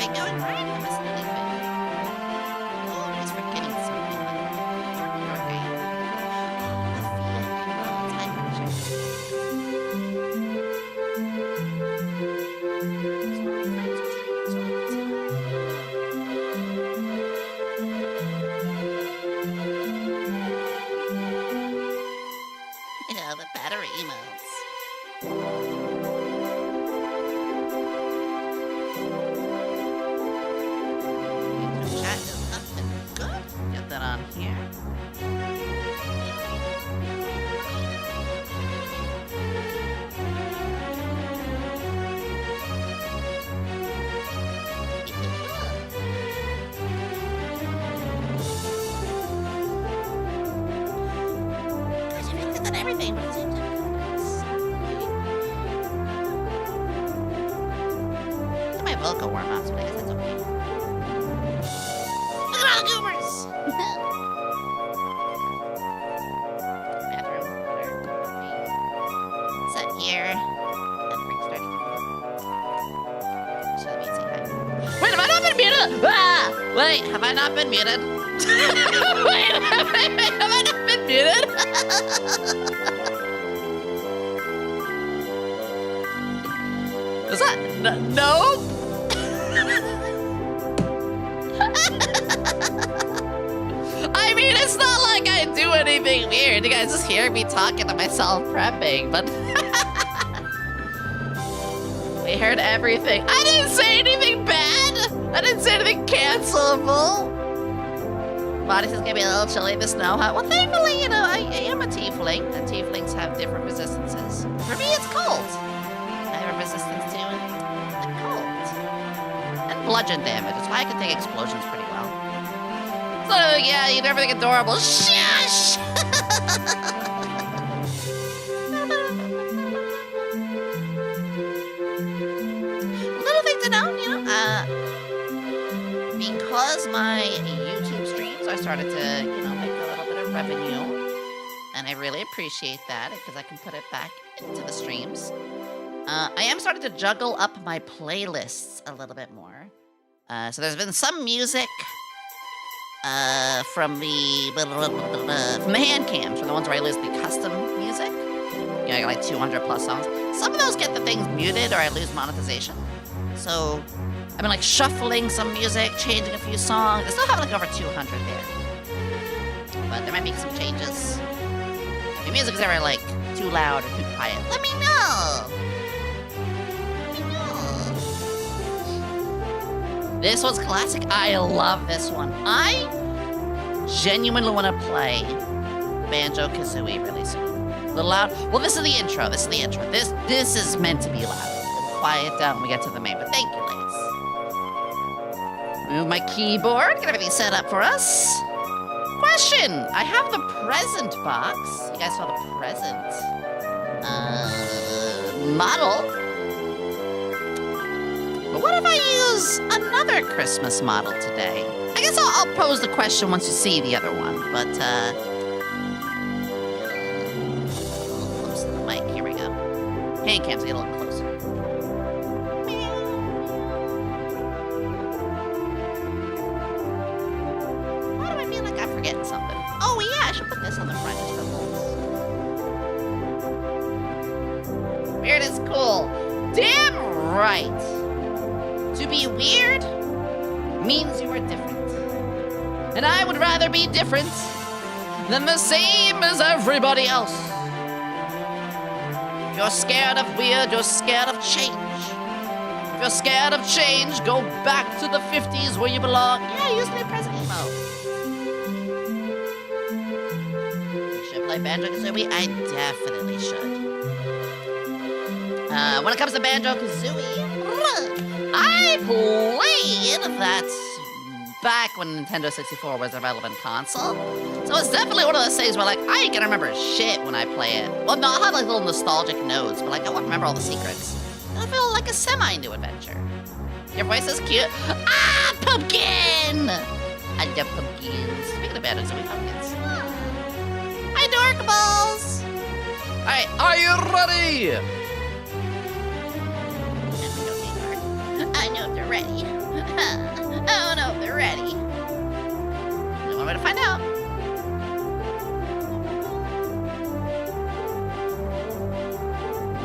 everything going right? Am I missing anything? Oh, I'm just forgetting something. Okay. Yeah, the battery emotes. Chat is nothing good. Get that on here. Gosh, I think that everything, but it seems like it's my vocal warm-ups, but I guess that's okay. Look at all the goobers! Bathroom, water, coffee. Set here. And freak starting. So let me say hi. Wait, have I not been muted? Ah! Wait, have I not been muted? Wait, have I not been muted? Is that no? I mean, it's not like I do anything weird. You guys just hear me talking to myself prepping, but we heard everything. I didn't say anything bad. I didn't say anything cancelable. Body says gonna be a little chilly in the snow. Well, thankfully, you know, I am a tiefling, and tieflings have different resistances. For me, it's cold. I have a resistance to the cold. And bludgeon damage. That's why I can take explosions pretty well. So, yeah, you do everything adorable. Shush! Little thing to know, you know, because my YouTube streams, I started to, you know, make a little bit of revenue. And I really appreciate that because I can put it back into the streams. I am starting to juggle up my playlists a little bit more. So there's been some music from the Handcams, from the ones where I list the custom music. You know, I got like 200 plus songs. Some of those get the things muted or I lose monetization. So I've been like shuffling some music, changing a few songs. I still have like over 200 there. But there might be some changes. If your music is ever like too loud or too quiet, let me know. This one's classic. I love this one. I genuinely want to play Banjo-Kazooie really soon. A little loud. Well, this is the intro. This is the intro. This is meant to be loud. It'll quiet down when we get to the main. But thank you, ladies. Move my keyboard. Get everything set up for us. Question. I have the present box. You guys saw the present model. But what if I use another Christmas model today? I guess I'll pose the question once you see the other one, but, close to the mic, here we go. Handcams, get a little closer. Why do I feel like I'm forgetting something? Oh yeah, I should put this on the front just for looks. Weird is cool. Damn right. To be weird means you are different. And I would rather be different than the same as everybody else. If you're scared of weird, you're scared of change. If you're scared of change, go back to the 50s where you belong. Yeah, use new present emo. You should play Banjo-Kazooie? I definitely should. When it comes to Banjo-Kazooie, I played that back when Nintendo 64 was a relevant console. So it's definitely one of those things where, like, I ain't gonna remember shit when I play it. Well, no, I'll have, like, little nostalgic notes, but, like, I won't remember all the secrets. It'll feel like a semi-new adventure. Your voice is cute. Ah, pumpkin! I love pumpkins. Speaking of Banjo-Kazooie pumpkins. Hi, Dorkables! Alright, are you ready? I know if they're ready. Oh no, they're ready. Only one way to find out.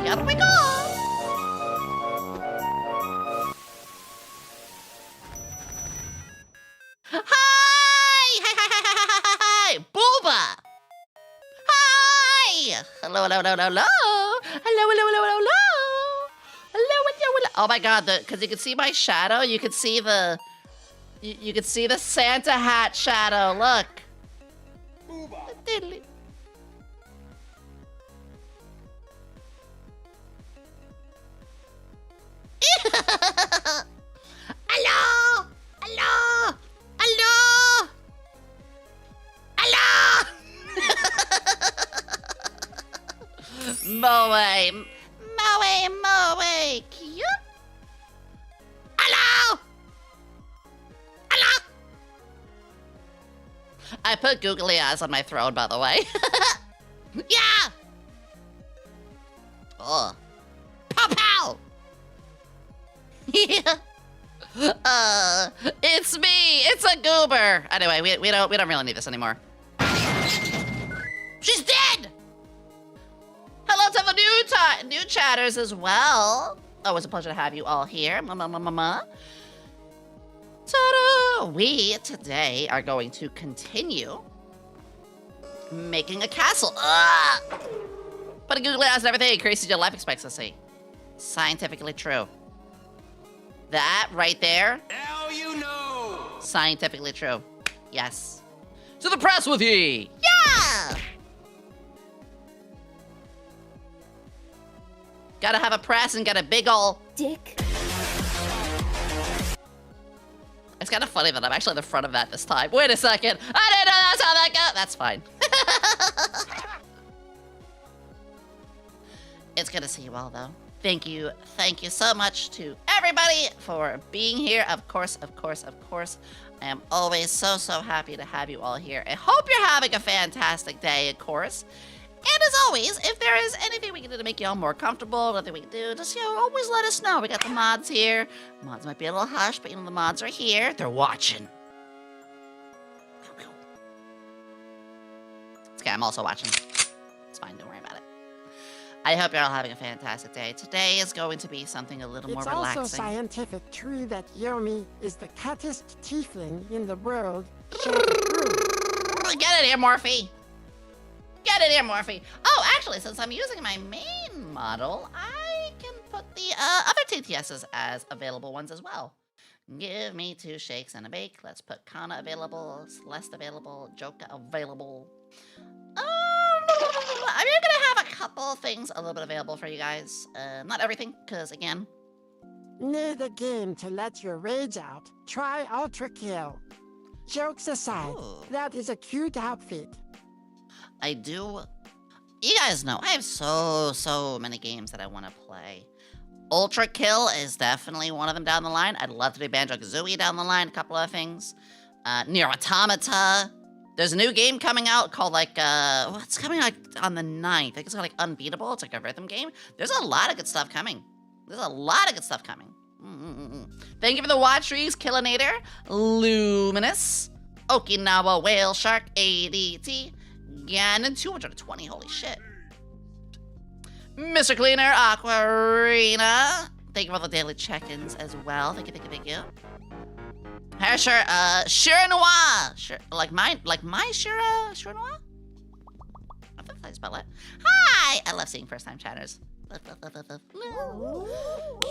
Here we go. Hi! Booba! Hi! Hello, hello, hello, hello, hello! Hello, hello, hello, hello, hello! Hello, hello, hello. Oh my god, because you can see my shadow, you can see the... You can see the Santa hat shadow, look. Booba. Hello! Hello! Hello! Hello! Moe! Moe! Moe! Cute? Hello! Hello! I put googly eyes on my throne, by the way. Yeah! Oh. Pow pow! Yeah. It's me. It's a goober. Anyway, we don't really need this anymore. She's dead. Hello to the new chatters as well. Oh, it's a pleasure to have you all here. Ta-da! We today are going to continue making a castle. Putting googly eyes and everything increases your life expectancy. Scientifically true. That right there. Now you know. Scientifically true. Yes. To the press with ye. Yeah. Gotta have a press and get a big ol' dick. It's kind of funny that I'm actually in the front of that this time. Wait a second. I didn't know that's how that goes. That's fine. It's good to see you all, though. Thank you so much to everybody for being here. Of course. I am always so happy to have you all here. I hope you're having a fantastic day, of course. And as always, if there is anything we can do to make you all more comfortable, nothing we can do, just, always let us know. We got the mods here. Mods might be a little hush, but, the mods are here. They're watching. It's okay, I'm also watching. It's fine, don't worry about it. I hope you're all having a fantastic day. Today is going to be something a little more relaxing. It's also scientific true that Yomi is the cuttest tiefling in the world. Get it here, Morphe. Get it here, Morphe. Oh, actually, since I'm using my main model, I can put the other TTSs as available ones as well. Give me 2 shakes and a bake. Let's put Kana available, Celeste available, Joka available. I'm gonna have a couple things a little bit available for you guys. Not everything, because again... Need a game to let your rage out. Try Ultra Kill. Jokes aside, that is a cute outfit. I do... You guys know, I have so many games that I want to play. Ultra Kill is definitely one of them down the line. I'd love to do Banjo-Kazooie down the line, a couple of things. Nier Automata. There's a new game coming out called, it's coming out on the 9th. I think it's called, Unbeatable. It's like a rhythm game. There's a lot of good stuff coming. Thank you for the watch trees, Killinator, Luminous, Okinawa Whale Shark, ADT, Ganon, 220, holy shit. Mr. Cleaner, Aquarina. Thank you for the daily check-ins as well. Thank you. Sure, Shira Noir. Sure, like my Shira Noir? I think I spell it. Hi! I love seeing first-time chatters.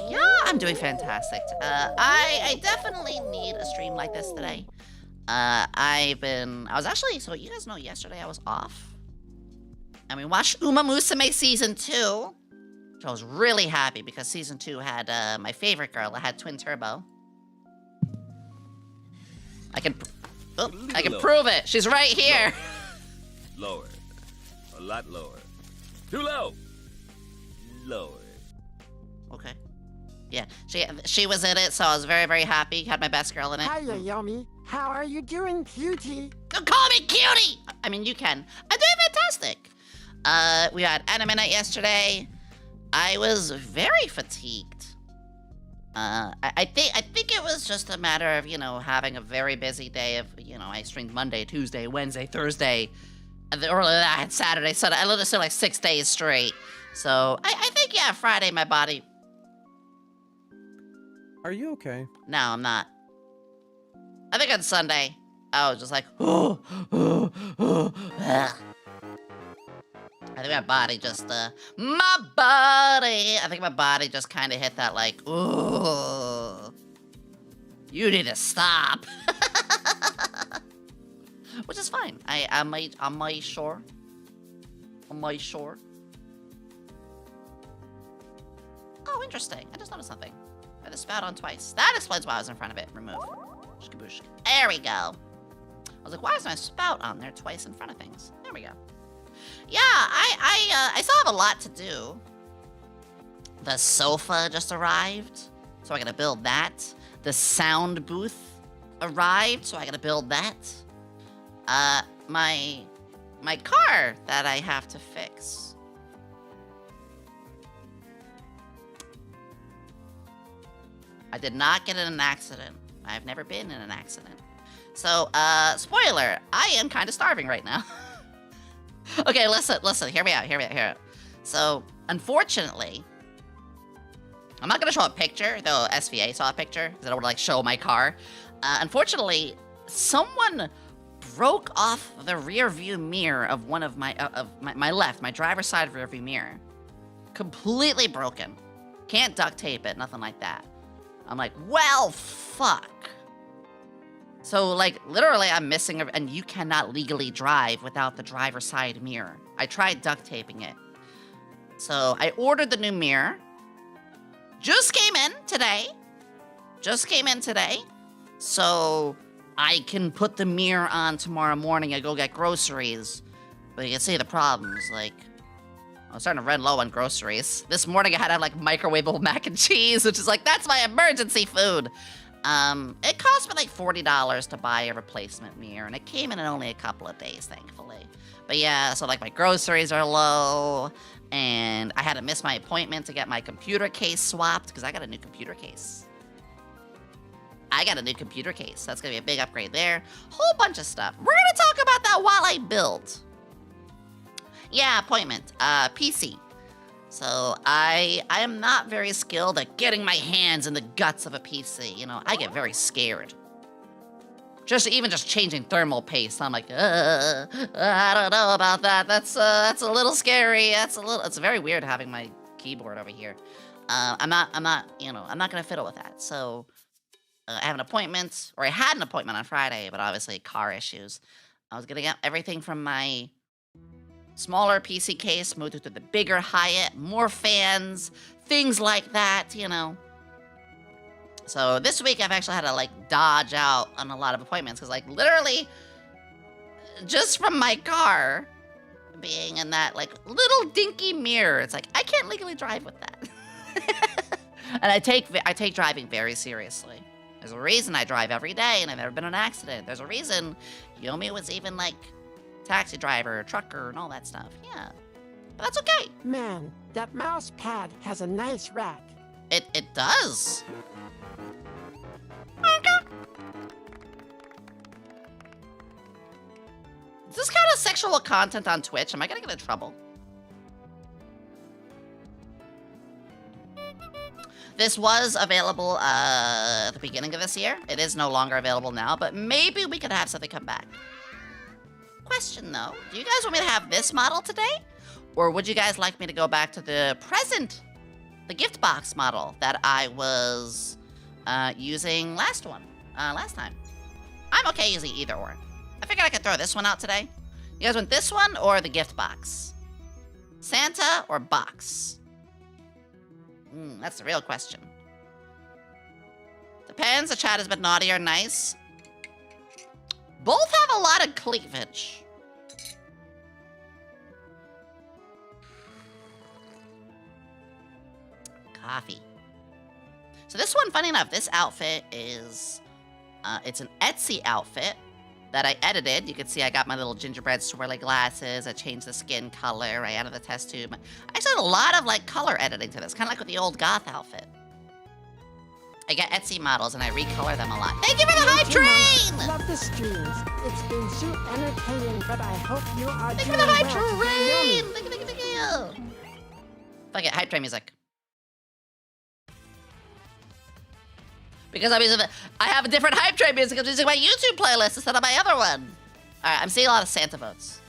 Yeah, I'm doing fantastic. I definitely need a stream like this today. I was actually, so you guys know yesterday I was off. And we watched Uma Musume Season 2. Which I was really happy because Season 2 had my favorite girl. It had Twin Turbo. I can prove it. She's right here. Lower. A lot lower. Too low. Lower. Okay. Yeah, she was in it, so I was very happy. Had my best girl in it. Hiya, Yomi. How are you doing, cutie? Don't call me cutie! I mean, you can. I'm doing fantastic. We had anime night yesterday. I was very fatigued. I think it was just a matter of, having a very busy day of, I streamed Monday, Tuesday, Wednesday, Thursday, and then earlier that I had Saturday, Sunday. I literally streamed like 6 days straight. So I think, yeah, Friday my body. Are you okay? No, I'm not. I think on Sunday I was just like, ugh. I think my body just, I think my body just kind of hit that, like, ooh, you need to stop. Which is fine. On my shore. Oh, interesting. I just noticed something. I had the spout on twice. That explains why I was in front of it. Remove. Shkaboosh. There we go. I was like, why is my spout on there twice in front of things? There we go. Yeah, I still have a lot to do. The sofa just arrived, so I gotta build that. The sound booth arrived, so I gotta build that. My car that I have to fix. I did not get in an accident. I've never been in an accident. So, spoiler, I am kind of starving right now. Okay, listen, hear me out. So, unfortunately, I'm not gonna show a picture, though SVA saw a picture, because I don't want to, show my car. Unfortunately, someone broke off the rear view mirror of one of my left, my driver's side rear view mirror. Completely broken. Can't duct tape it, nothing like that. I'm like, well, fuck. So, literally, I'm missing, and you cannot legally drive without the driver's side mirror. I tried duct taping it. So, I ordered the new mirror. Just came in today. So, I can put the mirror on tomorrow morning and go get groceries. But you can see the problems, I was starting to run low on groceries. This morning, I had to have, microwavable mac and cheese, which is that's my emergency food. It cost me $40 to buy a replacement mirror, and it came in only a couple of days, thankfully. But yeah, so my groceries are low, and I had to miss my appointment to get my computer case swapped, because I got a new computer case. That's gonna be a big upgrade there. Whole bunch of stuff. We're gonna talk about that while I build. Yeah, appointment. PC. So, I am not very skilled at getting my hands in the guts of a PC. I get very scared. Even just changing thermal paste, I'm like, I don't know about that. That's a little scary. It's very weird having my keyboard over here. I'm not gonna fiddle with that. So, I have an appointment, or I had an appointment on Friday, but obviously car issues. I was gonna get everything from my smaller PC case, moved it to the bigger Hyatt, more fans, things like that, So this week I've actually had to dodge out on a lot of appointments, because literally, just from my car being in that little dinky mirror, it's I can't legally drive with that. And I take driving very seriously. There's a reason I drive every day and I've never been in an accident. There's a reason Yomi was even taxi driver, trucker, and all that stuff. Yeah. But that's okay. Man, that mouse pad has a nice rack. It does. Is this kind of sexual content on Twitch? Am I gonna get in trouble? This was available at the beginning of this year. It is no longer available now, but maybe we could have something come back. Question though, do you guys want me to have this model today? Or would you guys like me to go back to the gift box model that I was using last time? I'm okay using either or. I figured I could throw this one out today. You guys want this one or the gift box? Santa or box? That's the real question. Depends, the chat has been naughty or nice. Both have a lot of cleavage. Coffee. So this one, funny enough, this outfit is, it's an Etsy outfit that I edited. You can see I got my little gingerbread swirly glasses. I changed the skin color. I added the test tube. I actually did a lot of color editing to this, kind of like with the old goth outfit. I get Etsy models and I recolor them a lot. Thank you for the hype train! Love the streams. It's been so entertaining, but I hope you are Thank you doing for the hype well. train! Thank you. Fuck it, hype train music. Because I have a different hype train music. I'm using my YouTube playlist instead of my other one. All right, I'm seeing a lot of Santa votes.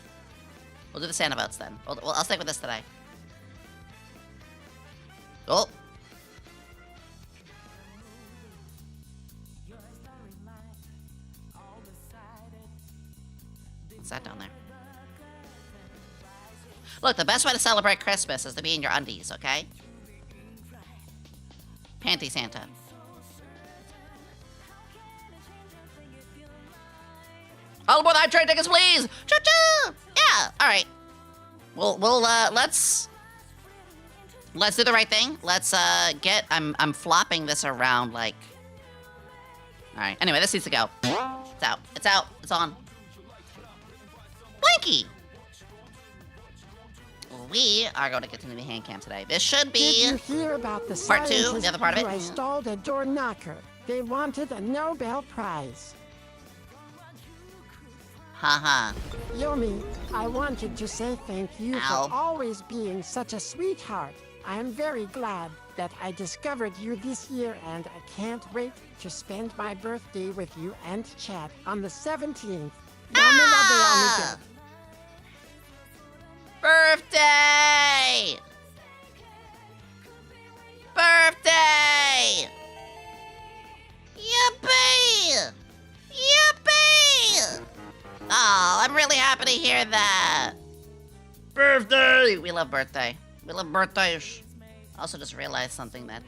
We'll do the Santa votes then. I'll stick with this today. Oh. What's that down there? Look, the best way to celebrate Christmas is to be in your undies, okay? Panty Santa. All aboard the hype train tickets, please! Choo-choo! Yeah, all right. Let's do the right thing. Let's I'm flopping this around like. All right. Anyway, this needs to go. It's out. It's out. It's on. Blinky. We are going to continue the hand cam today. This should be Did you hear about the part 2, scientists the other part of who it. installed a door knocker? They wanted a Nobel Prize. Haha. Yomi, I wanted to say thank you Ow. for always being such a sweetheart. I am very glad that I discovered you this year, and I can't wait to spend my birthday with you and Chad on the 17th. Ah! Birthday! Birthday! Yippee! Yippee! Oh, I'm really happy to hear that. Birthday! We love birthday. We love birthdays. I also just realized something that,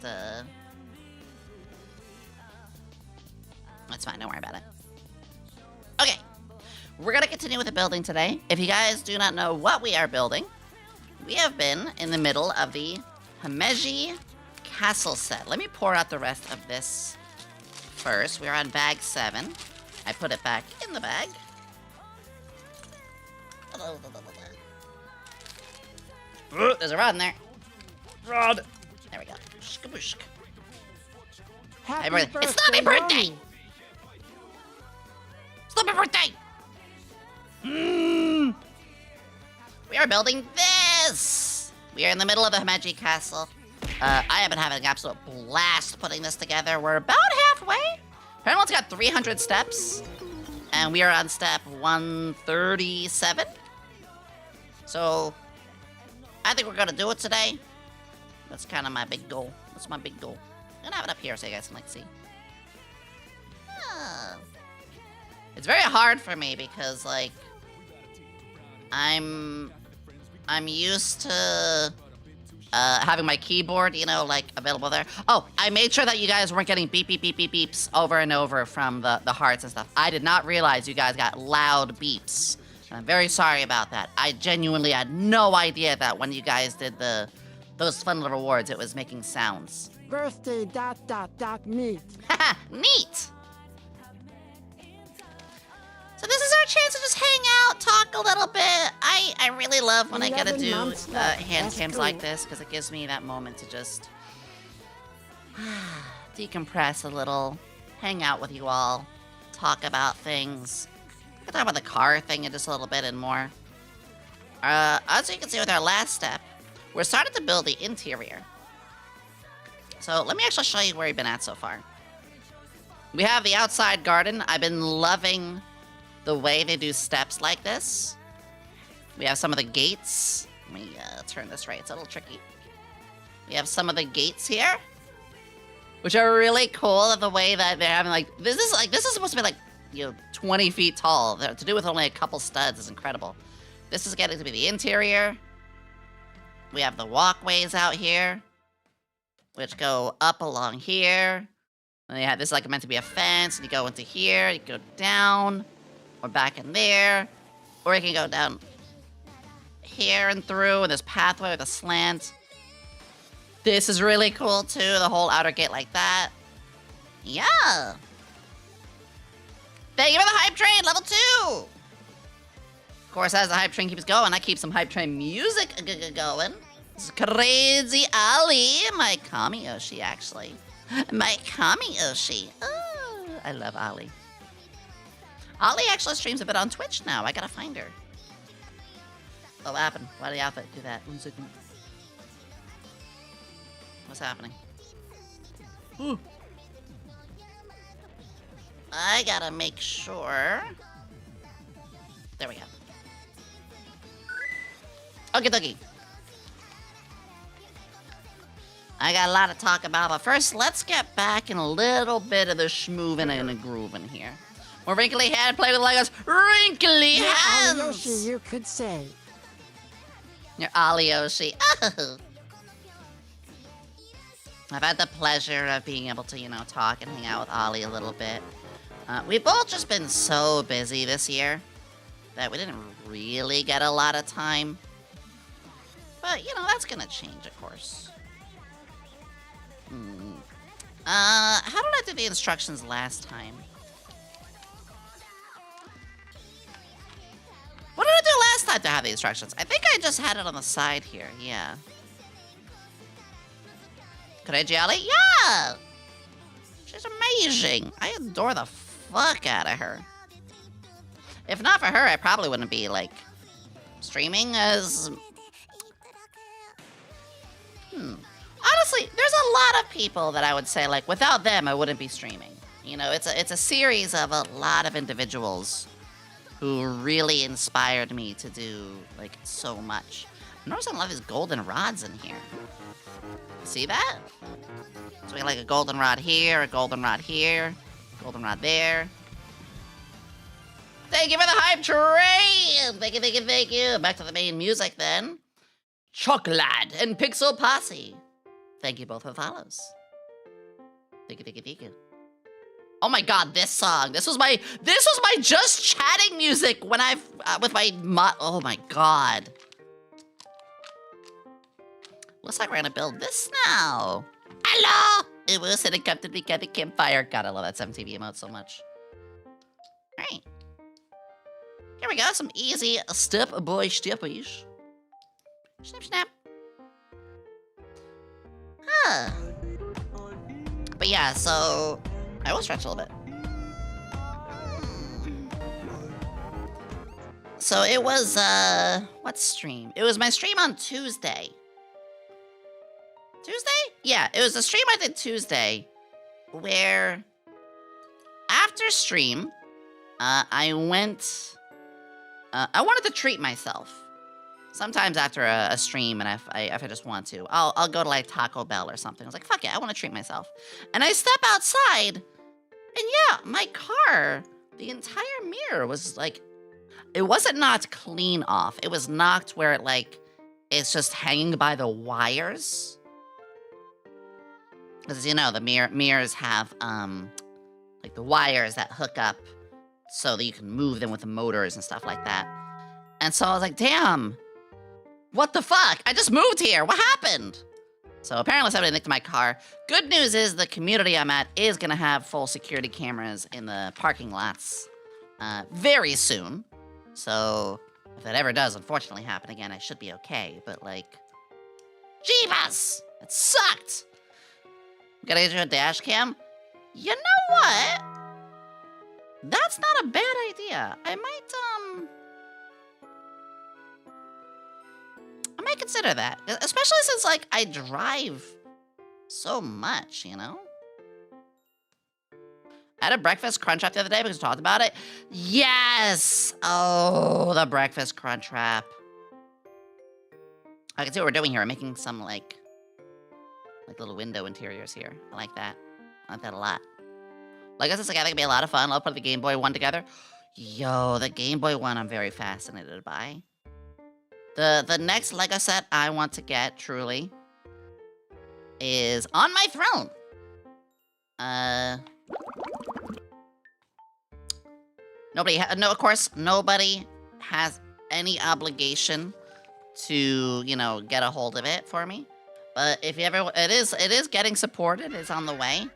That's fine, don't worry about it. Okay. We're gonna continue with the building today. If you guys do not know what we are building, we have been in the middle of the Himeji castle set. Let me pour out the rest of this first. We're on bag 7. I put it back in the bag. There's a rod in there. Rod. There we go. Skabooshk. Happy birthday. It's not my birthday! Yomi. It's not my birthday! We are building this! We are in the middle of the Himeji castle. I have been having an absolute blast putting this together. We're about halfway. Everyone's got 300 steps. And we are on step 137. So, I think we're gonna do it today. That's kind of my big goal. That's my big goal. I'm gonna have it up here so you guys can like see. Ah. It's very hard for me because like I'm used to having my keyboard, you know, like available there. Oh, I made sure that you guys weren't getting beep beep beep beep beeps over and over from the hearts and stuff. I did not realize you guys got loud beeps. And I'm very sorry about that. I genuinely had no idea that when you guys did those fun little rewards, it was making sounds. Birthday ... meet. Haha, neat! So this is our chance to just hang out, talk a little bit. I really love when I get to 11 do months left. hand That's cams cool. like this, because it gives me that moment to just decompress a little, hang out with you all, talk about things. I can talk about the car thing in just a little bit and more. As you can see with our last step, we're starting to build the interior. So let me actually show you where we've been at so far. We have the outside garden. I've been loving the way they do steps like this. We have some of the gates. Let me turn this right. It's a little tricky. We have some of the gates here, which are really cool. The way that they're having this is supposed to be like 20 feet tall. To do with only a couple studs is incredible. This is getting to be the interior. We have the walkways out here, which go up along here. And yeah, this is like meant to be a fence. And you go into here, you go down, or back in there, or you can go down here and through, and this pathway with a slant. This is really cool too, the whole outer gate like that. Yeah. Thank you for the hype train, level 2. Of course, as the hype train keeps going, I keep some hype train music going. This is Crazy Ali, my Kami Yoshi, actually. My Kami Oshi. Oh, I love Ollie. Ollie actually streams a bit on Twitch now. I gotta find her. Oh, what happened? Why did the outfit do that? 1 second. What's happening? Ooh. I gotta make sure. There we go. Okie dokie. I got a lot to talk about, but first, let's get back in a little bit of the schmoovin' and the groovin' here. More wrinkly head, play with Legos, wrinkly hands! Yoshi, you could say. You're Ollie Yoshi. Oh. I've had the pleasure of being able to, talk and hang out with Ollie a little bit. We've both just been so busy this year that we didn't really get a lot of time. But, that's gonna change, of course. How did I do the instructions last time? What did I do last time to have the instructions? I think I just had it on the side here, yeah. Could I Jolly? Yeah! She's amazing. I adore the fuck out of her. If not for her, I probably wouldn't be, streaming as... Honestly, there's a lot of people that I would say, without them, I wouldn't be streaming. It's a series of a lot of individuals who really inspired me to do, so much. I'm noticing a lot of these golden rods in here. See that? So we got, a golden rod here, a golden rod here, golden rod there. Thank you for the hype train! Thank you, thank you, thank you. Back to the main music, then. Chocolate and Pixel Posse. Thank you both for the follows. Thank you, thank you, thank you. Oh my god, this song. This was my just chatting music when with my oh my god. Looks like we're gonna build this now. Hello! It was sitting comfortably at the campfire. God, I love that 7TV emote so much. Alright. Here we go, some easy step by steppies. Snip, snap. Huh. But yeah, so I will stretch a little bit. So it was, what stream? It was my stream on Tuesday. Tuesday? Yeah, it was a stream I did Tuesday where after stream, I went, I wanted to treat myself. Sometimes after a stream, and if I just want to, I'll go to Taco Bell or something. I was like, fuck it, I want to treat myself. And I step outside, and yeah, my car, the entire mirror was it wasn't knocked clean off. It was knocked where it's just hanging by the wires. Because the mirrors have the wires that hook up so that you can move them with the motors and stuff like that. And so I was like, damn. What the fuck? I just moved here. What happened? So apparently somebody nicked my car. Good news is the community I'm at is going to have full security cameras in the parking lots very soon. So if that ever does unfortunately happen again, I should be okay. But Jeebus! It sucked! Gotta get you a dash cam? You know what? That's not a bad idea. I might consider that. Especially since, I drive so much, I had a breakfast crunch wrap the other day because we talked about it. Yes! Oh, the breakfast crunch wrap. I can see what we're doing here. We're making some, little window interiors here. I like that. I like that a lot. I think it'd be a lot of fun. I'll put the Game Boy one together. Yo, the Game Boy one I'm very fascinated by. The next Lego set I want to get, truly, is on my throne. Of course, nobody has any obligation to, get a hold of it for me. But if you ever, it is getting supported. It's on the way.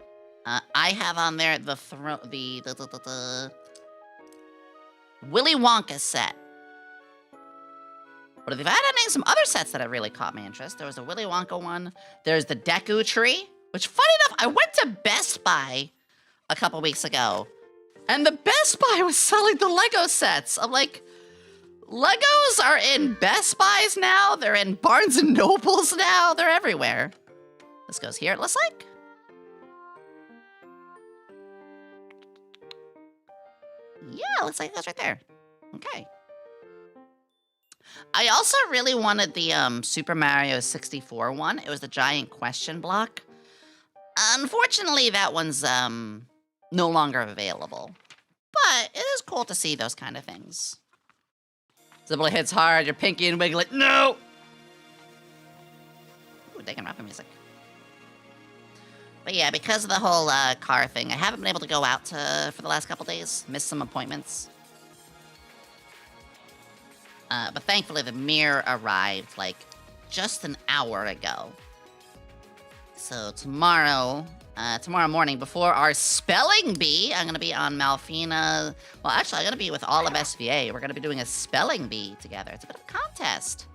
I have on there the Willy Wonka set. But they've added in some other sets that have really caught my interest. There was a Willy Wonka one. There's the Deku tree, Which, funny enough, I went to Best Buy a couple weeks ago, and the Best Buy was selling the Lego sets. I'm like, Legos are in Best Buys now. They're in Barnes and Nobles now. They're everywhere. This goes here, it looks like. Yeah, looks like it goes right there. Okay. I also really wanted the Super Mario 64 one. It was the giant question block. Unfortunately, that one's no longer available. But it is cool to see those kind of things. Zibble hits hard, your pinky and wiggle it. No! Ooh, digging rapper music. But yeah, because of the whole car thing, I haven't been able to go out for the last couple days. Missed some appointments. But thankfully, the mirror arrived, like, just an hour ago. So tomorrow morning, before our spelling bee, I'm going to be on Malfina. Well, actually, I'm going to be with all of SVA. We're going to be doing a spelling bee together. It's a bit of a contest.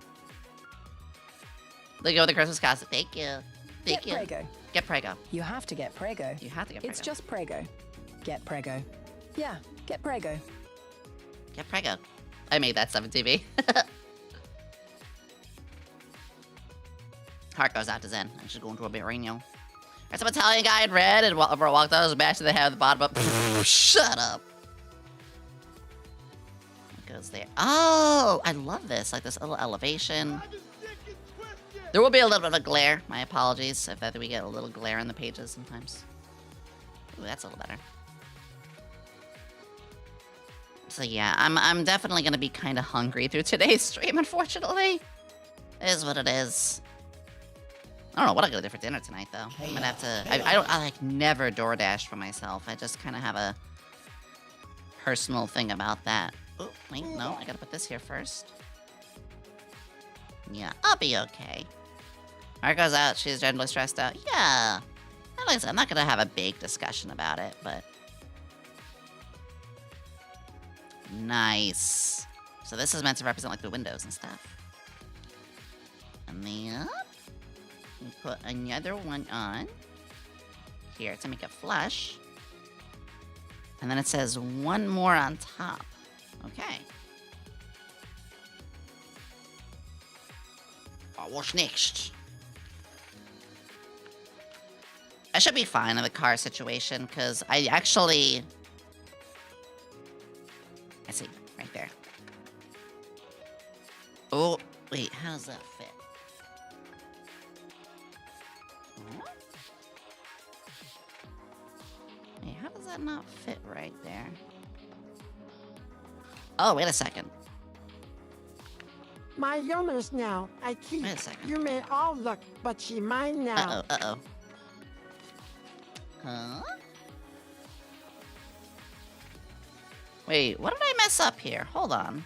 Look at the Christmas costume. Thank you. Thank you. Prego. Get Prego. You have to get Prego. You have to get Prego. It's just Prego. Get Prego. Yeah, get Prego. Get Prego. I made that 7TV. Heart goes out to Zen. I should go into a Barino. There's some Italian guy in red and walked out his match to the head at the bottom up. Shut up. It goes there. Oh, I love this. Like this little elevation. There will be a little bit of a glare. My apologies if we get a little glare in the pages sometimes. Ooh, that's a little better. So yeah, I'm definitely gonna be kind of hungry through today's stream, unfortunately. It is what it is. I don't know what I'm gonna do for dinner tonight, though. I'm gonna have to. I like never DoorDash for myself. I just kind of have a personal thing about that. Oh, wait, no, I gotta put this here first. Yeah, I'll be okay. Heart goes out. She's generally stressed out. Yeah. Like I said, I'm not gonna have a big discussion about it, but nice. So this is meant to represent like the windows and stuff. And then we put another one on here to make it flush. And then it says one more on top. Okay. Oh, what's next? I should be fine in the car situation, because I actually... I see, right there. Oh, wait, how does that fit? Huh? Wait, how does that not fit right there? Oh, wait a second. My Yomi's now. I keep. Wait a second. You may all look, but she mine now. Uh-oh, uh-oh. Huh? Wait, what did I mess up here? Hold on.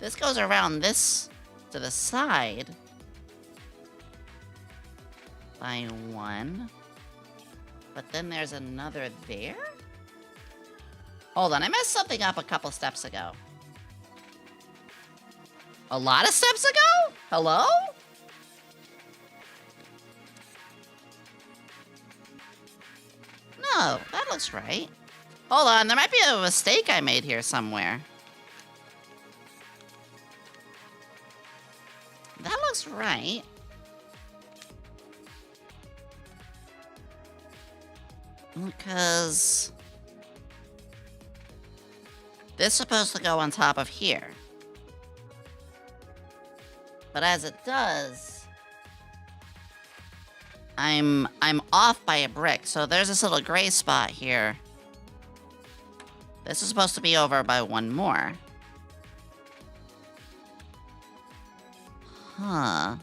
This goes around this to the side by one. But then there's another there? Hold on, I messed something up a couple steps ago. A lot of steps ago? Hello? No, that looks right. Hold on, there might be a mistake I made here somewhere. That looks right. Because this is supposed to go on top of here. But as it does, I'm off by a brick. So there's this little gray spot here. This is supposed to be over by one more. Huh.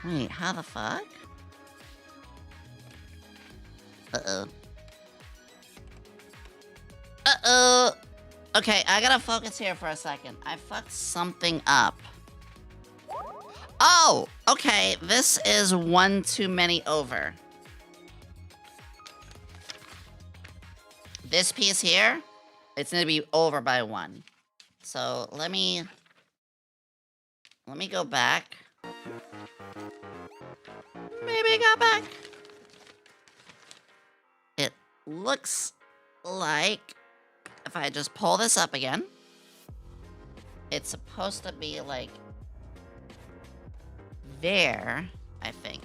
Wait, how the fuck? Uh-oh. Uh-oh. Okay, I gotta focus here for a second. I fucked something up. Oh, okay, this is one too many over. This piece here, it's gonna be over by one. So let me go back. Maybe it got back. It looks like if I just pull this up again, it's supposed to be like there, I think.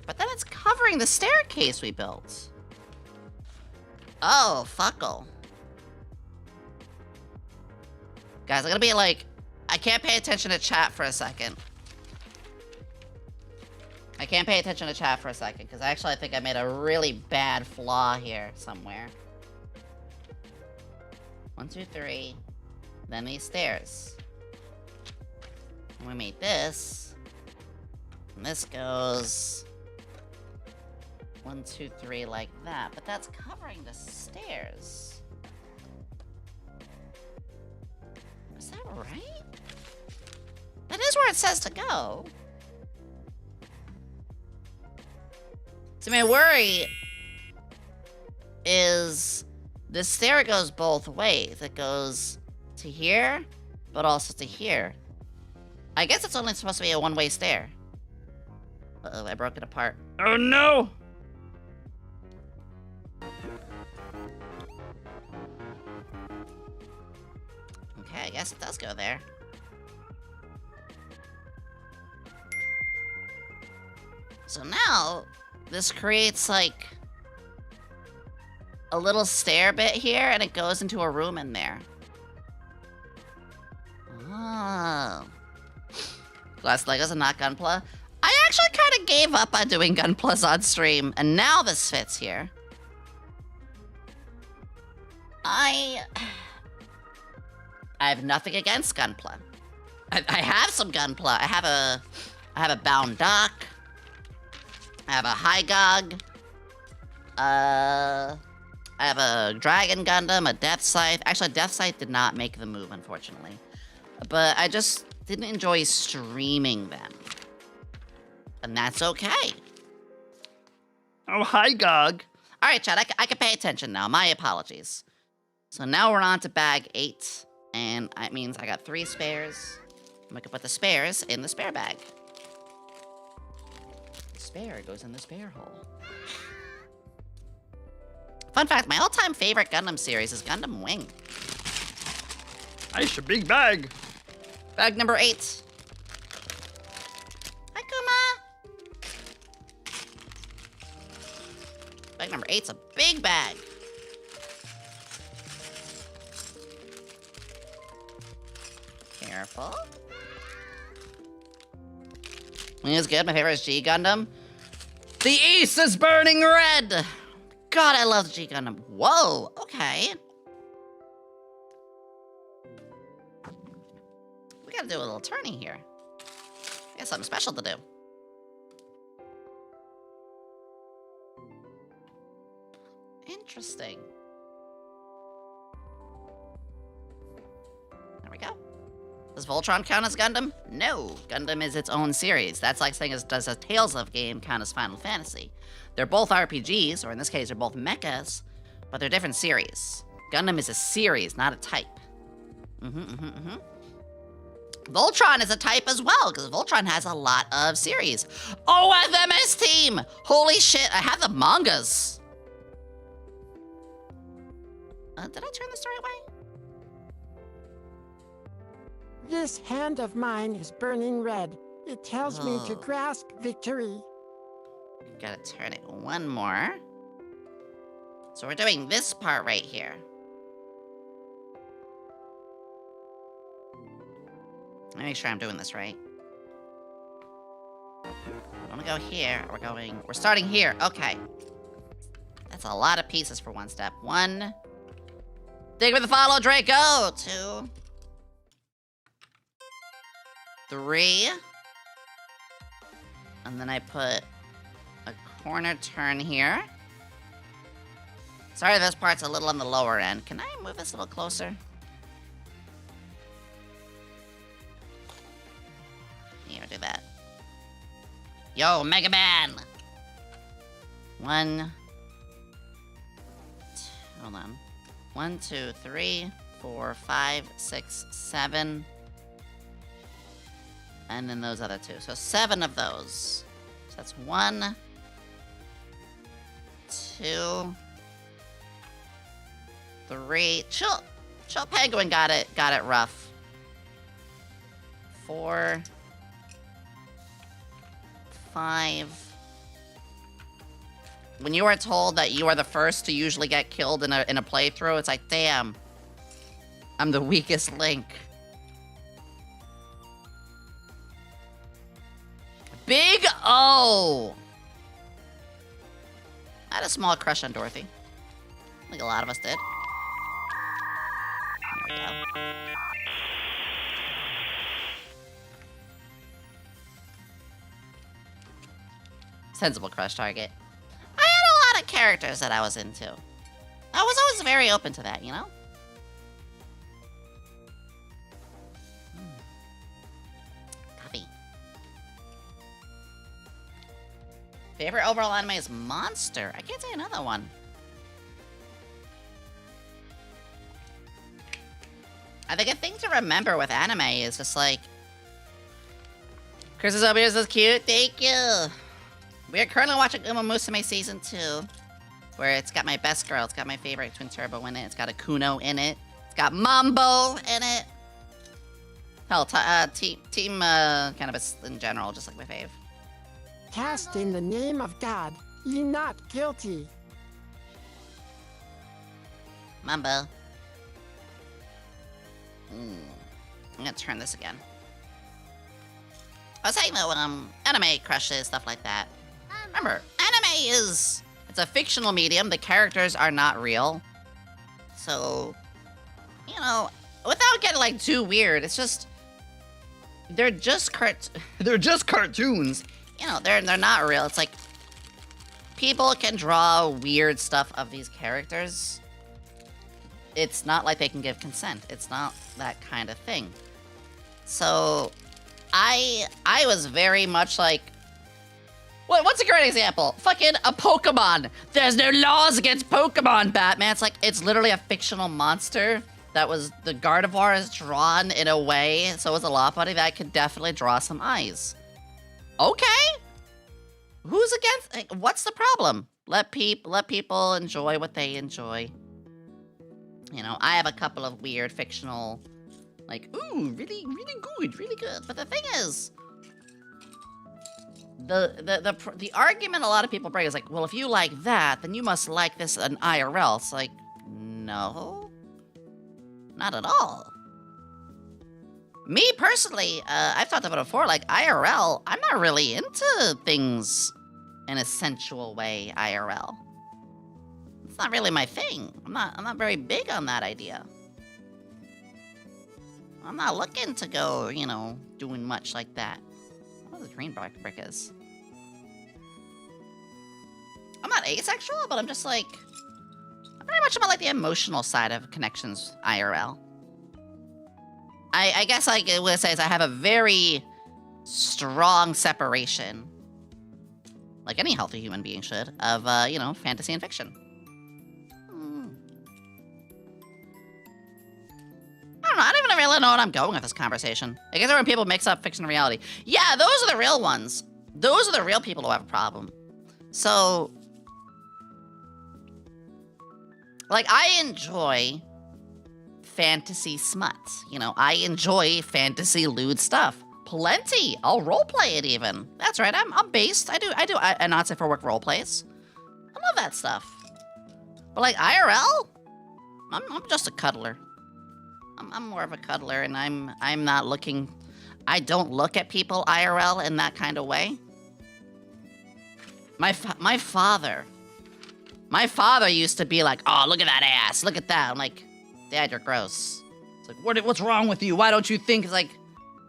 But then it's covering the staircase we built. Oh, fuckle. Guys, I'm gonna be like, I can't pay attention to chat for a second. I can't pay attention to chat for a second, because actually I think I made a really bad flaw here somewhere. 1, 2, 3. Then these stairs. And we made this. And this goes 1, 2, 3 like that. But that's covering the stairs. Is that right? That is where it says to go. So my worry is this stair goes both ways. It goes to here, but also to here. I guess it's only supposed to be a one-way stair. Uh-oh, I broke it apart. Oh no! Okay, I guess it does go there. So now, this creates like a little stair bit here, and it goes into a room in there. Oh. Glass Legos and not Gunpla. I actually kind of gave up on doing Gunplas on stream, and now this fits here. I have nothing against Gunpla. I have some Gunpla. I have a Bound Dock. I have a Hygog. I have a Dragon Gundam, a Death Scythe. Actually, Death Scythe did not make the move, unfortunately. But I just didn't enjoy streaming them. And that's okay. Oh, Hygog. All right, Chad, I can pay attention now. My apologies. So now we're on to bag 8. And that means I got 3 spares. I'm gonna put the spares in the spare bag. The spare goes in the spare hole. Fun fact, my all-time favorite Gundam series is Gundam Wing. Nice, a big bag. Bag number 8. Hi, Kuma. Bag number 8's a big bag. Careful. Wing is good. My favorite is G Gundam. The East is burning red. God, I love G Gundam. Whoa, okay. We gotta do a little turning here. We got something special to do. Interesting. There we go. Does Voltron count as Gundam? No, Gundam is its own series. That's like saying, does a Tales of game count as Final Fantasy? They're both RPGs, or in this case, they're both mechas, but they're different series. Gundam is a series, not a type. Voltron is a type as well, because Voltron has a lot of series. OFMS team! Holy shit, I have the mangas. Did I turn this the right way? This hand of mine is burning red. It tells me to grasp victory. Gotta turn it one more. So we're doing this part right here. Let me make sure I'm doing this right. I wanna go here. We're starting here. Okay. That's a lot of pieces for one step. 1. Dig with the follow, Draco. 2. 3. And then I put a corner turn here. Sorry, this part's a little on the lower end. Can I move this a little closer? Here, do that. Yo, Mega Man! 1. Hold on. 1, 2, 3, 4, 5, 6, 7. And then those other 2. So 7 of those. So that's 1, 2, 3. Chill Penguin got it rough. 4, 5. When you are told that you are the first to usually get killed in a playthrough, it's like, damn, I'm the weakest link. Big O! I had a small crush on Dorothy. I think a lot of us did. There we go. Sensible crush target. I had a lot of characters that I was into. I was always very open to that, you know? Coffee. Favorite overall anime is Monster. I can't say another one. I think a thing to remember with anime is just like... Chris is over here, so cute. Thank you. We are currently watching Uma Musume Season 2, where it's got my best girl, it's got my favorite Twin Turbo in it, it's got a Kuno in it, it's got Mambo in it. Hell, Team Cannabis in general, just like my fave. Cast in the name of God, ye not guilty. Mambo. I'm gonna turn this again. I was saying though, anime crushes, stuff like that. Remember, anime it's a fictional medium. The characters are not real. So, you know, without getting like too weird, it's just they're just cartoons. You know, they're not real. It's like people can draw weird stuff of these characters. It's not like they can give consent. It's not that kind of thing. So, I was very much like, what's a great example? Fucking a Pokemon. There's no laws against Pokemon, Batman. It's like, it's literally a fictional monster that was, the Gardevoir is drawn in a way, so it's a law body that could definitely draw some eyes. Okay. Who's against, what's the problem? Let people enjoy what they enjoy. You know, I have a couple of weird fictional, like, ooh, really good. But the thing is, the argument a lot of people bring is like, well, if you like that, then you must like this in IRL. It's like, no, not at all. Me personally, I've talked about it before, like IRL, I'm not really into things in a sensual way, IRL. It's not really my thing. I'm not very big on that idea. I'm not looking to go, you know, doing much like that. What the green brick is. I'm not asexual, but I'm just like, I'm very much about like the emotional side of connections IRL. I guess like what it says, I have a very strong separation, like any healthy human being should, of, you know, fantasy and fiction. I don't know, I don't even really know what I'm going with this conversation. I guess when people mix up fiction and reality. Yeah, those are the real ones. Those are the real people who have a problem. So, like, I enjoy fantasy smut. You know, I enjoy fantasy lewd stuff. Plenty. I'll roleplay it even. That's right, I'm based. I do not say for work roleplays. I love that stuff. But like IRL, I'm just a cuddler. I'm more of a cuddler, and I'm not looking. I don't look at people IRL in that kind of way. My father used to be like, "Oh, look at that ass! Look at that!" I'm like, "Dad, you're gross." It's like, what's wrong with you? Why don't you think? It's like,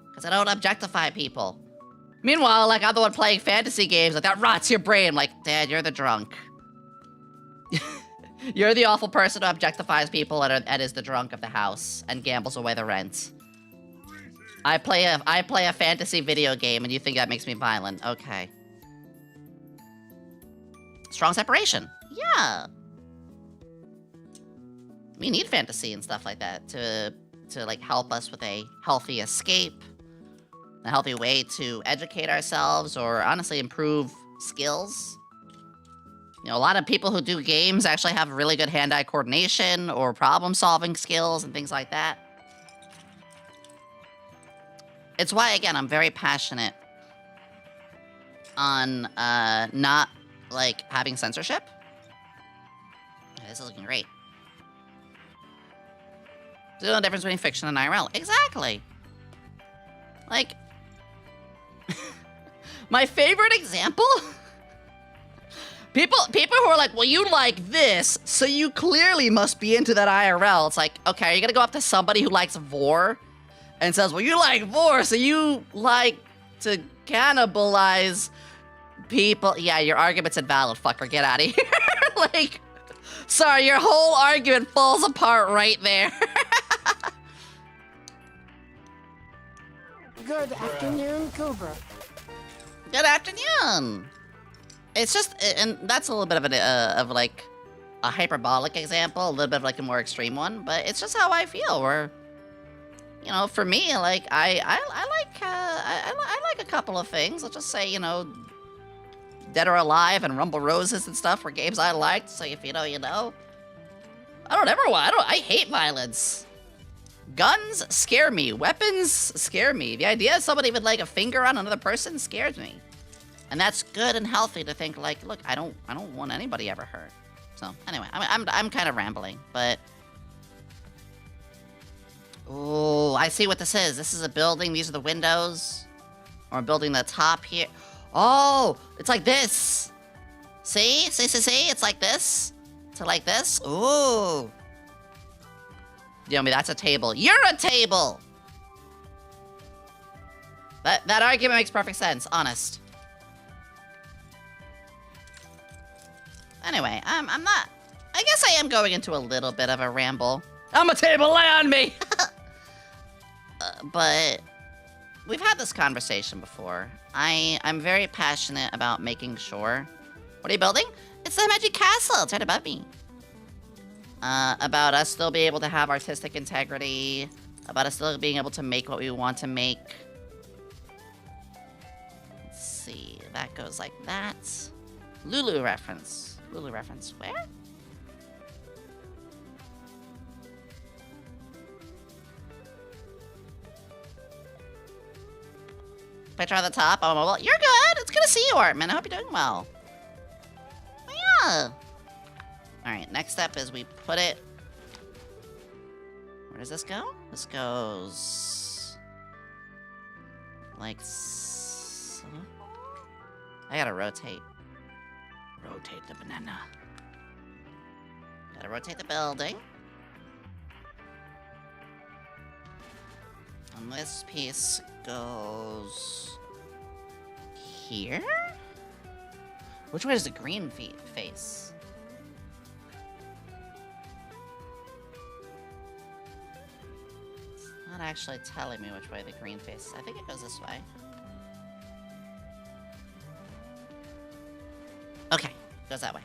because I don't objectify people. Meanwhile, like, I'm the one playing fantasy games, like, that rots your brain. I'm like, Dad, you're the drunk. You're the awful person who objectifies people and is the drunk of the house and gambles away the rent. I play a fantasy video game and you think that makes me violent. Okay. Strong separation. Yeah. We need fantasy and stuff like that to like help us with a healthy escape, a healthy way to educate ourselves or honestly improve skills. You know, a lot of people who do games actually have really good hand-eye coordination or problem-solving skills and things like that. It's why, again, I'm very passionate on not, like, having censorship. Okay, this is looking great. There's no difference between fiction and IRL. Exactly. Like, my favorite example... People who are like, well, you like this, so you clearly must be into that IRL. It's like, okay, are you gonna go up to somebody who likes vor and says, well, you like vor, so you like to cannibalize people? Yeah, your argument's invalid, fucker. Get out of here. Like, sorry, your whole argument falls apart right there. Good afternoon, Cooper. Good afternoon. It's just, and that's a little bit of like a hyperbolic example, a little bit of like a more extreme one, but it's just how I feel. Where, you know, for me, like I like a couple of things. Let's just say, you know, Dead or Alive and Rumble Roses and stuff were games I liked. So if you know, you know. I hate violence. Guns scare me. Weapons scare me. The idea of somebody with like a finger on another person scares me. And that's good and healthy to think like, look, I don't want anybody ever hurt. So anyway, I'm kind of rambling, but oh, I see what this is. This is a building. These are the windows, or a building the top here. Oh, it's like this. See, it's like this. So like this. Ooh, Yomi, that's a table. You're a table. That argument makes perfect sense. Honest. Anyway, I'm not... I guess I am going into a little bit of a ramble. I'm a table, lay on me! But we've had this conversation before. I'm very passionate about making sure... What are you building? It's the Himeji Castle. It's right above me. About us still being able to have artistic integrity. About us still being able to make what we want to make. Let's see. That goes like that. Lulu reference. Lulu reference. Where? Picture on the top. Oh, well, you're good. It's good to see you, Artman. I hope you're doing well. Oh, yeah. All right. Next step is we put it. Where does this go? This goes like so. I gotta rotate. Rotate the banana. Gotta rotate the building. And this piece goes here? Which way does the green face? It's not actually telling me which way the green face. I think it goes this way. Okay, goes that way.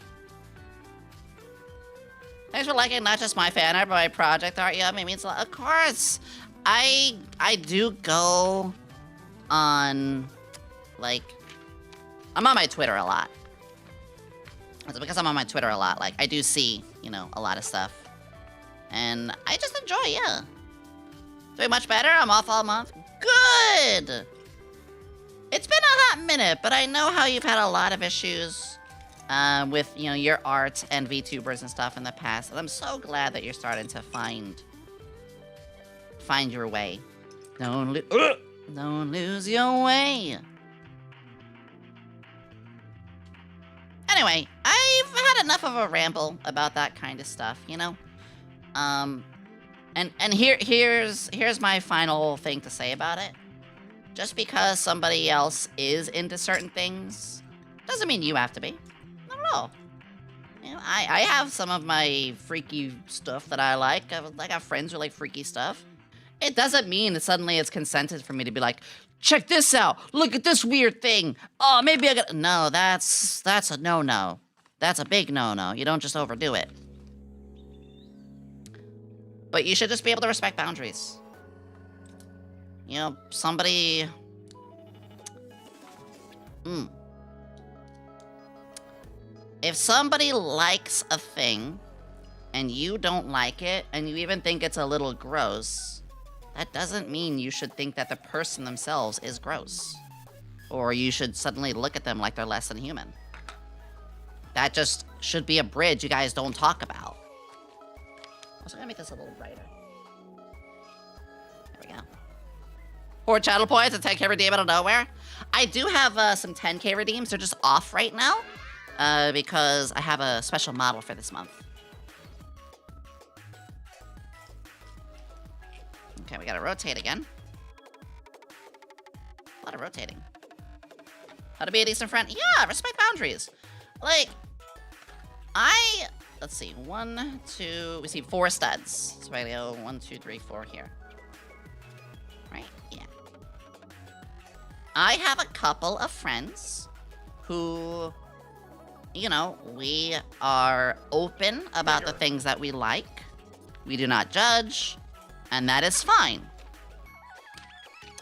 Thanks for liking not just my fan art, but my project art. Yeah, it means a lot. Of course, I do go on, like, I'm on my Twitter a lot. It's because I'm on my Twitter a lot. Like, I do see, you know, a lot of stuff, and I just enjoy. Yeah, doing much better. I'm off all month. Good. It's been a hot minute, but I know how you've had a lot of issues. With, you know, your art and VTubers and stuff in the past. And I'm so glad that you're starting to find your way. Don't lose your way. Anyway, I've had enough of a ramble about that kind of stuff, you know? And here's my final thing to say about it. Just because somebody else is into certain things doesn't mean you have to be. You know, I have some of my freaky stuff that I like. I got friends who like freaky stuff. It doesn't mean that suddenly it's consented for me to be like, check this out. Look at this weird thing. Oh, maybe I got... No, that's a no-no. That's a big no-no. You don't just overdo it. But you should just be able to respect boundaries. You know, somebody If somebody likes a thing, and you don't like it, and you even think it's a little gross, that doesn't mean you should think that the person themselves is gross. Or you should suddenly look at them like they're less than human. That just should be a bridge you guys don't talk about. Also gonna make this a little brighter. There we go. 4 channel points and 10k redeem out of nowhere. I do have some 10k redeems. They're just off right now because I have a special model for this month. Okay, we gotta rotate again. A lot of rotating. How to be a decent friend? Yeah, respect boundaries. Like, let's see, 1, 2, we see 4 studs. So I go 1, 2, 3, 4 here. Right? Yeah. I have a couple of friends who, you know, we are open about the things that we like. We do not judge, and that is fine.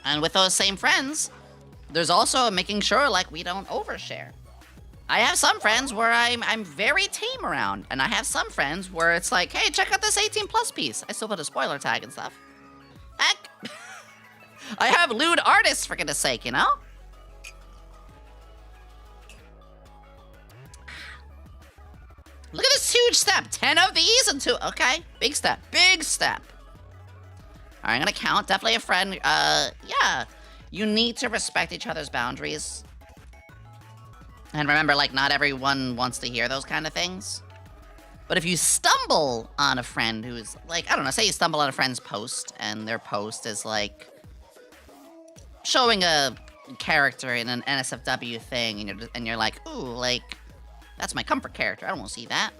And with those same friends, there's also making sure, like, we don't overshare. I have some friends where I'm very tame around, and I have some friends where it's like, hey, check out this 18+ piece. I still put a spoiler tag and stuff. Heck. I have lewd artists, for goodness sake, you know? Look at this huge step. 10 of these and 2. Okay, big step. Big step. All right, I'm gonna count. Definitely a friend. Yeah. You need to respect each other's boundaries. And remember, like, not everyone wants to hear those kind of things. But if you stumble on a friend who's, like, I don't know, say you stumble on a friend's post, and their post is, like, showing a character in an NSFW thing, and you're like, ooh, like, that's my comfort character. I don't want to see that.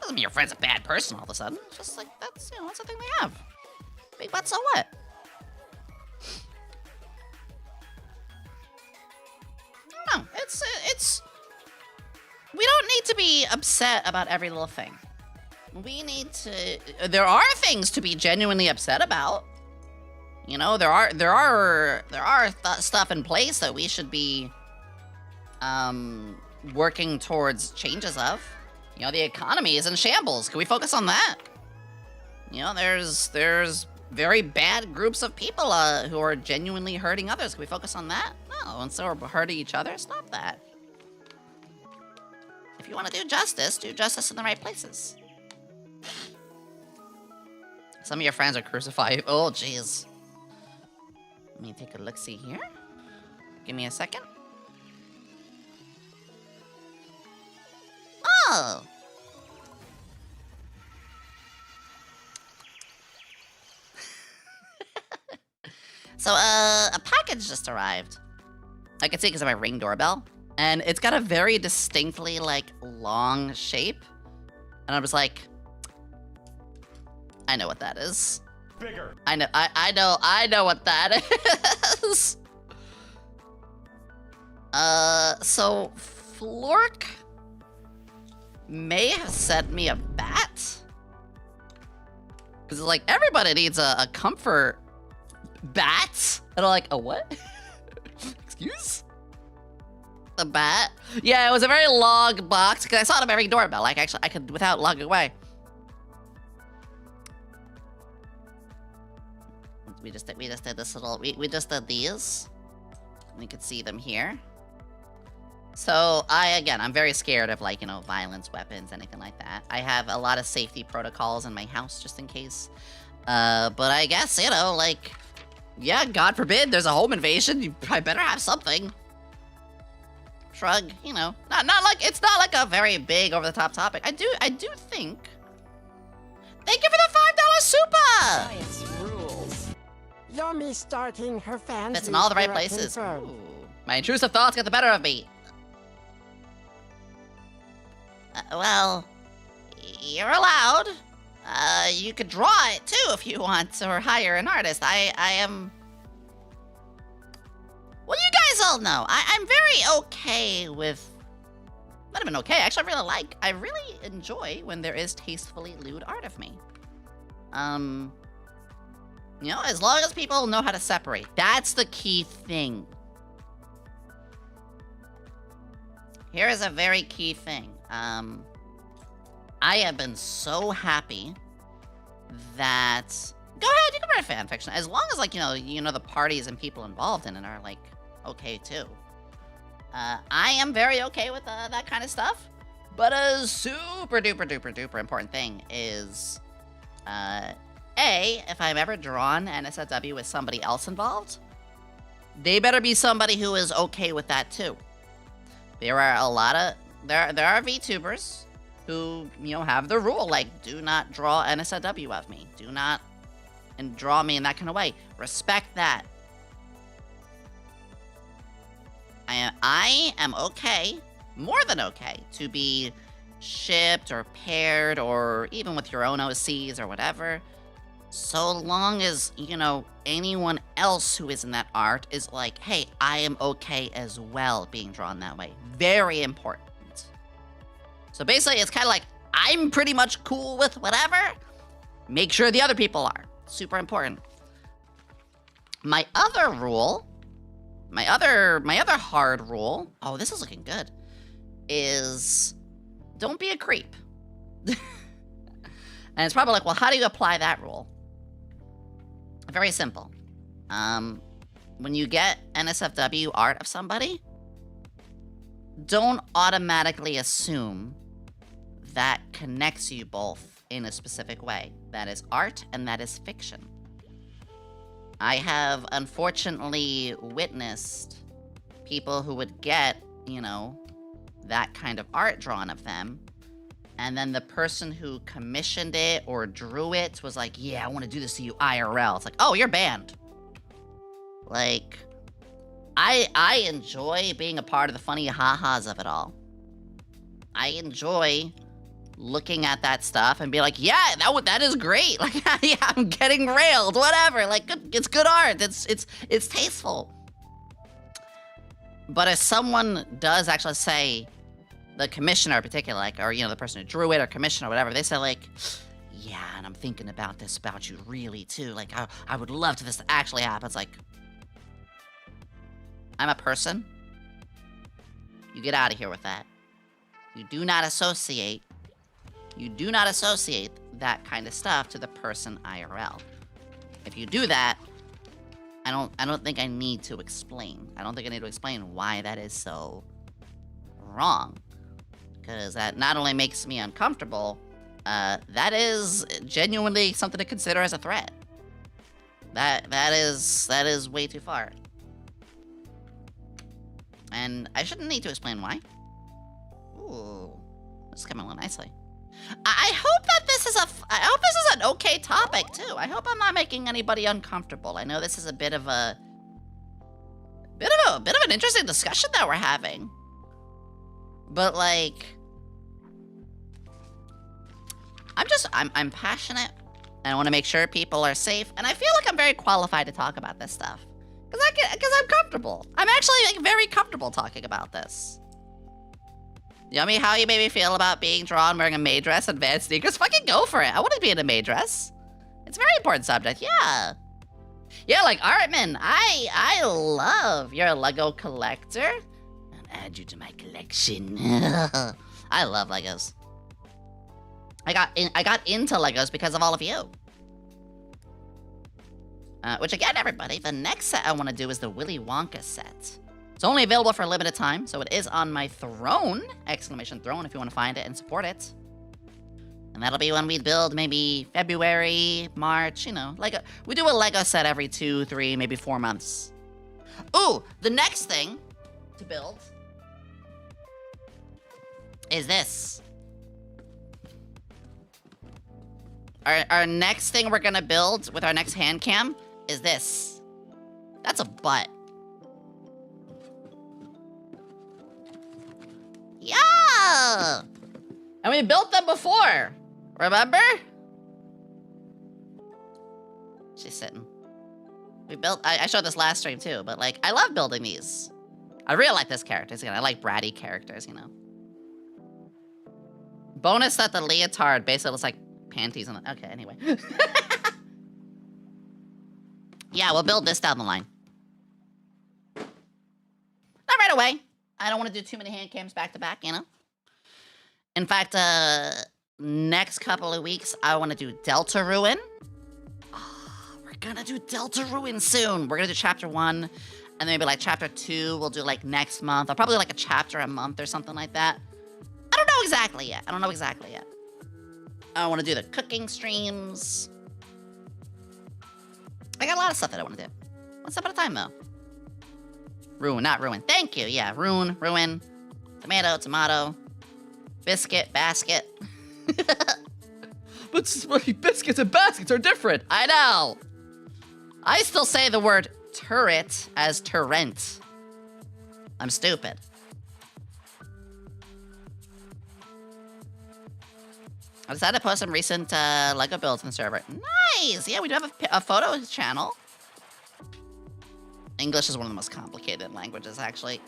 Doesn't mean your friend's a bad person all of a sudden. It's just like, that's, you know, that's the thing they have. Big butt, so what? I don't know. It's... We don't need to be upset about every little thing. We need to... There are things to be genuinely upset about. You know, there are stuff in place that we should be working towards changes of. You know, the economy is in shambles. Can we focus on that? You know, there's very bad groups of people who are genuinely hurting others. Can we focus on that? No, instead we're hurting each other. Stop that. If you want to do justice in the right places. Some of your friends are crucified. Oh, jeez. Let me take a look-see here. Give me a second. Oh! So, a package just arrived. I can see it because of my Ring doorbell. And it's got a very distinctly, like, long shape. And I was like, I know what that is. Bigger. I know what that is. So Flork may have sent me a bat. Because, like, everybody needs a comfort bat. And I'm like, a what? Excuse? A bat? Yeah, it was a very long box, because I saw it on my Ring doorbell. Like, actually, I could, without logging away. We just did this little, we just did these. You can see them here. So, I'm very scared of, like, you know, violence, weapons, anything like that. I have a lot of safety protocols in my house, just in case. But I guess, you know, like, yeah, God forbid there's a home invasion, you probably better have something. Shrug, you know, not like, it's not like a very big over-the-top topic. I do think. Thank you for the $5 super! Science rules. Yomi starting her fans. That's in all the right places. Ooh. My intrusive thoughts get the better of me. Well, you're allowed. You could draw it too if you want, or hire an artist. I am... Well, you guys all know, I'm very okay with... Not even okay, actually I really enjoy when there is tastefully lewd art of me. You know, as long as people know how to separate. That's the key thing. Here is a very key thing. I have been so happy that... Go ahead, you can write fan fiction. As long as, like, you know the parties and people involved in it are, like, okay, too. I am very okay with that kind of stuff. But a super duper duper duper important thing is... if I'm ever drawn NSFW with somebody else involved, they better be somebody who is okay with that, too. There are a lot of... There are VTubers who, have the rule, like, do not draw NSFW of me. Do not draw me in that kind of way. Respect that. I am okay, more than okay, to be shipped or paired or even with your own OCs or whatever, so long as, anyone else who is in that art is like, hey, I am okay as well being drawn that way. Very important. So basically, it's kind of like, I'm pretty much cool with whatever. Make sure the other people are. Super important. My other rule, my other hard rule, oh, this is looking good, is don't be a creep. And it's probably like, well, how do you apply that rule? Very simple. When you get NSFW art of somebody, don't automatically assume that connects you both in a specific way. That is art and that is fiction. I have unfortunately witnessed people who would get, that kind of art drawn of them, and then the person who commissioned it or drew it was like, yeah, I want to do this to you IRL. It's like, oh, you're banned. Like, I enjoy being a part of the funny ha-has of it all. I enjoy looking at that stuff and be like, yeah, that is great. Like, yeah, I'm getting railed, whatever. Like, it's good art. It's tasteful. But if someone does actually say, the commissioner in particular, like, or, the person who drew it or commissioner or whatever, they say, like, yeah, and I'm thinking about this about you really, too. Like, I would love for this to actually happen. It's like, I'm a person. You get out of here with that. You do not associate that kind of stuff to the person IRL. If you do that, I don't think I need to explain. I don't think I need to explain why that is so wrong. Because that not only makes me uncomfortable, that is genuinely something to consider as a threat. That is way too far. And I shouldn't need to explain why. Ooh, this is coming along nicely. I hope that this is an okay topic too. I hope I'm not making anybody uncomfortable. I know this is a bit of an interesting discussion that we're having. But like, I'm passionate, and I want to make sure people are safe, and I feel like I'm very qualified to talk about this stuff. Because I'm comfortable. I'm actually like very comfortable talking about this. Yomi, how you made me feel about being drawn wearing a maid dress and Vans sneakers? Fucking go for it. I want to be in a maid dress. It's a very important subject, yeah. Yeah, like Artman, I love your Lego collector. I'll add you to my collection. I love Legos. I got into Legos because of all of you. Which again, everybody, the next set I want to do is the Willy Wonka set. It's only available for a limited time, so it is on my throne, exclamation throne, if you want to find it and support it. And that'll be when we build maybe February, March, we do a Lego set every 2, 3, maybe 4 months. Ooh, the next thing to build is this. Our next thing we're gonna build with our next hand cam is this. That's a butt. Yeah! And we built them before. Remember? She's sitting. I showed this last stream too, but like, I love building these. I really like this characters, I like bratty characters, Bonus that the leotard basically looks like panties on the... Okay, anyway. Yeah, we'll build this down the line. Not right away. I don't want to do too many hand cams back to back, you know? In fact, next couple of weeks, I want to do Delta Ruin. Oh, we're gonna do Delta Ruin soon. We're gonna do chapter 1, and then maybe like chapter 2 we'll do like next month. I'll probably do like a chapter a month or something like that. I don't know exactly yet. I want to do the cooking streams. I got a lot of stuff that I want to do. One step at a time, though. Ruin, not ruin. Thank you. Yeah, ruin. Tomato, tomato. Biscuit, basket. But biscuits and baskets are different. I know. I still say the word turret as torrent. I'm stupid. I decided to post some recent Lego builds on the server. Nice! Yeah, we do have a photo channel. English is one of the most complicated languages, actually.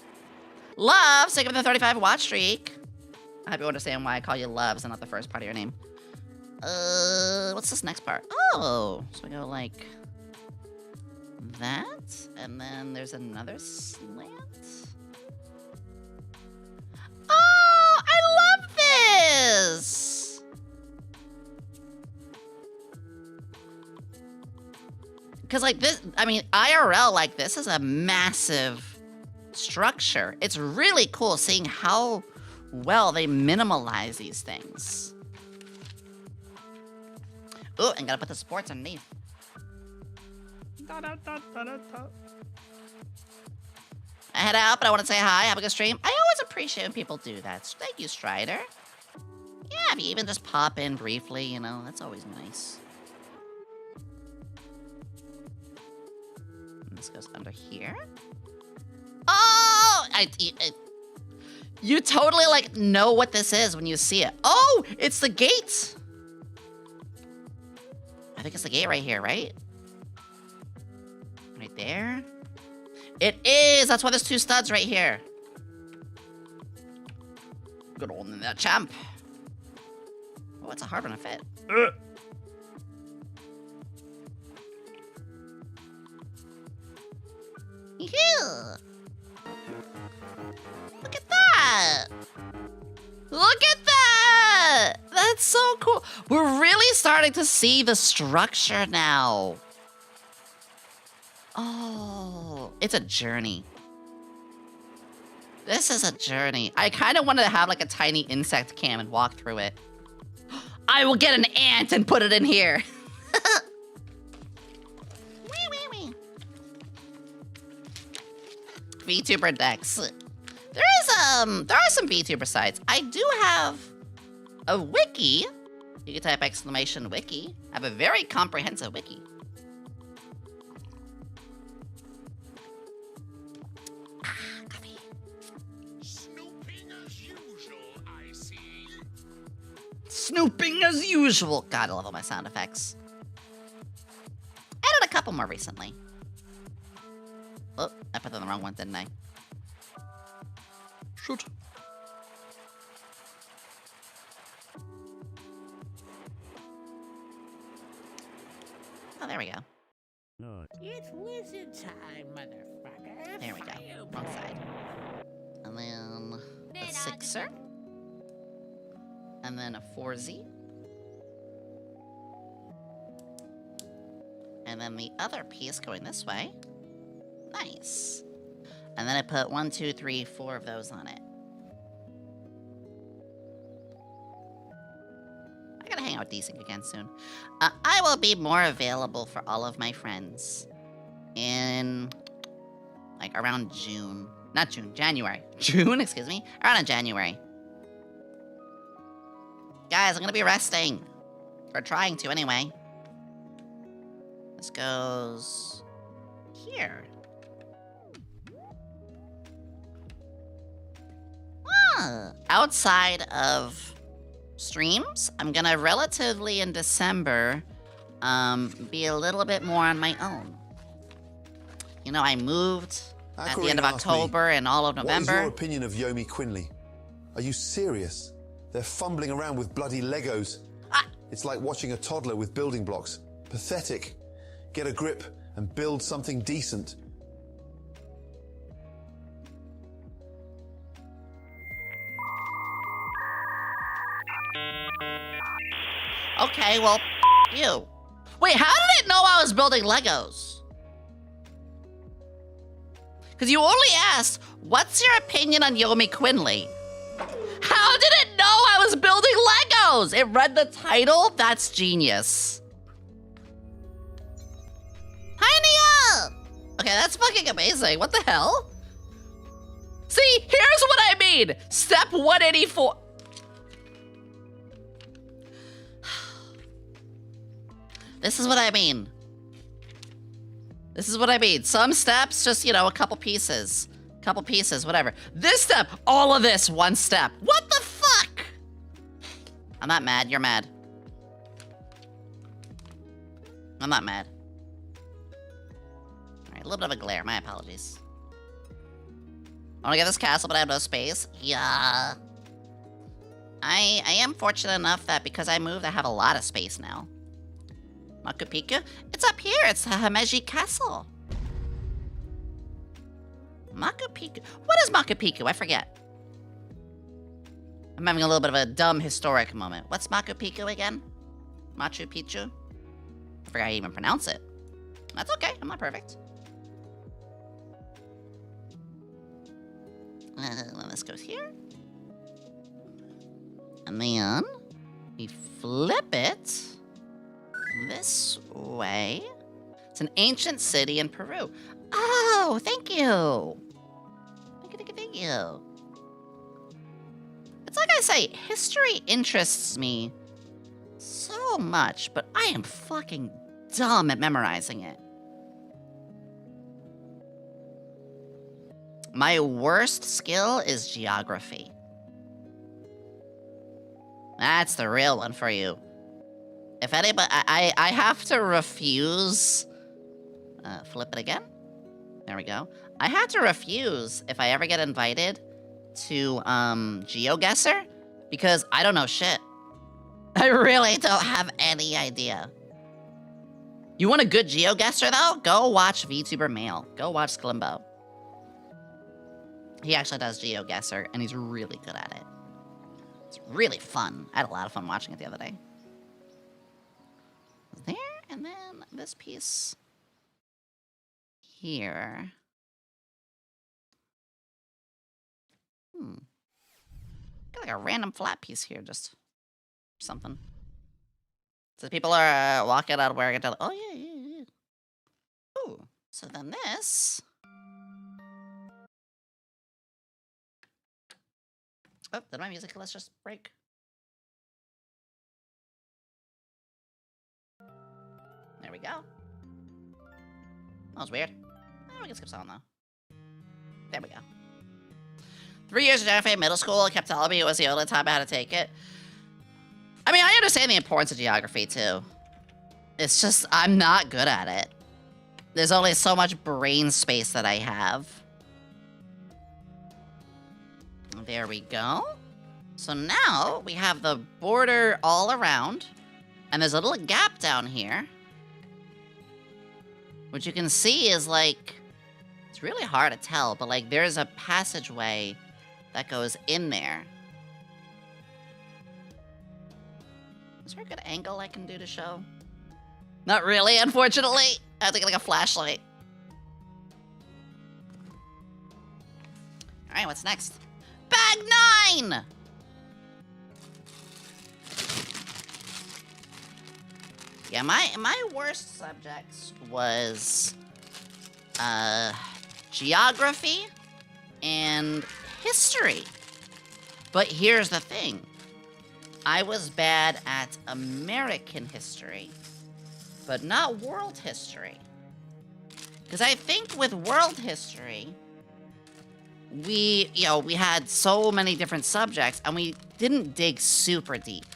Love, sick of the 35 watch streak. I hope you understand why I call you Loves and not the first part of your name. What's this next part? Oh, so we go like that, and then there's another slant. Oh, I love this! Because like this, I mean, IRL like this is a massive structure. It's really cool seeing how well they minimalize these things. Ooh, and gotta put the sports underneath. I head out, but I want to say hi. Have a good stream. I always appreciate when people do that. Thank you, Strider. Yeah, if you even just pop in briefly, you know, that's always nice. And this goes under here. Oh! You totally, like, know what this is when you see it. Oh! It's the gate! I think it's the gate right here, right? Right there? It is! That's why there's 2 studs right here. Good old champ. Oh, it's a hard one to fit. Yeah. Look at that! Look at that! That's so cool. We're really starting to see the structure now. Oh, it's a journey. This is a journey. I kind of wanted to have like a tiny insect cam and walk through it. I will get an ant and put it in here. VTuber decks. There are some VTuber sites. I do have a wiki. You can type !wiki. I have a very comprehensive wiki. Coffee. Snooping as usual, I see. Snooping as usual. God, I love all my sound effects. Added a couple more recently. Oh, I put that on the wrong one, didn't I? Shoot. Oh, there we go. No. It's wizard time, motherfucker. There we go. Wrong side. And then a 6er. And then a 4Z. And then the other piece going this way. Nice. And then I put 1, 2, 3, 4 of those on it. I gotta hang out with Desync again soon. I will be more available for all of my friends in, like, around June. Not June, January. June, excuse me. Around in January. Guys, I'm gonna be resting. Or trying to, anyway. This goes here. Outside of streams, I'm gonna relatively in December be a little bit more on my own. You know, I moved at the end of October and all of November. What is your opinion of Yomi Quinnley? Are you serious? They're fumbling around with bloody Legos. It's like watching a toddler with building blocks. Pathetic. Get a grip and build something decent. Okay, well, you. Wait, how did it know I was building Legos? Because you only asked, what's your opinion on Yomi Quinnley? How did it know I was building Legos? It read the title? That's genius. Hi, Nia! Okay, that's fucking amazing. What the hell? See, here's what I mean. Step 184. This is what I mean. This is what I mean. Some steps, just, you know, a couple pieces. Couple pieces, whatever. This step, all of this, one step. What the fuck? I'm not mad, you're mad. I'm not mad. All right, a little bit of a glare, my apologies. I wanna get this castle, but I have no space. Yeah. I am fortunate enough that because I moved, I have a lot of space now. Machu Picchu? It's up here, it's the Himeji Castle. Machu Picchu. What is Machu Picchu? I forget. I'm having a little bit of a dumb historic moment. What's Machu Picchu again? Machu Picchu? I forgot how to even pronounce it. That's okay, I'm not perfect. This goes here. And then we flip it this way. It's an ancient city in Peru. Oh, thank you. Thank you. It's like I say, history interests me so much, but I am fucking dumb at memorizing it. My worst skill is geography. That's the real one for you. If anybody, I have to refuse. Flip it again. There we go. I had to refuse if I ever get invited to GeoGuessr because I don't know shit. I really don't have any idea. You want a good GeoGuessr though? Go watch Vtuber Mail. Go watch Sklimbo. He actually does GeoGuessr and he's really good at it. It's really fun. I had a lot of fun watching it the other day. There, and then this piece here. Got like a random flat piece here, just something. So people are walking out of where I can tell. Oh yeah. Ooh, so then this. Oh, did my music let's just break? There we go. That was weird. We can skip song though. There we go. 3 years of geography in middle school kept telling me it was the only time I had to take it. I mean, I understand the importance of geography too. It's just, I'm not good at it. There's only so much brain space that I have. There we go. So now we have the border all around, and there's a little gap down here. Which you can see is like, it's really hard to tell, but like there's a passageway that goes in there. Is there a good angle I can do to show? Not really, unfortunately. I have to get like a flashlight. All right, what's next? Bag 9! Yeah, my worst subjects was geography and history. But here's the thing. I was bad at American history, but not world history. Because I think with world history, we had so many different subjects and we didn't dig super deep.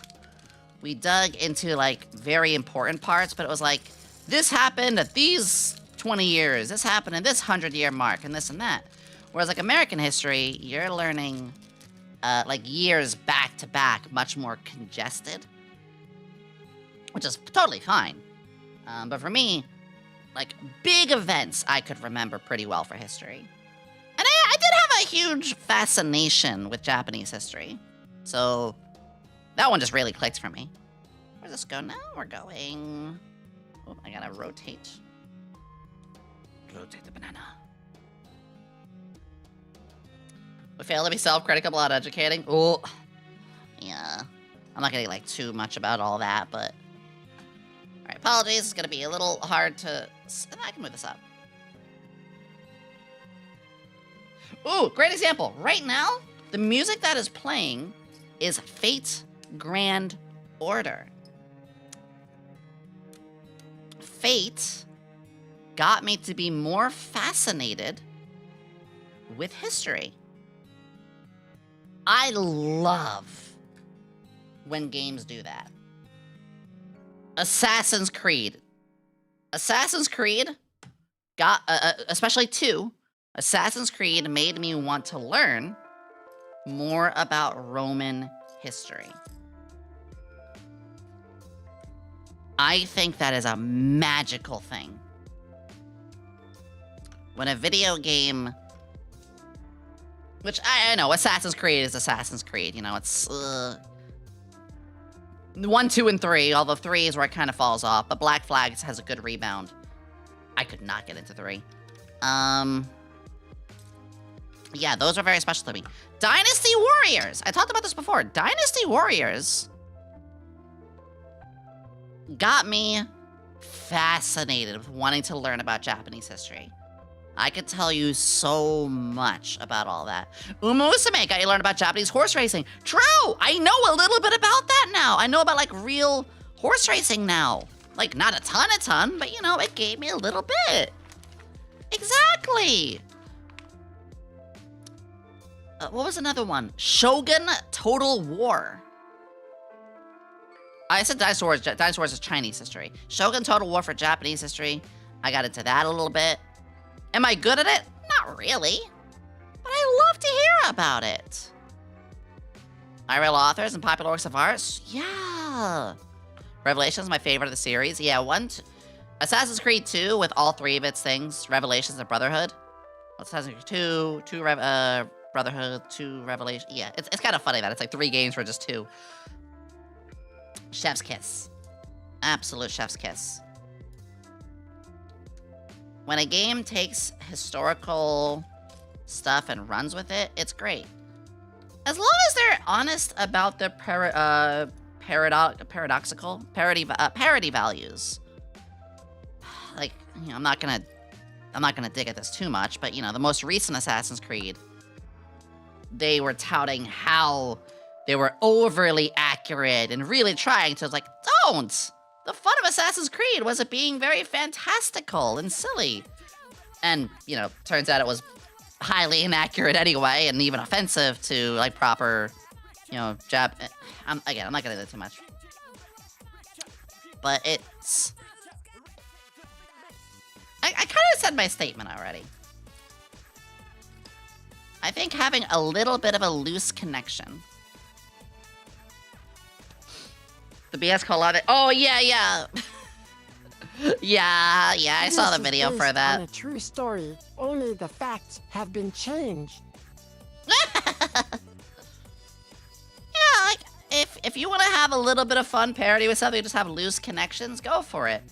We dug into like very important parts, but it was like, this happened at these 20 years, this happened in this 100-year mark, and this and that. Whereas like American history, you're learning like years back to back, much more congested, which is totally fine. But for me, like big events I could remember pretty well for history. And I did have a huge fascination with Japanese history. So that one just really clicked for me. Where's this go now? We're going... Oh, I gotta rotate. Rotate the banana. We fail to be self-critical about educating. Oh, yeah. I'm not gonna get like too much about all that, but... Alright, apologies. It's gonna be a little hard to... I can move this up. Ooh, great example. Right now, the music that is playing is Fate Grand Order. Fate got me to be more fascinated with history. I love when games do that. Assassin's Creed. Assassin's Creed got, especially 2, Assassin's Creed made me want to learn more about Roman history. I think that is a magical thing. When a video game... Which, I know, Assassin's Creed is Assassin's Creed. You know, it's... 1, 2, and 3, although 3 is where it kind of falls off. But Black Flag has a good rebound. I could not get into 3. Yeah, those are very special to me. Dynasty Warriors! I talked about this before. Dynasty Warriors got me fascinated with wanting to learn about Japanese history. I could tell you so much about all that. Uma Musume got you to learn about Japanese horse racing. True! I know a little bit about that now. I know about, like, real horse racing now. Like, not a ton, but, you know, it gave me a little bit. Exactly! What was another one? Shogun Total War. I said Dinosaurs. Dinosaurs is Chinese history. Shogun Total War for Japanese history. I got into that a little bit. Am I good at it? Not really. But I love to hear about it. IRL authors and popular works of art? Yeah. Revelations is my favorite of the series. Yeah, Assassin's Creed 2 with all 3 of its things. Revelations and Brotherhood. Assassin's Creed 2, Brotherhood, 2 Revelation. Yeah, it's kind of funny that it's like 3 games for just 2. Chef's kiss. Absolute chef's kiss. When a game takes historical stuff and runs with it, it's great. As long as they're honest about their parody values. Like, you know, I'm not gonna dig at this too much, but you know, the most recent Assassin's Creed, they were touting how they were overly accurate and really trying to, like, don't! The fun of Assassin's Creed was it being very fantastical and silly. And, you know, turns out it was highly inaccurate anyway, and even offensive to, like, proper, you know, again, I'm not gonna do too much. But it's... I kind of said my statement already. I think having a little bit of a loose connection. The BS Collab. Oh, yeah. yeah, I saw the video for that. On a true story. Only the facts have been changed. Yeah, like, if you want to have a little bit of fun parody with something, just have loose connections, go for it.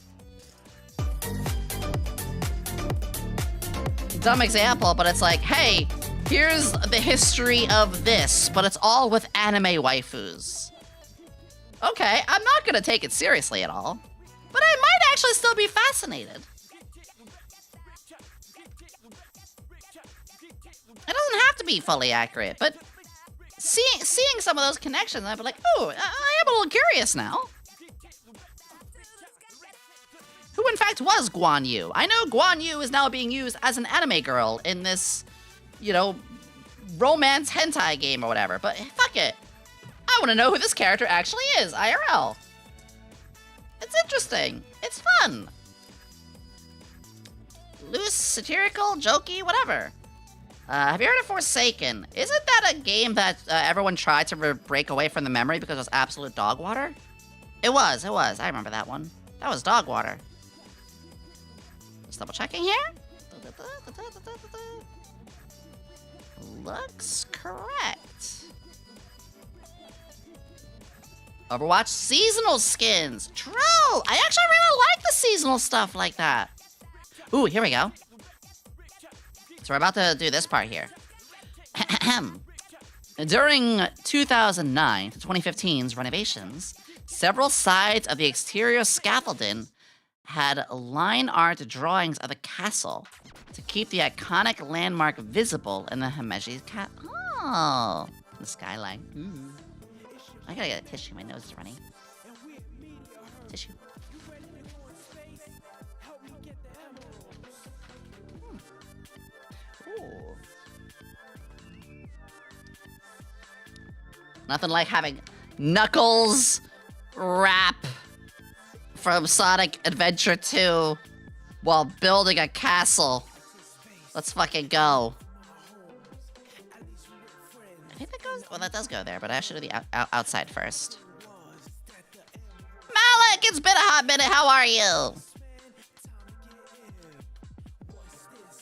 Dumb example, but it's like, hey, here's the history of this, but it's all with anime waifus. Okay, I'm not gonna take it seriously at all, but I might actually still be fascinated. It doesn't have to be fully accurate, but seeing some of those connections, I'd be like, oh, I am a little curious now. Who in fact was Guan Yu? I know Guan Yu is now being used as an anime girl in this, you know, romance hentai game or whatever, but fuck it. I want to know who this character actually is, IRL. It's interesting. It's fun. Loose, satirical, jokey, whatever. Have you heard of Forsaken? Isn't that a game that everyone tried to break away from the memory because it was absolute dog water? It was. I remember that one. That was dog water. Just double checking here. Looks correct. Overwatch seasonal skins. True. I actually really like the seasonal stuff like that. Ooh, here we go. So we're about to do this part here. During 2009 to 2015's renovations, several sides of the exterior scaffolding had line art drawings of a castle to keep the iconic landmark visible in the Himeji Oh, the skyline. Ooh. I gotta get a tissue. My nose is running. Tissue. Ooh. Nothing like having Knuckles rap from Sonic Adventure 2 while building a castle. Let's fucking go. I think that goes... Well, that does go there, but I should do the outside first. Malik, it's been a hot minute. How are you?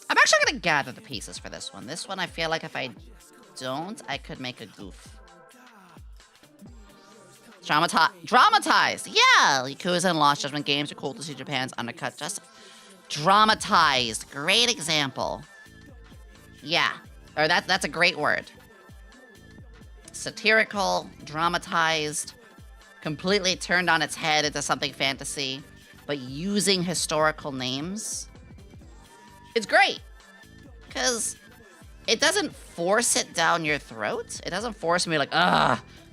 I'm actually gonna gather the pieces for this one. This one, I feel like if I don't, I could make a goof. Dramatized. Yeah! Yakuza and Lost Judgment games are cool to see Japan's undercut justice. Dramatized. Great example. Yeah. Or that's a great word. Satirical, dramatized, completely turned on its head into something fantasy, but using historical names. It's great. Because it doesn't force it down your throat. It doesn't force me like,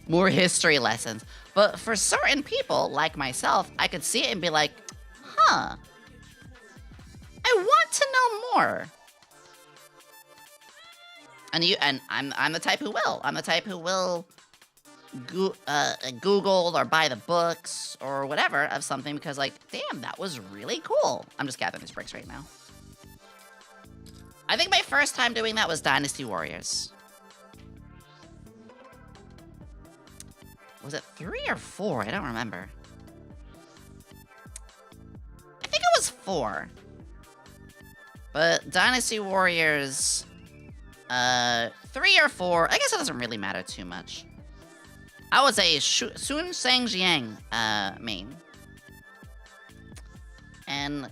more history lessons. But for certain people, like myself, I could see it and be like, huh, I want to know more. And I'm the type who will. I'm the type who will Google or buy the books or whatever of something because, like, damn, that was really cool. I'm just gathering these bricks right now. I think my first time doing that was Dynasty Warriors. Was it 3 or 4? I don't remember. I think it was 4. But Dynasty Warriors... 3 or 4. I guess it doesn't really matter too much. I was a Sun Sang Jiang main. And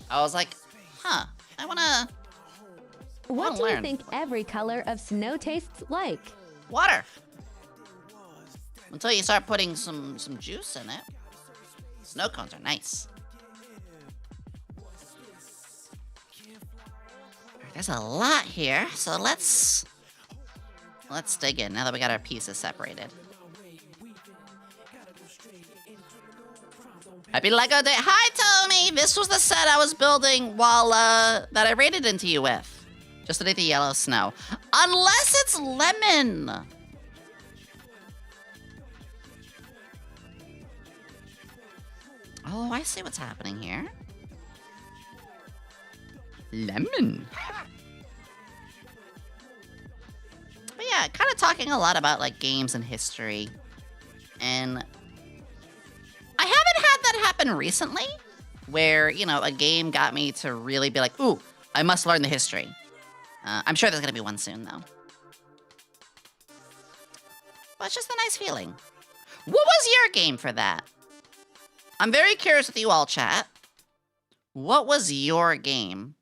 I was like, huh, I wanna What do you learn. think every color of snow tastes like? Water. Until you start putting some juice in it. Snow cones are nice. There's a lot here, so let's dig in now that we got our pieces separated. Happy Lego Day. Hi, Tommy! This was the set I was building while, that I raided into you with. Just underneath the yellow snow. Unless it's lemon! Oh, I see what's happening here. Lemon. But yeah, kind of talking a lot about, like, games and history. And I haven't had that happen recently, where, you know, a game got me to really be like, ooh, I must learn the history. I'm sure there's gonna be one soon, though. But it's just a nice feeling. What was your game for that? I'm very curious with you all, chat. What was your game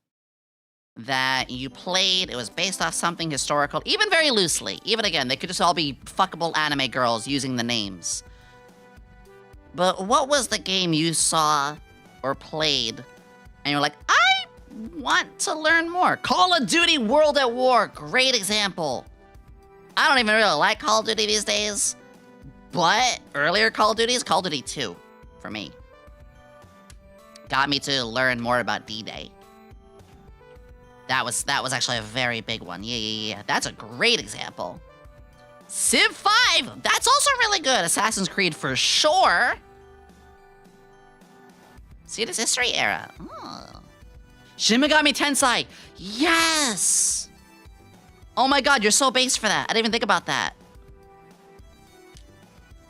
that you played? It was based off something historical, even very loosely. Even again, they could just all be fuckable anime girls using the names. But what was the game you saw or played and you're like, I want to learn more? Call of Duty World at War, great example. I don't even really like Call of Duty these days, but earlier Call of Duty is Call of Duty 2 for me. Got me to learn more about D-Day. That was actually a very big one. Yeah. That's a great example. Civ 5, that's also really good. Assassin's Creed for sure. See, this history era. Oh. Shin Megami Tensei, yes! Oh my god, you're so based for that. I didn't even think about that.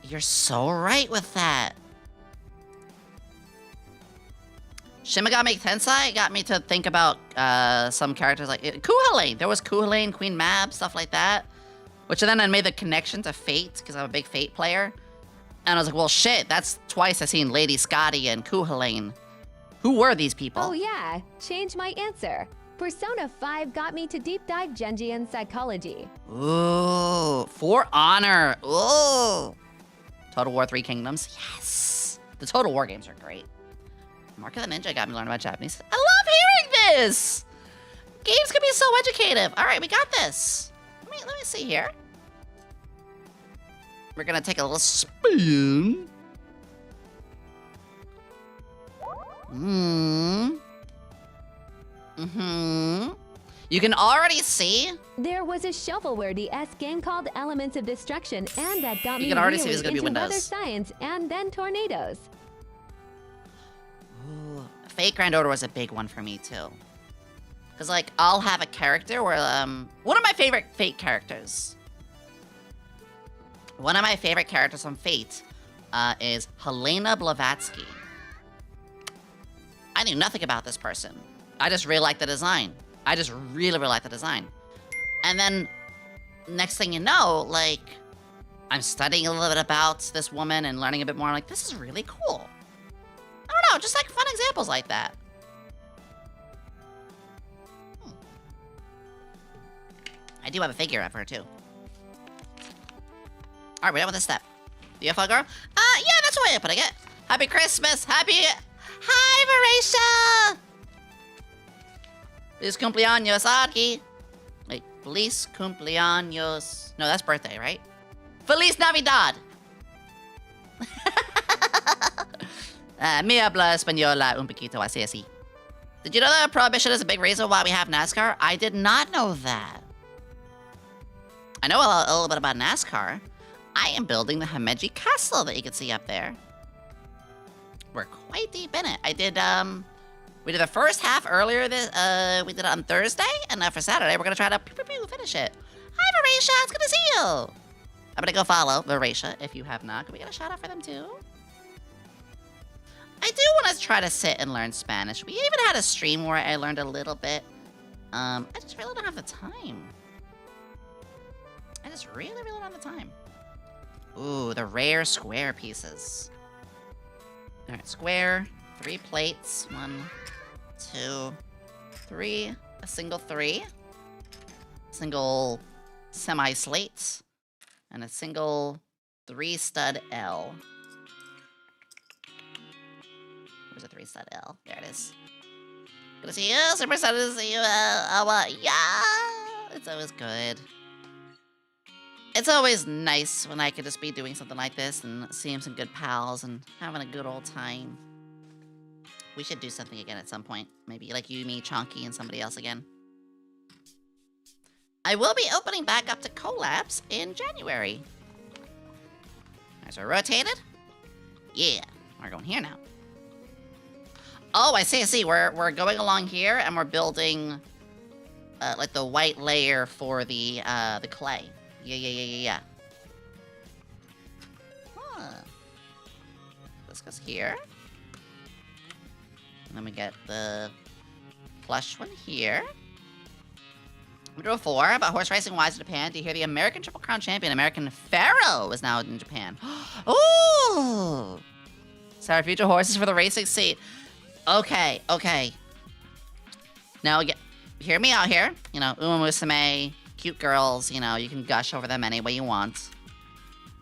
You're so right with that. Shin Megami Tensei got me to think about some characters like Kuhalane. There was Kuhalane, Queen Mab, stuff like that. Which then I made the connection to Fate, because I'm a big Fate player. And I was like, well, shit, that's twice I've seen Lady Scotty and Kuhalain. Who were these people? Oh yeah, change my answer. Persona 5 got me to deep dive Genjian psychology. Ooh, For Honor. Ooh. Total War 3 Kingdoms. Yes. The Total War games are great. Mark of the Ninja got me learning about Japanese. I love hearing this. Games can be so educative. All right, we got this. Let me see here. We're gonna take a little spin. You can already see. There was a shovelware-esque game called Elements of Destruction, and that got me can already see really there's gonna be into weather windows. science and then tornadoes. Ooh, Fate Grand Order was a big one for me too. Cause like I'll have a character where one of my favorite Fate characters. One of my favorite characters on Fate is Helena Blavatsky. I knew nothing about this person. I just really liked the design. I just really, really liked the design. And then, next thing you know, like, I'm studying a little bit about this woman and learning a bit more. I'm like, this is really cool. I don't know, just like fun examples like that. I do have a figure of her, too. All right, we're done with this step. The UFO girl? Yeah, that's the way I'm putting it. Happy Christmas. Hi, Varisha. Feliz cumpleaños, Arky. Wait, feliz cumpleaños. No, that's birthday, right? Feliz Navidad. Me habla española un poquito así así. Did you know that prohibition is a big reason why we have NASCAR? I did not know that. I know a little bit about NASCAR. I am building the Himeji castle that you can see up there. We're quite deep in it. We did the first half earlier we did it on Thursday, and for Saturday, we're gonna try to finish it. Hi, Varisha, it's good to see you. I'm gonna go follow Varisha if you have not. Can we get a shout out for them too? I do want to try to sit and learn Spanish. We even had a stream where I learned a little bit. I just really don't have the time. I just really, really don't have the time. Ooh, the rare square pieces. All right, square, 3 plates, 1, 2, 3, a single 3, single semi-slate, and a single 3-stud L. Where's a 3-stud L? There it is. Good to see you, super excited to see you, yeah! It's always good. It's always nice when I could just be doing something like this and seeing some good pals and having a good old time. We should do something again at some point. Maybe like you, me, Chonky, and somebody else again. I will be opening back up to collabs in January. Alright, so we're rotated. Yeah, we're going here now. Oh, I see. We're going along here and we're building like the white layer for the clay. Yeah. Huh. This goes here. And then we get the plush one here. Number 4, about horse racing wise in Japan. Do you hear the American Triple Crown champion, American Pharaoh, is now in Japan? Ooh! Sorry, future horses for the racing seat. Okay. Now, hear me out here. You know, Uma Musume, cute girls, you know, you can gush over them any way you want.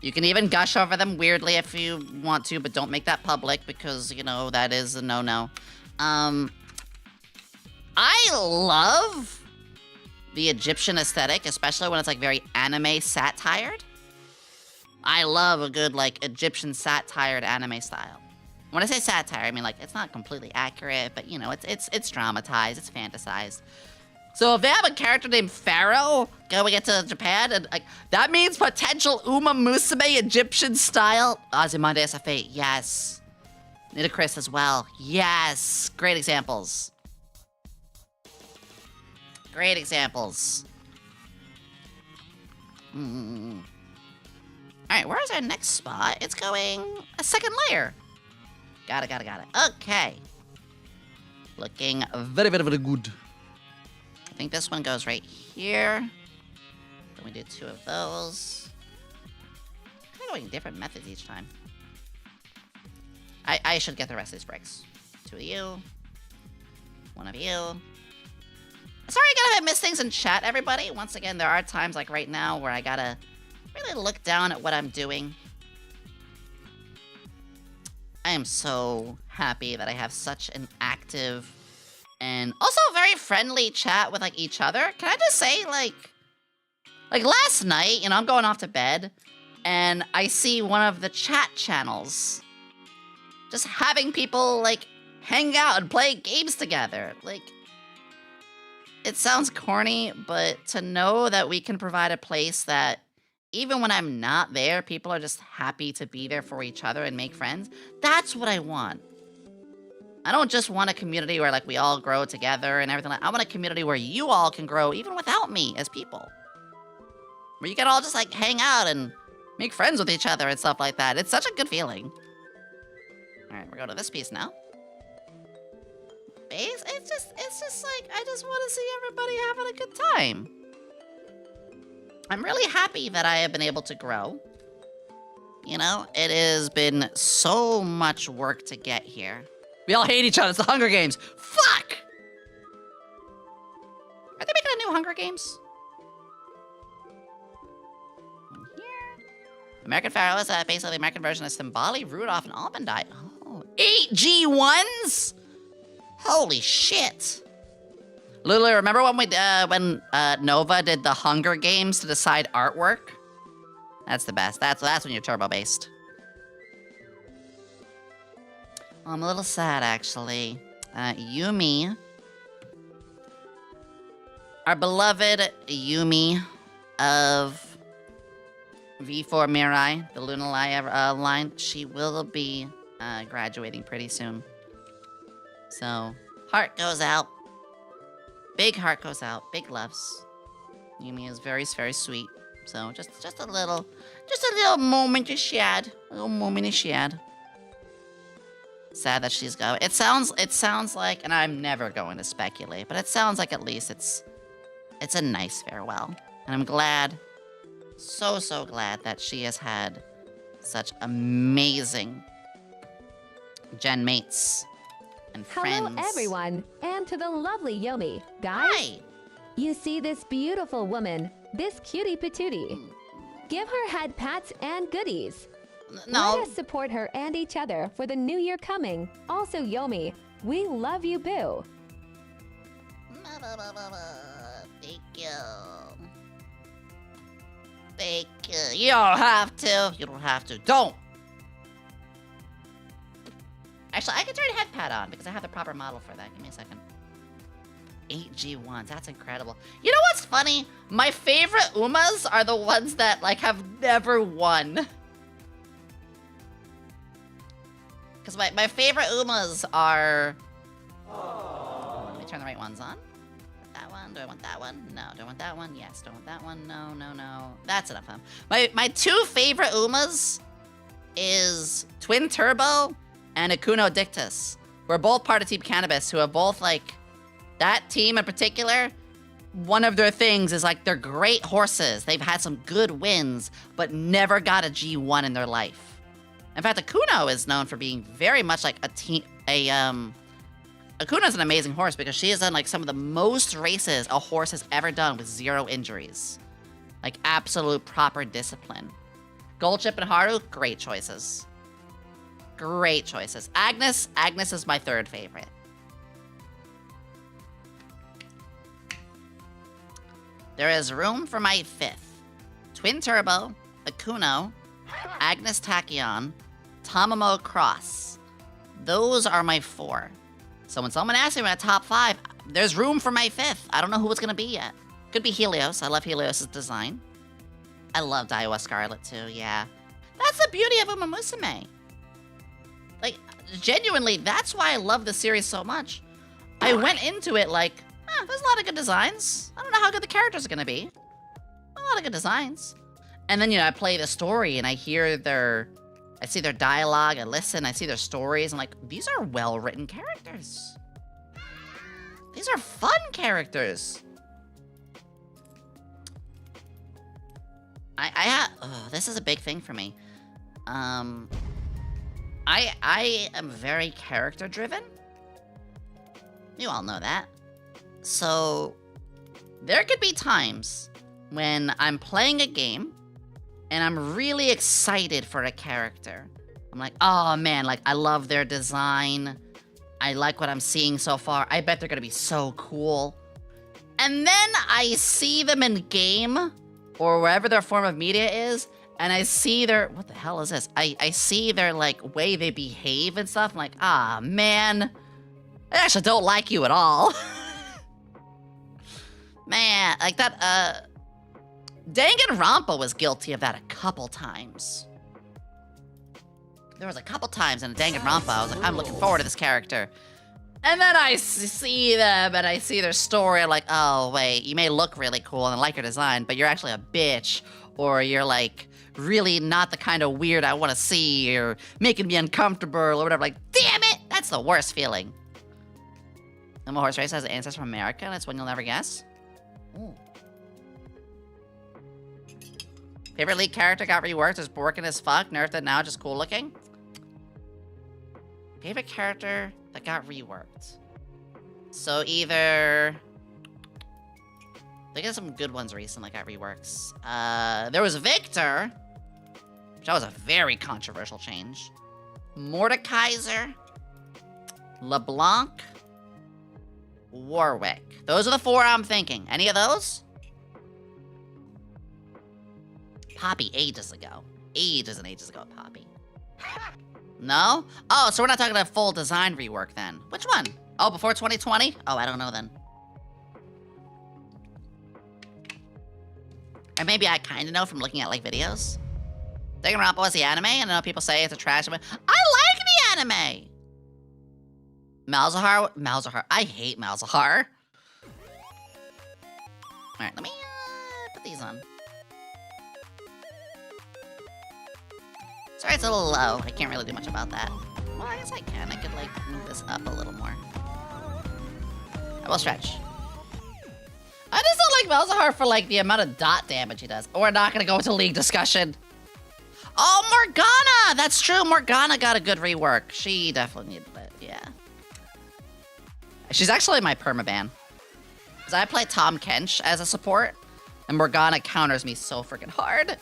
You can even gush over them weirdly if you want to, but don't make that public because, you know, that is a no-no. I love the Egyptian aesthetic, especially when it's like very anime satired. I love a good like Egyptian satired anime style. When I say satire, I mean like it's not completely accurate, but you know, it's dramatized, it's fantasized. So if they have a character named Pharaoh going into Japan, and like that means potential Uma Musume Egyptian style Ozymandias of Fate, yes. Nidacris as well, yes. Great examples. Great examples. Alright, where's our next spot? It's going a second layer. Got it. Okay. Looking very, very, very good. I think this one goes right here. Then we do 2 of those. Kind of going different methods each time. I should get the rest of these bricks. 2 of you. 1 of you. Sorry, I miss things in chat, everybody. Once again, there are times like right now where I gotta really look down at what I'm doing. I am so happy that I have such an active and also very friendly chat with like each other. Can I just say, like last night, you know, I'm going off to bed and I see one of the chat channels just having people like hang out and play games together. Like, it sounds corny, but to know that we can provide a place that even when I'm not there, people are just happy to be there for each other and make friends, that's what I want. I don't just want a community where like we all grow together and everything. I want a community where you all can grow even without me as people. Where you can all just like hang out and make friends with each other and stuff like that. It's such a good feeling. All right, we're going to this piece now. Base? It's just like, I just want to see everybody having a good time. I'm really happy that I have been able to grow. You know, it has been so much work to get here. We all hate each other. It's the Hunger Games. Fuck! Are they making a new Hunger Games? Here. American Pharaoh is basically the American version of Symboli, Rudolph, and Almondite. Oh, 8 G1s? Holy shit. Lulu, remember when Nova did the Hunger Games to decide artwork? That's the best. That's when you're turbo-based. Well, I'm a little sad, actually. Yumi. Our beloved Yumi of V4 Mirai, the Lunalai line, she will be graduating pretty soon. So, heart goes out. Big heart goes out. Big loves. Yumi is very, very sweet. So, just a little moment to shed. A little moment to shed. Sad that she's going. It sounds like, and I'm never going to speculate, but it sounds like at least it's a nice farewell. And I'm glad, so glad that she has had such amazing gen mates and friends. Hello, everyone, and to the lovely Yomi. Guys, Hi. You see this beautiful woman, this cutie patootie. Give her head pats and goodies. No. Let us support her and each other for the new year coming. Also, Yomi, we love you, boo. Thank you. Thank you. You don't have to. You don't have to. Don't. Actually, I can turn head pad on because I have the proper model for that. Give me a second. 8 G1s. That's incredible. You know what's funny? My favorite Umas are the ones that like have never won. Because my favorite Umas are... Oh, let me turn the right ones on. That one. Do I want that one? No. Do I want that one? Yes. Do I want that one? No, no, no. That's enough of them. My 2 favorite Umas is Twin Turbo and Akuno Dictus. We're both part of Team Cannabis, who have both, like... That team in particular, one of their things is, like, they're great horses. They've had some good wins, but never got a G1 in their life. In fact, Akuno is known for being very much like Akuno's an amazing horse because she has done like some of the most races a horse has ever done with 0 injuries. Like absolute proper discipline. Goldchip and Haru, great choices. Great choices. Agnes is my 3rd favorite. There is room for my 5th. Twin Turbo, Akuno, Agnes Tachyon, Tamamo Cross. Those are my 4. So when someone asks me my top 5, there's room for my 5th. I don't know who it's gonna be yet. Could be Helios. I love Helios' design. I love Daiwa Scarlet too, yeah. That's the beauty of Uma Musume. Like, genuinely, that's why I love the series so much. I went into it like, there's a lot of good designs. I don't know how good the characters are gonna be. A lot of good designs. And then, you know, I play the story and I see their dialogue, I listen, I see their stories. I'm like, these are well-written characters. These are fun characters. This is a big thing for me. I am very character driven. You all know that. So there could be times when I'm playing a game and I'm really excited for a character. I'm like, oh man, like I love their design. I like what I'm seeing so far. I bet they're gonna be so cool. And then I see them in game or wherever their form of media is, and I see their, what the hell is this? I see their like way they behave and stuff. I'm like, ah man, I actually don't like you at all. Man, like that, Danganronpa was guilty of that a couple times. There was a couple times in Danganronpa, I was like, I'm looking forward to this character. And then I see them, and I see their story, I'm like, oh, wait, you may look really cool and I like your design, but you're actually a bitch. Or you're, like, really not the kind of weird I want to see, or making me uncomfortable, or whatever. Like, damn it! That's the worst feeling. I'm a horse race has ancestors from America, and that's one you'll never guess. Ooh. Favorite League character got reworked, is broken as fuck, nerfed it now, just cool looking. Favorite character that got reworked. So either... They got some good ones recently got reworks. There was Victor, which that was a very controversial change. Mordekaiser, LeBlanc, Warwick. Those are the four I'm thinking. Any of those? Poppy ages ago. Ages and ages ago, Poppy. No? Oh, so we're not talking a full design rework then. Which one? Oh, before 2020? Oh, I don't know then. Or maybe I kind of know from looking at, like, videos. Danganronpa was the anime, and I know people say it's a trash anime. I like the anime! Malzahar, I hate Malzahar. Alright, let me, put these on. Sorry, it's a little low. I can't really do much about that. Well, I guess I can. I could, like, move this up a little more. I will stretch. I just don't like Malzahar for, like, the amount of dot damage he does. We're not gonna go into League discussion. Oh, Morgana! That's true. Morgana got a good rework. She definitely needed it, yeah. She's actually my permaban. Because I play Tom Kench as a support, and Morgana counters me so freaking hard.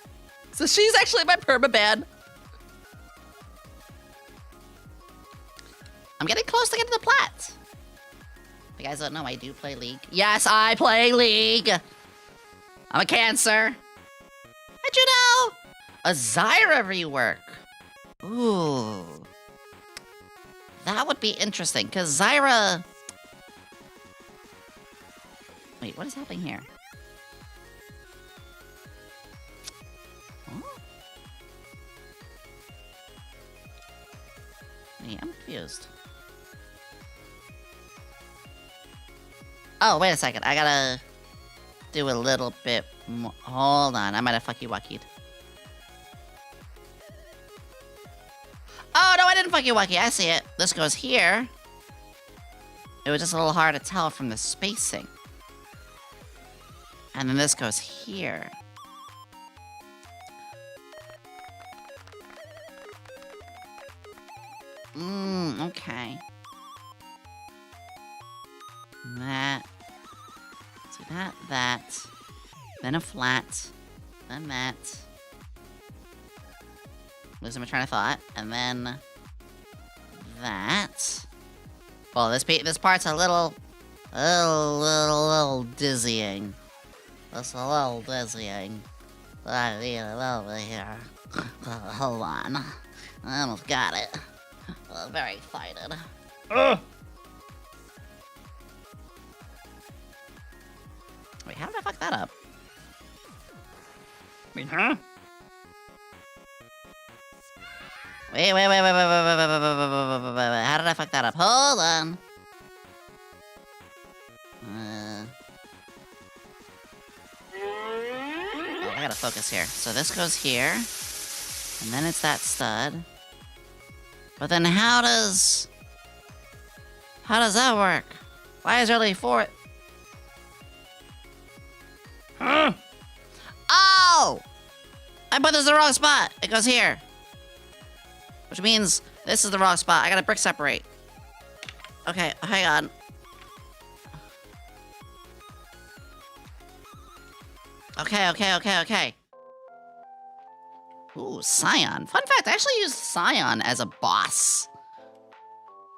So she's actually my permaban. I'm getting close to getting the plat. If you guys don't know, I do play League. Yes, I play League. I'm a Cancer. How'd you know? A Zyra rework. Ooh. That would be interesting, because Zyra... Wait, what is happening here? Huh? Wait, I'm confused. Oh, wait a second. I gotta do a little bit more. Hold on. I might have fucky-wuckied. Oh, no, I didn't fucky-wucky. I see it. This goes here. It was just a little hard to tell from the spacing. And then this goes here. Okay. That. See that. Then a flat. Then that. Losing my train of thought. And then that. Well, this part's a little dizzying. That's a little dizzying. I need a little bit here. Hold on. I almost got it. I'm very excited. Wait, how did I fuck that up? Wait, huh? Wait. How did I fuck that up? Hold on. I gotta focus here. So this goes here. And then it's that stud. But then how does that work? Why is there only 4? Huh? Oh! I put this in the wrong spot. It goes here. Which means This is the wrong spot. I gotta brick separate. Okay, hang on. Okay. Ooh, Scion. Fun fact, I actually used Scion as a boss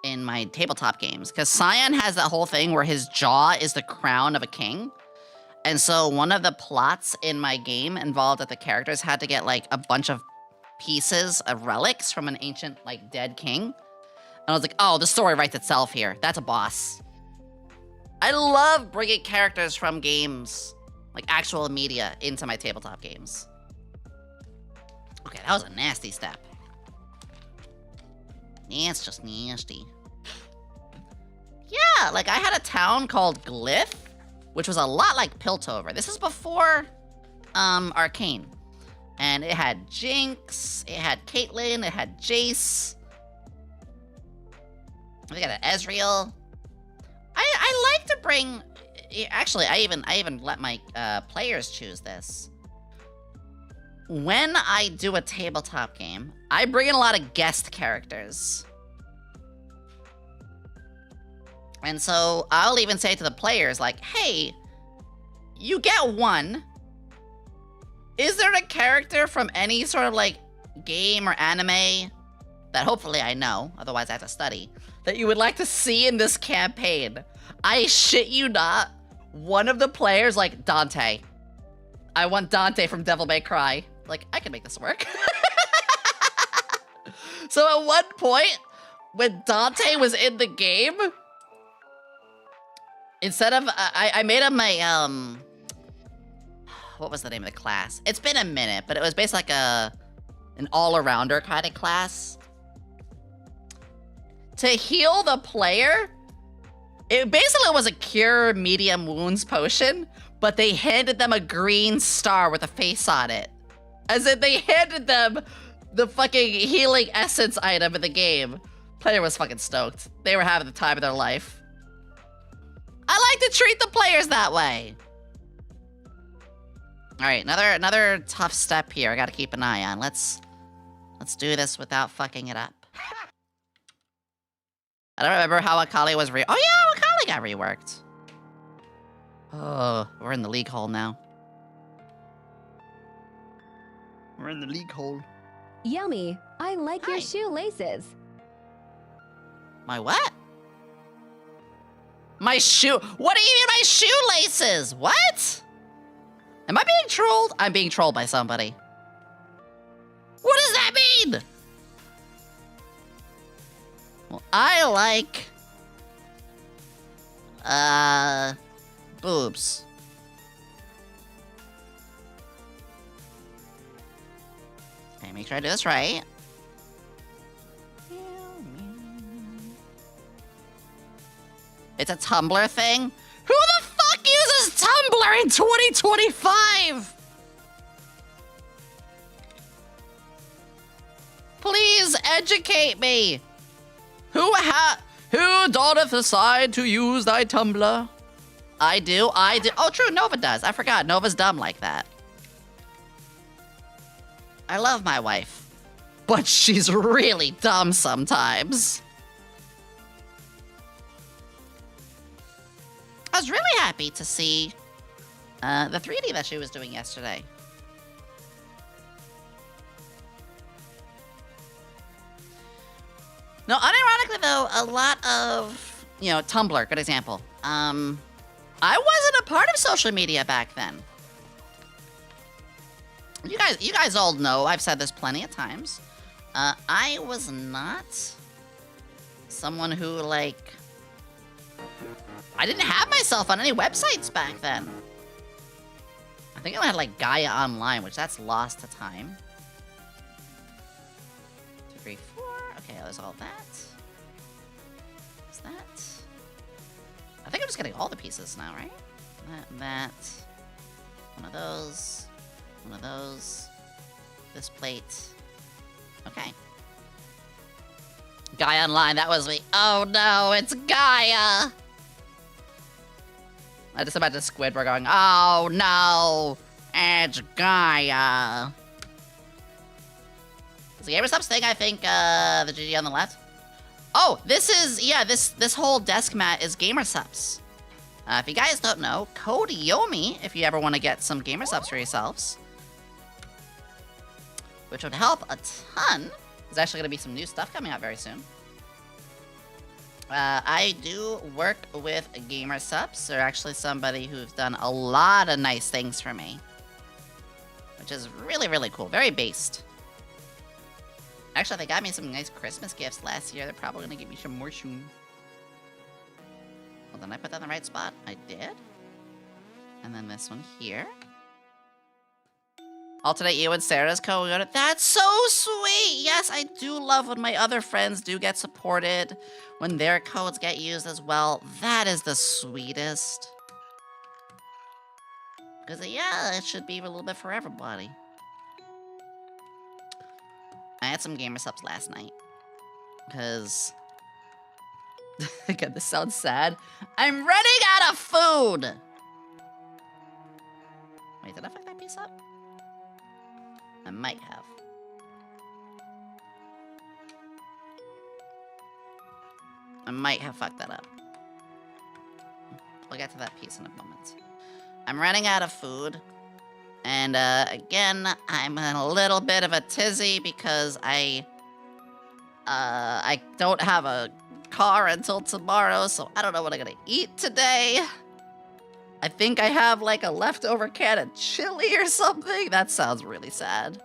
in my tabletop games. Because Scion has that whole thing where his jaw is the crown of a king. And so one of the plots in my game involved that the characters had to get, like, a bunch of pieces of relics from an ancient, like, dead king. And I was like, oh, the story writes itself here. That's a boss. I love bringing characters from games, like actual media, into my tabletop games. Okay, that was a nasty step. It's just nasty. Yeah, like I had a town called Glyph, which was a lot like Piltover. This is before Arcane. And it had Jinx, it had Caitlyn, it had Jace. We got an Ezreal. I like to bring... Actually, I even let my players choose this. When I do a tabletop game, I bring in a lot of guest characters. And so I'll even say to the players, like, hey, you get one. Is there a character from any sort of, like, game or anime that hopefully I know, otherwise I have to study, that you would like to see in this campaign? I shit you not, one of the players, like, Dante. I want Dante from Devil May Cry. Like, I can make this work. So at one point, when Dante was in the game, instead of, I made him my, what was the name of the class? It's been a minute, but it was basically like an all-arounder kind of class. To heal the player, it basically was a cure medium wounds potion, but they handed them a green star with a face on it. As in, they handed them the fucking healing essence item in the game. Player was fucking stoked. They were having the time of their life. I like to treat the players that way. All right, another tough step here. I gotta keep an eye on. Let's do this without fucking it up. I don't remember how Akali was oh yeah, Akali got reworked. Oh, we're in the league hole now. We're in the league hole. Yomi, I like Hi. your shoelaces. My what? My shoe. What do you mean my shoelaces? What? Am I being trolled? I'm being trolled by somebody. What does that mean? Well, I like boobs. Okay, make sure I do this right. It's a Tumblr thing? Who the fuck uses Tumblr in 2025? Please educate me. Who doth decide to use thy Tumblr? I do. Oh, true, Nova does. I forgot, Nova's dumb like that. I love my wife, but she's really dumb sometimes. I was really happy to see the 3D that she was doing yesterday. No, unironically though, a lot of, Tumblr, good example. I wasn't a part of social media back then. You guys all know, I've said this plenty of times. I was not someone who, like, I didn't have myself on any websites back then. I think I had, like, Gaia Online, which that's lost to time. 2, 3, 4. Okay, there's all that. What's that? I think I'm just getting all the pieces now, right? That. One of those. One of those. This plate. Okay. Gaia Online, that was me. Oh no, it's Gaia! I just imagine Squidward going, oh no, it's Gaia. Is the gamer subs thing, I think, the GG on the left? Oh, this is, yeah, this whole desk mat is gamer subs. If you guys don't know, code Yomi if you ever want to get some gamer subs for yourselves. Which would help a ton. There's actually going to be some new stuff coming out very soon. I do work with gamer subs. They're actually somebody who's done a lot of nice things for me. Which is really, really cool. Very based. Actually, they got me some nice Christmas gifts last year. They're probably going to give me some more soon. Well, did I put that in the right spot? I did. And then this one here. Alternate you and Sarah's code. That's so sweet! Yes, I do love when my other friends do get supported. When their codes get used as well. That is the sweetest. Because, yeah, it should be a little bit for everybody. I had some gamer subs last night. Because... God, this sounds sad. I'm running out of food! Wait, did I fuck that piece up? I might have. I might have fucked that up. We'll get to that piece in a moment. I'm running out of food. And, again, I'm in a little bit of a tizzy because I don't have a car until tomorrow, so I don't know what I'm gonna eat today. I think I have, like, a leftover can of chili or something. That sounds really sad.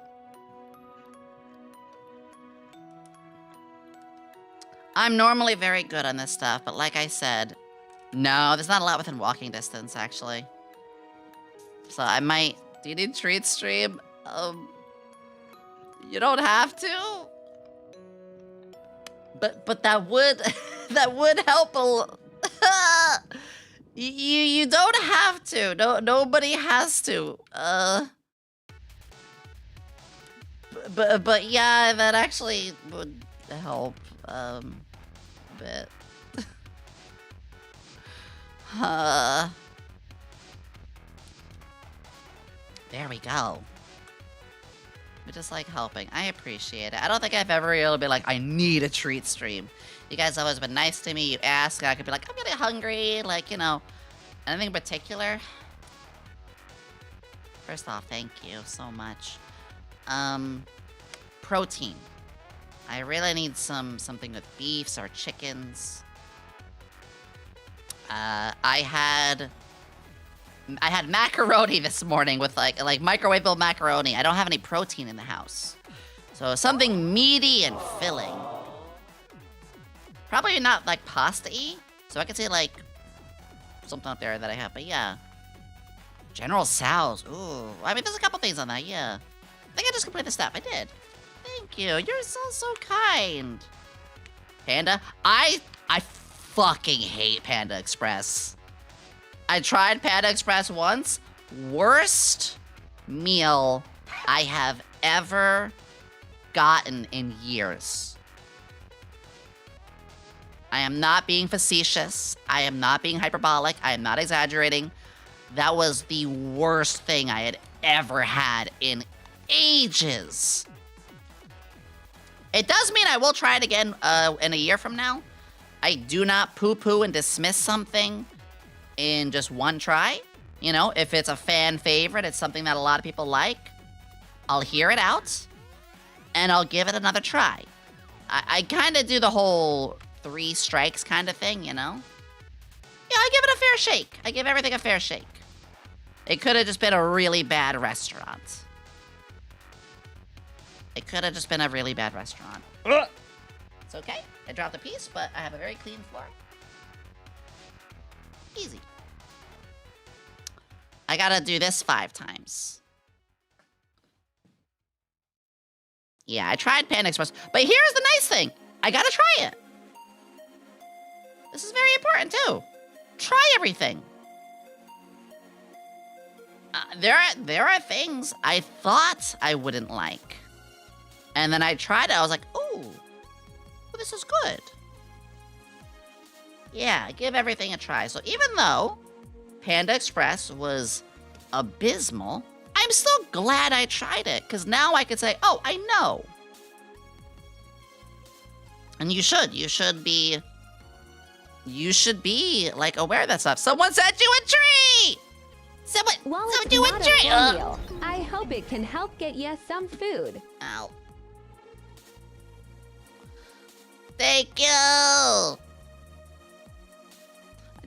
I'm normally very good on this stuff, but like I said, no, there's not a lot within walking distance, actually. So I might... Do you need treat stream? You don't have to. But that would that would help a you don't have to. No, nobody has to. But yeah, that actually would help a bit. There we go. But just like helping. I appreciate it. I don't think I've ever really been like, I need a treat stream. You guys have always been nice to me. You ask, I could be like, I'm getting hungry. Like, you know, anything in particular. First off, thank you so much. Protein. I really need something with beefs or chickens. I had macaroni this morning with like microwavable macaroni. I don't have any protein in the house. So something meaty and filling. Probably not like pasta-y. So I could say like something up there that I have, but yeah. General Tso's. Ooh. I mean, there's a couple things on that, yeah. I think I just completed the step. I did. Thank you. You're so kind. Panda. I fucking hate Panda Express. I tried Panda Express once. Worst meal I have ever gotten in years. I am not being facetious. I am not being hyperbolic. I am not exaggerating. That was the worst thing I had ever had in ages. It does mean I will try it again in a year from now. I do not poo-poo and dismiss something in just one try. You know, if it's a fan favorite, it's something that a lot of people like, I'll hear it out, and I'll give it another try. I kind of do the whole 3 strikes kind of thing, you know? Yeah, I give it a fair shake. I give everything a fair shake. It could have just been a really bad restaurant. It could have just been a really bad restaurant. It's okay. I dropped a piece, but I have a very clean floor. Easy. I gotta do this 5 times. Yeah, I tried Panda Express, but here's the nice thing. I gotta try it. This is very important too. Try everything. There are things I thought I wouldn't like. And then I tried it, I was like, ooh, well, this is good. Yeah, give everything a try. So even though Panda Express was abysmal, I'm still glad I tried it, because now I could say, oh, I know. And you should be like aware of that stuff. Someone sent you a tree! While Someone it's do a not a tree! full meal, I hope it can help get you some food. Ow. Thank you! I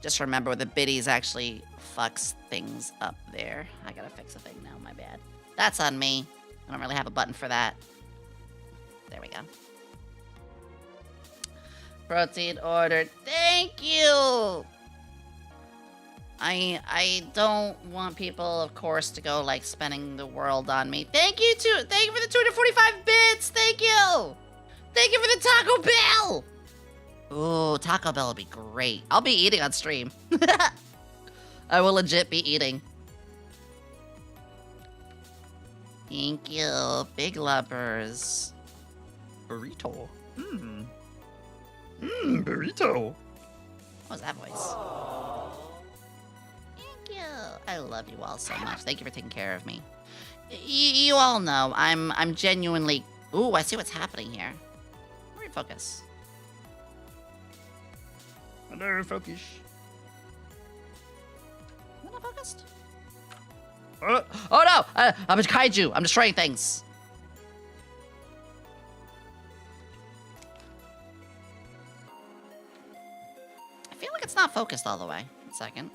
just remember the biddies actually fucks things up there. I gotta fix a thing now, my bad. That's on me. I don't really have a button for that. There we go. Protein ordered. Thank you! I don't want people, of course, to go, like, spending the world on me. Thank you, thank you for the 245 bits! Thank you! Thank you for the Taco Bell! Ooh, Taco Bell would be great. I'll be eating on stream. I will legit be eating. Thank you, big lovers. Burrito. Burrito. What was that voice? Thank you. I love you all so much. Thank you for taking care of me. You all know I'm genuinely. Ooh, I see what's happening here. Refocus. Hello, focus. Am I not focused? Oh no! I'm a kaiju. I'm destroying things. I feel like it's not focused all the way. 1 second.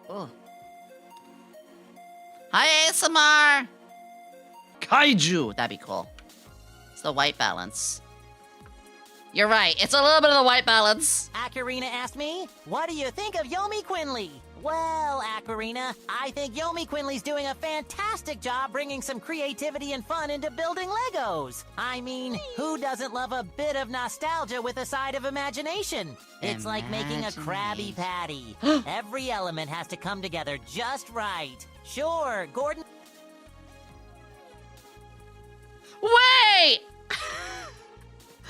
Oh. Hi, ASMR! Kaiju! That'd be cool. It's the white balance. You're right. It's a little bit of the white balance. Aquarina asked me, what do you think of Yomi Quinnley? Well, Aquarina, I think Yomi Quinnley's doing a fantastic job bringing some creativity and fun into building Legos. I mean, who doesn't love a bit of nostalgia with a side of imagination? It's like making a Krabby Patty. Every element has to come together just right. Sure, Gordon... Wait!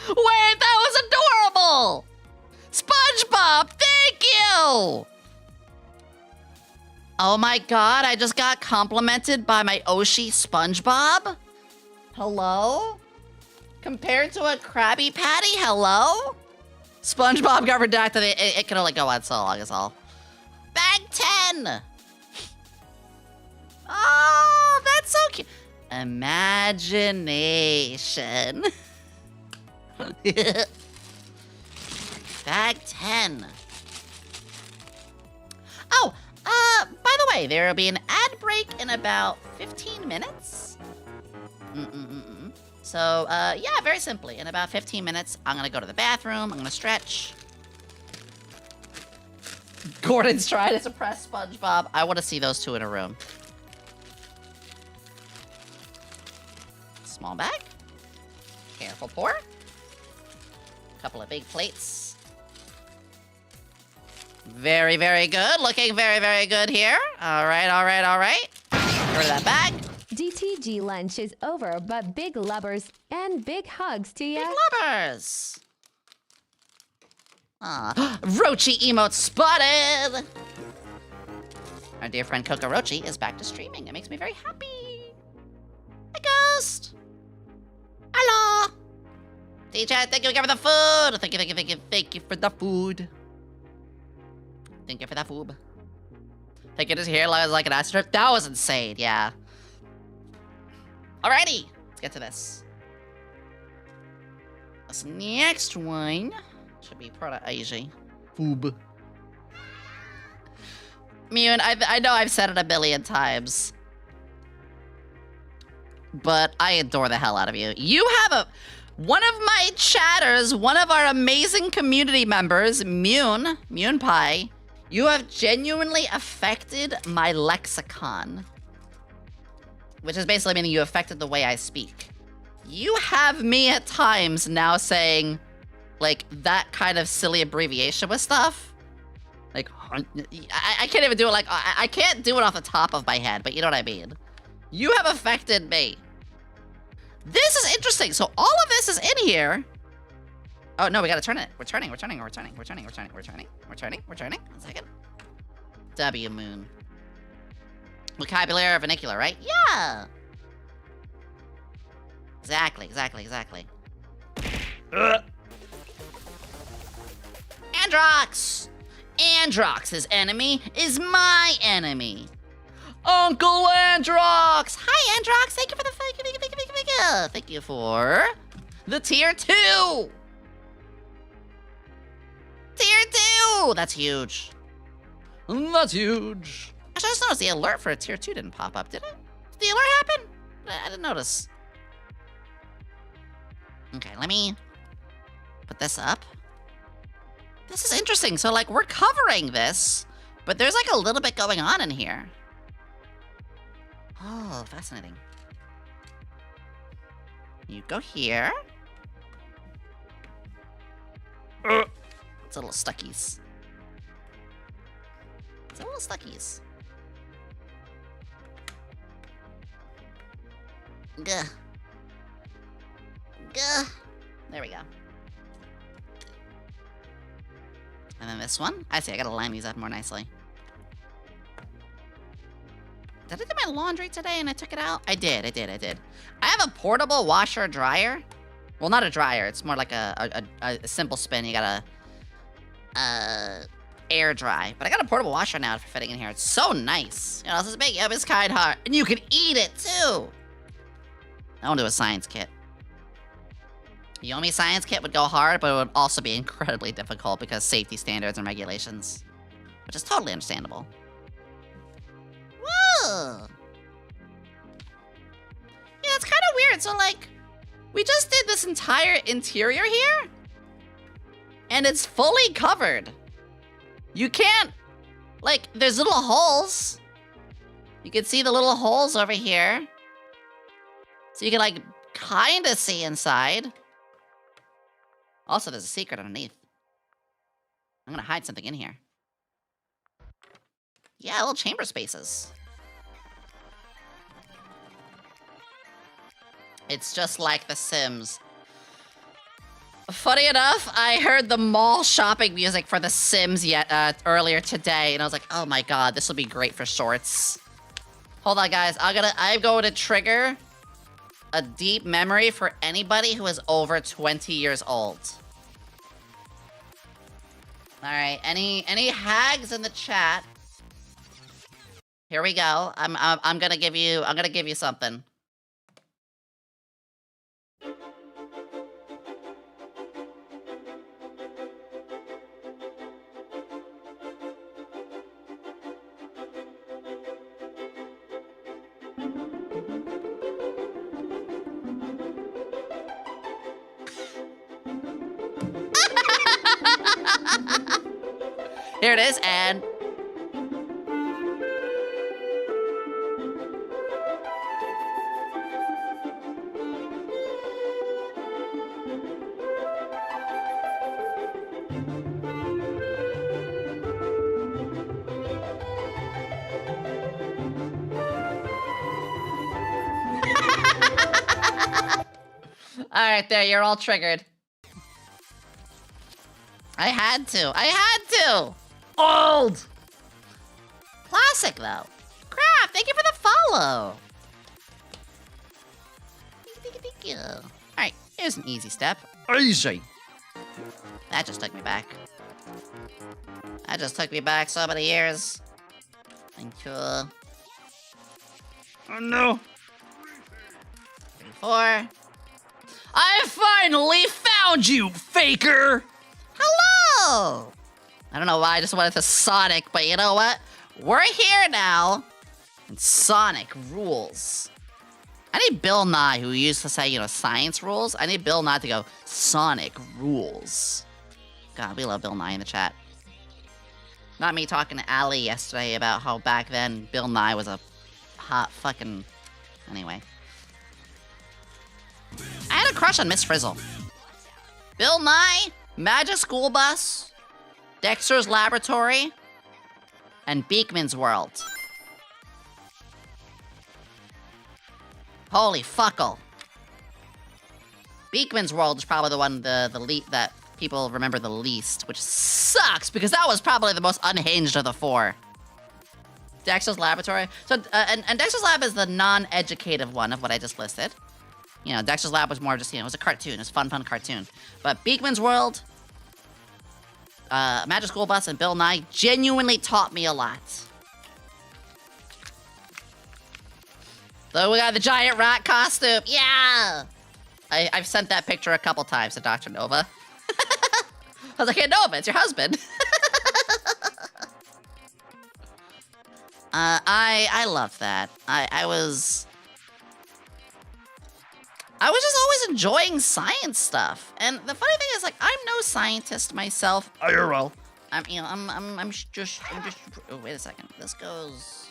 Wait, that was adorable! SpongeBob, thank you! Oh my god, I just got complimented by my Oshi SpongeBob? Hello? Compared to a Krabby Patty, hello? SpongeBob got redacted, it can only go on so long is all. Bag 10! Oh, that's so cute. Imagination. Bag 10. Oh, by the way, there will be an ad break in about 15 minutes. So, yeah, very simply, in about 15 minutes, I'm gonna go to the bathroom, I'm gonna stretch. Gordon's trying to suppress SpongeBob. I want to see those two in a room. Small bag. Careful pour. Couple of big plates. Very, very good. Looking very, very good here. All right, all right, all right. Get rid of that bag. DTG lunch is over, but big lubbers and big hugs to you. Big lubbers. Rochi emote spotted. Our dear friend Kokorochi is back to streaming. It makes me very happy. Hi, Ghost. Hello. DJ, thank you again for the food. Thank you, thank you, thank you, thank you for the food. Thank you for that food. Thank you, his hair was like an astronaut. That was insane, yeah. Alrighty, let's get to this. This next one should be Prada Asia. Foob. Mune, I know I've said it a billion times, but I adore the hell out of you. You have one of my chatters, one of our amazing community members, Mune Pie. You have genuinely affected my lexicon, which is basically meaning you affected the way I speak. You have me at times now saying, like, that kind of silly abbreviation with stuff. Like, I can't even do it like, I can't do it off the top of my head, but you know what I mean. You have affected me. This is interesting. So all of this is in here. Oh, no, we gotta turn it. We're turning. 1 second. W moon. Vocabulary or vernacular, right? Yeah. Exactly. Androx! Androx's enemy is my enemy. Uncle Androx! Hi, Androx! Thank you for the thank you for the tier 2! Tier 2! That's huge. That's huge. Actually, I just noticed the alert for a tier 2 didn't pop up, did it? Did the alert happen? I didn't notice. Okay, let me put this up. This is interesting. So, like, we're covering this, but there's, like, a little bit going on in here. Oh, fascinating. You go here. It's a little stuckies. It's a little stuckies. Gah. Gah. There we go. And then this one. I see, I gotta line these up more nicely. Did I do my laundry today and I took it out? I did. I have a portable washer dryer. Well, not a dryer. It's more like a simple spin. You gotta air dry. But I got a portable washer now for fitting in here. It's so nice. You know, this is big. Yep, it's kind heart. And you can eat it too. I want to do a science kit. Yomi science kit would go hard, but it would also be incredibly difficult because safety standards and regulations. Which is totally understandable. Whoa! Yeah, it's kind of weird. So, like, we just did this entire interior here, and it's fully covered. You can't, like, there's little holes. You can see the little holes over here. So you can, like, kind of see inside. Also, there's a secret underneath. I'm gonna hide something in here. Yeah, little chamber spaces. It's just like The Sims. Funny enough, I heard the mall shopping music for The Sims earlier today, and I was like, oh my god, this will be great for shorts. Hold on, guys. I'm going to trigger a deep memory for anybody who is over 20 years old. All right, any hags in the chat? Here we go. I'm gonna give you something. Here it is, and... Alright, there, you're all triggered. I had to! Old! Classic, though. Craft, thank you for the follow! Thank you. Alright, here's an easy step. Easy! That just took me back. That just took me back so many years. Thank you. Oh no! 3, 4. I finally found you, faker! Hello! I don't know why I just wanted to Sonic, but you know what? We're here now, and Sonic rules. I need Bill Nye, who used to say, you know, science rules. I need Bill Nye to go, Sonic rules. God, we love Bill Nye in the chat. Not me talking to Allie yesterday about how back then Bill Nye was a hot fucking... Anyway. I had a crush on Miss Frizzle. Bill Nye, Magic School Bus, Dexter's Laboratory, and Beakman's World. Holy fuckle. Beakman's World is probably the one the lead that people remember the least, which sucks because that was probably the most unhinged of the 4. Dexter's Laboratory. So and Dexter's Lab is the non-educative one of what I just listed. You know, Dexter's Lab was more just, you know, it was a cartoon. It was a fun cartoon. But Beakman's World, Magic School Bus, and Bill Nye genuinely taught me a lot. So we got the giant rat costume. Yeah! I've sent that picture a couple times to Dr. Nova. I was like, hey, Nova, it's your husband. I love that. I was just always enjoying science stuff. And the funny thing is, like, I'm no scientist myself. IRL. I'm just, oh, wait a second. This goes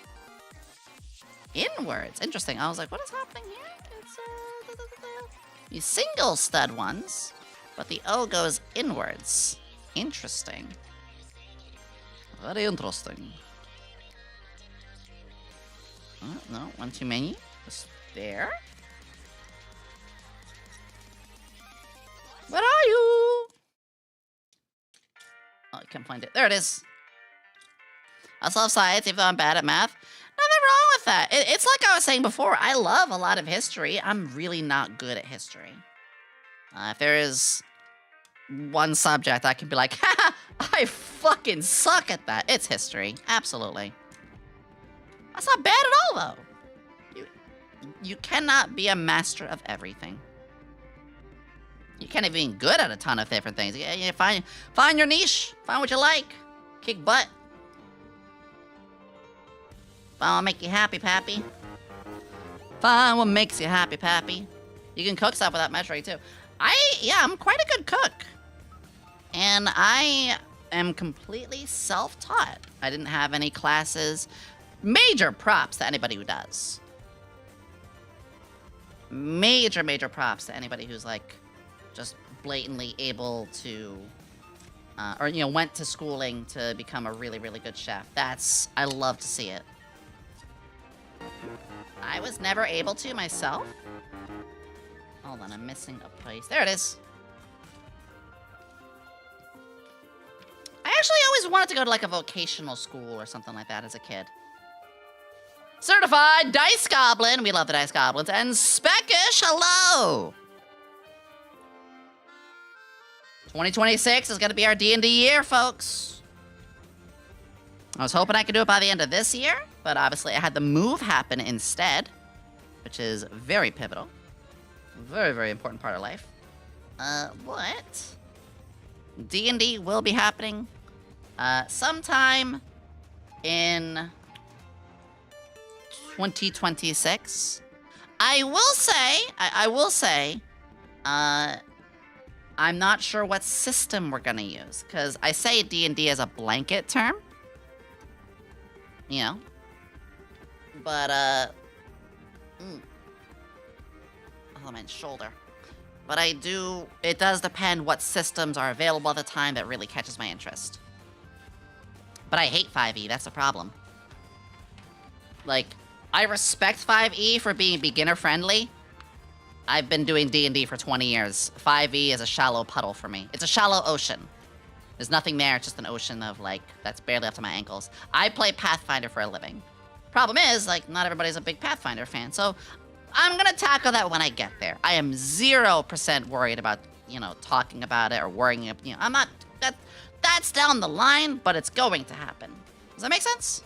inwards. Interesting. I was like, what is happening here? It's, these single stud ones, but the O goes inwards. Interesting. Very interesting. Oh, no, one too many. Just there. Where are you? Oh, I can't find it. There it is. I love science, even though I'm bad at math. Nothing wrong with that. It's like I was saying before, I love a lot of history. I'm really not good at history. If there is one subject I can be like, haha, I fucking suck at that, it's history. Absolutely. That's not bad at all, though. You cannot be a master of everything. You can't even be good at a ton of different things. You find your niche. Find what you like. Kick butt. Find what make you happy, Pappy. Find what makes you happy, Pappy. You can cook stuff without measuring, too. I'm quite a good cook. And I am completely self-taught. I didn't have any classes. Major props to anybody who does. Major props to anybody who's, like, just blatantly able to, or, you know, went to schooling to become a really, really good chef. I love to see it. I was never able to myself. Hold on, I'm missing a place. There it is. I actually always wanted to go to, like, a vocational school or something like that as a kid. Certified Dice Goblin. We love the Dice Goblins. And Speckish, hello. 2026 is going to be our D&D year, folks. I was hoping I could do it by the end of this year, but obviously I had the move happen instead, which is very pivotal. Very, very important part of life. But D&D will be happening sometime in 2026. I will say, I'm not sure what system we're gonna use, because I say D&D as a blanket term. You know? But, oh, my shoulder. But it does depend what systems are available at the time that really catches my interest. But I hate 5e, that's the problem. Like, I respect 5e for being beginner-friendly. I've been doing D&D for 20 years. 5e is a shallow puddle for me. It's a shallow ocean. There's nothing there, it's just an ocean of, like, that's barely up to my ankles. I play Pathfinder for a living. Problem is, like, not everybody's a big Pathfinder fan, so I'm gonna tackle that when I get there. I am 0% worried about, you know, talking about it or worrying, you know, I'm not, that's down the line, but it's going to happen. Does that make sense?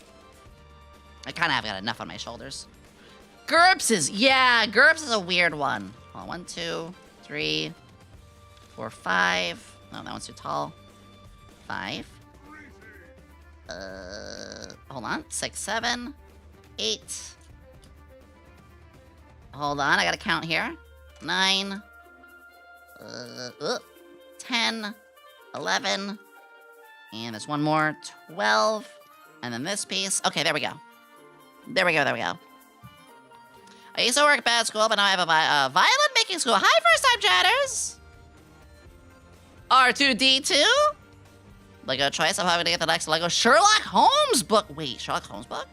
I kind of have got enough on my shoulders. GURPS is a weird one. Hold on, 1, 2, 3, 4, 5. No, that one's too tall. 5. Hold on. 6, 7, 8. Hold on, I gotta count here. 9. 10. 11. And there's one more. 12. And then this piece. Okay, there we go. There we go. I used to work at bad school, but now I have a violin making school. Hi, first-time chatters! R2-D2? Lego choice. I'm having to get the next Lego Sherlock Holmes book. Wait, Sherlock Holmes book?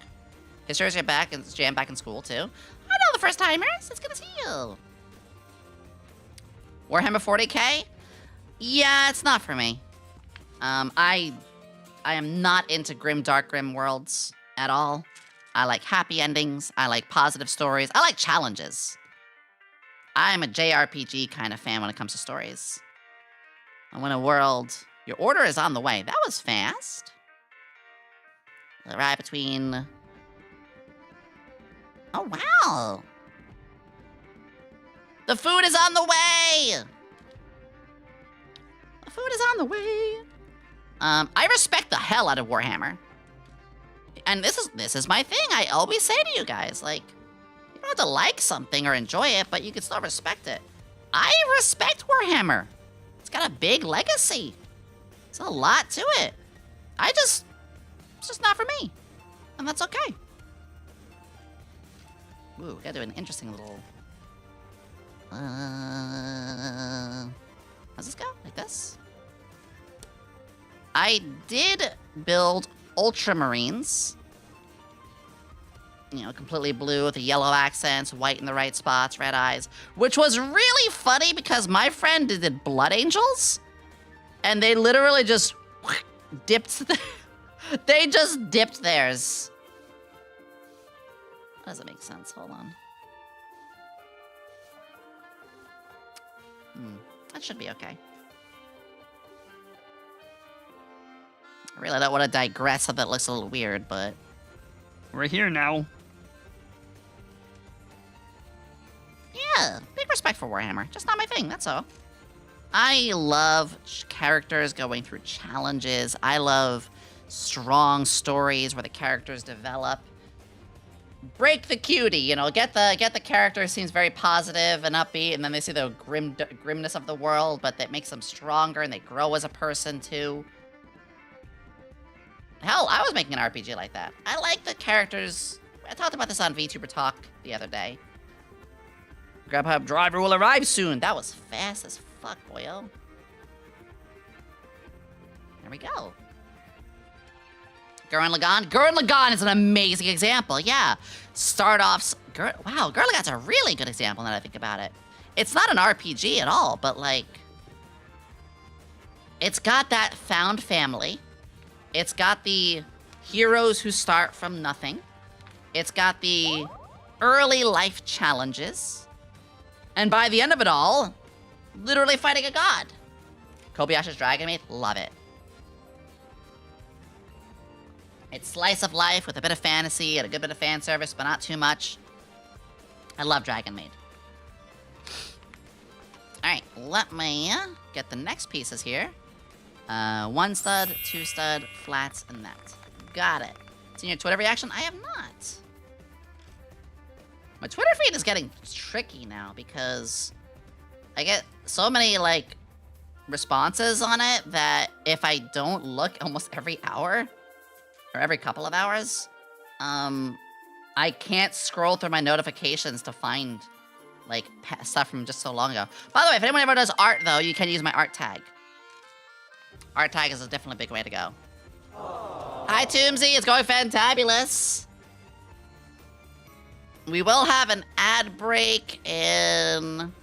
History's back and jam back in school, too. I know the first-timers. It's good to see you. Warhammer 40k? Yeah, it's not for me. I am not into grim, dark, grim worlds at all. I like happy endings. I like positive stories. I like challenges. I'm a JRPG kind of fan when it comes to stories. I want a world. Your order is on the way. That was fast. Right between. Oh, wow. The food is on the way. The food is on the way. I respect the hell out of Warhammer. And this is my thing. I always say to you guys, like, you don't have to like something or enjoy it, but you can still respect it. I respect Warhammer. It's got a big legacy. It's a lot to it. It's just not for me. And that's okay. Ooh, we gotta do an interesting little... how's this go? Like this? I did build Ultramarines. You know, completely blue with the yellow accents, white in the right spots, red eyes. Which was really funny because my friend did Blood Angels. And they literally just dipped... They just dipped theirs. That doesn't make sense. Hold on. That should be okay. I really don't want to digress so that looks a little weird, but... We're here now. Yeah, big respect for Warhammer. Just not my thing, that's all. I love characters going through challenges. I love strong stories where the characters develop. Break the cutie, you know, get the character who seems very positive and upbeat, and then they see the grimness of the world, but that makes them stronger and they grow as a person too. Hell, I was making an RPG like that. I like the characters. I talked about this on Vtuber Talk the other day. Grubhub driver will arrive soon. That was fast as fuck, boyo. There we go. Gurren Lagann. Gurren Lagann is an amazing example, yeah. Start offs... Wow, Gurren Lagann's a really good example now that I think about it. It's not an RPG at all, but like... It's got that found family. It's got the heroes who start from nothing. It's got the early life challenges. And by the end of it all, literally fighting a god. Kobayashi's Dragon Maid, love it. It's slice of life with a bit of fantasy and a good bit of fan service, but not too much. I love Dragon Maid. Alright, let me get the next pieces here. 1 stud, 2 stud, flats, and that. Got it. Seen your Twitter reaction? I have not. My Twitter feed is getting tricky now because I get so many, like, responses on it that if I don't look almost every hour, or every couple of hours, I can't scroll through my notifications to find, like, stuff from just so long ago. By the way, if anyone ever does art, though, you can use my art tag. Art tag is definitely a big way to go. Hi, Toomsy. It's going fantabulous. We will have an ad break in...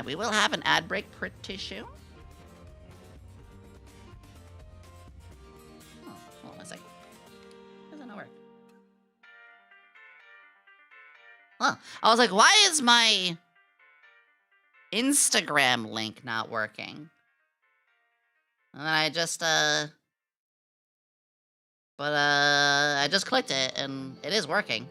we will have an ad break pretty soon. Oh, hold on a second. Why does that not work? Huh. I was like, why is my Instagram link not working? And then I just, I just clicked it, and it is working.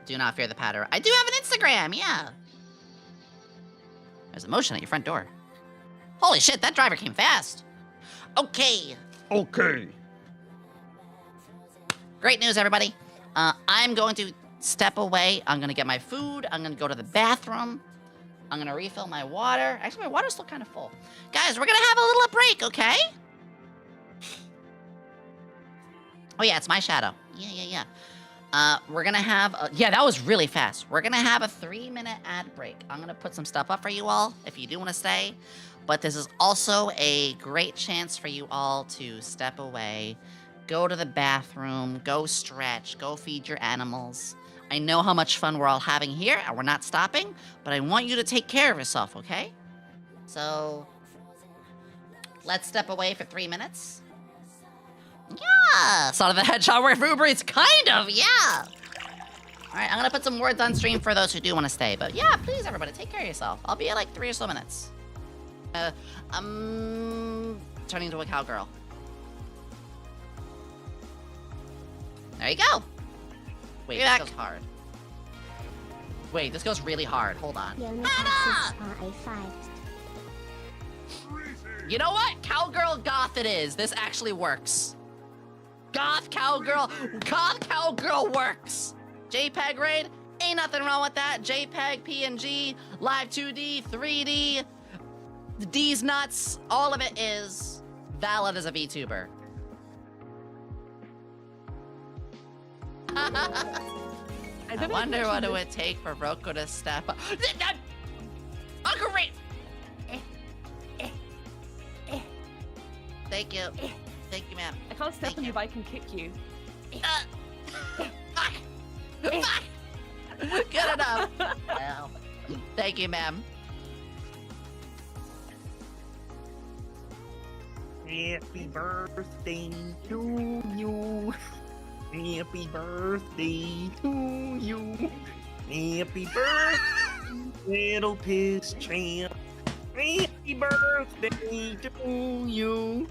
Do not fear the patter. I do have an Instagram, yeah. There's a motion at your front door. Holy shit, that driver came fast. Okay. Okay. Great news, everybody. I'm going to step away. I'm going to get my food. I'm going to go to the bathroom. I'm going to refill my water. Actually, my water's still kind of full. Guys, we're going to have a little break, okay? Oh, yeah, it's my shadow. Yeah. We're going to have... yeah, that was really fast. We're going to have a 3-minute ad break. I'm going to put some stuff up for you all if you do want to stay. But this is also a great chance for you all to step away, go to the bathroom, go stretch, go feed your animals. I know how much fun we're all having here, and we're not stopping, but I want you to take care of yourself, okay? So, let's step away for 3 minutes. Yeah, Sonic the Hedgehog where Uber Eats, kind of, yeah. All right, I'm gonna put some words on stream for those who do want to stay, but yeah, please everybody, take care of yourself. I'll be at like 3 or so minutes. Turning into a cowgirl. There you go. Wait, this goes hard. Wait, this goes really hard. Hold on. You know what? Cowgirl goth it is. This actually works. Goth cowgirl works. JPEG raid, ain't nothing wrong with that. JPEG, PNG, live 2D, 3D, the D's nuts, all of it is valid as a VTuber. I wonder what it would take for Roko to step up. Uncle Ray! Thank you. Thank you, ma'am. I can't step on your bike and kick you. Fuck! Fuck! Good enough. Well, thank you, ma'am. Happy birthday to you. Happy birthday to you. Happy birthday, little piss champ. Happy birthday to you.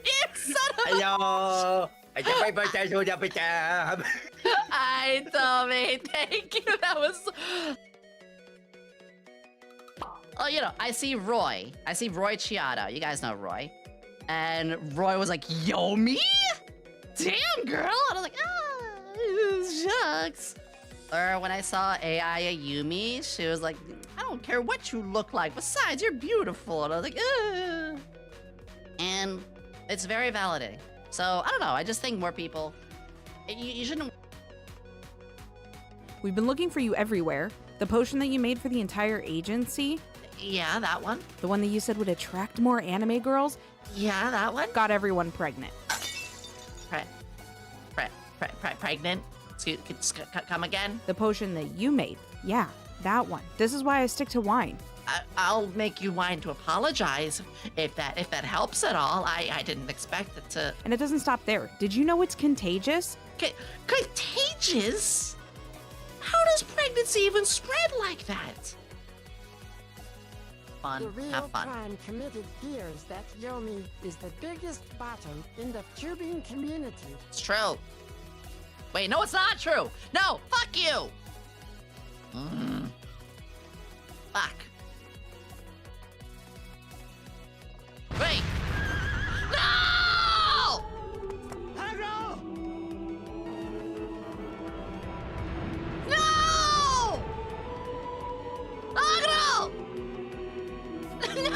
You son of a... Hello. Hi, Tommy. Thank you. That was... Oh, you know, I see Roy. I see Roy Chiato. You guys know Roy. And Roy was like, Yomi? Damn, girl. And I was like, shucks. Or when I saw AI Yumi, she was like, I don't care what you look like. Besides, you're beautiful. And I was like, ugh. And it's very validating. So, I don't know. I just think more people... You shouldn't... We've been looking for you everywhere. The potion that you made for the entire agency? Yeah, that one. The one that you said would attract more anime girls? Yeah, that one. Got everyone pregnant. Pregnant? Excuse, come again? The potion that you made. Yeah, that one. This is why I stick to wine. I'll make you wine to apologize if that helps at all. I didn't expect it to. And it doesn't stop there. Did you know it's contagious? Contagious? How does pregnancy even spread like that? Fun. The real Have fun. crime committed here is that Yomi is the biggest bottom in the tubing community. It's true. Wait, no, it's not true. No, fuck you. Fuck. Wait. No! Agro! No! Agro! No!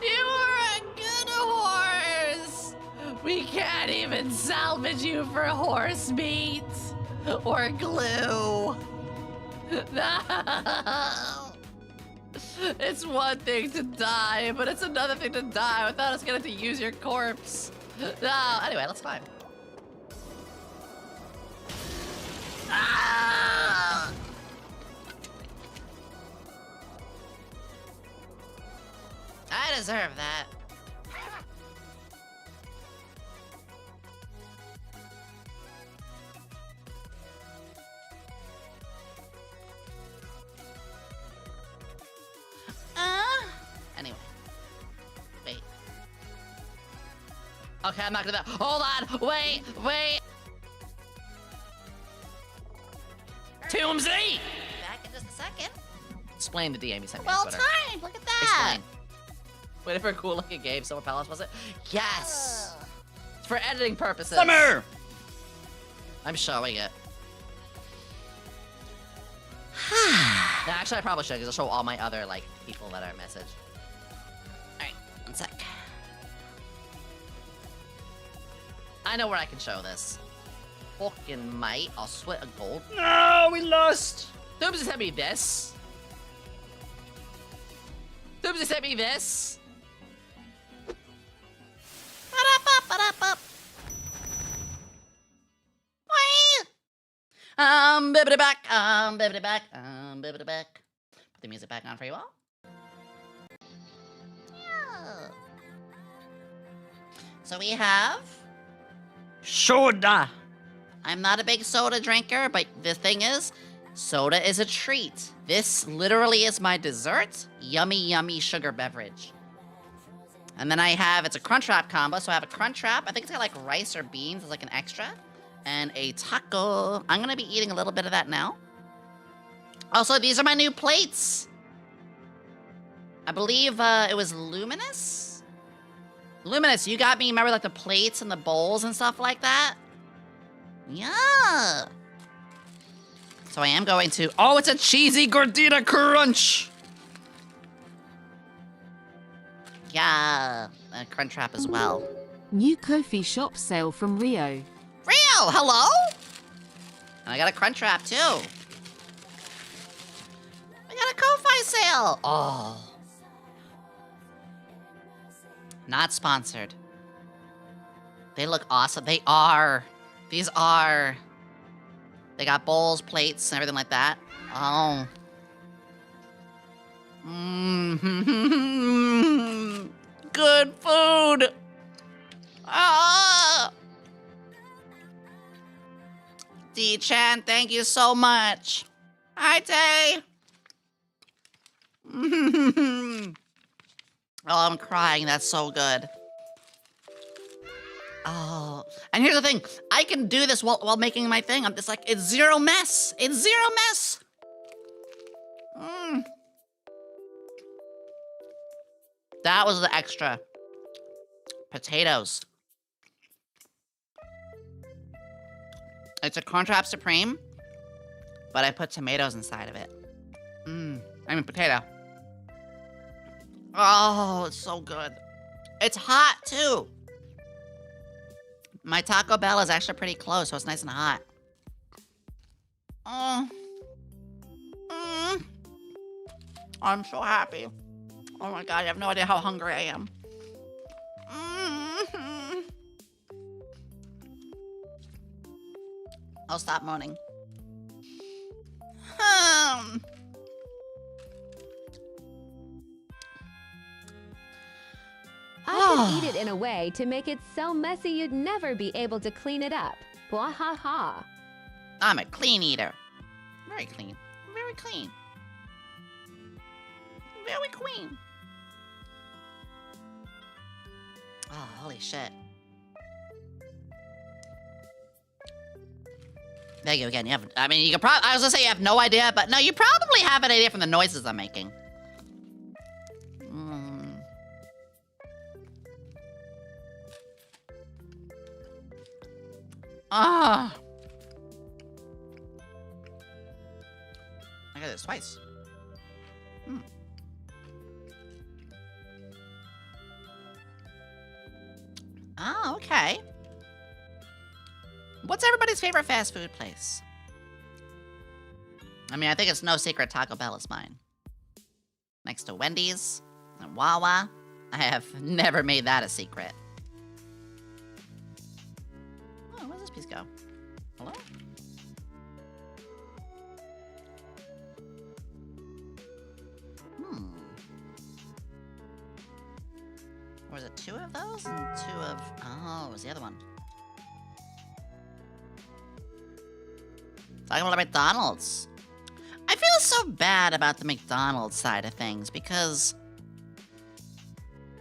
You were a good horse! We can't even salvage you for horse meat or glue. No! It's one thing to die, but it's another thing to die without us getting to use your corpse. No, anyway, let's climb. Ah! I deserve that. Anyway. Wait. Okay, I'm not gonna... Hold on! Wait! Toomsy! Back in just a second. Explain the DM you sent me on Twitter. Well timed! Look at that! Explain. Waiting for a cool looking game. Summer Palace, was it? Yes! It's for editing purposes. Summer! I'm showing it. No, actually, I probably should, because I'll show all my other, like, people that are messaged. Alright, one sec. I know where I can show this. Fucking mate, I'll sweat a gold. No, we lost. Doomsday sent me this. Hoopsie sent me this. Ba-da-ba-ba-da-ba. Bibbidi back, bibbidi back, bibbidi back. Put the music back on for you all. Yeah. So we have soda. I'm not a big soda drinker, but the thing is, soda is a treat. This literally is my dessert. Yummy, yummy sugar beverage. And then I have, it's a Crunchwrap combo, so I have a Crunchwrap. I think it's got like rice or beans as like an extra. And a taco. I'm gonna be eating a little bit of that now. Also, these are my new plates. I believe it was Luminous? Luminous, you got me, remember like the plates and the bowls and stuff like that? Yeah. So I am going to, oh, it's a cheesy gordita crunch. Yeah, a Crunchwrap as well. New coffee shop sale from Rio. Rio, hello? And I got a Crunchwrap too. I got a Ko-Fi sale. Oh. Not sponsored. They look awesome. They are. These are. They got bowls, plates, and everything like that. Oh. Mm-hmm. Good food. Ah. D-Chan, thank you so much. Hi, Tay. Oh, I'm crying. That's so good. Oh, and here's the thing. I can do this while making my thing. I'm just like, it's zero mess. It's zero mess. That was the extra. Potatoes. It's a Crunchwrap Supreme, but I put tomatoes inside of it. I mean, potato. Oh, it's so good. It's hot, too. My Taco Bell is actually pretty close, so it's nice and hot. Oh. I'm so happy. Oh my god, you have no idea how hungry I am. I'll stop moaning. I could eat it in a way to make it so messy you'd never be able to clean it up. Blah ha ha. I'm a clean eater. Very clean. Very clean. Very clean. Oh, holy shit. There you go again. You have, I mean, you could probably, I was gonna say you have no idea, but no, you probably have an idea from the noises I'm making. Ah. I got this twice. Oh, okay. What's everybody's favorite fast food place? I mean, I think it's no secret Taco Bell is mine. Next to Wendy's and Wawa. I have never made that a secret. Oh, where does this piece go? Hello? Was it 2 of those and 2 of... Oh, it was the other one. Talking about McDonald's. I feel so bad about the McDonald's side of things because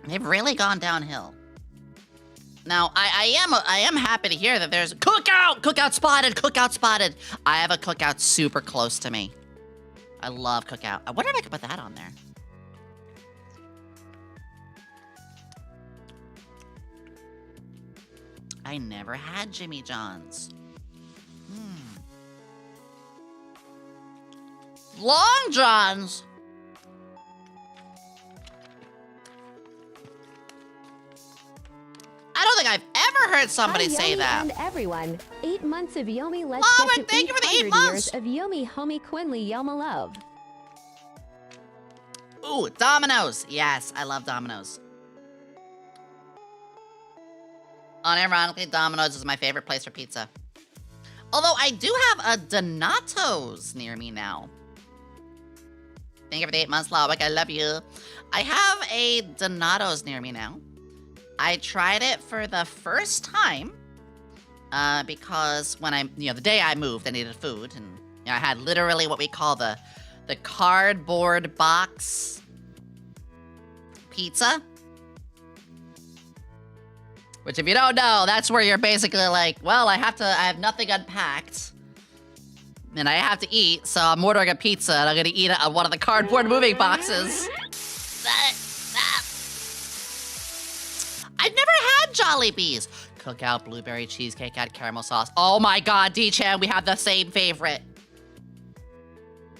they've really gone downhill. Now, I am happy to hear that there's cookout spotted. I have a cookout super close to me. I love cookout. I wonder if I could put that on there. I never had Jimmy John's. Long John's? I don't think I've ever heard somebody say that. And everyone, 8 months of Yomi Let's Mom, Get to thank you for the 8 800 months. years of Yomi Quinnley Yoma Love. Ooh, Domino's. Yes, I love Domino's. Unironically, Domino's is my favorite place for pizza. Although I do have a Donato's near me now. Thank you for the 8 months, Lawwick. I love you. I have a Donato's near me now. I tried it for the first time because when the day I moved, I needed food, and I had literally what we call the cardboard box pizza. Which, if you don't know, that's where you're basically like, well, I have nothing unpacked. And I have to eat, so I'm ordering a pizza, and I'm gonna eat it on one of the cardboard moving boxes. I've never had Jollibees. Cookout, blueberry cheesecake, add caramel sauce. Oh my god, D-Chan, we have the same favorite.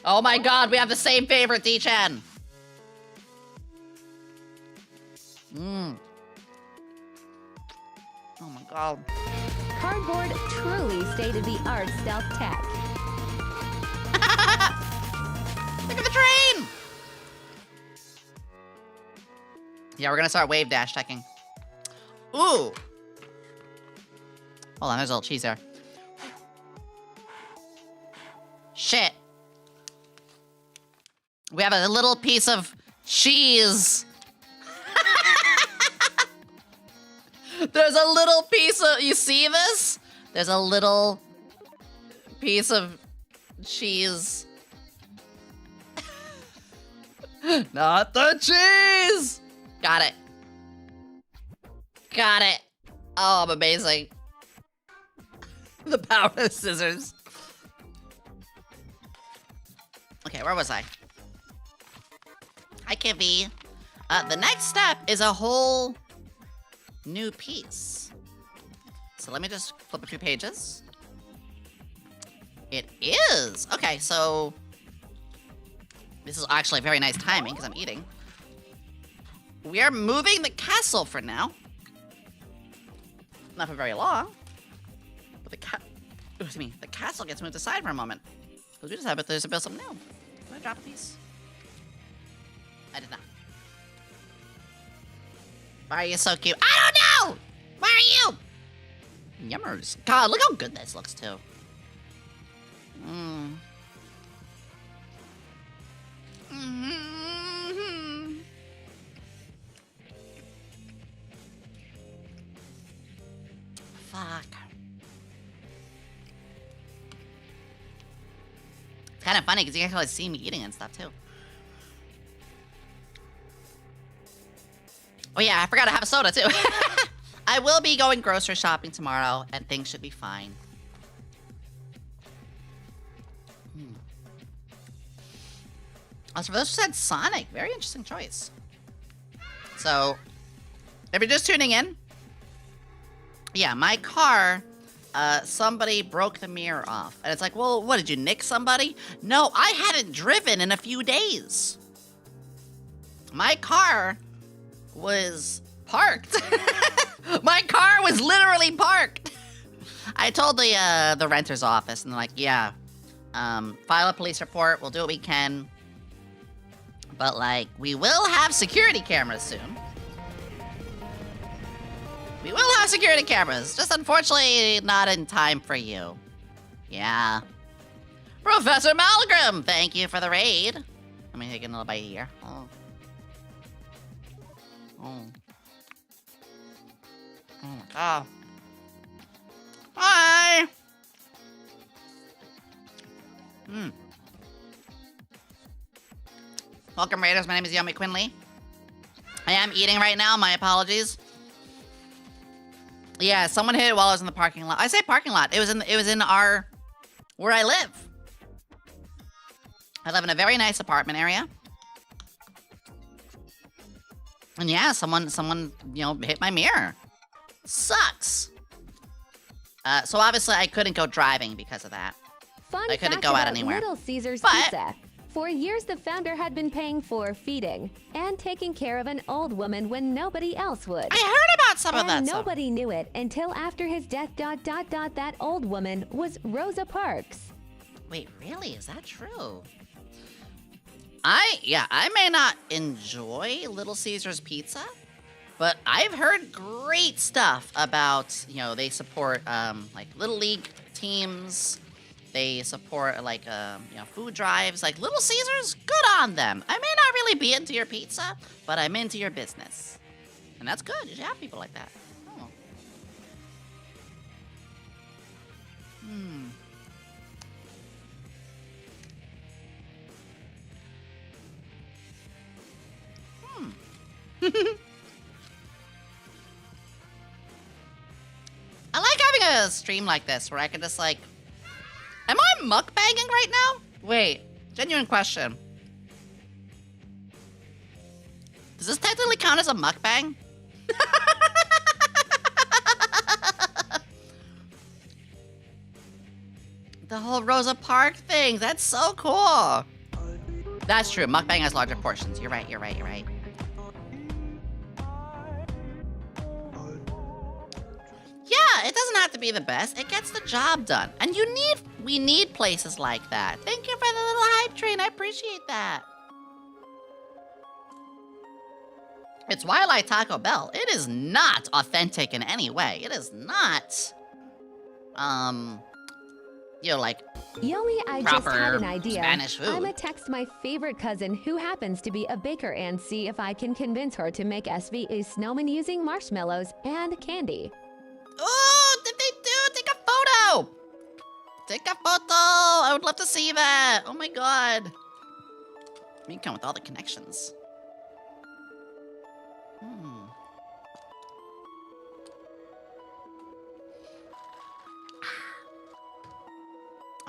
Oh my god, we have the same favorite, D-Chan. Oh my god. Cardboard, truly state-of-the-art stealth tech. Look at the train! Yeah, we're gonna start wave dash teching. Ooh! Hold on, there's a little cheese there. Shit. We have a little piece of cheese. There's a little piece of, you see this? There's a little piece of cheese. Not the cheese! Got it. Got it. Oh, I'm amazing. The power of scissors. Okay, where was I? Hi, Kivy. The next step is a whole new piece. So let me just flip a few pages. It is. Okay, so this is actually very nice timing because I'm eating. We are moving the castle for now. Not for very long. But the castle gets moved aside for a moment. Because we just have to build something new. Did I drop a piece? I did not. Why are you so cute? I don't know! Why are you? Yummers. God, look how good this looks too. Fuck. It's kind of funny because you can actually see me eating and stuff too. Oh yeah, I forgot to have a soda too. I will be going grocery shopping tomorrow and things should be fine. As for those who said Sonic, very interesting choice. So, if you're just tuning in, yeah, my car, somebody broke the mirror off. And it's like, well, what, did you nick somebody? No, I hadn't driven in a few days. My car was parked. My car was literally parked. I told the renter's office, and they're like, yeah, file a police report. We'll do what we can. But, like, we will have security cameras soon. We will have security cameras. Just unfortunately not in time for you. Yeah. Professor Malgram, thank you for the raid. Let me take a little bite here. Oh. Oh. Oh my god. Hi! Welcome, Raiders. My name is Yomi Quinnley. I am eating right now. My apologies. Yeah, someone hit it while I was in the parking lot. I say parking lot. It was in our where I live. I live in a very nice apartment area. And yeah, someone hit my mirror. Sucks. So obviously I couldn't go driving because of that. I couldn't go out anywhere. Little Caesar's Pizza. For years, the founder had been paying for feeding and taking care of an old woman when nobody else would. I heard about some of that. And nobody knew it until after his death. That old woman was Rosa Parks. Wait, really? Is that true? I may not enjoy Little Caesars Pizza, but I've heard great stuff about, you know, they support like Little League teams. They support like you know, food drives. Like Little Caesars, good on them. I may not really be into your pizza, but I'm into your business. And that's good. You should have people like that. Oh. I like having a stream like this where I can just like... Am I mukbanging right now? Wait, genuine question. Does this technically count as a mukbang? The whole Rosa Parks thing, that's so cool. That's true, mukbang has larger portions. You're right, you're right, you're right. Yeah, it doesn't have to be the best. It gets the job done. And we need places like that. Thank you for the little hype train. I appreciate that. It's why I like Taco Bell. It is not authentic in any way. It is not, you know, like Yomi, I just proper had an idea. Spanish food. I'm gonna text my favorite cousin who happens to be a baker and see if I can convince her to make SV a snowman using marshmallows and candy. Oh, did they do? Take a photo. Take a photo. I would love to see that. Oh my god. Me come with all the connections.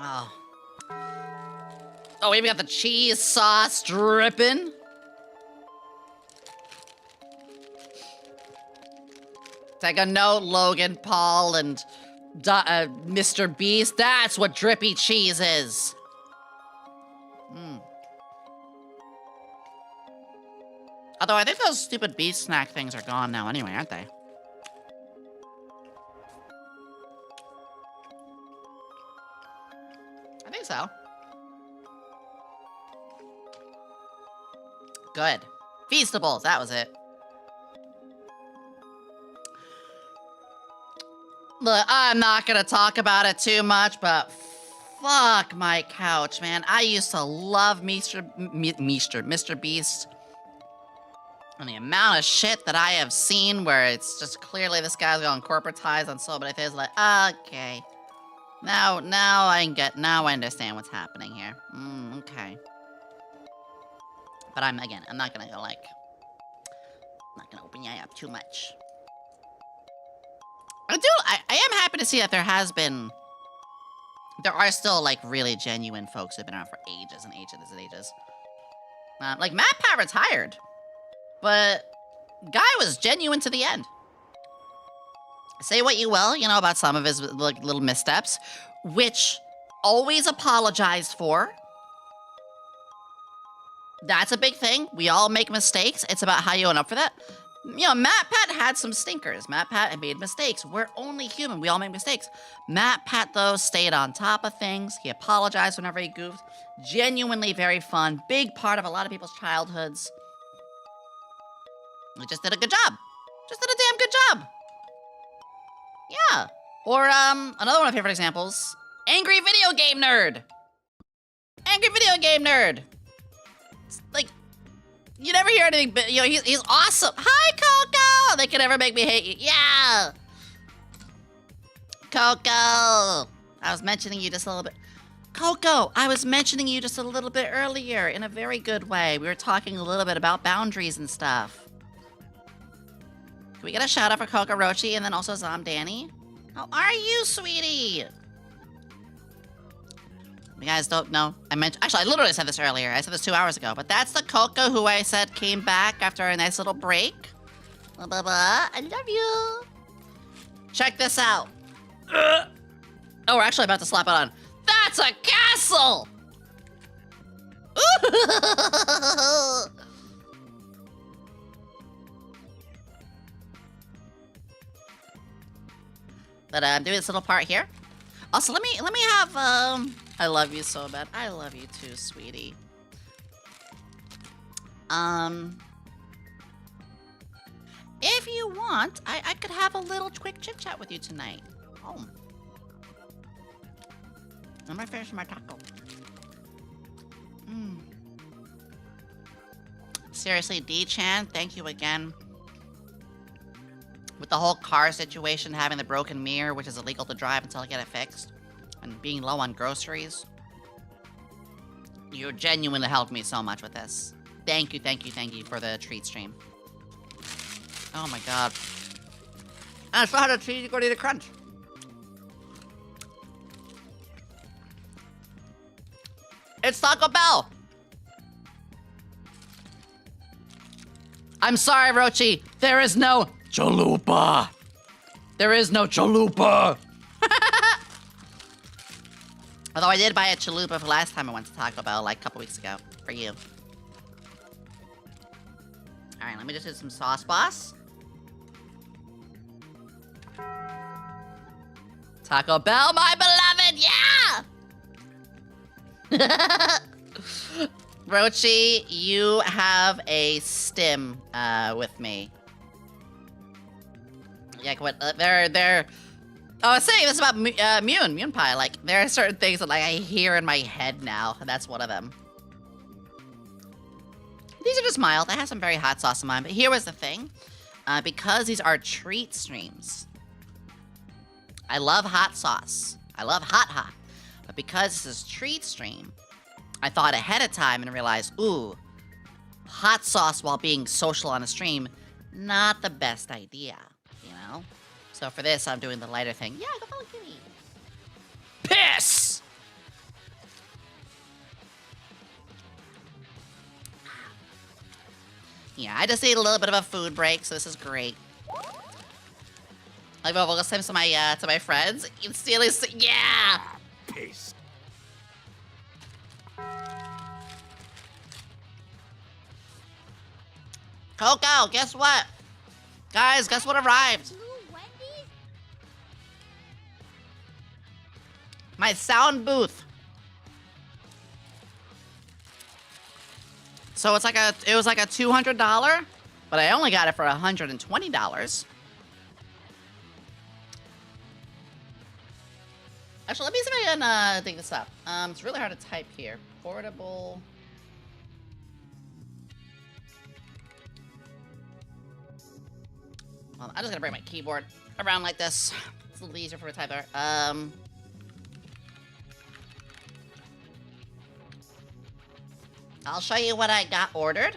Oh. Oh, we even got the cheese sauce dripping. Take a note, Logan Paul and Mr. Beast. That's what drippy cheese is. Although I think those stupid Beast snack things are gone now anyway, aren't they? I think so. Good. Feastables, that was it. Look, I'm not gonna talk about it too much, but fuck my couch, man. I used to love Mr. Beast. And the amount of shit that I have seen where it's just clearly this guy's gone corporatized on so many things, like, okay. Now I understand what's happening here. Okay. But I'm not gonna go like, I'm not gonna open your eye up too much. I am happy to see that there are still like really genuine folks who've been around for ages and ages and ages. Like Matt Pat retired, but guy was genuine to the end. Say what you will, you know, about some of his like little missteps, which always apologized for. That's a big thing. We all make mistakes. It's about how you own up for that. You know, Matt Pat had some stinkers. Matt Pat had made mistakes. We're only human. We all make mistakes. Matt Pat, though, stayed on top of things. He apologized whenever he goofed. Genuinely very fun. Big part of a lot of people's childhoods. He just did a good job. Just did a damn good job. Yeah. Or, another one of my favorite examples. Angry Video Game Nerd. Angry Video Game Nerd. It's like, you never hear anything, but, you know, he's awesome. Hi, Coco! They can never make me hate you. Yeah! Coco! I was mentioning you just a little bit. Coco, I was mentioning you just a little bit earlier in a very good way. We were talking a little bit about boundaries and stuff. Can we get a shout out for Coco Rochi and then also Zom Danny? How are you, sweetie? You guys don't know. Actually, I literally said this earlier. I said this 2 hours ago, but that's the Coco who I said came back after a nice little break. Blah, blah, blah. I love you. Check this out. Oh, we're actually about to slap it on. That's a castle! But I'm doing this little part here. Also, let me have I love you so bad. I love you too, sweetie. If you want, I could have a little quick chit chat with you tonight. Oh. I'm gonna finish my taco. Seriously, D-Chan, thank you again. With the whole car situation, having the broken mirror, which is illegal to drive until I get it fixed, and being low on groceries. You genuinely helped me so much with this. Thank you for the treat stream. Oh my god. And I still had a cheesy gordita crunch. It's Taco Bell! I'm sorry, Rochi. There is no chalupa. There is no chalupa. Although I did buy a chalupa for last time I went to Taco Bell, like a couple weeks ago, for you. Alright, let me just do some sauce, boss. Taco Bell, my beloved, yeah! Rochi, you have a stim with me. Yeah, what? They're. Oh, I was saying this about Mune Pie. Like, there are certain things that like I hear in my head now, and that's one of them. These are just mild. I have some very hot sauce in mine, but here was the thing: because these are treat streams, I love hot sauce. I love hot, but because this is treat stream. I thought ahead of time and realized, ooh, hot sauce while being social on a stream, not the best idea, you know? So for this, I'm doing the lighter thing. Yeah, go follow Kitty. Piss! Yeah, I just need a little bit of a food break, so this is great. Like, we'll go send some to my friends. You steal this, yeah! Piss. Coco, guess what? Guys, guess what arrived? My sound booth. So it was like a $200, but I only got it for $120. Actually, let me see if I can dig this up. It's really hard to type here. Portable. Well, I'm just gonna bring my keyboard around like this. It's a little easier for a typer. I'll show you what I got ordered.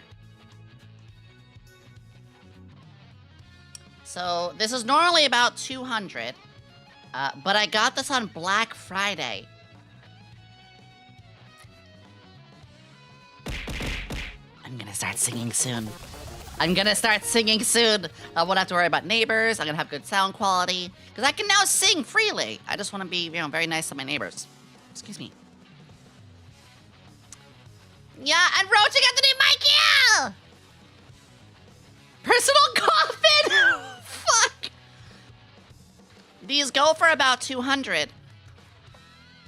So this is normally about $200, but I got this on Black Friday. I'm gonna start singing soon. I won't have to worry about neighbors. I'm gonna have good sound quality. Because I can now sing freely. I just want to be, very nice to my neighbors. Excuse me. Yeah, and Roach, I got the new mic, yeah! Personal coffin! Fuck! These go for about $200.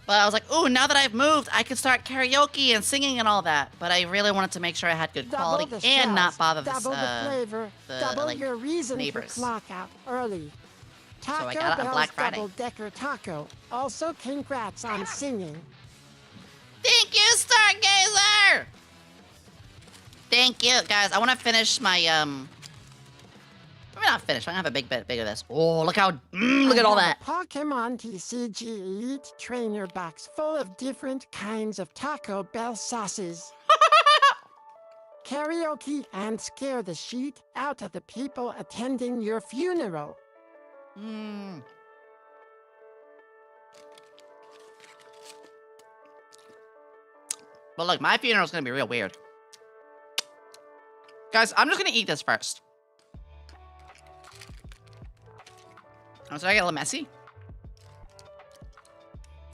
But I was like, ooh, now that I've moved, I can start karaoke and singing and all that. But I really wanted to make sure I had good quality and not bother double the flavor, double like, your reason neighbors. to clock out early. Taco So I got it on Bell's Black Friday. double-decker taco. Also, congrats on singing. Thank you, Stargazer! Thank you, guys. I want to finish my, Maybe not finish. I'm gonna have a big bit of this. Oh, look how... look at all that. Pokemon TCG Elite Trainer Box full of different kinds of Taco Bell sauces. Karaoke and scare the shit out of the people attending your funeral. But look, my funeral's gonna be real weird. Guys, I'm just gonna eat this first. Oh, so I get a little messy?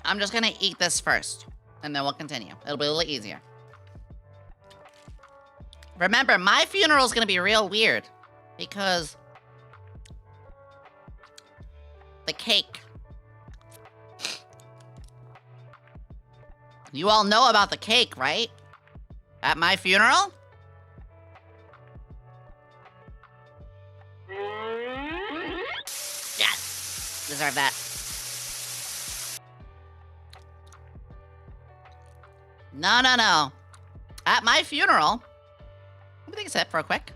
I'm just gonna eat this first, and then we'll continue. It'll be a little easier. Remember, my funeral is gonna be real weird, because the cake. You all know about the cake, right? At my funeral? deserve that. No, no, no. At my funeral, let me take a sip real quick.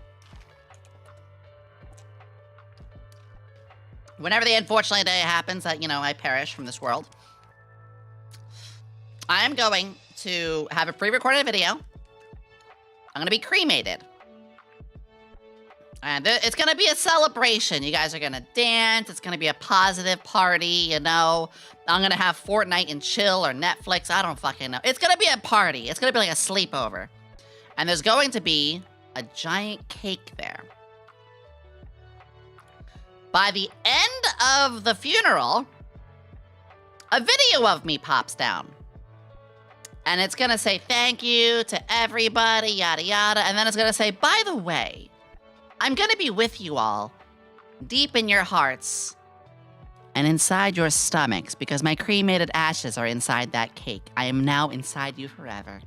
Whenever the unfortunate day happens that, you know, I perish from this world, I am going to have a pre-recorded video. I'm going to be cremated. And it's going to be a celebration. You guys are going to dance. It's going to be a positive party, you know. I'm going to have Fortnite and chill or Netflix. I don't fucking know. It's going to be a party. It's going to be like a sleepover. And there's going to be a giant cake there. By the end of the funeral, a video of me pops down. And it's going to say thank you to everybody, yada yada. And then it's going to say, by the way, I'm going to be with you all, deep in your hearts and inside your stomachs, because my cremated ashes are inside that cake. I am now inside you forever.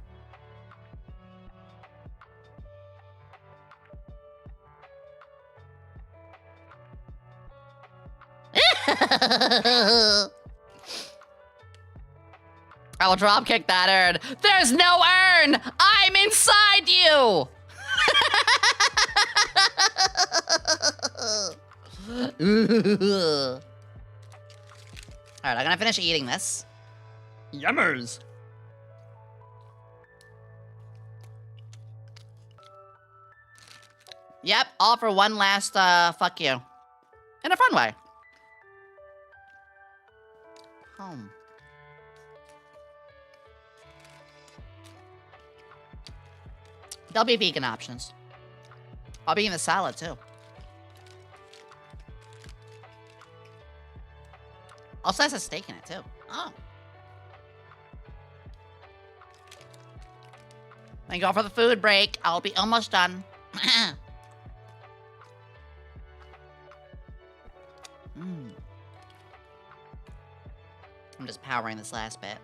I will dropkick that urn. There's no urn! I'm inside you! Alright, I'm gonna finish eating this. Yummers. Yep, all for one last, fuck you. In a fun way. Home. There'll be vegan options. I'll be in the salad, too. Also has a steak in it, too. Oh. Thank you all for the food break. I'll be almost done. I'm just powering this last bit.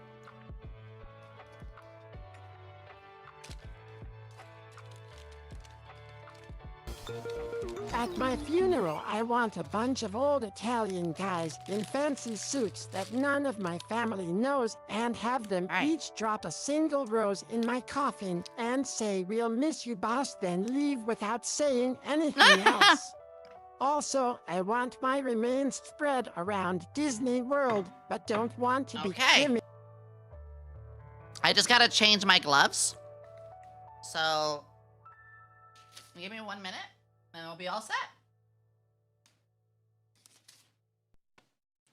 At my funeral, I want a bunch of old Italian guys in fancy suits that none of my family knows, and have them each drop a single rose in my coffin and say, "We'll miss you, boss," then leave without saying anything else. Also, I want my remains spread around Disney World, but don't want to be cremated. I just gotta change my gloves. So, give me 1 minute, and we'll be all set.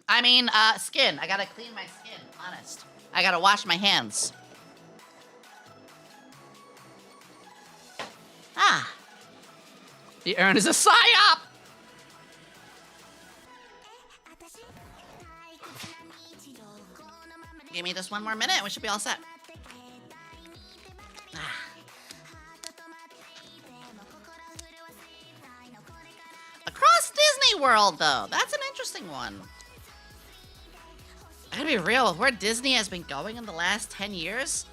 I mean, skin. I gotta clean my skin, honest. I gotta wash my hands. Ah. The urn is a psyop! Give me just 1 more minute, and we should be all set. Across Disney World, though. That's an interesting one. I gotta be real, with where Disney has been going in the last 10 years,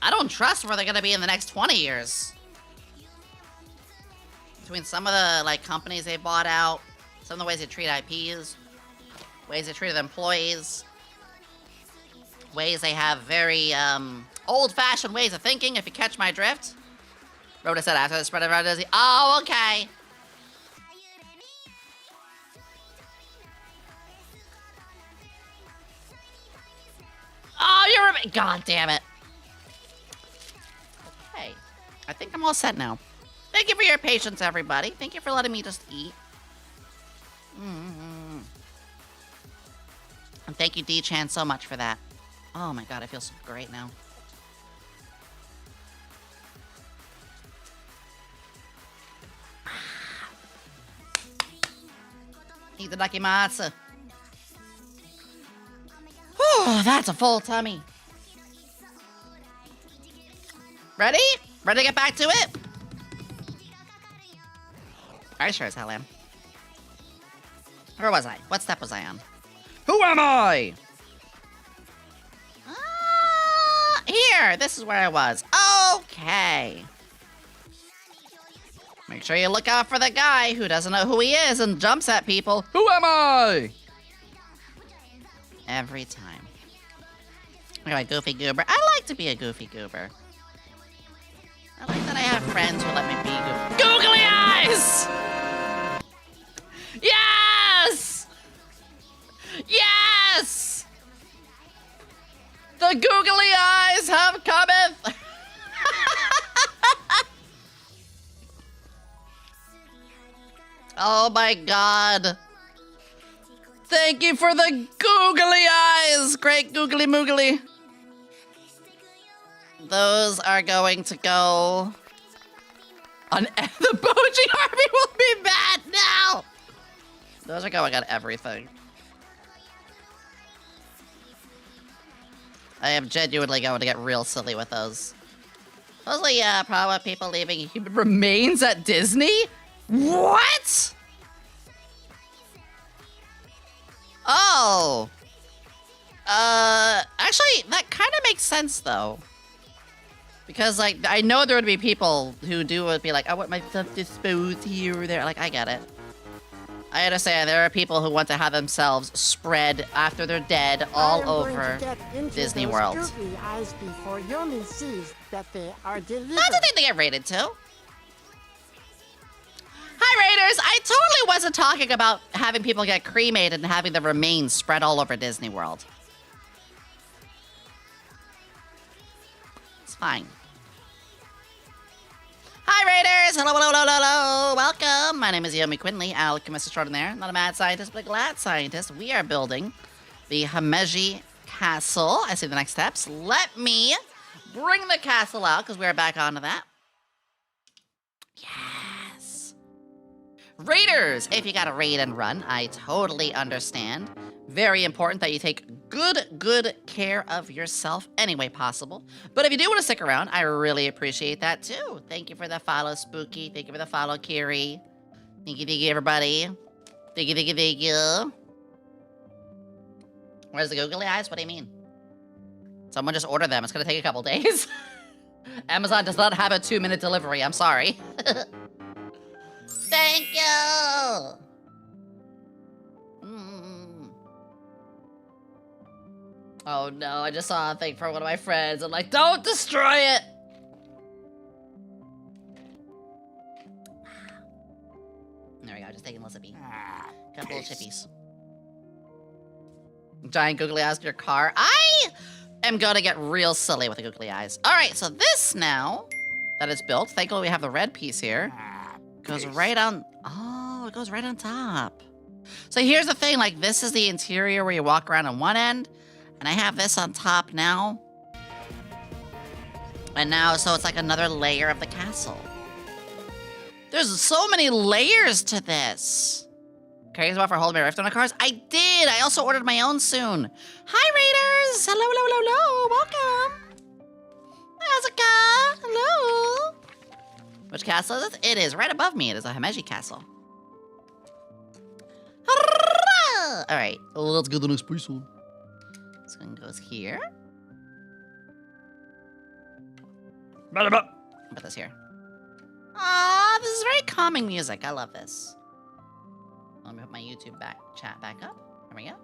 I don't trust where they're gonna be in the next 20 years. Between some of the, like, companies they bought out, some of the ways they treat IPs, ways they treat their employees, ways they have very, old-fashioned ways of thinking, if you catch my drift. Rhoda said after the spread of Disney. Oh, okay. Oh, you're... God damn it. Okay. I think I'm all set now. Thank you for your patience, everybody. Thank you for letting me just eat. And thank you, D-Chan, so much for that. Oh my god, I feel so great now. Itadakimasu. Whew, that's a full tummy. Ready? Ready to get back to it? I sure as hell am. Where was I? What step was I on? Who am I? Here, this is where I was. Okay. Make sure you look out for the guy who doesn't know who he is and jumps at people. Who am I? Every time. Anyway, Goofy Goober. I like to be a Goofy Goober. I like that I have friends who let me be goofy. Googly eyes! Yes! Yes! The googly eyes have cometh! Oh my god. Thank you for the googly eyes! Great googly moogly. Those are going to go on the Boji Army will be bad now! Those are going on everything. I am genuinely going to get real silly with those. Mostly, yeah, probably with people leaving human remains at Disney? What? Oh. Actually, that kind of makes sense, though. Because, like, I know there would be people who would be like, I want my stuff disposed here or there. Like, I get it. I understand there are people who want to have themselves spread after they're dead all over Disney World. Googly eyes before Yomi sees that they are delivered. That's the thing they get rated to. Hi, Raiders! I totally wasn't talking about having people get cremated and having the remains spread all over Disney World. It's fine. Hi, Raiders! Hello, hello, hello, hello, welcome! My name is Yomi Quinnley, alchemist extraordinaire. Not a mad scientist, but a glad scientist. We are building the Himeji castle. I see the next steps. Let me bring the castle out, because we're back onto that. Yes! Raiders! If you gotta raid and run, I totally understand. Very important that you take good care of yourself any way possible. But if you do want to stick around, I really appreciate that too. Thank you for the follow, Spooky. Thank you for the follow, Kiri. Thank you, everybody. Thank you. Where's the googly eyes? What do you mean? Someone just ordered them. It's gonna take a couple days. Amazon does not have a 2-minute delivery. I'm sorry. Thank you. Oh no, I just saw a thing from one of my friends. I'm like, don't destroy it! There we go, just taking Lissabee. Couple little chippies. Giant googly eyes in your car. I am gonna get real silly with the googly eyes. Alright, so this now that it's built, thankfully we have the red piece here. Goes right on, oh, it goes right on top. So here's the thing, like this is the interior where you walk around on one end, and I have this on top now. And now, so it's like another layer of the castle. There's so many layers to this. Crazy about for holding my rift on the cars? I did! I also ordered my own soon. Hi, Raiders! Hello, hello, hello, hello! Welcome! How's it going? Hello! Which castle is it? It is right above me. It is a Himeji castle. Alright, let's go to the next place one. This one goes here. Put this here. Aw, this is very calming music. I love this. Let me put my YouTube chat back up. There we go.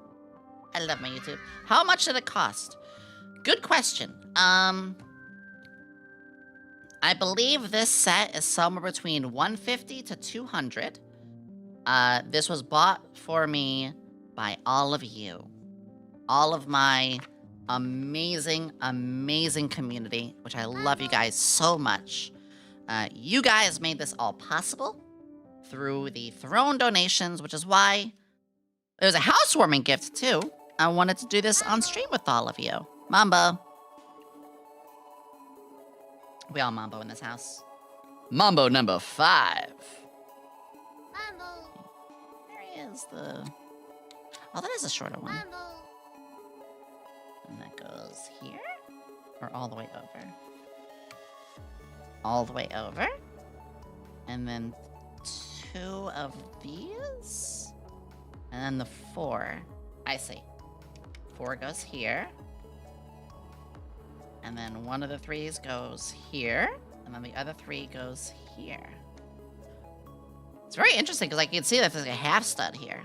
I love my YouTube. How much did it cost? Good question. I believe this set is somewhere between $150 to $200. This was bought for me by all of you. All of my amazing, amazing community, which I love you guys so much. You guys made this all possible through the throne donations, which is why there's a housewarming gift too. I wanted to do this on stream with all of you. Mambo. We all Mambo in this house. Mambo number 5. Mambo. There is the... Oh, that is a shorter one. Mambo. And that goes here? Or all the way over? All the way over. And then 2 of these. And then the 4. I see. 4 goes here. And then 1 of the 3s goes here. And then the other 3 goes here. It's very interesting because I can see that there's a half stud here.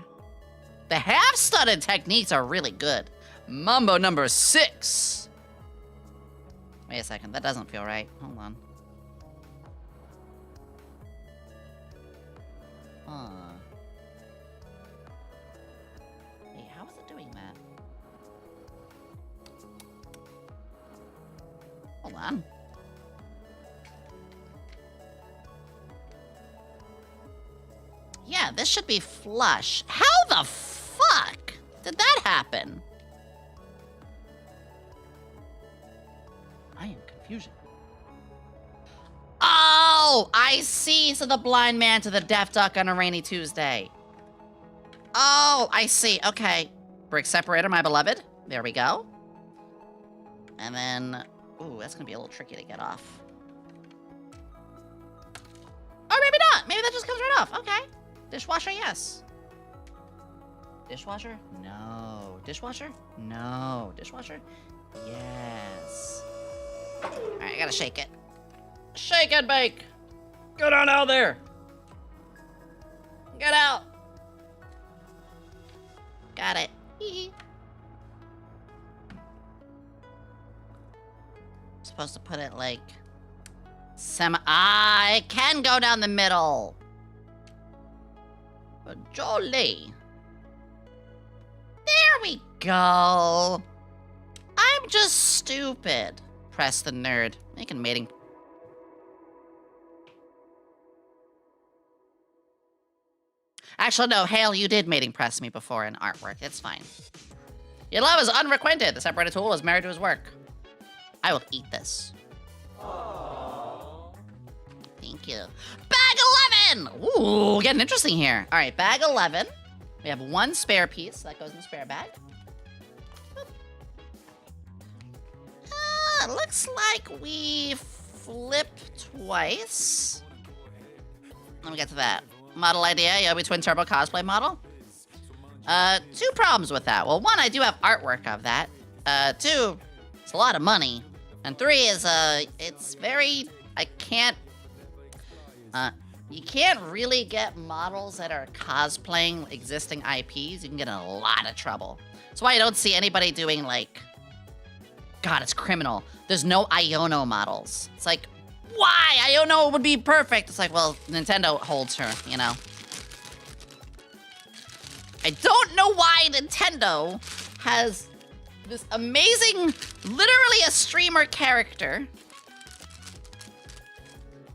The half studded techniques are really good. Mambo number 6. Wait a second, that doesn't feel right. Hold on. Hey, how is it doing that? Hold on. Yeah, this should be flush. How the fuck did that happen? I am confusion. Oh, I see. So the blind man to the deaf duck on a rainy Tuesday. Oh, I see. Okay. Brick separator, my beloved. There we go. And then, ooh, that's gonna be a little tricky to get off. Or maybe not. Maybe that just comes right off. Okay. Dishwasher, yes. Dishwasher? No. Dishwasher? No. Dishwasher? Yes. Alright, I gotta shake it. Shake and bake! Get on out there! Get out! Got it. Supposed to put it like... it can go down the middle! Jolly. There we go. I'm just stupid. Press the nerd. Making mating. Actually, no, Hale, you did mating press me before in artwork. It's fine. Your love is unrequited. The separator tool is married to his work. I will eat this. Thank you. Bag 11! Ooh, getting interesting here. All right, bag 11. We have 1 spare piece. That goes in the spare bag. Looks like we flip twice. Let me get to that. Model idea, Yomi Twin Turbo cosplay model. 2 problems with that. Well, 1, I do have artwork of that. 2, it's a lot of money. And 3 is, it's very, I can't, you can't really get models that are cosplaying existing IPs. You can get in a lot of trouble. That's why I don't see anybody doing, like, God, it's criminal. There's no Iono models. It's like, why? Iono would be perfect. It's like, well, Nintendo holds her, you know. I don't know why Nintendo has this amazing, literally a streamer character.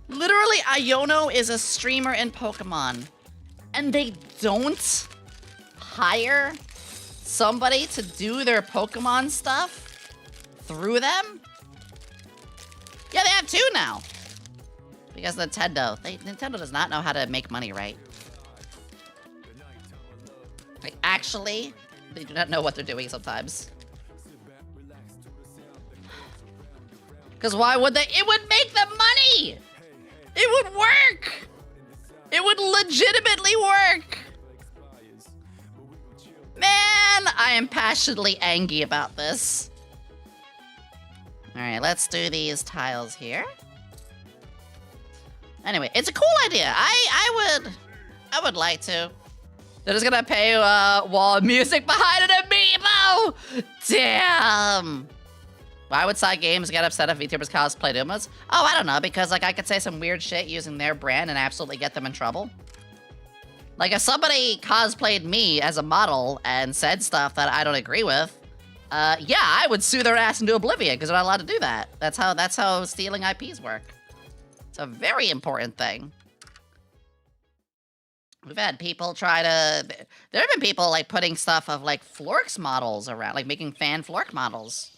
Literally, Iono is a streamer in Pokemon. And they don't hire somebody to do their Pokemon stuff through them? Yeah, they have 2 now. Because Nintendo. Nintendo does not know how to make money right. Like, actually, they do not know what they're doing sometimes. Because why would they? It would make them money! It would work! It would legitimately work! Man, I am passionately angry about this. Alright, let's do these tiles here. Anyway, it's a cool idea. I would like to. They're just gonna pay wall music behind an amiibo! Damn! Why would Side Games get upset if VTubers cosplay Dumas? Oh, I don't know, because like I could say some weird shit using their brand and absolutely get them in trouble. Like if somebody cosplayed me as a model and said stuff that I don't agree with, yeah, I would sue their ass into oblivion because they're not allowed to do that. That's how stealing IPs work. It's a very important thing. We've had people try to... There have been people, like, putting stuff of, like, Florks models around, like, making fan Flork models.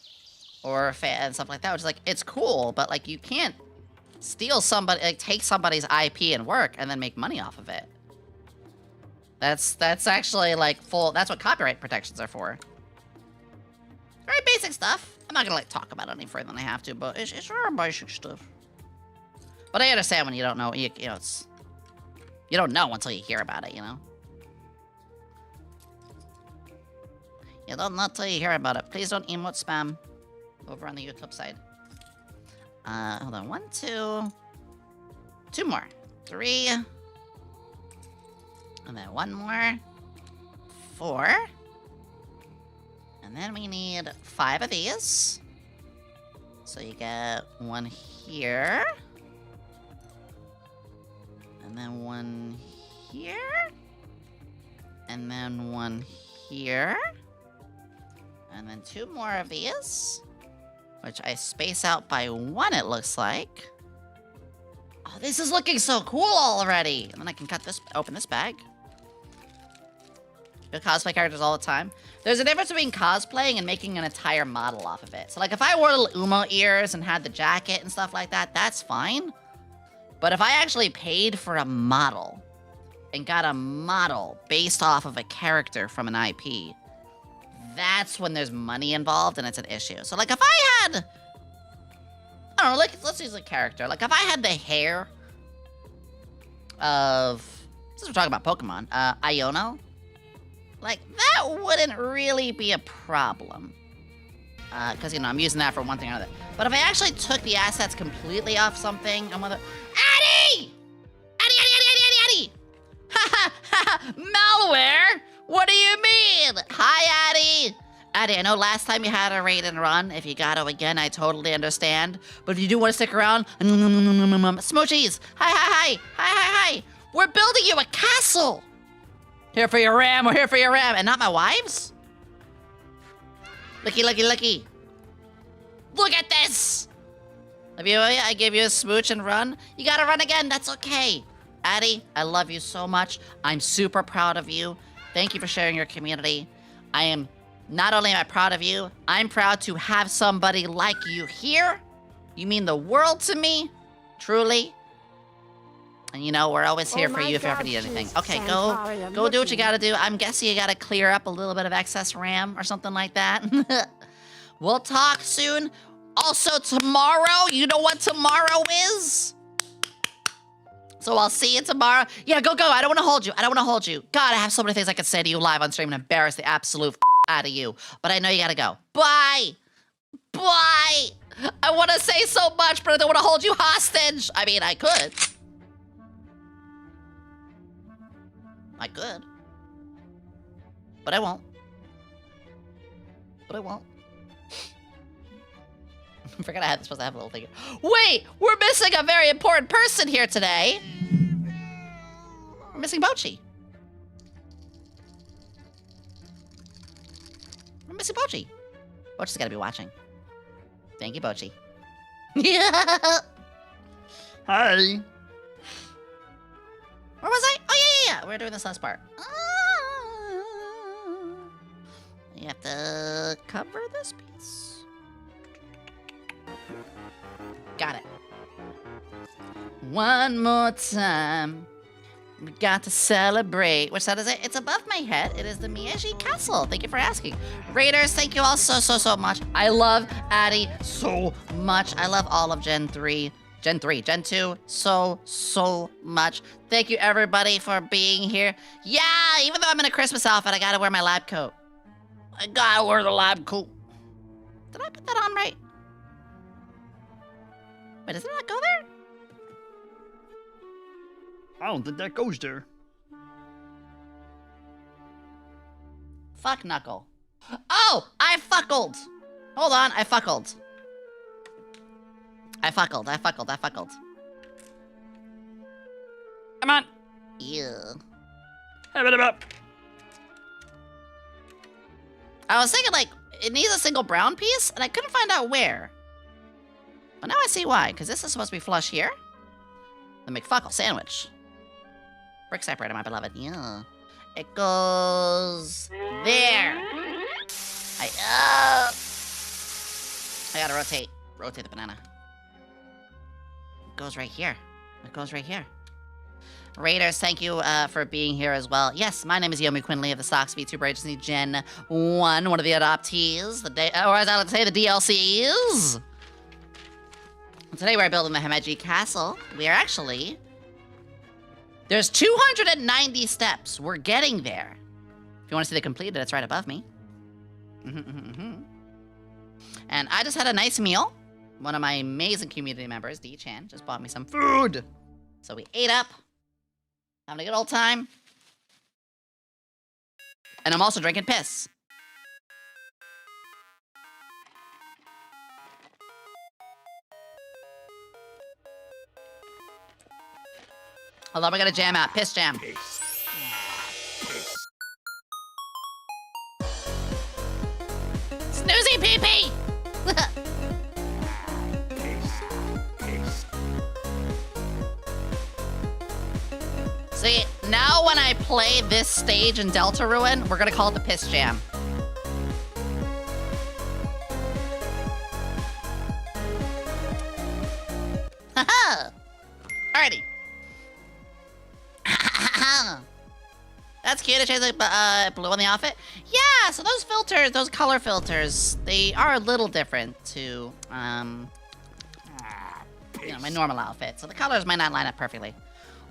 Or fan stuff like that, which is, like, it's cool, but, like, you can't steal somebody, like, take somebody's IP and work and then make money off of it. That's actually, like, that's what copyright protections are for. Very basic stuff. I'm not gonna, like, talk about it any further than I have to, but it's very basic stuff. But I understand when you don't know, you know, it's... You don't know until you hear about it, you know? You don't know until you hear about it. Please don't emote spam over on the YouTube side. Hold on. 1, 2... 2 more. 3... And then 1 more. 4... And then we need 5 of these. So you get 1 here. And then 1 here. And then 1 here. And then 2 more of these. Which I space out by 1, it looks like. Oh, this is looking so cool already. And then I can open this bag. Do cosplay characters all the time. There's a difference between cosplaying and making an entire model off of it. So like if I wore little Umo ears and had the jacket and stuff like that, that's fine. But if I actually paid for a model and got a model based off of a character from an IP, that's when there's money involved and it's an issue. So like if I had, I don't know, let's use a character. Like if I had the hair of, since we're talking about Pokemon, Iono, like that wouldn't really be a problem. Because, you know, I'm using that for one thing or another. But if I actually took the assets completely off something, I'm gonna... Addy! Addy! Ha ha! Malware? What do you mean? Hi, Addy! Addy, I know last time you had a raid and run. If you got to again, I totally understand. But if you do want to stick around... Smoochies! Hi! We're building you a castle! Here for your ram, we're here for your ram. And not my wives? Looky. Look at this! I gave you a smooch and run. You gotta run again, that's okay. Addy, I love you so much. I'm super proud of you. Thank you for sharing your community. Not only am I proud of you, I'm proud to have somebody like you here. You mean the world to me, truly. And you know, we're always here for you if you ever need anything. Okay, go do what you gotta do. I'm guessing you gotta clear up a little bit of excess RAM or something like that. We'll talk soon. Also, tomorrow, you know what tomorrow is? So I'll see you tomorrow. Yeah, go. I don't want to hold you. God, I have so many things I could say to you live on stream and embarrass the absolute out of you. But I know you gotta go. Bye. I want to say so much, but I don't want to hold you hostage. I mean, I could. But I won't. I forgot I was supposed to have a little thing. Wait, we're missing a very important person here today. We're missing Bochi. Bochi's gotta be watching. Thank you, Bochi. Yeah. Hi. Where was I? Oh, yeah. We're doing this last part. You have to cover this piece. Got it. One more time. We got to celebrate. Which side is it? It's above my head. It is the Himeji Castle. Thank you for asking. Raiders, thank you all so much. I love Addy so much. I love all of Gen 2 so much. Thank you everybody for being here. Yeah, even though I'm in a Christmas outfit, I gotta wear my lab coat. I gotta wear the lab coat. Did I put that on right? Wait, does it not go there? I don't think that goes there. Fuck Knuckle. Oh, I fuckled. Hold on, I fuckled. Come on. Yeah. Have it up. I was thinking, like, it needs a single brown piece, and I couldn't find out where. But now I see why, because this is supposed to be flush here. The McFuckle sandwich. Brick separator, my beloved. Yeah. It goes there. I gotta rotate the banana. It goes right here. Raiders, thank you for being here as well. Yes, my name is Yomi Quinnley of the Stocks Vtuber Agency Gen 1, one of the adoptees, or as I would say, the DLCs. Today we're building the Himeji Castle. We are actually... There's 290 steps. We're getting there. If you want to see the completed, it's right above me. And I just had a nice meal. One of my amazing community members, D-Chan, just bought me some food. So we ate up. Having a good old time. And I'm also drinking piss. Although we gotta jam out. Piss jam. Snoozy pee-pee! See, now when I play this stage in Deltarune, we're gonna call it the Piss Jam. Haha! Alrighty. That's cute. It shades like blue on the outfit. Yeah, so those filters, those color filters, they are a little different to, you know, my normal outfit. So the colors might not line up perfectly.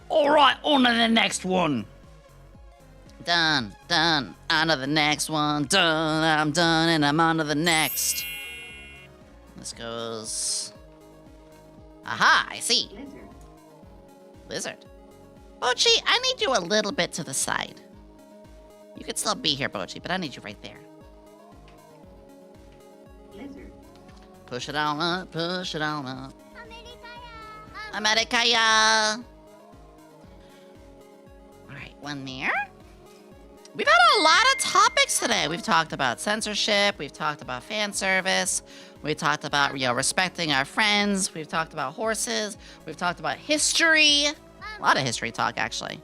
All right, on to the next one. Done, done, on to the next one. Done, I'm done, and I'm on to the next. This goes... Aha, I see. Lizard. Bochi, I need you a little bit to the side. You could still be here, Bochi, but I need you right there. Lizard. Push it on up, push it on up. Amerikaya. Alright, one there. We've had a lot of topics today. We've talked about censorship, we've talked about fan service, we've talked about, you know, respecting our friends, we've talked about horses, we've talked about history. A lot of history talk, actually.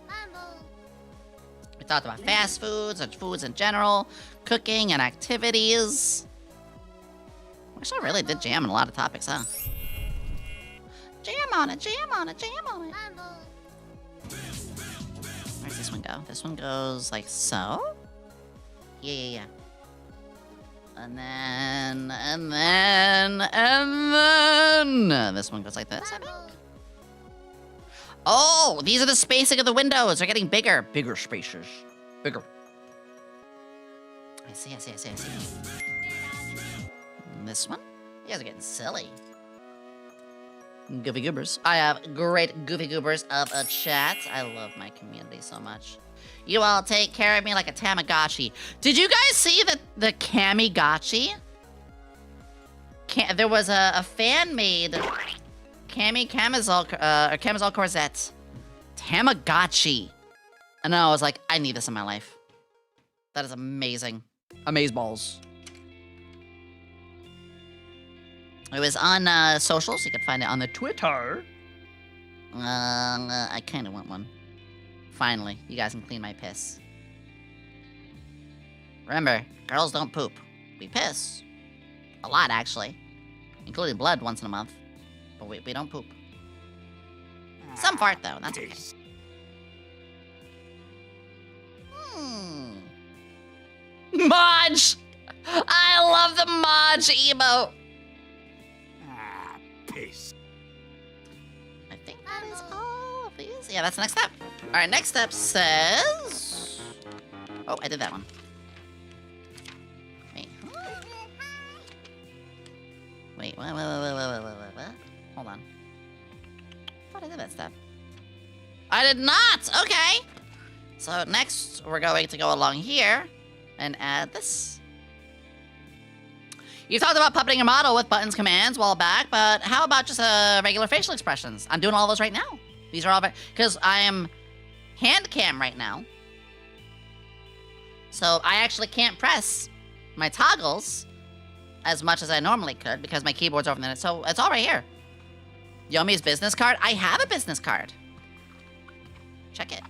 We talked about fast foods and foods in general, cooking and activities. Actually, I really did jam on a lot of topics, huh? Jam on it, jam on it, jam on it. Where's this one go? This one goes like so? Yeah. And then... This one goes like this, I think. Oh, these are the spacing of the windows. They're getting bigger. Bigger spaces. Bigger. I see. And this one? You guys are getting silly. Goofy goobers. I have great goofy goobers of a chat. I love my community so much. You all take care of me like a Tamagotchi. Did you guys see the Kamigotchi? There was a fan made Camisole Corsette Tamagotchi. And I was like, I need this in my life. That is amazing. Amazeballs. It was on socials. You can find it on the Twitter. I kind of want one. Finally, you guys can clean my piss. Remember, girls don't poop. We piss. A lot, actually. Including blood once in a month. But we don't poop. Some fart, though. That's okay. Maj! I love the Maj emote. Peace. I think that is all of these. Yeah, that's the next step. All right, next step says... Oh, I did that one. Wait. What? Hold on. I thought I did that step. I did not! Okay. So next, we're going to go along here and add this. You talked about puppeting your model with buttons commands a while back, but how about just regular facial expressions? I'm doing all those right now. These are all because I am Handcam right now. So I actually can't press my toggles as much as I normally could because my keyboard's over there. So it's all right here. Yomi's business card. I have a business card. Check it.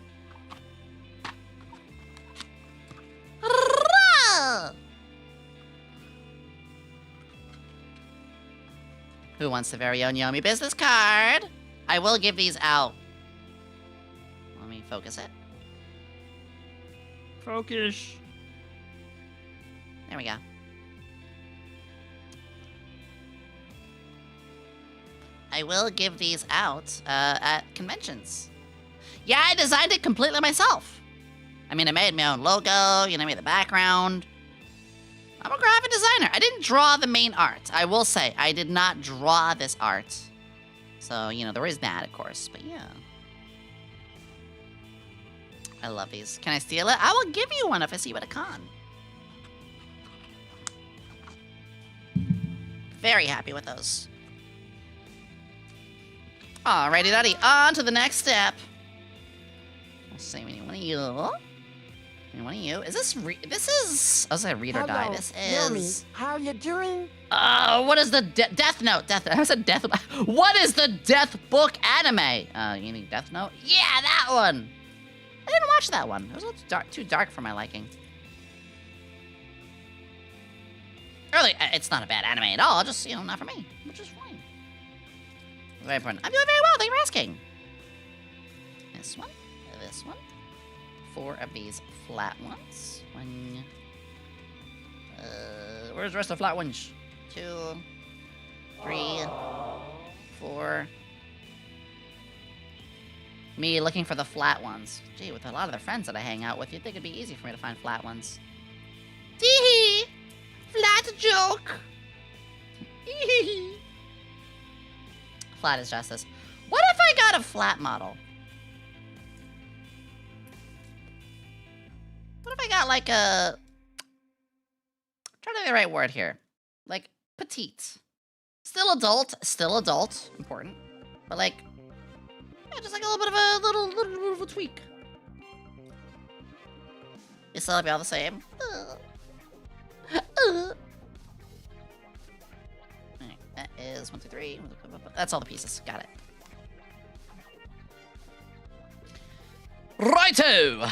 Who wants the very own Yomi business card? I will give these out. Let me focus it. Focus. There we go. I will give these out at conventions. Yeah, I designed it completely myself. I mean, I made my own logo, you know, I made the background. I'm a graphic designer. I didn't draw the main art. I will say, I did not draw this art. So, you know, there is that, of course, but yeah. I love these. Can I steal it? I will give you one if I see you at a con. Very happy with those. Alrighty, on to the next step. Let's see, we need one of you. And one of you. Is this this is... I was gonna read or die. Hello, This Yomi, is... how you doing? What is the Death Note? I said Death... What is the Death Book anime? You need Death Note? Yeah, that one! I didn't watch that one. It was a little too dark for my liking. Really, it's not a bad anime at all. Just, you know, not for me. Which is fine. Very important. I'm doing very well. Thank you for asking. This one. This one. 4 of these flat ones. 1. Where's the rest of the flat ones? 2, 3, 4. Me looking for the flat ones. Gee, with a lot of the friends that I hang out with, you'd think it'd be easy for me to find flat ones. Tee-hee! Flat joke! Flat is justice. What if I got a flat model? What if I got like a... I'm trying to think of the right word here. Like, petite. Still adult, important. But like, yeah, just like a little bit of a tweak. It's still be all the same. Alright, that is 1, 2, 3. That's all the pieces. Got it. Righto!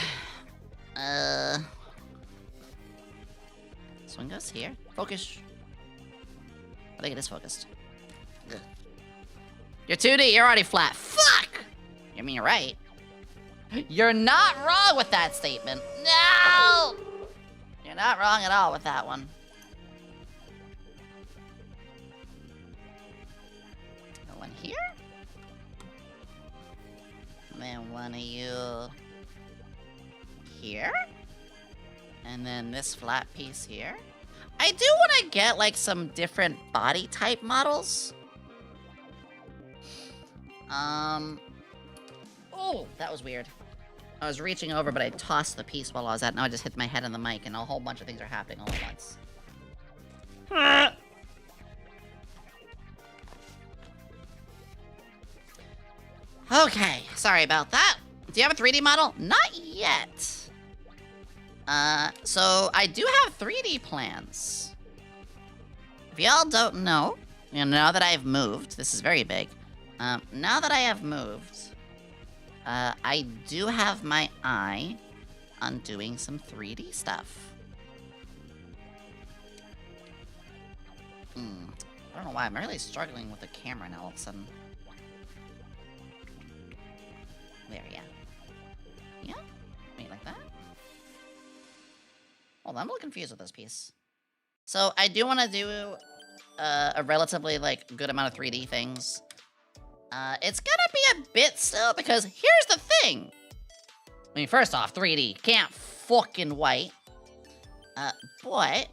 This one goes here. Focus. I think it is focused. Ugh. You're 2D, you're already flat. Fuck! I mean, you're right. You're not wrong with that statement. No! You're not wrong at all with that one. One here. And then one of you here. And then this flat piece here. I do want to get like some different body type models. Oh, that was weird. I was reaching over, but I tossed the piece while I was at it. Now I just hit my head on the mic, and a whole bunch of things are happening all at once. Okay, sorry about that. Do you have a 3D model? Not yet. So I do have 3D plans. If y'all don't know, you know, now that I have moved, this is very big. Now that I have moved, I do have my eye on doing some 3D stuff. I don't know why, I'm really struggling with the camera now all of a sudden. There, yeah. Yeah? Wait, like that? Hold on, I'm a little confused with this piece. So, I do want to do a relatively, like, good amount of 3D things. It's gonna be a bit still, because here's the thing! I mean, first off, 3D, can't fucking wait. But...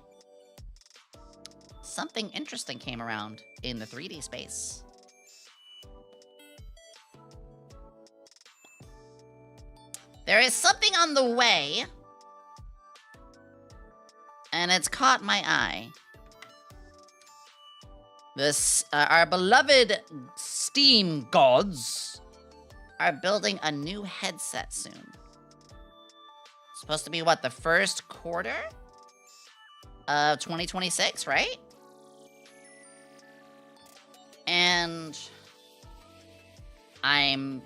something interesting came around in the 3D space. There is something on the way, and it's caught my eye. This, our beloved Steam gods are building a new headset soon. Supposed to be, what, the first quarter of 2026, right? And I'm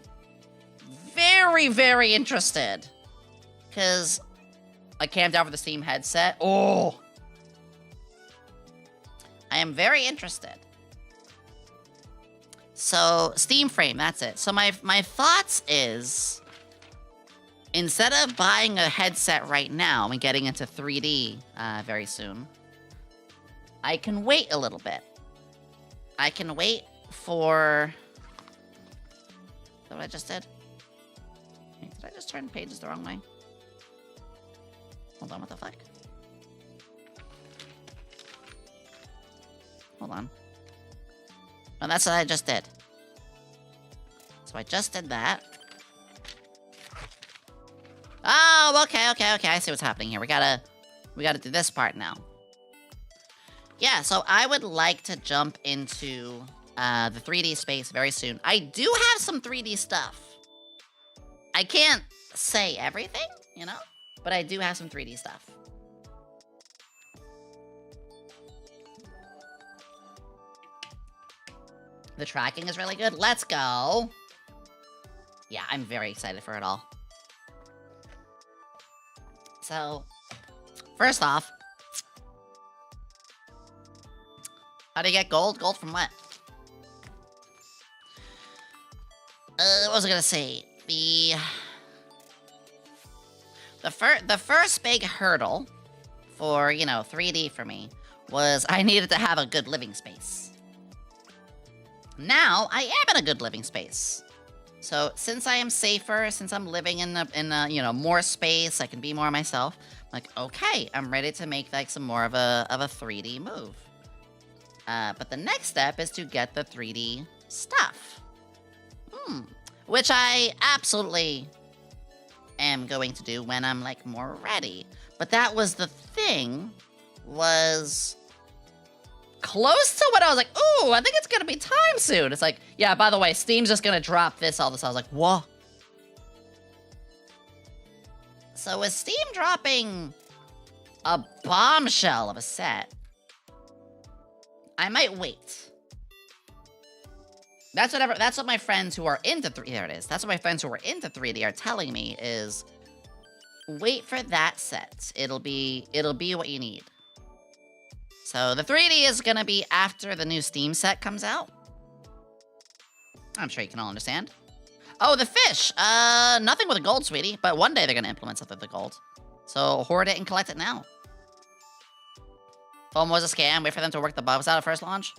very, very interested. Because I camped out for the Steam headset. Oh! I am very interested. So, Steam frame, that's it. So my thoughts is, instead of buying a headset right now and getting into 3D very soon, I can wait a little bit. I can wait for... Is that what I just did? Wait, did I just turn pages the wrong way? Hold on, what the fuck? Hold on. Oh, that's what I just did. So I just did that. Oh, okay. I see what's happening here. We gotta do this part now. Yeah, so I would like to jump into the 3D space very soon. I do have some 3D stuff. I can't say everything, you know? But I do have some 3D stuff. The tracking is really good. Let's go. Yeah, I'm very excited for it all. So, first off, how do you get gold? Gold from what? What was I gonna say? The first big hurdle for, you know, 3D for me was I needed to have a good living space. Now, I am in a good living space. So, since I am safer, since I'm living in a you know, more space, I can be more myself, I'm like, okay, I'm ready to make, like, some more of a 3D move. But the next step is to get the 3D stuff. Which I absolutely am going to do when I'm, like, more ready. But that was the thing, was close to what I was like, ooh, I think it's gonna be time soon. It's like, yeah, by the way, Steam's just gonna drop this all this. I was like, whoa. So with Steam dropping a bombshell of a set, I might wait. That's what my friends who are into 3D, there it is. That's what my friends who are into 3D are telling me is, wait for that set. It'll be what you need. So the 3D is gonna be after the new Steam set comes out. I'm sure you can all understand. Oh, the fish! Nothing with a gold, sweetie, but one day they're gonna implement something with the gold. So hoard it and collect it now. FOMO was a scam, wait for them to work the bugs out at first launch.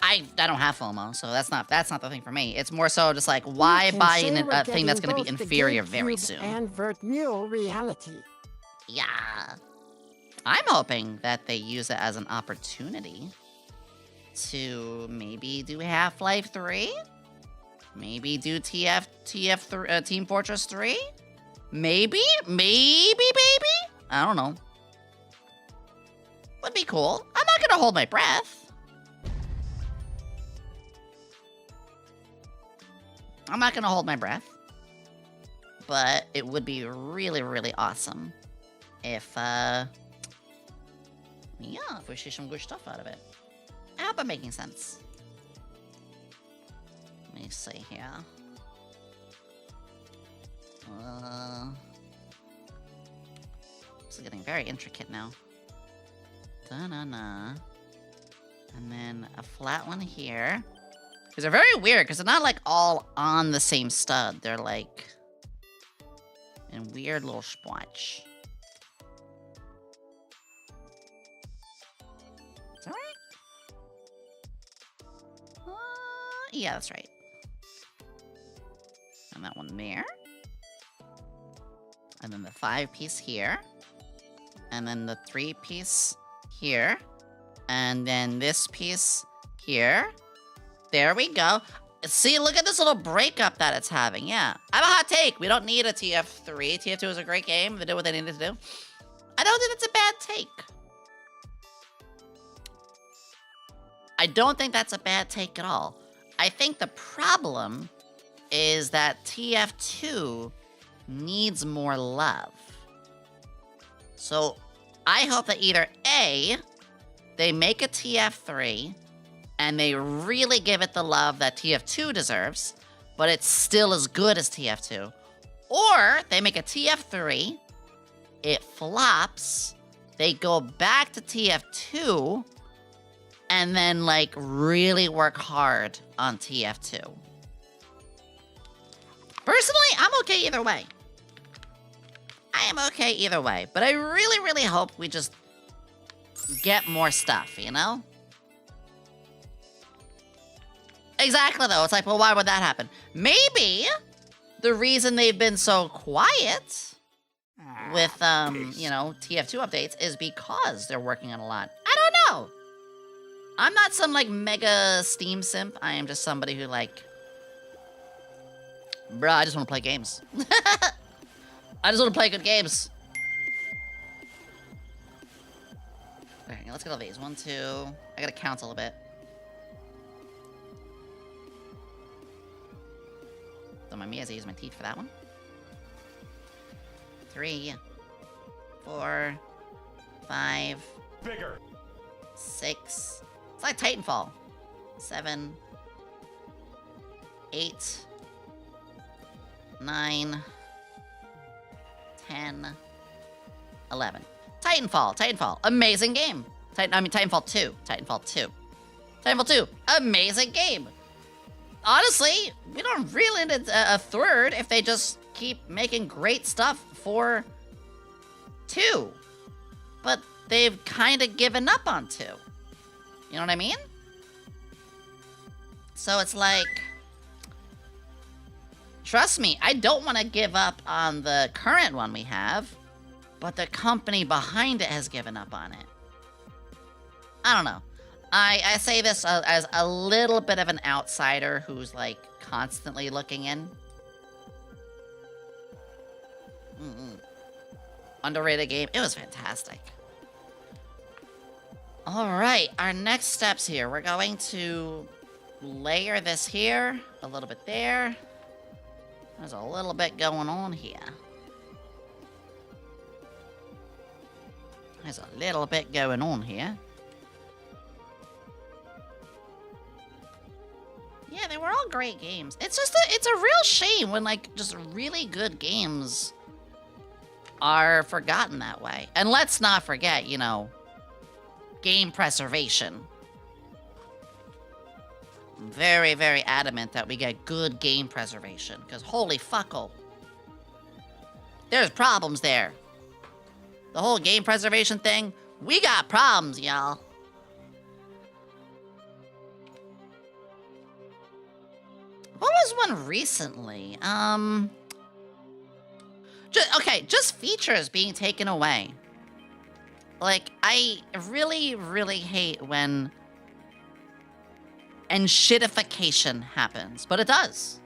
I don't have FOMO, so that's not the thing for me. It's more so just like, why buy a thing that's gonna be inferior very soon? And virtual reality. Yeah. I'm hoping that they use it as an opportunity to maybe do Half-Life 3? Maybe do Team Fortress 3? Maybe? Maybe? I don't know. Would be cool. I'm not gonna hold my breath. I'm not gonna hold my breath. But it would be really, really awesome if, yeah, if we see some good stuff out of it. I hope I'm making sense. Let me see here. This is getting very intricate now. Da-na-na. And then a flat one here. Because they're very weird, because they're not, like, all on the same stud. They're, like, in weird little spots. Is that right? Yeah, that's right. And that one there. And then the 5-piece here. And then the 3-piece here. And then this piece here. There we go. See, look at this little breakup that it's having. Yeah. I have a hot take. We don't need a TF3. TF2 is a great game. They did what they needed to do. I don't think that's a bad take. I don't think that's a bad take at all. I think the problem is that TF2 needs more love. So I hope that either A, they make a TF3 and they really give it the love that TF2 deserves, but it's still as good as TF2. Or they make a TF3, it flops, they go back to TF2, and then, like, really work hard on TF2. Personally, I'm okay either way. I am okay either way, but I really, really hope we just get more stuff, you know? Exactly, though. It's like, well, why would that happen? Maybe the reason they've been so quiet with, you know, TF2 updates is because they're working on a lot. I don't know. I'm not some, like, mega Steam simp. I am just somebody who, like... Bruh, I just want to play games. I just want to play good games. Okay, let's get all these. 1, 2... I gotta count a little bit. Don't mind me as I use my teeth for that one. 3, 4, 5. Bigger. 6. It's like Titanfall. 7, 8, 9, 10, 11. Titanfall. Amazing game. Titanfall 2. Titanfall 2. Amazing game. Honestly, we don't really need a third if they just keep making great stuff for 2. But they've kind of given up on 2. You know what I mean? So it's like, trust me, I don't want to give up on the current one we have, but the company behind it has given up on it. I don't know. I say this as a little bit of an outsider who's like constantly looking in. Underrated game. It was fantastic. Alright, our next steps here. We're going to layer this here, a little bit there. There's a little bit going on here. There's a little bit going on here. Yeah, they were all great games. It's just it's a real shame when like just really good games are forgotten that way. And let's not forget, you know, game preservation. I'm very, very adamant that we get good game preservation, because holy fuckle. There's problems there. The whole game preservation thing, we got problems, y'all. What was one recently? Just features being taken away. Like, I really, really hate when shitification happens, but it does.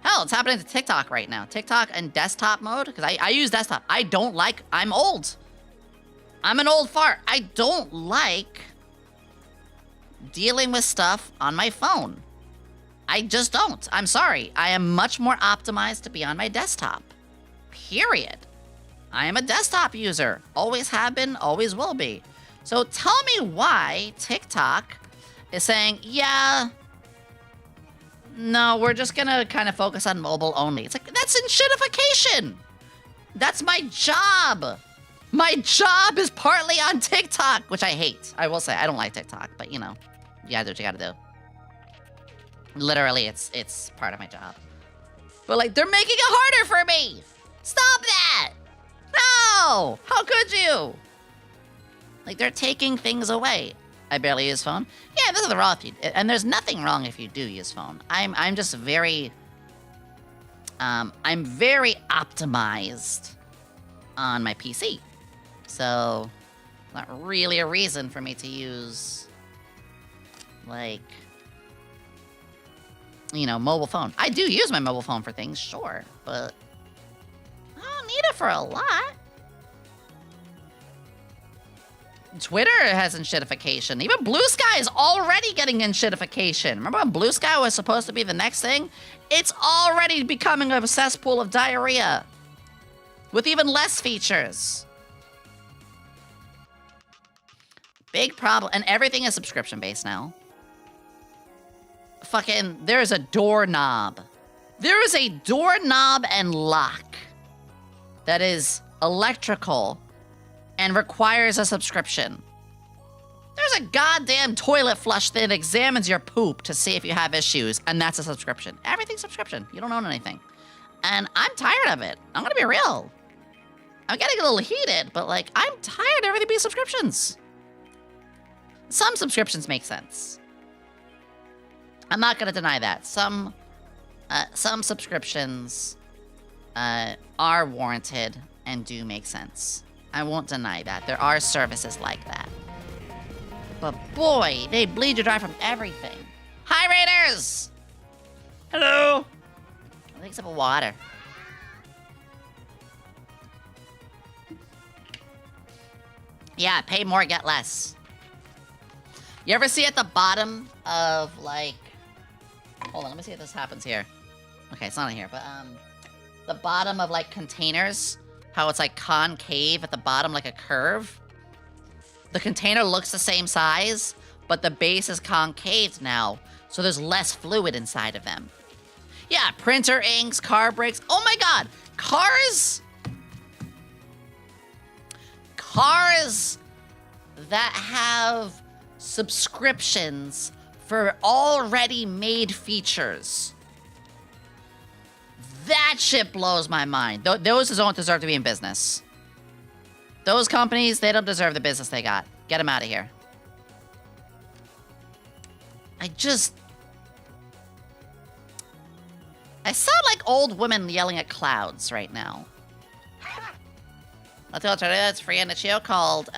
Hell, it's happening to TikTok right now. TikTok and desktop mode, because I use desktop. I'm old. I'm an old fart. I don't like dealing with stuff on my phone. I just don't. I'm sorry. I am much more optimized to be on my desktop. Period. I am a desktop user. Always have been, always will be. So tell me why TikTok is saying, yeah, no, we're just gonna kind of focus on mobile only. It's like, that's shitification. That's my job. My job is partly on TikTok, which I hate. I will say, I don't like TikTok, but you know, you gotta do what you gotta do. Literally, it's part of my job. But like, they're making it harder for me. Stop that. No, how could you? Like, they're taking things away. I barely use phone. Yeah, there's nothing wrong if you, and there's nothing wrong if you do use phone. I'm just very, I'm very optimized on my PC. So, not really a reason for me to use, like, you know, mobile phone. I do use my mobile phone for things, sure, but I don't need it for a lot. Twitter has shitification. Even Blue Sky is already getting shitification. Remember when Blue Sky was supposed to be the next thing? It's already becoming a cesspool of diarrhea. With even less features. Big problem. And everything is subscription-based now. Fucking, there's a doorknob. There is a doorknob and lock that is electrical and requires a subscription. There's a goddamn toilet flush that examines your poop to see if you have issues, and that's a subscription. Everything's subscription. You don't own anything. And I'm tired of it. I'm gonna be real. I'm getting a little heated, but like, I'm tired of everything being subscriptions. Some subscriptions make sense. I'm not gonna deny that. Some subscriptions are warranted and do make sense. I won't deny that. There are services like that. But boy, they bleed you dry from everything. Hi, Raiders! Hello! I think some water. Yeah, pay more, get less. You ever see at the bottom of, like... Hold on, let me see if this happens here. Okay, it's not in here, but, the bottom of, like, containers how it's like concave at the bottom like a curve. The container looks the same size, but the base is concaved now, so there's less fluid inside of them. Yeah, printer inks, car brakes. Oh my god, cars that have subscriptions for already made features. That shit blows my mind. Those don't deserve to be in business. Those companies, they don't deserve the business they got. Get them out of here. I sound like old women yelling at clouds right now. Let's go. That's free on itch.io called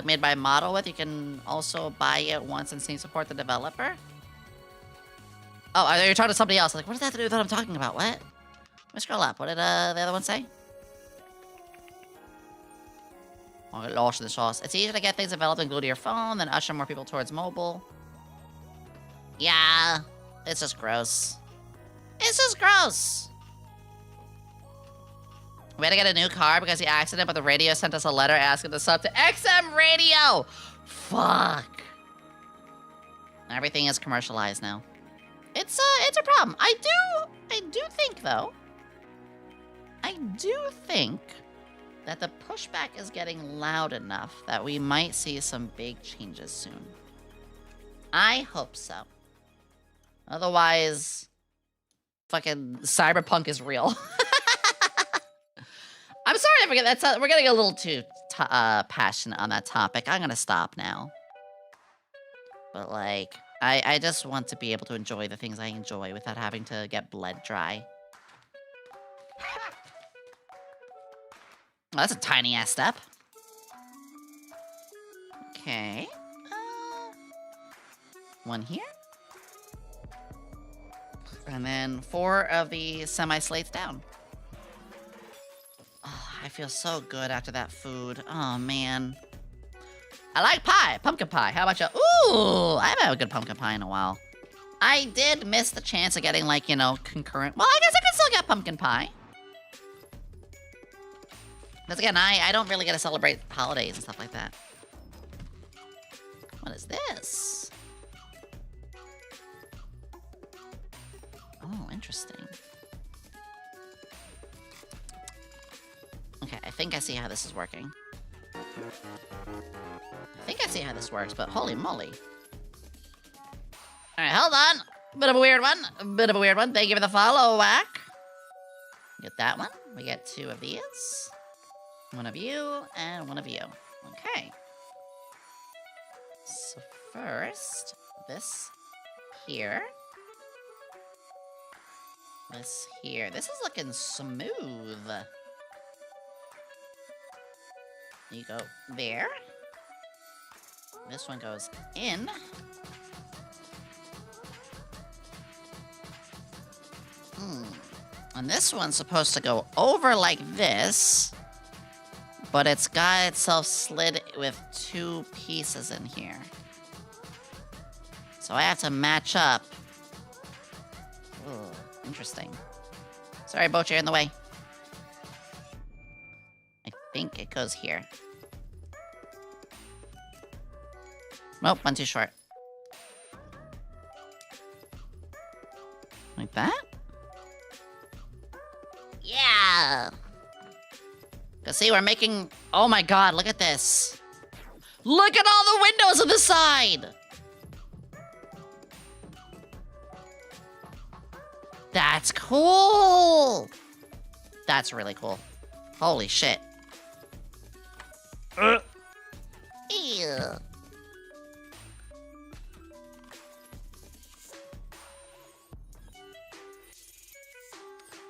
Made by Model With. You can also buy it once and support the developer. Oh, you're talking to somebody else. Like, what does that have to do with what I'm talking about? What? Let me scroll up. What did the other one say? Oh, get lost in the sauce. It's easier to get things developed and glued to your phone than usher more people towards mobile. Yeah, it's just gross. It's just gross. We had to get a new car because of the accident, but the radio sent us a letter asking to sub to XM Radio. Fuck. Everything is commercialized now. It's a problem. I do think though. I do think that the pushback is getting loud enough that we might see some big changes soon. I hope so. Otherwise, fucking cyberpunk is real. I'm sorry I forget that's we're getting a little too passionate on that topic. I'm gonna stop now. But like, I just want to be able to enjoy the things I enjoy without having to get bled dry. Oh, that's a tiny ass step. Okay. One here. And then 4 of the semi-slates down. Oh, I feel so good after that food. Oh, man. I like pie. Pumpkin pie. How about you? Ooh, I haven't had a good pumpkin pie in a while. I did miss the chance of getting, like, you know, concurrent. Well, I guess I could still get pumpkin pie. Because, again, I don't really get to celebrate holidays and stuff like that. What is this? Oh, interesting. Okay, I think I see how this is working. I think I see how this works, but holy moly. Alright, hold on. Bit of a weird one. Thank you for the follow, Whack. Get that one. We get 2 of these. 1 of you, and 1 of you. Okay. So first, this here. This here. This is looking smooth. You go there. This one goes in. And this one's supposed to go over like this, but it's got itself slid with 2 pieces in here. So I have to match up. Ooh, interesting. Sorry, Boach, you're in the way. I think it goes here. Nope, one too short. Like that? Yeah! Cause see, we're making... Oh my god, look at this. Look at all the windows on the side! That's cool! That's really cool. Holy shit. Ew.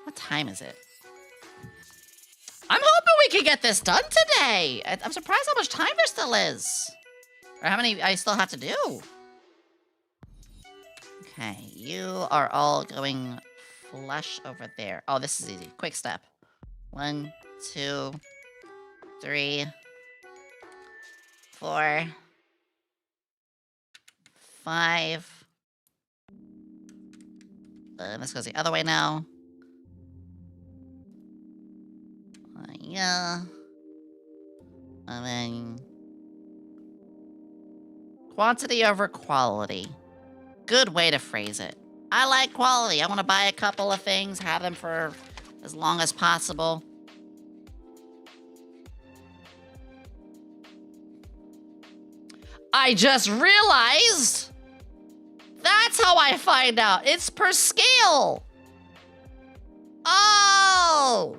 What time is it? I'm hoping we can get this done today. I'm surprised how much time there still is. Or how many I still have to do. Okay, you are all going flush over there. Oh, this is easy. Quick step. 1, 2, 3, 4, 5. This goes the other way now. Yeah. And then... quantity over quality. Good way to phrase it. I like quality. I want to buy a couple of things, have them for as long as possible. I just realized that's how I find out. It's per scale. Oh.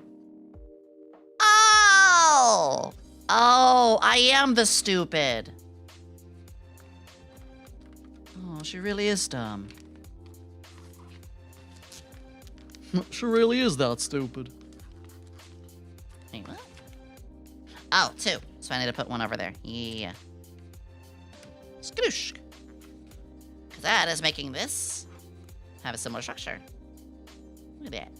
Oh. Oh, I am the stupid. Oh, she really is dumb. She really is that stupid. Wait, what? Oh, 2. So I need to put one over there. Yeah. Skadoosh. Because that is making this have a similar structure. Look at that.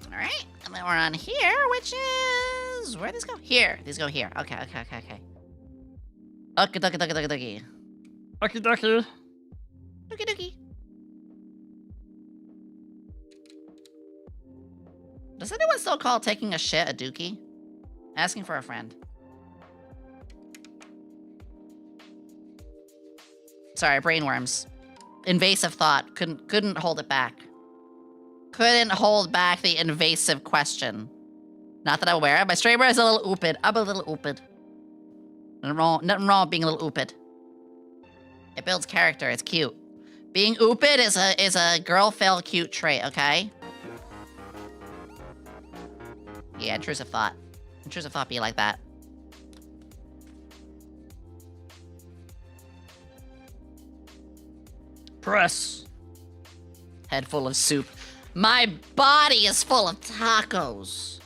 Alright, and then we're on here, which is... where these go? Here. These go here. Okay. Okay, dokie. Okie dokie. Dokie. Does anyone still call taking a shit a dookie? Asking for a friend. Sorry, brainworms. Invasive thought. Couldn't hold it back. Couldn't hold back the invasive question. Not that I'm aware. My streamer is a little oopid. I'm a little oopid. Nothing wrong with being a little oopid. It builds character. It's cute. Being oopid is a girl fail cute trait, okay? Yeah, intrusive thought. Intrusive thought be like that. Press. Head full of soup. My body is full of tacos.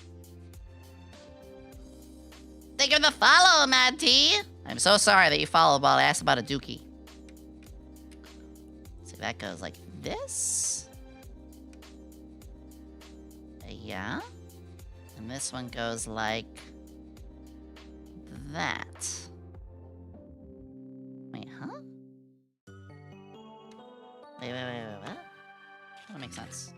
Thank you for the follow, Mad T. I'm so sorry that you followed while I asked about a dookie. See, that goes like this. Yeah. And this one goes like that. Wait, huh? Wait, what? That makes sense.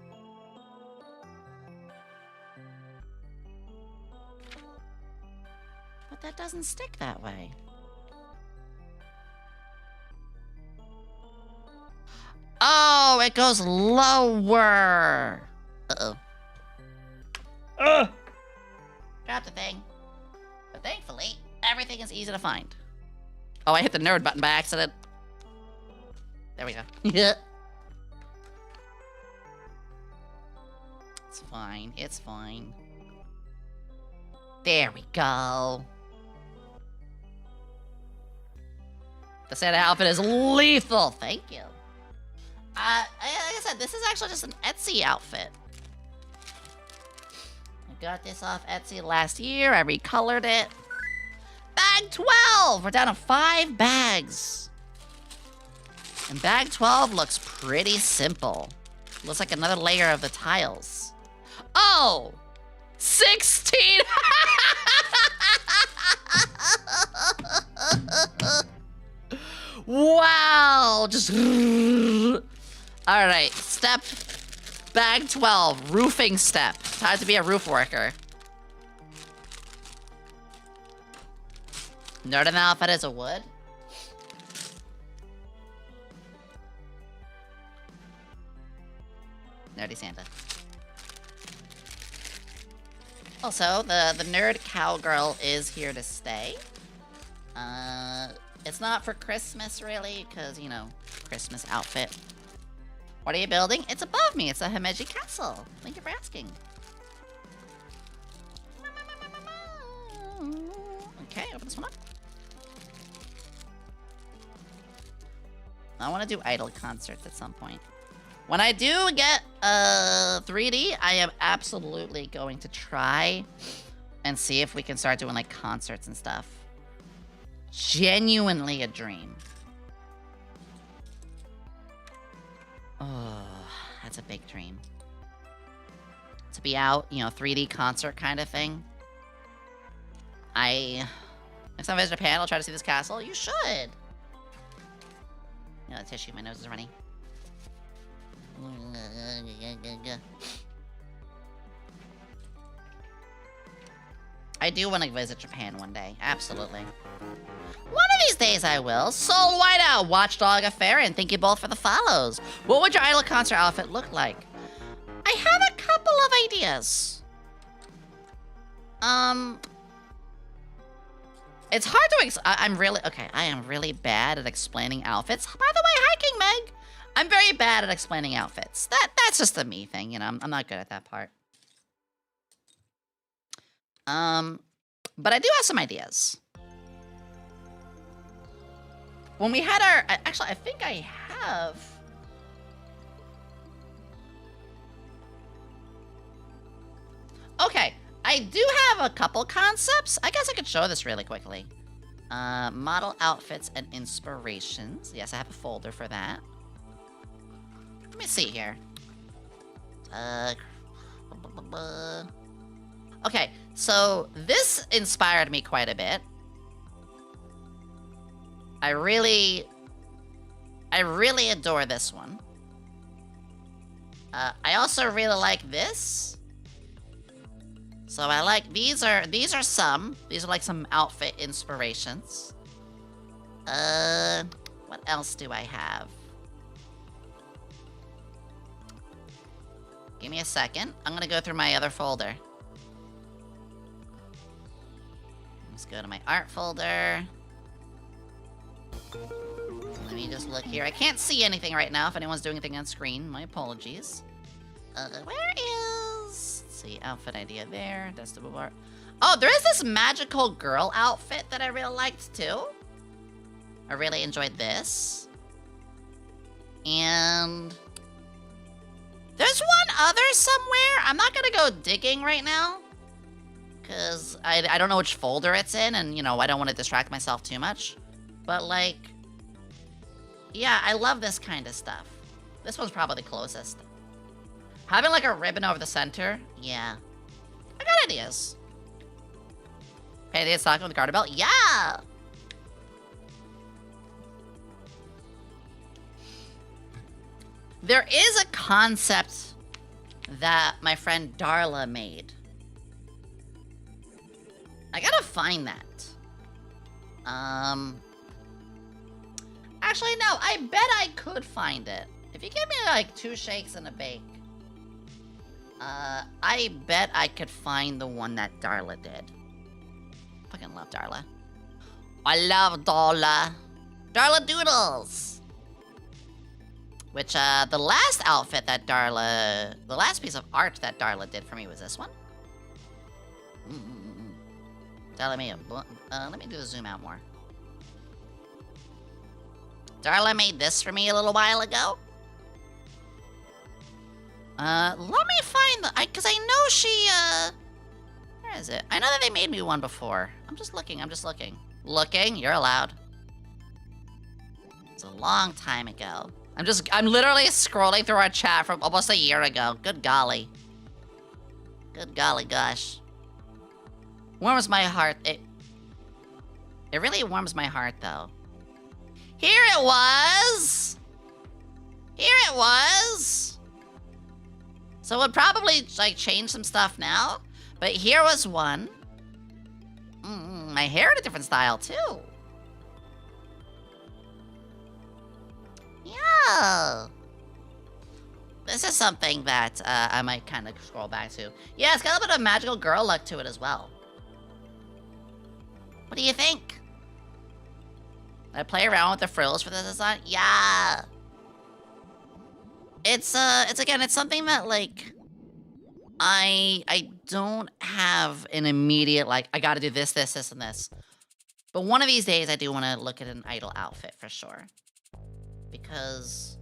But that doesn't stick that way. Oh, it goes lower. Uh-oh. Dropped the thing. But thankfully, everything is easy to find. Oh, I hit the nerd button by accident. There we go. Yeah. It's fine. It's fine. There we go. The Santa outfit is lethal. Thank you. Like I said, this is actually just an Etsy outfit. I got this off Etsy last year. I recolored it. Bag 12! We're down to 5 bags. And bag 12 looks pretty simple. Looks like another layer of the tiles. Oh! 16! Wow! Just... Alright, step... Bag 12, roofing step. Time to be a roof worker. Nerd in the outfit is a wood. Nerdy Santa. Also, the nerd cowgirl is here to stay. It's not for Christmas, really, because, you know, Christmas outfit. What are you building? It's above me. It's a Himeji castle. Thank you for asking. Okay, open this one up. I want to do idol concerts at some point. When I do get 3D, I am absolutely going to try and see if we can start doing, like, concerts and stuff. Genuinely a dream. Oh, that's a big dream. To be out, you know, 3D concert kind of thing. Next time I visit Japan, I'll try to see this castle. You should! You know, the tissue, my nose is running. I do want to visit Japan one day. Absolutely. One of these days I will. Soul Whiteout, Watchdog Affair, and thank you both for the follows. What would your idol concert outfit look like? I have a couple of ideas. It's hard to I am really bad at explaining outfits. By the way, hi King Meg. I'm very bad at explaining outfits. That's just a me thing, you know. I'm not good at that part. But I do have some ideas. When we had our... Actually, I think I have... Okay, I do have a couple concepts. I guess I could show this really quickly. Model outfits and inspirations. Yes, I have a folder for that. Let me see here. Okay, so this inspired me quite a bit. I really adore this one. I also really like this. So I like these are like some outfit inspirations. What else do I have? Give me a second. I'm gonna go through my other folder. Let's go to my art folder. Let me just look here. I can't see anything right now if anyone's doing anything on screen. My apologies. Where is... Let's see, outfit idea there. That's the art. Oh, there is this magical girl outfit that I really liked too. I really enjoyed this. And... there's one other somewhere. I'm not gonna go digging right now. Because I don't know which folder it's in, and, you know, I don't want to distract myself too much. But, like... yeah, I love this kind of stuff. This one's probably the closest. Having, like, a ribbon over the center? Yeah. I got ideas. Payday is talking with the garter belt? Yeah! There is a concept that my friend Darla made. I gotta find that. Actually, no, I bet I could find it. If you give me, like, 2 shakes and a bake. I bet I could find the one that Darla did. Fucking love Darla. I love Darla. Darla Doodles! Which, the last outfit that Darla... the last piece of art that Darla did for me was this one. Darla made let me do a zoom out more. Darla made this for me a little while ago. Let me find the... because I know she, where is it? I know that they made me one before. I'm just looking. Looking? You're allowed. It's a long time ago. I'm literally scrolling through our chat from almost a year ago. Good golly. Good golly gosh. Warms my heart. It really warms my heart, though. Here it was! So it would probably, like, change some stuff now. But here was one. My hair had a different style, too. Yeah. This is something that I might kind of scroll back to. Yeah, it's got a little bit of magical girl look to it as well. What do you think? I play around with the frills for the design. Yeah. It's something that, like, I don't have an immediate, like, I gotta do this, this, this, and this. But one of these days, I do want to look at an idol outfit for sure. Because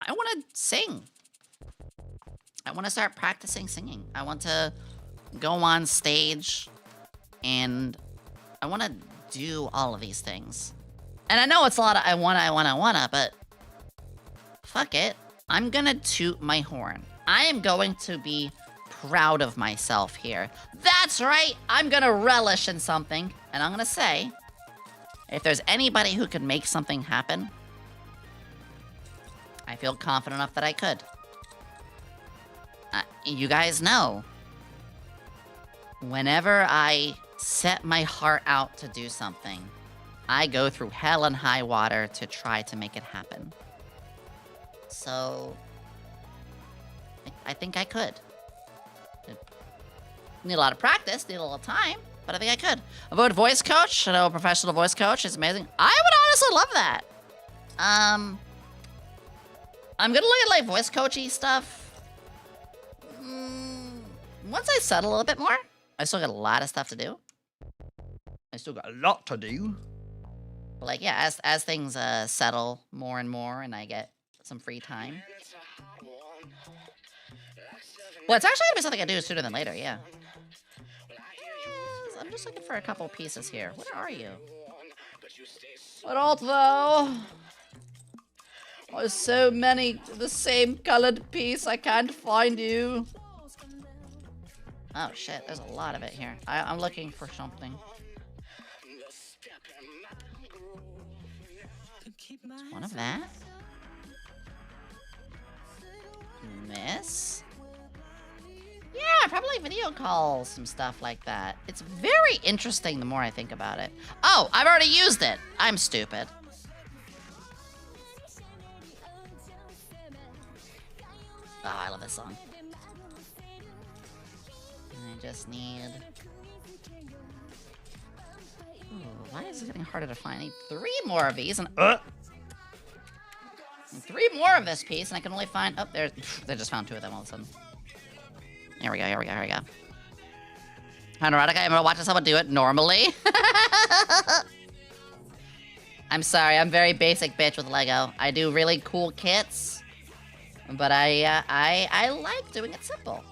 I want to sing. I want to start practicing singing. I want to go on stage and I want to do all of these things. And I know it's a lot of I wanna, but fuck it. I'm gonna toot my horn. I am going to be proud of myself here. That's right, I'm gonna relish in something. And I'm gonna say, if there's anybody who could make something happen, I feel confident enough that I could. You guys know, whenever I set my heart out to do something, I go through hell and high water to try to make it happen. So, I think I could. Need a lot of practice, need a little time, but I think I could. A vote voice coach, I know a professional voice coach is amazing. I would honestly love that. I'm gonna look at like voice coachy stuff. Once I settle a little bit more, I still got a lot of stuff to do. I still got a lot to do. But like, yeah, as things settle more and more and I get some free time. Well, it's actually gonna be something I do sooner than later, yeah. I'm just looking for a couple pieces here. Where are you? What art thou? There's so many the same colored piece, I can't find you. Oh shit, there's a lot of it here. I'm looking for something. One of that. Miss. Yeah, probably video calls, some stuff like that. It's very interesting the more I think about it. Oh, I've already used it. I'm stupid. Oh, I love this song. I just need... Ooh, why is it getting harder to find? I need 3 more of these and... 3 more of this piece and I can only find... Oh, there... I just found 2 of them all of a sudden. Here we go, here we go, here we go. Honoratic, I'm gonna watch someone do it normally. I'm sorry, I'm very basic bitch with Lego. I do really cool kits, but I like doing it simple.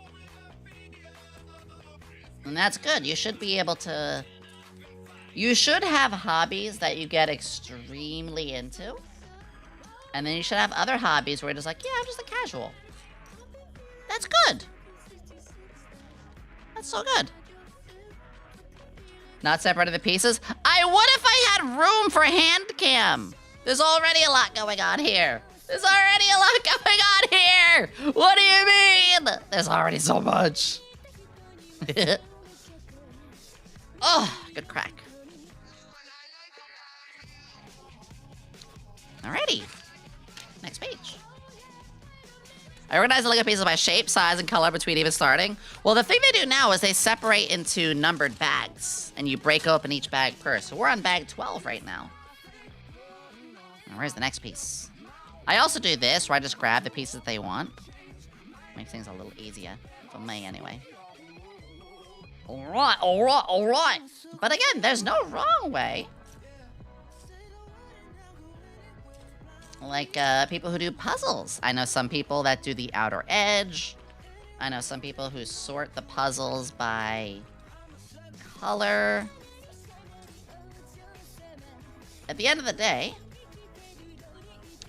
And that's good. You should be able to... You should have hobbies that you get extremely into. And then you should have other hobbies where you're just like, yeah, I'm just a casual. That's good. That's so good. Not separating the pieces? I would if I had room for Handcam. There's already a lot going on here. There's already a lot going on here. What do you mean? There's already so much. Oh, good crack. Alrighty. Next page. I organize the Lego pieces by shape, size, and color between even starting. Well, the thing they do now is they separate into numbered bags, and you break open each bag first. So we're on bag 12 right now. Now, where's the next piece? I also do this, where I just grab the pieces that they want. Makes things a little easier, for me anyway. Alright, alright, alright. But again, there's no wrong way. Like, people who do puzzles. I know some people that do the outer edge. I know some people who sort the puzzles by color. At the end of the day,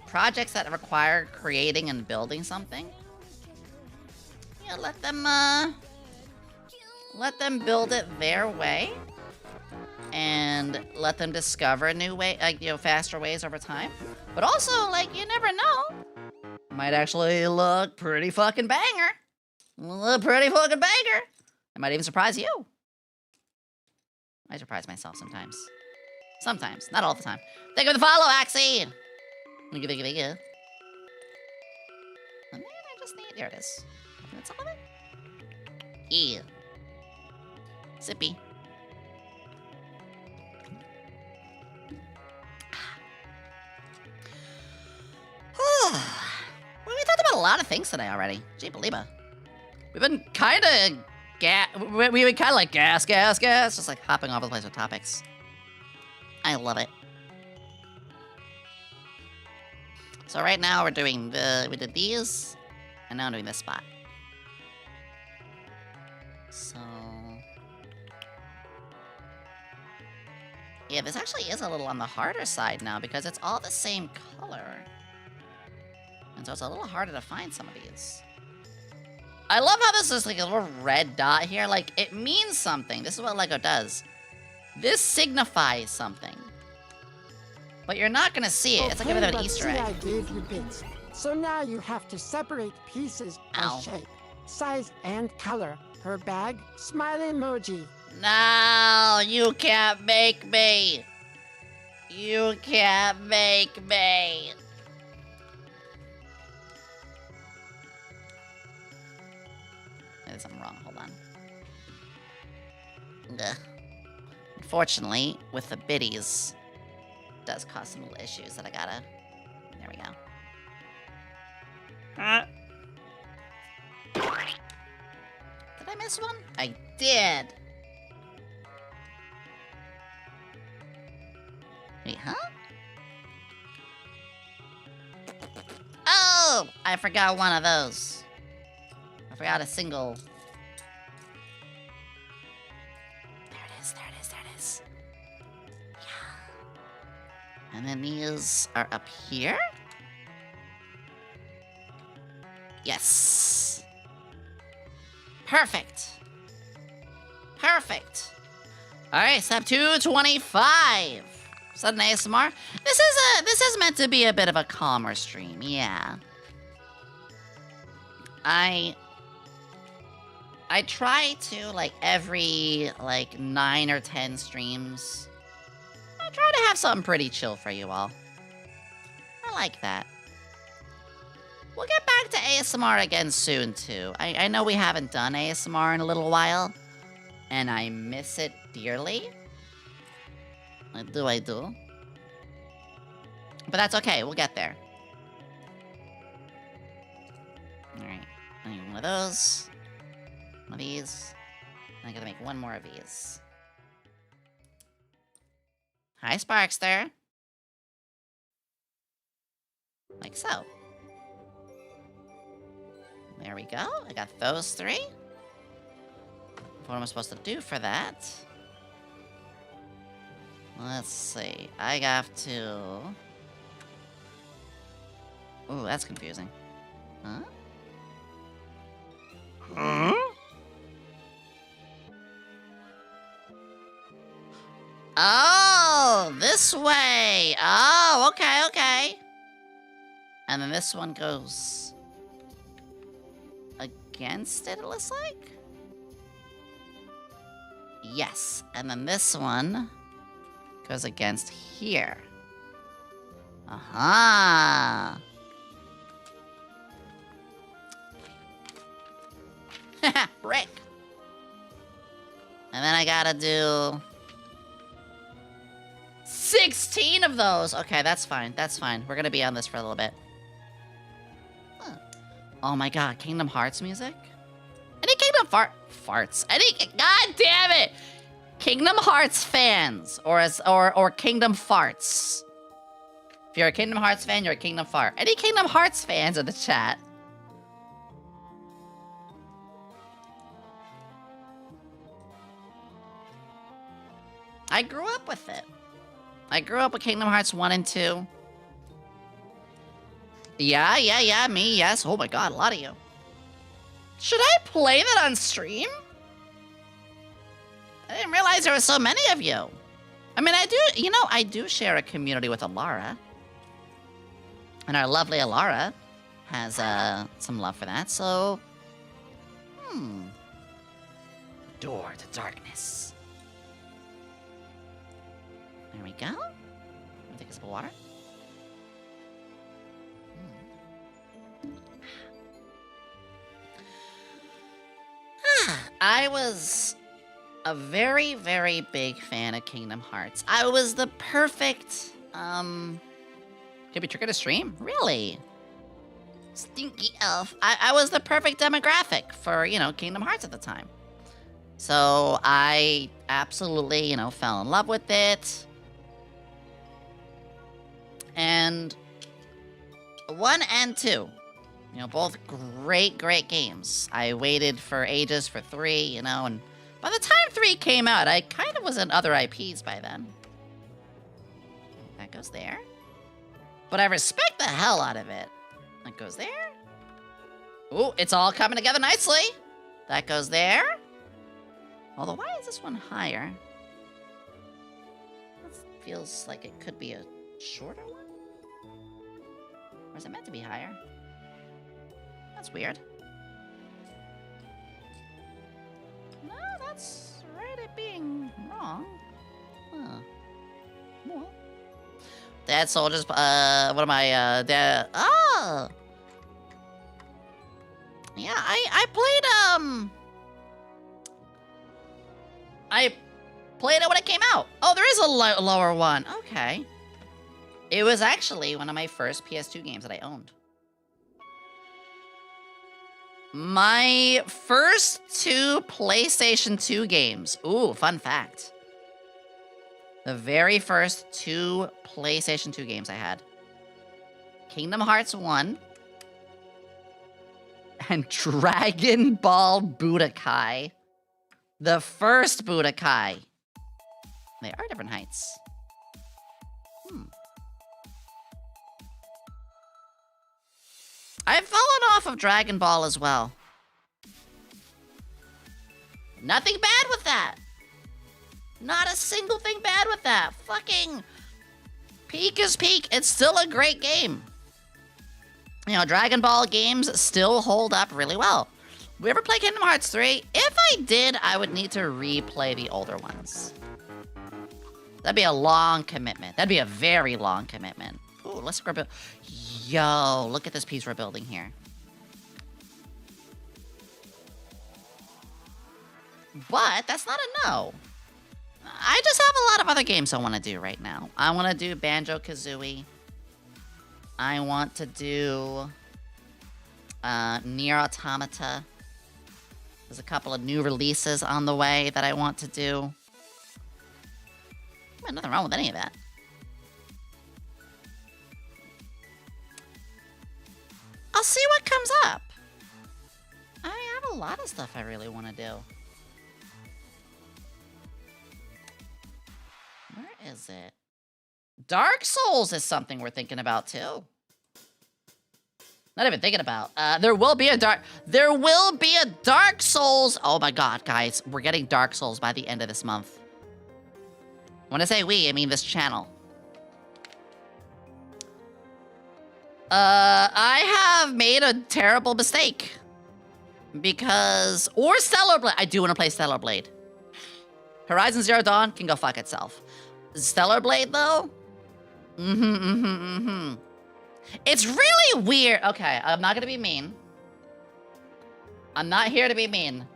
projects that require creating and building something, yeah, let them build it their way. And let them discover new way, faster ways over time. But also, like, you never know. Might actually look pretty fucking banger. Look pretty fucking banger. I might even surprise you. I surprise myself sometimes. Sometimes, not all the time. Thank you for the follow, Axie. Thank you, thank you, thank you. And then I just need, there it is. That's all of it. Yeah. Sippy. Well, we talked about a lot of things today already. Gee, believer. We've been kind of we've been kind of like gas, just like hopping all over the place with topics. I love it. So right now we're doing we did these, and now I'm doing this spot. So yeah, this actually is a little on the harder side now because it's all the same color. And so it's a little harder to find some of these. I love how this is like a little red dot here. Like, it means something. This is what Lego does. This signifies something. But you're not gonna see it. It's like a bit of an but Easter see, egg. I gave you bits. So now you have to separate pieces by shape, size, and color. Her bag, smile emoji. No, you can't make me. You can't make me. There's something wrong. Hold on. Ugh. Unfortunately, with the biddies, it does cause some little issues that I gotta. There we go. Did I miss one? I did. Wait, huh? Oh! I forgot one of those. I forgot a single. There it is, there it is, there it is. Yeah. And then these are up here? Yes. Perfect. Perfect. Alright, step 225. Sudden ASMR. This is meant to be a bit of a calmer stream, yeah. I try to, like, every, like, 9 or 10 streams, I try to have something pretty chill for you all. I like that. We'll get back to ASMR again soon, too. I know we haven't done ASMR in a little while, and I miss it dearly. I do. But that's okay, we'll get there. Alright, I need one of those. One of these. And I gotta make one more of these. Hi, Sparkster. Like so. There we go. I got those 3. What am I supposed to do for that? Let's see. I have to... Ooh, that's confusing. Huh? Huh? Oh, this way. Oh, okay. And then this one goes against it looks like? Yes, and then this one goes against here. Aha! Brick! And then I gotta do 16 of those! Okay, that's fine, We're gonna be on this for a little bit. Huh. Oh my god, Kingdom Hearts music? Any Kingdom farts? God damn it! Kingdom Hearts fans, or Kingdom Farts. If you're a Kingdom Hearts fan, you're a Kingdom Fart. Any Kingdom Hearts fans in the chat? I grew up with it. I grew up with Kingdom Hearts 1 and 2. Yeah, me, yes. Oh my god, a lot of you. Should I play that on stream? I didn't realize there were so many of you. I mean, I do share a community with Alara. And our lovely Alara has, some love for that, so... Door to darkness. There we go. I'll take a sip of water. I was a very, very big fan of Kingdom Hearts. I was the perfect, Could be triggered to stream? Really? Stinky elf. I was the perfect demographic for, Kingdom Hearts at the time. So I absolutely, fell in love with it. And 1 and 2. Both great games. I waited for ages for 3, and by the time 3 came out, I kind of was in other IPs by then. That goes there. But I respect the hell out of it. That goes there. Ooh, it's all coming together nicely. That goes there. Although, why is this one higher? This feels like it could be a shorter one? Or is it meant to be higher? That's weird. No, that's right at being wrong. Huh. Well. Dead soldiers, what am I, dead? Oh! Yeah, I played it when it came out. Oh, there is a lower one. Okay. It was actually one of my first PS2 games that I owned. My first 2 PlayStation 2 games. Ooh, fun fact. The very first 2 PlayStation 2 games I had. Kingdom Hearts 1 and Dragon Ball Budokai. The first Budokai. They are different heights. I've fallen off of Dragon Ball as well. Nothing bad with that. Not a single thing bad with that. Fucking peak is peak. It's still a great game. You know, Dragon Ball games still hold up really well. We ever play Kingdom Hearts 3? If I did, I would need to replay the older ones. That'd be a long commitment. That'd be a very long commitment. Ooh, let's grab it. Yo, look at this piece we're building here. But that's not a no. I just have a lot of other games I want to do right now. I want to do Banjo-Kazooie. I want to do Nier Automata. There's a couple of new releases on the way that I want to do. Well, nothing wrong with any of that. I'll see what comes up. I have a lot of stuff I really want to do. Where is it? Dark Souls is something we're thinking about too. Not even thinking about. There will be a Dark Souls. Oh my god, guys, we're getting Dark Souls by the end of this month. When I say we, I mean this channel. I have made a terrible mistake. Because... Or Stellar Blade. I do want to play Stellar Blade. Horizon Zero Dawn can go fuck itself. Stellar Blade, though? It's really weird. Okay, I'm not gonna be mean. I'm not here to be mean.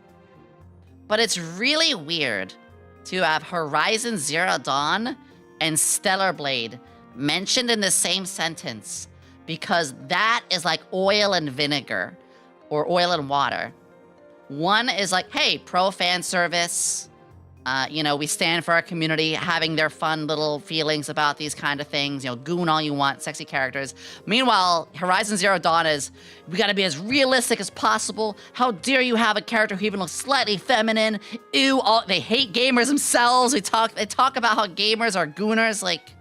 But it's really weird to have Horizon Zero Dawn and Stellar Blade mentioned in the same sentence. Because that is like oil and vinegar. Or oil and water. One is like, hey, pro fan service. You know, we stand for our community, having their fun little feelings about these kind of things. You know, goon all you want, sexy characters. Meanwhile, Horizon Zero Dawn is, we gotta be as realistic as possible. How dare you have a character who even looks slightly feminine? Ew, they hate gamers themselves. They talk about how gamers are gooners. Like,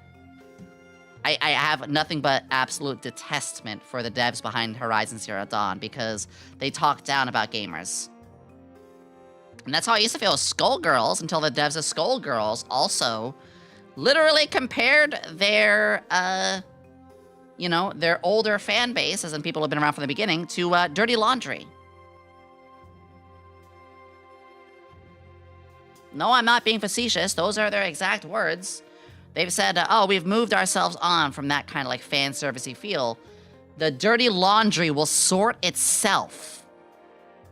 I have nothing but absolute detestment for the devs behind Horizon Zero Dawn because they talk down about gamers. And that's how I used to feel with Skullgirls until the devs of Skullgirls also literally compared their, you know, their older fan base, as in people who have been around from the beginning, to Dirty Laundry. No, I'm not being facetious. Those are their exact words. They've said, oh, we've moved ourselves on from that kind of like fan servicey feel. The dirty laundry will sort itself.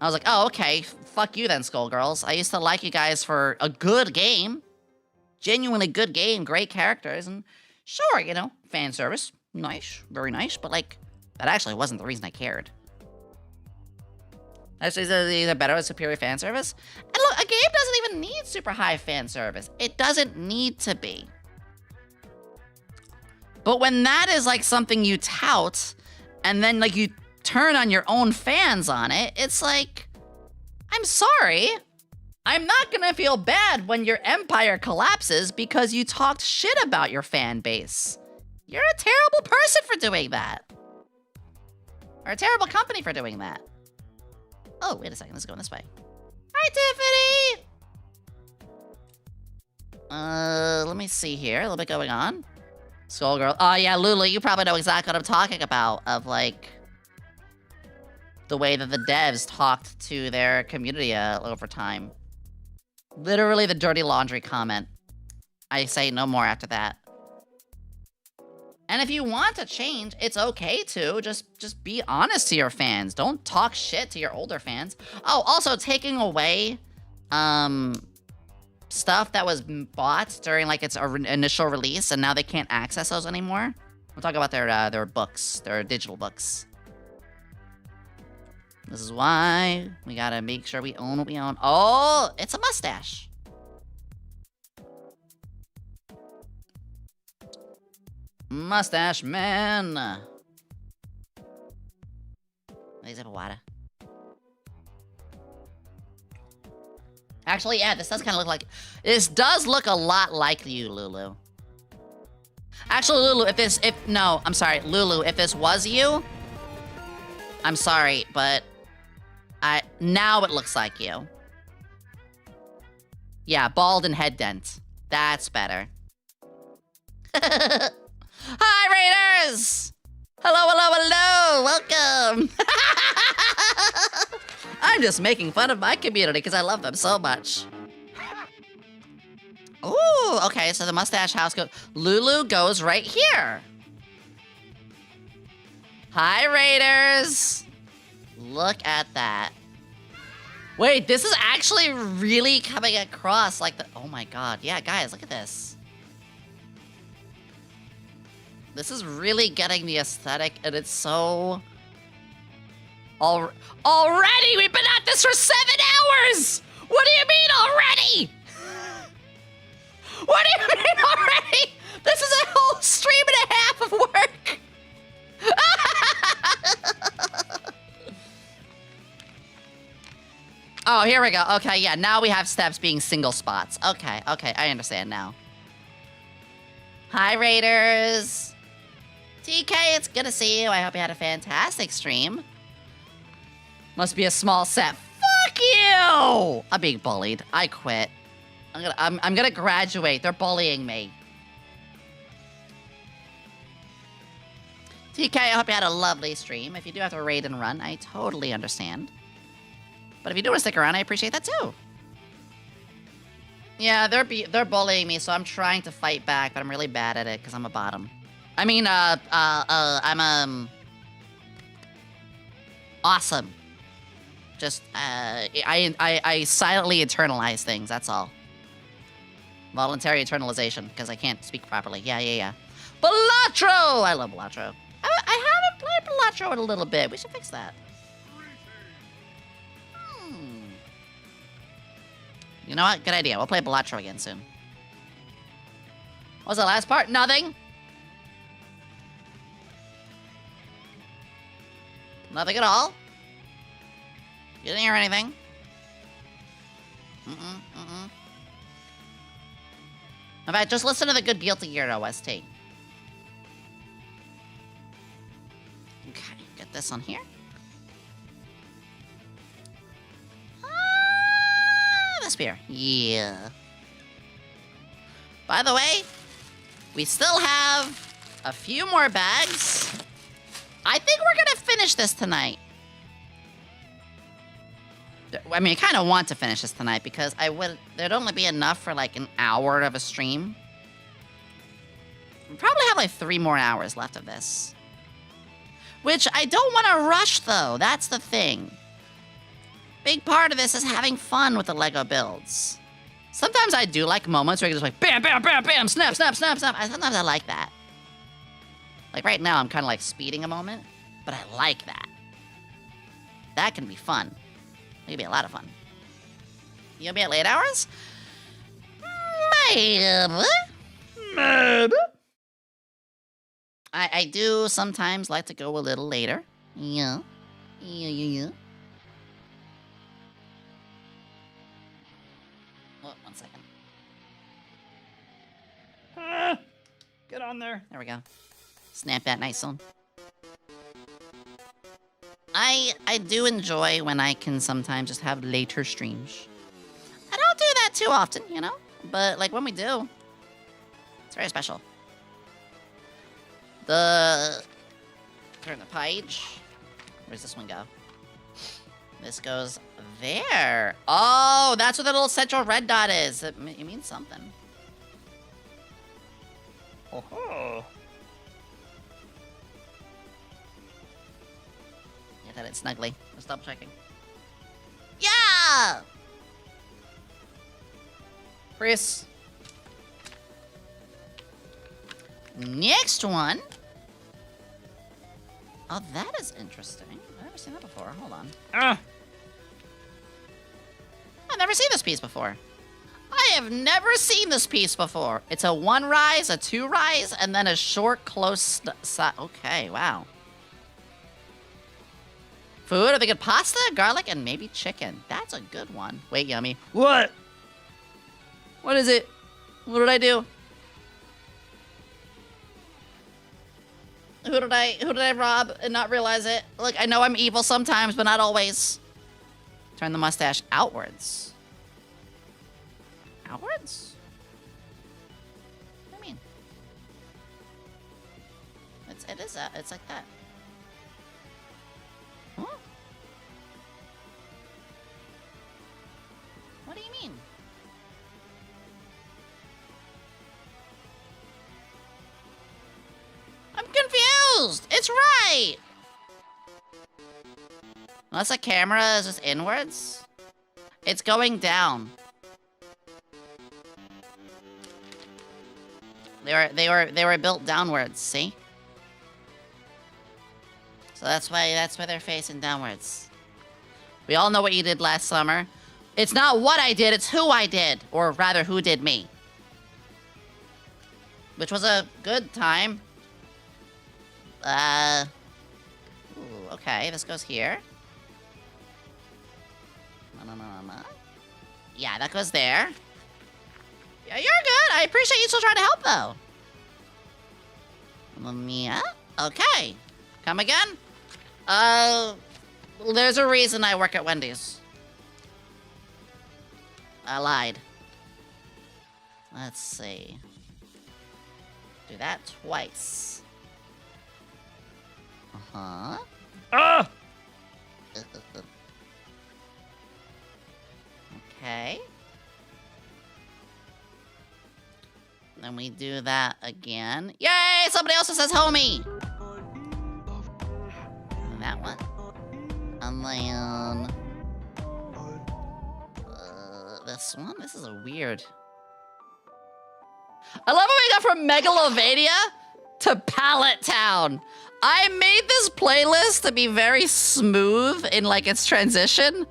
I was like, oh, okay. Fuck you then, Skullgirls. I used to like you guys for a good game. Genuinely good game, great characters, and sure, you know, fan service. Nice, very nice, but like, that actually wasn't the reason I cared. Actually, is either better or superior fan service? And look, a game doesn't even need super high fan service. It doesn't need to be. But when that is like something you tout, and then like you turn on your own fans on it, it's like, I'm sorry. I'm not gonna feel bad when your empire collapses because you talked shit about your fan base. You're a terrible person for doing that. Or a terrible company for doing that. Oh, wait a second, let's go this way. Hi, Tiffany! Let me see here, a little bit going on. Skullgirl. Oh yeah, Lulu, you probably know exactly what I'm talking about. Of like the way that the devs talked to their community over time. Literally the dirty laundry comment. I say no more after that. And if you want to change, it's okay to. Just be honest to your fans. Don't talk shit to your older fans. Oh, also taking away stuff that was bought during like its initial release and now they can't access those anymore. We'll talk about their books, their digital books. This is why we gotta make sure we own what we own. Oh, it's a mustache. Mustache man. These have water. Actually, yeah, this does kind of look like... This does look a lot like you, Lulu. Actually, Lulu, no, I'm sorry. Lulu, if this was you... I'm sorry, but... Now it looks like you. Yeah, bald and head dent. That's better. Hi, Raiders! Hello, hello, hello! Welcome! I'm just making fun of my community because I love them so much. Ooh, okay, so the mustache house goes... Lulu goes right here. Hi, Raiders! Look at that. Wait, this is actually really coming across like the... Oh my god. Yeah, guys, look at this. This is really getting the aesthetic, and it's so... Already? We've been at this for 7 hours! What do you mean already? What do you mean already? This is a whole stream and a half of work! Oh, here we go. Okay, yeah, now we have steps being single spots. Okay, I understand now. Hi, Raiders. TK, it's good to see you. I hope you had a fantastic stream. Must be a small set. Fuck you! I'm being bullied. I quit. I'm gonna graduate. They're bullying me. TK, I hope you had a lovely stream. If you do have to raid and run, I totally understand. But if you do want to stick around, I appreciate that too. Yeah, they're bullying me, so I'm trying to fight back, but I'm really bad at it because I'm a bottom. I mean, I'm awesome. Just I silently internalize things. That's all. Voluntary internalization because I can't speak properly. Yeah. Balatro! I love Balatro. I haven't played Balatro in a little bit. We should fix that. You know what? Good idea. We'll play Balatro again soon. What was the last part? Nothing. Nothing at all. You didn't hear anything. In fact, just listen to the good Guilty Gear OST. Okay, get this on here. The spear. Yeah. By the way, we still have a few more bags. I think we're gonna finish this tonight. I mean, I kind of want to finish this tonight because there'd only be enough for like an hour of a stream. We probably have like 3 more hours left of this. Which I don't want to rush though, that's the thing. Big part of this is having fun with the Lego builds. Sometimes I do like moments where you're just like, bam, bam, bam, bam, snap, snap, snap, snap. Sometimes I like that. Like right now, I'm kind of like speeding a moment, but I like that. That can be fun. It can be a lot of fun. You'll be at late hours? Maybe. I do sometimes like to go a little later. Yeah. Oh, 1 second. Get on there. There we go. Snap that nice one. I do enjoy when I can sometimes just have later streams. I don't do that too often, you know? But, like, when we do, it's very special. Turn the page. Where's this one go? This goes there. Oh, that's where the little central red dot is. It means something. Oh. Yeah, that it's snuggly. Let's double checking. Yeah! Chris. Next one. Oh, that is interesting. I've never seen that before. Hold on. I've never seen this piece before. I have never seen this piece before. It's a 1 rise, a 2 rise, and then a short, close okay, wow. Food, are they good? Pasta, garlic, and maybe chicken. That's a good one. Wait, Yummy. What? What is it? What did I do? Who did I rob and not realize it? Look, I know I'm evil sometimes, but not always. Turn the mustache outwards. Outwards? What do you mean? It's like that. Huh? What do you mean? I'm confused! It's right! Unless the camera is just inwards? It's going down. They were built downwards, see? So that's why they're facing downwards. We all know what you did last summer. It's not what I did, it's who I did. Or rather, who did me. Which was a good time. Ooh, okay, this goes here. No. Yeah, that goes there. Yeah, you're good. I appreciate you still trying to help, though. Yeah, okay. Come again? There's a reason I work at Wendy's. I lied. Let's see. Do that twice. Uh-huh. Ah! Okay. Then we do that again. Yay! Somebody else says homie! And that one. And then... this one? This is a weird... I love how we got from Megalovania to Pallet Town. I made this playlist to be very smooth in, like, its transition.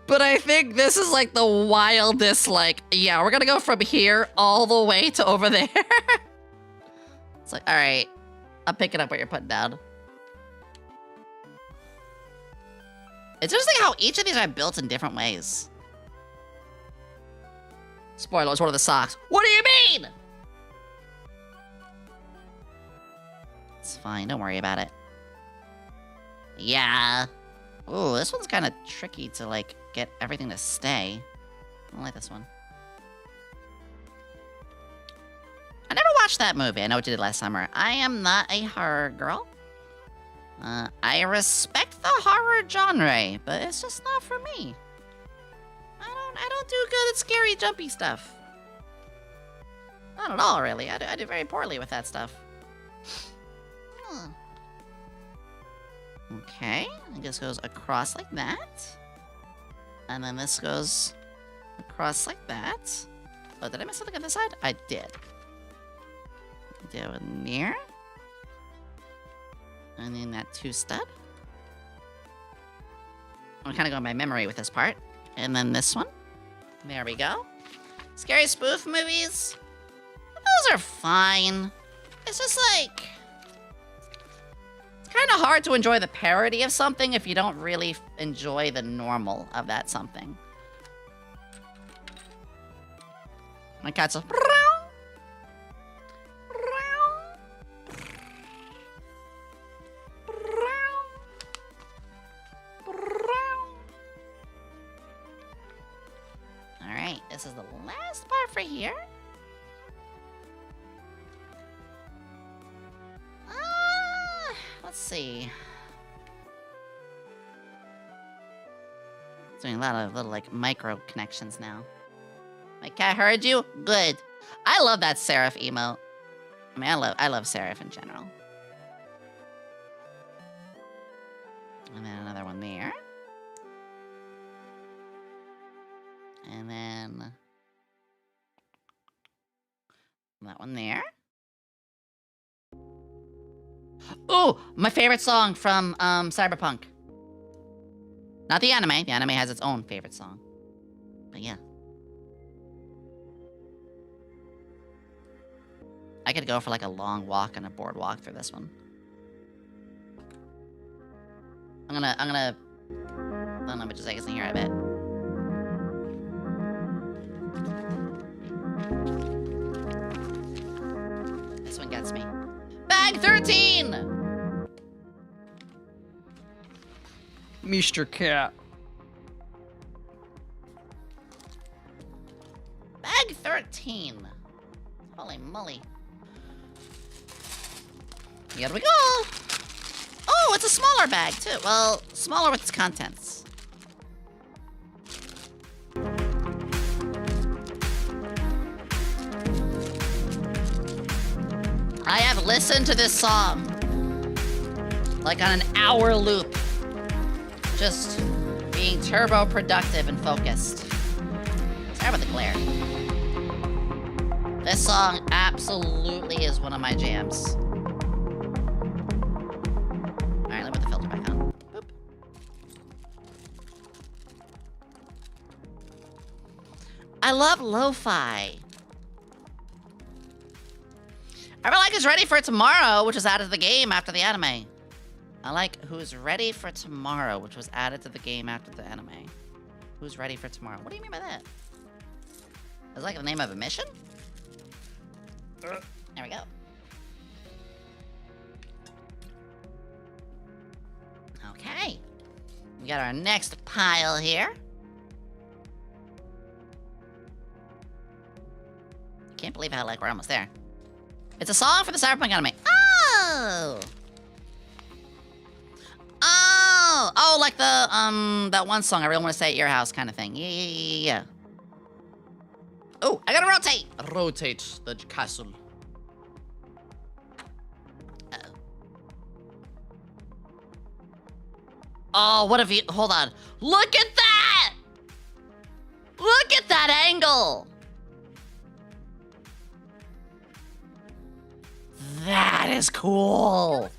But I think this is, like, the wildest, like, yeah, we're gonna go from here all the way to over there. It's like, alright, I'm picking up what you're putting down. It's interesting how each of these are built in different ways. Spoiler, it's one of the socks. What do you mean? It's fine, don't worry about it. Yeah. Ooh, this one's kind of tricky to, like, get everything to stay. I don't like this one. I never watched that movie. I know what you did last summer. I am not a horror girl. I respect the horror genre, but it's just not for me. I don't do good at scary, jumpy stuff. Not at all, really. I do very poorly with that stuff. Okay, I guess goes across like that. And then this goes across like that. Oh, did I miss something on this side? I did. Down there. And then that 2 stud. I'm kind of going by memory with this part. And then this one. There we go. Scary spoof movies. Those are fine. It's just like... it's kind of hard to enjoy the parody of something if you don't really enjoy the normal of that something. My cat's a... Alright, this is the last part for here. see. Doing a lot of little like micro connections now. My cat heard you? Good. I love that serif emote. I mean, I love serif in general. And then another one there. And then that one there. Ooh, my favorite song from Cyberpunk. Not the anime. The anime has its own favorite song. But yeah. I could go for like a long walk and a boardwalk through this one. I'm gonna, I don't know, but just take us in here a bit. This one gets me. Bag 13! Mr. Cat. Bag 13. Holy moly. Here we go. Oh, it's a smaller bag too. Well, smaller with its contents. I have listened to this song like on an hour loop. Just being turbo productive and focused. Sorry about the glare. This song absolutely is one of my jams. Alright, let me put the filter back on. Boop. I love lo-fi. Everyone like is ready for tomorrow, which was added to the game after the anime. I like who's ready for tomorrow, which was added to the game after the anime. Who's ready for tomorrow? What do you mean by that? Is like the name of a mission? There we go. Okay. We got our next pile here. Can't believe how like we're almost there. It's a song for the Cyberpunk anime. Oh! Oh, like the, that one song I really want to say at your house kind of thing. Yeah. Oh, I gotta rotate! Rotate the castle. Uh-oh. Oh, what if you, hold on. Look at that! Look at that angle! That is cool!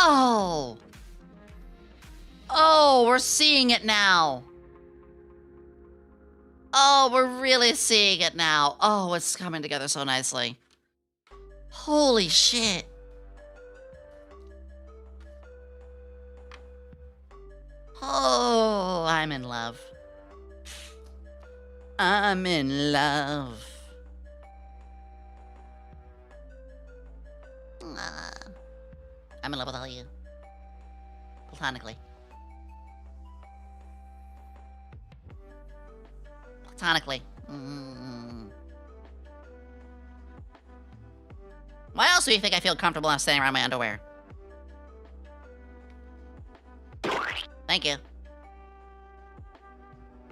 Oh! Oh, we're seeing it now. Oh, we're really seeing it now. Oh, it's coming together so nicely. Holy shit. Oh, I'm in love. I'm in love. I'm in love with all you. Platonically. Platonically. Why else do you think I feel comfortable enough standing around my underwear? Thank you.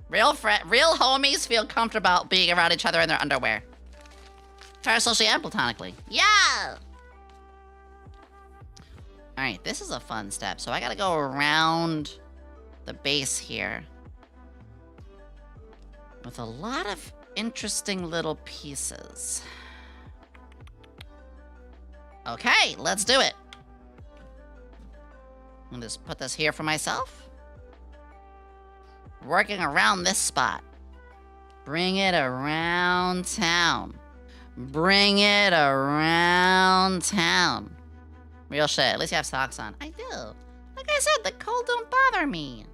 Real homies feel comfortable being around each other in their underwear. Parasocially and platonically. Yeah! Alright, this is a fun step. So I gotta go around the base here. With a lot of interesting little pieces. Okay, let's do it. I'm gonna just put this here for myself. Working around this spot. Bring it around town. Bring it around town. Real shit. At least you have socks on. I do. Like I said, the cold don't bother me.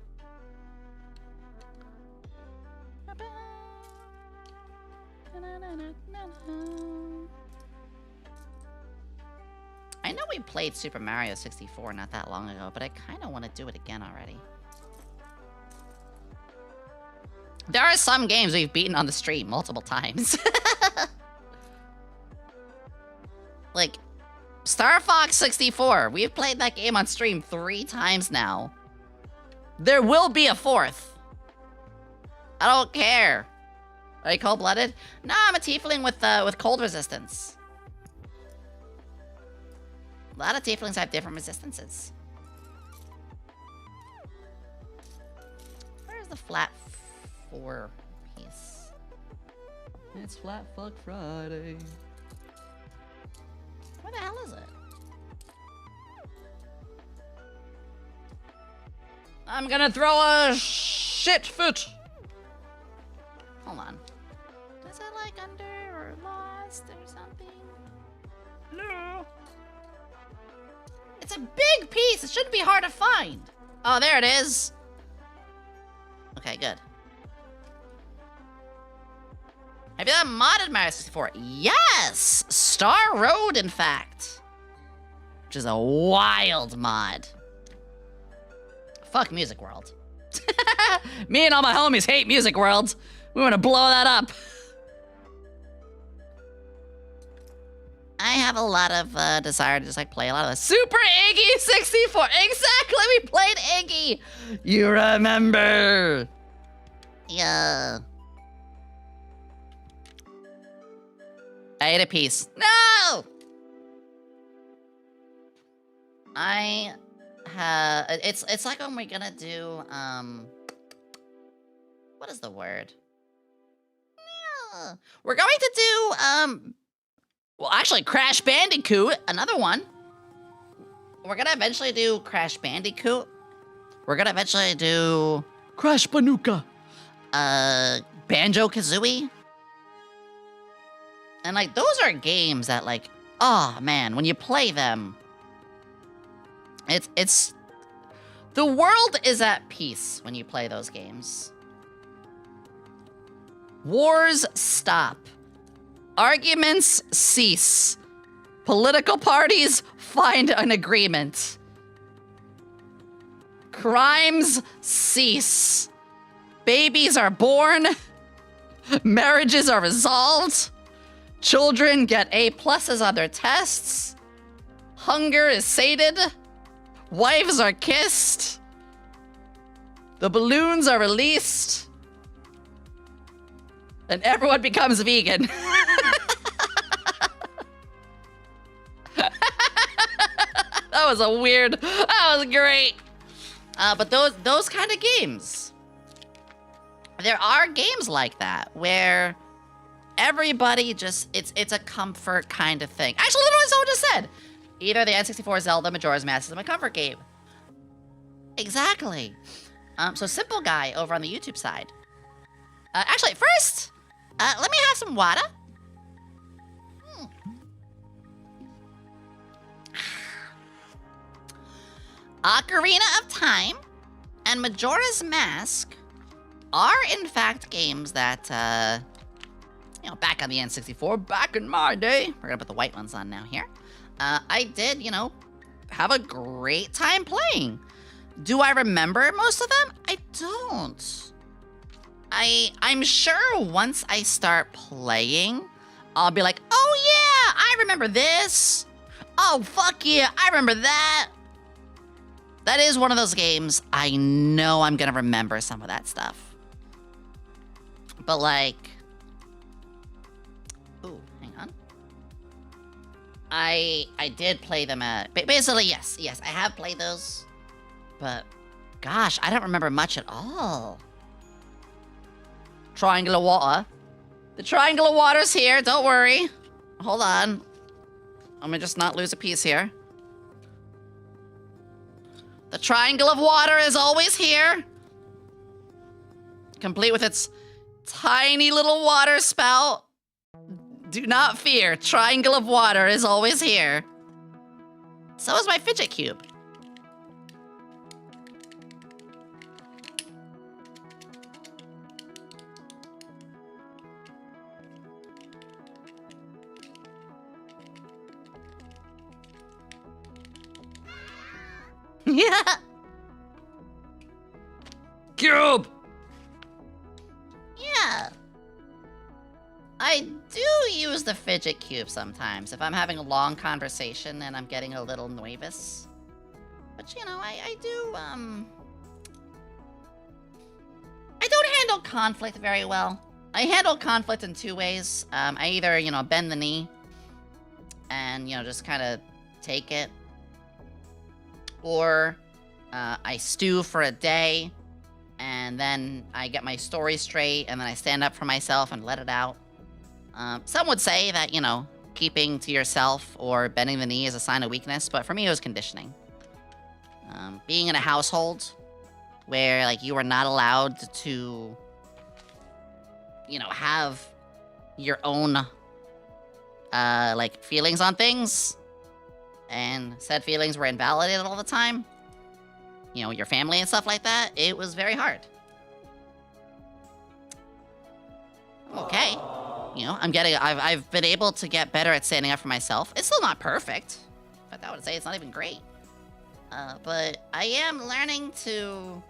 I know we played Super Mario 64 not that long ago, but I kind of want to do it again already. There are some games we've beaten on the stream multiple times. Like, Star Fox 64. We've played that game on stream 3 times now. There will be a 4th. I don't care. Are you cold-blooded? No, I'm a tiefling with cold resistance. A lot of tieflings have different resistances. Where's the flat 4 piece? It's Flat Fuck Friday. Where the hell is it? I'm gonna throw a shit fit. Hold on. Is it like under or lost or something? No. It's a big piece. It shouldn't be hard to find. Oh, there it is. Okay, good. Have you done modded Mario 64? Yes! Star Road, in fact. Which is a wild mod. Fuck Music World. Me and all my homies hate Music World. We want to blow that up. I have a lot of desire to just like play a lot of the Super Iggy 64. Exactly, we played Iggy. You remember? Yeah. I ate a piece. No! I have... It's like when we're gonna do, what is the word? Yeah. We're going to do, well, actually, Crash Bandicoot, another one. We're gonna eventually do Crash Bandicoot. We're gonna eventually do... Crash Banuka. Banjo-Kazooie. And, like, those are games that, like, oh, man, when you play them, it's... The world is at peace when you play those games. Wars stop. Arguments cease. Political parties find an agreement. Crimes cease. Babies are born. Marriages are resolved. Children get A+s on their tests. Hunger is sated. Wives are kissed. The balloons are released. And everyone becomes vegan. That was a weird... That was great. But those kind of games. There are games like that where... everybody just, it's a comfort kind of thing. Actually, literally someone just said, either the N64 Zelda Majora's Mask is my comfort game. Exactly. So Simple Guy over on the YouTube side. Actually, first, let me have some water. Ocarina of Time and Majora's Mask are in fact games that, you know, back on the N64, back in my day. We're gonna put the white ones on now here. I did, you know, have a great time playing. Do I remember most of them? I don't. I'm sure once I start playing, I'll be like, oh yeah, I remember this. Oh, fuck yeah, I remember that. That is one of those games I know I'm gonna remember some of that stuff. But like, ooh, hang on. I did play them at, basically, yes, I have played those. But, gosh, I don't remember much at all. Triangle of Water. The Triangle of Water's here, don't worry. Hold on. Let me just not lose a piece here. The Triangle of Water is always here. Complete with its tiny little water spout. Do not fear, Triangle of Water is always here. So is my fidget cube. Yeah. Cube! Yeah. I do use the fidget cube sometimes if I'm having a long conversation and I'm getting a little nervous. But, you know, I don't handle conflict very well. I handle conflict in two ways. I either, you know, bend the knee and, you know, just kind of take it. Or I stew for a day and then I get my story straight and then I stand up for myself and let it out. Some would say that, you know, keeping to yourself or bending the knee is a sign of weakness, but for me it was conditioning. Being in a household where, like, you are not allowed to, you know, have your own, like, feelings on things, and said feelings were invalidated all the time, you know, your family and stuff like that, it was very hard. Okay. You know, I've been able to get better at standing up for myself. It's still not perfect. In fact, I would say it's not even great. But I am learning to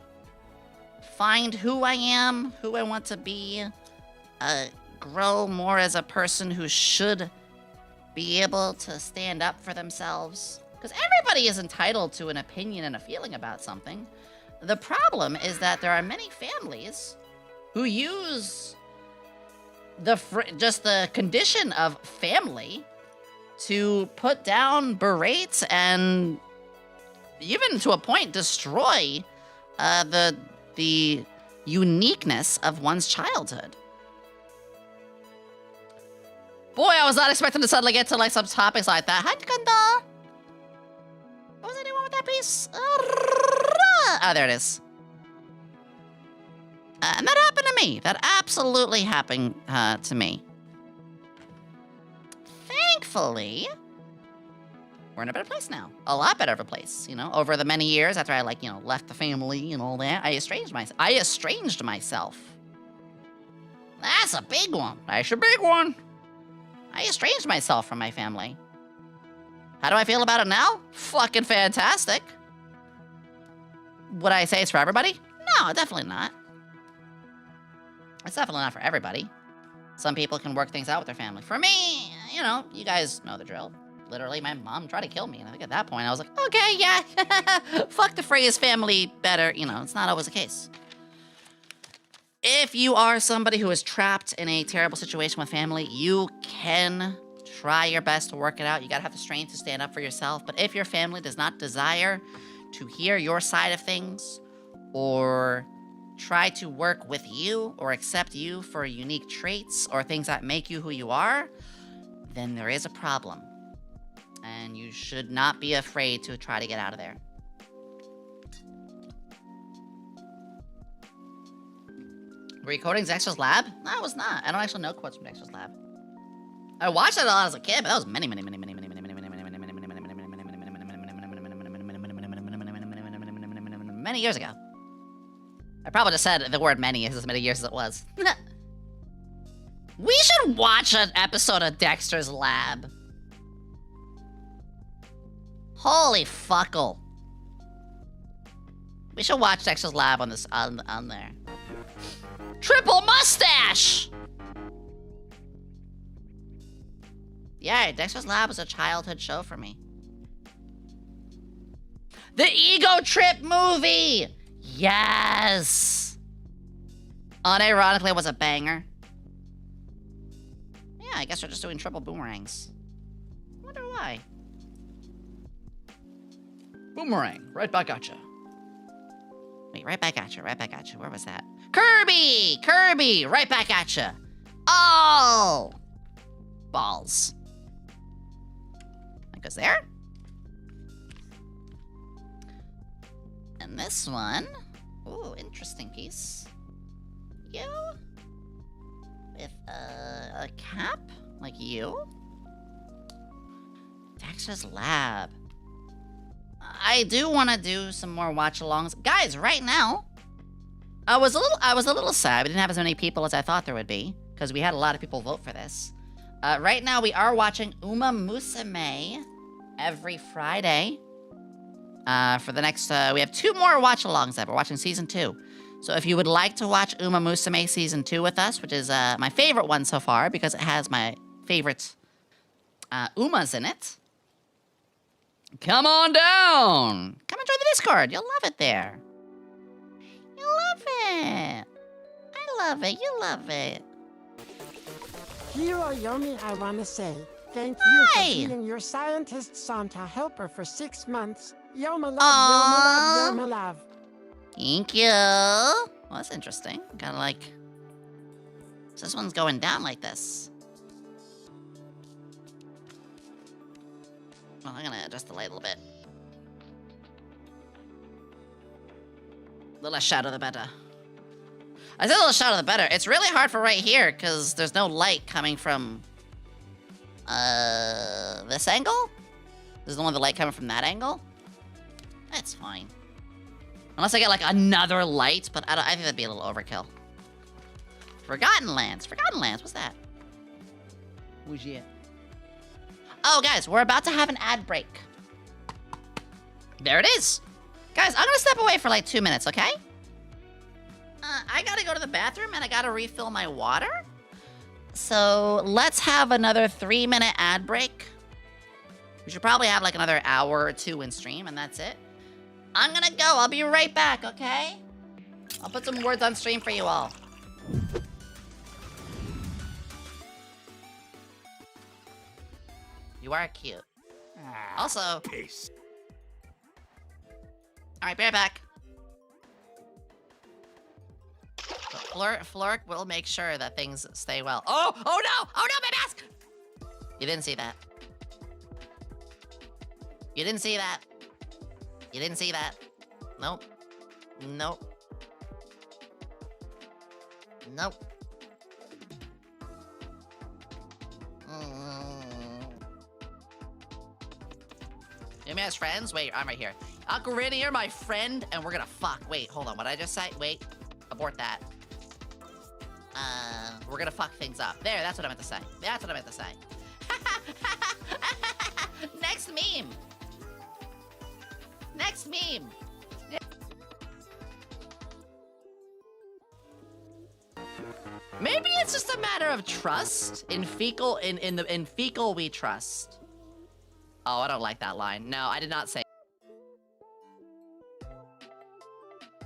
find who I am, who I want to be, grow more as a person who should be able to stand up for themselves. Because everybody is entitled to an opinion and a feeling about something. The problem is that there are many families who use just the condition of family to put down, berate, and even to a point destroy the uniqueness of one's childhood. Boy, I was not expecting to suddenly get to, like, some topics like that. Hi, Kanda. Was anyone with that piece? Oh, there it is. And that happened to me. That absolutely happened to me. Thankfully, we're in a better place now. A lot better of a place, you know? Over the many years after I, like, you know, left the family and all that, I estranged myself. That's a big one. That's a big one. I estranged myself from my family. How do I feel about it now? Fucking fantastic. Would I say it's for everybody? No, definitely not. It's definitely not for everybody. Some people can work things out with their family. For me, you know, you guys know the drill. Literally, my mom tried to kill me, and I think at that point I was like, okay, yeah, fuck the phrase family better. You know, it's not always the case. If you are somebody who is trapped in a terrible situation with family, you can try your best to work it out. You gotta have the strength to stand up for yourself. But if your family does not desire to hear your side of things, or try to work with you, or accept you for unique traits, or things that make you who you are, then there is a problem. And you should not be afraid to try to get out of there. Were you coding Dexter's Lab? No, I was not. I don't actually know quotes from Dexter's Lab. I watched it a lot as a kid, but that was many years ago. I probably just said the word many as many years as it was. We should watch an episode of Dexter's Lab. Holy fuckle. We should watch Dexter's Lab on this on there. Triple mustache! Yeah, Dexter's Lab was a childhood show for me. The Ego Trip movie! Yes! Unironically, it was a banger. Yeah, I guess we're just doing triple boomerangs. I wonder why. Boomerang, right back at you. Wait, right back at you, right back at you. Where was that? Kirby! Kirby, right back at you. Oh! Balls. That goes there. And this one. Ooh, interesting piece. You? With a cap? Like you? Dexter's Lab. I do want to do some more watch-alongs. Guys, right now, I was a little sad. We didn't have as many people as I thought there would be, because we had a lot of people vote for this. Right now, we are watching Uma Musume every Friday. For the next, we have 2 more watch-alongs that we're watching season 2. So if you would like to watch Uma Musume Season 2 with us, which is my favorite one so far because it has my favorite Umas in it, come on down. Come and join the Discord. You'll love it there. You'll love it. I love it. You love it. Hero Yomi, I want to say, thank you Hi. for being your scientist Santa helper for 6 months. Yoma love, Aww. Yoma love, Yoma love. Thank you. Well, that's interesting. Kind of like... So this one's going down like this. Well, I'm gonna adjust the light a little bit. The less shadow, the better. I said the less shadow, the better. It's really hard for right here, because there's no light coming from... this angle? There's only the light coming from that angle? That's fine. Unless I get, like, another light, but I think that'd be a little overkill. Forgotten Lands. Forgotten Lands, what's that? Who's it? Oh, guys, we're about to have an ad break. There it is. Guys, I'm gonna step away for like 2 minutes, okay? I gotta go to the bathroom and I gotta refill my water. So let's have another 3-minute ad break. We should probably have like another hour or 2 in stream and that's it. I'm gonna go, I'll be right back, okay? I'll put some words on stream for you all. You are cute. Also... Peace. Alright, be right back. Flork will make sure that things stay well. Oh! Oh no! Oh no, my mask! You didn't see that. You didn't see that. You didn't see that. Nope. Nope. Nope. Yomi has friends? Wait, I'm right here. Ocarina, you're my friend, and we're gonna fuck. Wait, hold on. What did I just say? Wait. Abort that. We're gonna fuck things up. There, that's what I meant to say. That's what I meant to say. Next meme. Next meme. Maybe it's just a matter of trust. In fecal, in fecal we trust. Oh, I don't like that line. No, I did not say.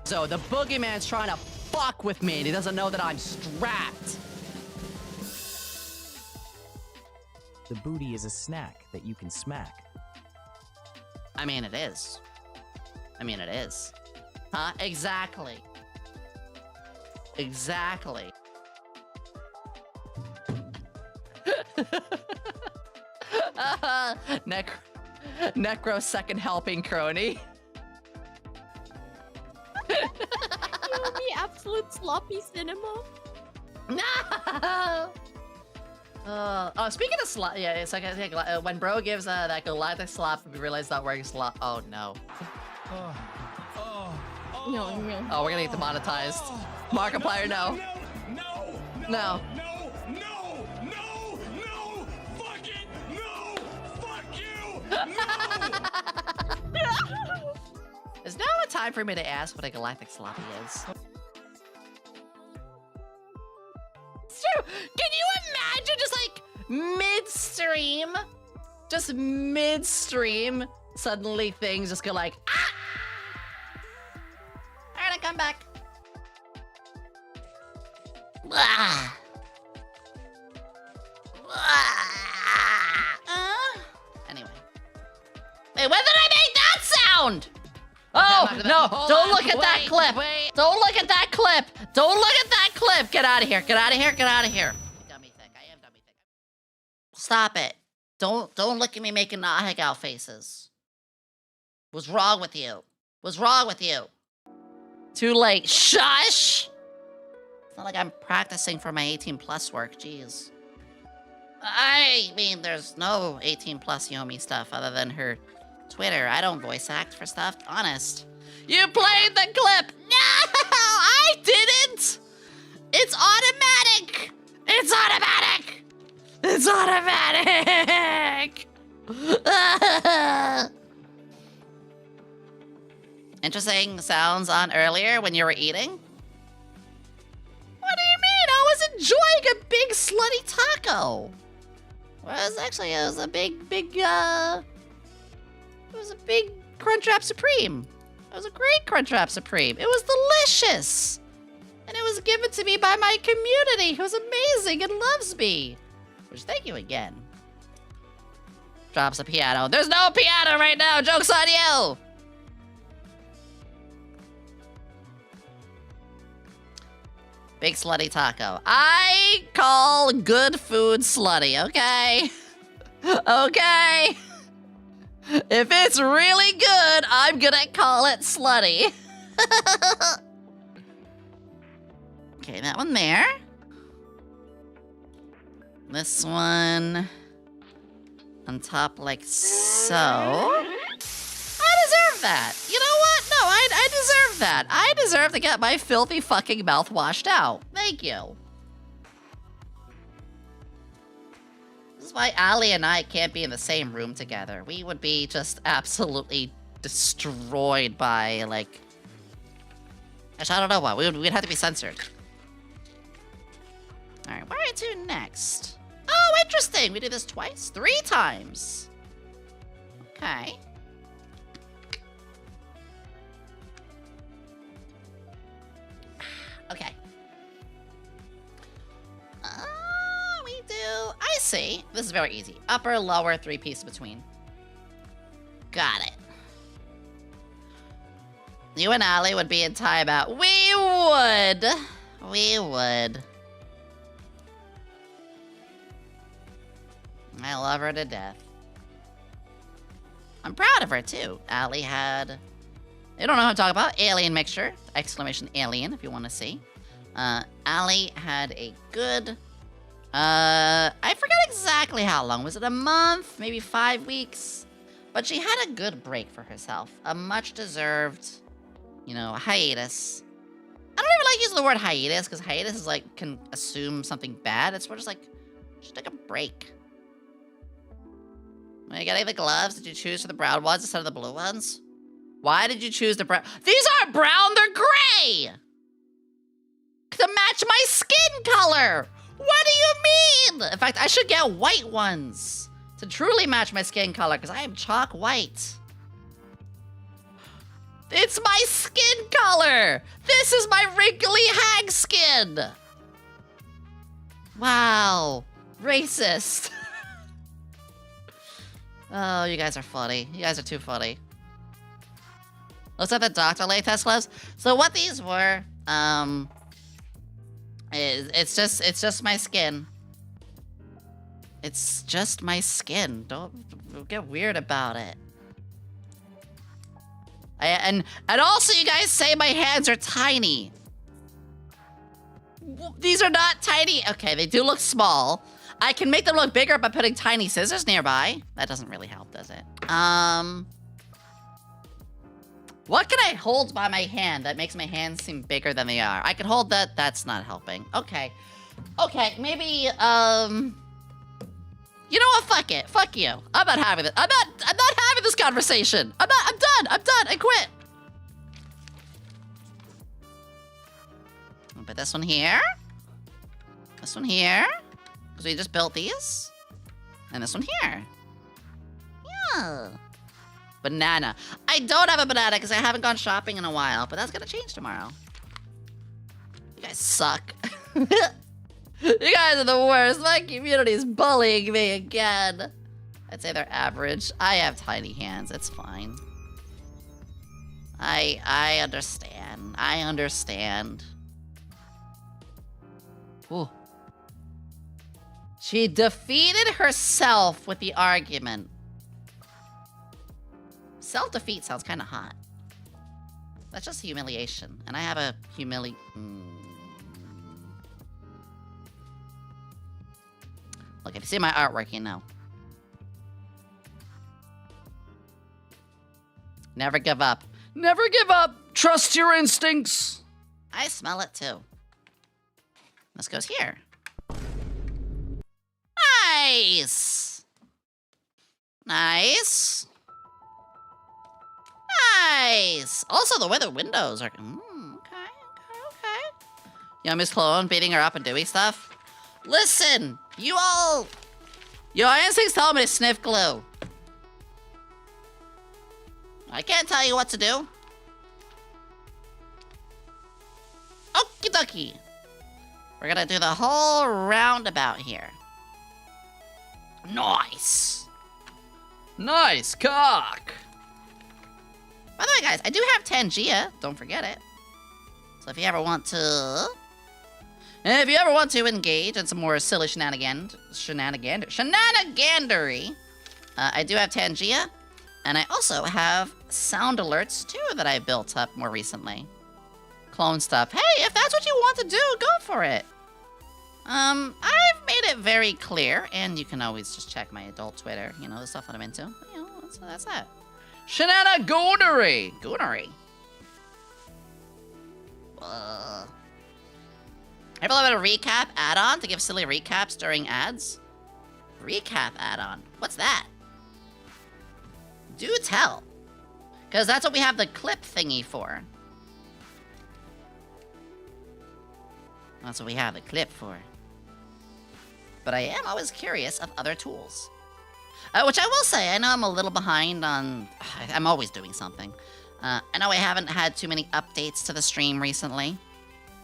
So the boogeyman's trying to fuck with me and he doesn't know that I'm strapped. The booty is a snack that you can smack. I mean, it is. I mean, it is. Huh? Exactly. Exactly. Necro second helping crony. Yomi, absolute sloppy cinema. No! Oh, speaking of slop, yeah, it's like when bro gives that galactic slop, we realize not wearing slop. Oh no. No, no. Oh, we're gonna get demonetized. Markiplier, no. No. There's now a time for me to ask what a galactic sloppy is. It's true. Can you imagine just like mid-stream, suddenly things just go like, ah! Alright, I come back. Ah. Anyway. Wait, when did I make that sound? Oh, no, don't look at that clip. Don't look at that clip. Don't look at that clip. Get out of here. Get out of here. Get out of here. Dummy thing. I am dummy thing. Stop it. Don't look at me making Nahegal faces. What's wrong with you? What's wrong with you? Too late. Shush! It's not like I'm practicing for my 18 plus work. Jeez. I mean, there's no 18 plus Yomi stuff other than her Twitter. I don't voice act for stuff. Honest. You played the clip! No! I didn't! It's automatic! It's automatic! It's automatic! Interesting sounds on earlier when you were eating. taco. It was a big, it was a big Crunchwrap Supreme. It was a great Crunchwrap Supreme. It was delicious. And it was given to me by my community, who's amazing and loves me. Which, thank you again. Drops a piano. There's no piano right now. Joke's on you. Big slutty taco. I call good food slutty, okay? Okay. If it's really good, I'm gonna call it slutty. Okay, that one there. This one on top like so. I deserve that. You know what? No, I deserve that. I deserve to get my filthy fucking mouth washed out. Thank you. This is why Ali and I can't be in the same room together. We would be just absolutely destroyed by, like... Actually, I don't know what. We'd have to be censored. Alright, what do I do next? Oh, interesting! We do this twice? 3 times. Okay. Okay. We do... I see. This is very easy. Upper, lower, 3 pieces between. Got it. You and Ali would be in timeout. We would. We would. I love her to death. I'm proud of her, too. Ali had... I don't know how to talk about. Alien mixture. Exclamation alien, if you want to see. Ali had a good... I forget exactly how long. Was it a month? Maybe 5 weeks? But she had a good break for herself. A much-deserved, you know, hiatus. I don't even like using the word hiatus, because hiatus is like, can assume something bad. It's more just like, just take a break. Are you getting the gloves? Did you choose for the brown ones instead of the blue ones? Why did you choose the brown? These aren't brown, they're gray! To match my skin color! What do you mean? In fact, I should get white ones to truly match my skin color, because I am chalk white. It's my skin color! This is my wrinkly hag skin! Wow. Racist. Oh, you guys are funny. You guys are too funny. Looks like the Dr. Latex gloves. So what these were, it's just my skin. It's just my skin. Don't get weird about it. And also you guys say my hands are tiny. These are not tiny. Okay, they do look small. I can make them look bigger by putting tiny scissors nearby. That doesn't really help, does it? What can I hold by my hand that makes my hands seem bigger than they are? I can hold that. That's not helping. Okay. Okay, maybe, you know what? Fuck it. Fuck you. I'm not having it. I'm not having this conversation. I'm done. I quit. I'll put this one here. This one here. Because we just built these. And this one here. Yeah. Banana. I don't have a banana because I haven't gone shopping in a while, but that's gonna change tomorrow. You guys suck. You guys are the worst. My community's bullying me again. I'd say they're average. I have tiny hands. It's fine. I understand. I understand. Ooh. She defeated herself with the argument. Self-defeat sounds kind of hot. That's just humiliation. And I have a Look, if you see my artwork, you know. Never give up. Never give up! Trust your instincts! I smell it too. This goes here. Nice! Nice. Nice! Also, the way the windows are... okay. Yomi's clone beating her up and doing stuff. Listen, Your instincts tell me to sniff glue. I can't tell you what to do. Okie dokie. We're gonna do the whole roundabout here. Nice. Nice cock. By the way, guys, I do have Tangia. Don't forget it. So if you ever want to engage in some more silly shenanigandery, I do have Tangia, and I also have sound alerts too that I built up more recently. Clone stuff. Hey, if that's what you want to do, go for it. I've made it very clear, and you can always just check my adult Twitter. You know the stuff that I'm into. You know, that's that. Shenanigoonery. Goonery. I have a recap add-on to give silly recaps during ads. Recap add-on. What's that? Do tell. Because that's what we have the clip thingy for. That's what we have the clip for. But I am always curious of other tools. Which I will say, I know I'm a little behind on... I'm always doing something. I know I haven't had too many updates to the stream recently.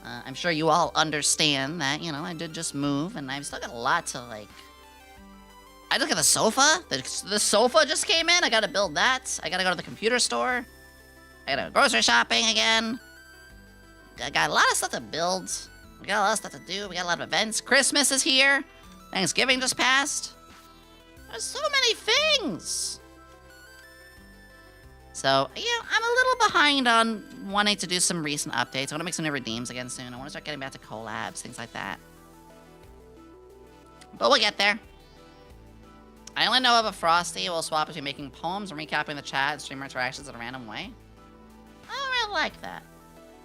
I'm sure you all understand that, you know, I did just move, and I've still got a lot to, like... I look at the sofa. The sofa just came in. I gotta build that. I gotta go to the computer store. I gotta go grocery shopping again. I got a lot of stuff to build. We got a lot of stuff to do. We got a lot of events. Christmas is here. Thanksgiving just passed. There's so many things. So, you know, I'm a little behind on wanting to do some recent updates. I want to make some new redeems again soon. I want to start getting back to collabs, things like that. But we'll get there. I only know of a Frosty will swap between making poems and recapping the chat and streamer interactions in a random way. I don't really like that.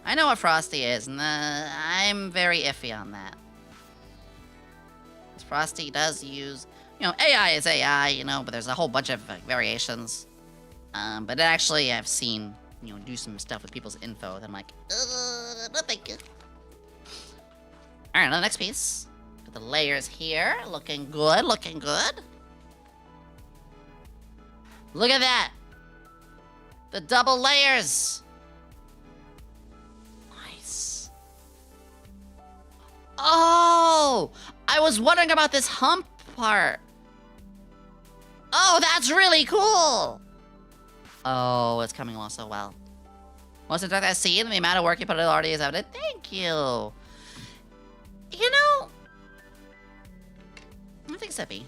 I know what Frosty is, and I'm very iffy on that. Frosty does use... You know, AI is AI, you know, but there's a whole bunch of variations. But actually, I've seen, you know, do some stuff with people's info that I'm like, no thank you. Alright, now the next piece. Got the layers here. Looking good, looking good. Look at that. The double layers. Nice. Oh! I was wondering about this hump part. Oh, that's really cool. Oh, it's coming along so well. Most of that scene, the amount of work you put in already is evident. Thank you. You know, I think Sippy.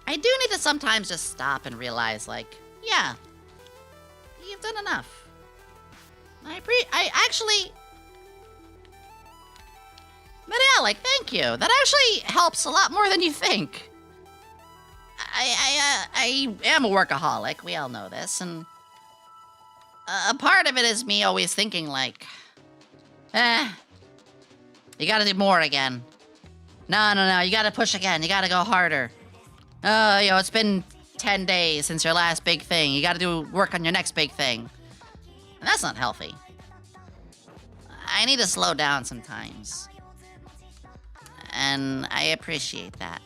I do need to sometimes just stop and realize, like, yeah, you've done enough. I actually... But yeah, like, thank you. That actually helps a lot more than you think. I am a workaholic. We all know this, and a part of it is me always thinking like, you gotta do more again. No, you gotta push again. You gotta go harder. Oh, you know, it's been 10 days since your last big thing. You gotta do work on your next big thing. And that's not healthy. I need to slow down sometimes. And I appreciate that.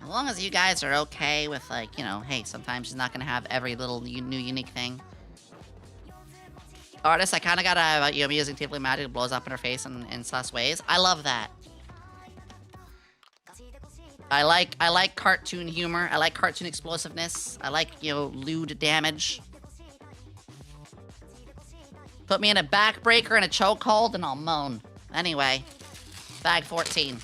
As long as you guys are okay with, like, you know, hey, sometimes you're not gonna have every little new unique thing. Artist, I kinda gotta have Yomi using Tiefling magic that blows up in her face in sus ways. I love that. I like cartoon humor. I like cartoon explosiveness. I like, you know, lewd damage. Put me in a backbreaker and a chokehold and I'll moan. Anyway, bag 14.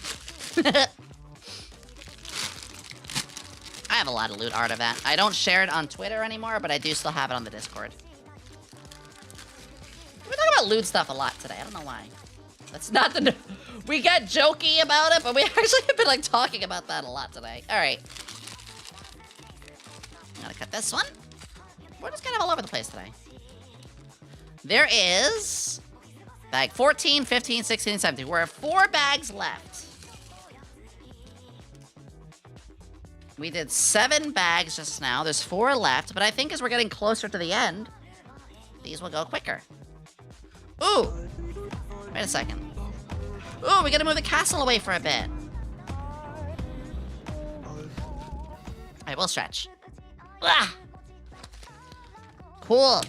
I have a lot of loot art of that. I don't share it on Twitter anymore, but I do still have it on the Discord. We're talking about loot stuff a lot today. I don't know why. That's not the... We got jokey about it, but we actually have been, like, talking about that a lot today. Alright. Gotta cut this one. We're just kind of all over the place today. There is... bag 14, 15, 16, 17. We're at 4 bags left. We did 7 bags just now. There's 4 left, but I think as we're getting closer to the end, these will go quicker. Ooh! Wait a second. Ooh, we gotta move the castle away for a bit. I will stretch. Ah! Cool.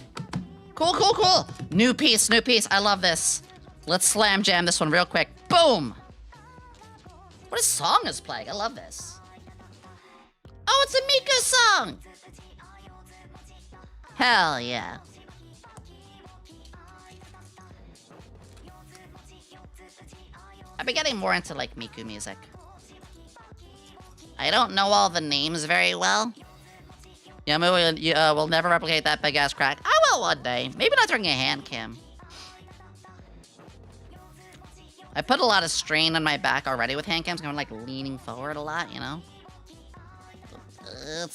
Cool, cool, cool. New piece, new piece. I love this. Let's slam jam this one real quick. Boom! What a song is playing. I love this. Oh, it's a Miku song! Hell yeah. I've been getting more into, like, Miku music. I don't know all the names very well. Yomi will never replicate that big-ass crack. I will one day. Maybe not during a hand cam. I put a lot of strain on my back already with hand cams. I'm, like, leaning forward a lot, you know?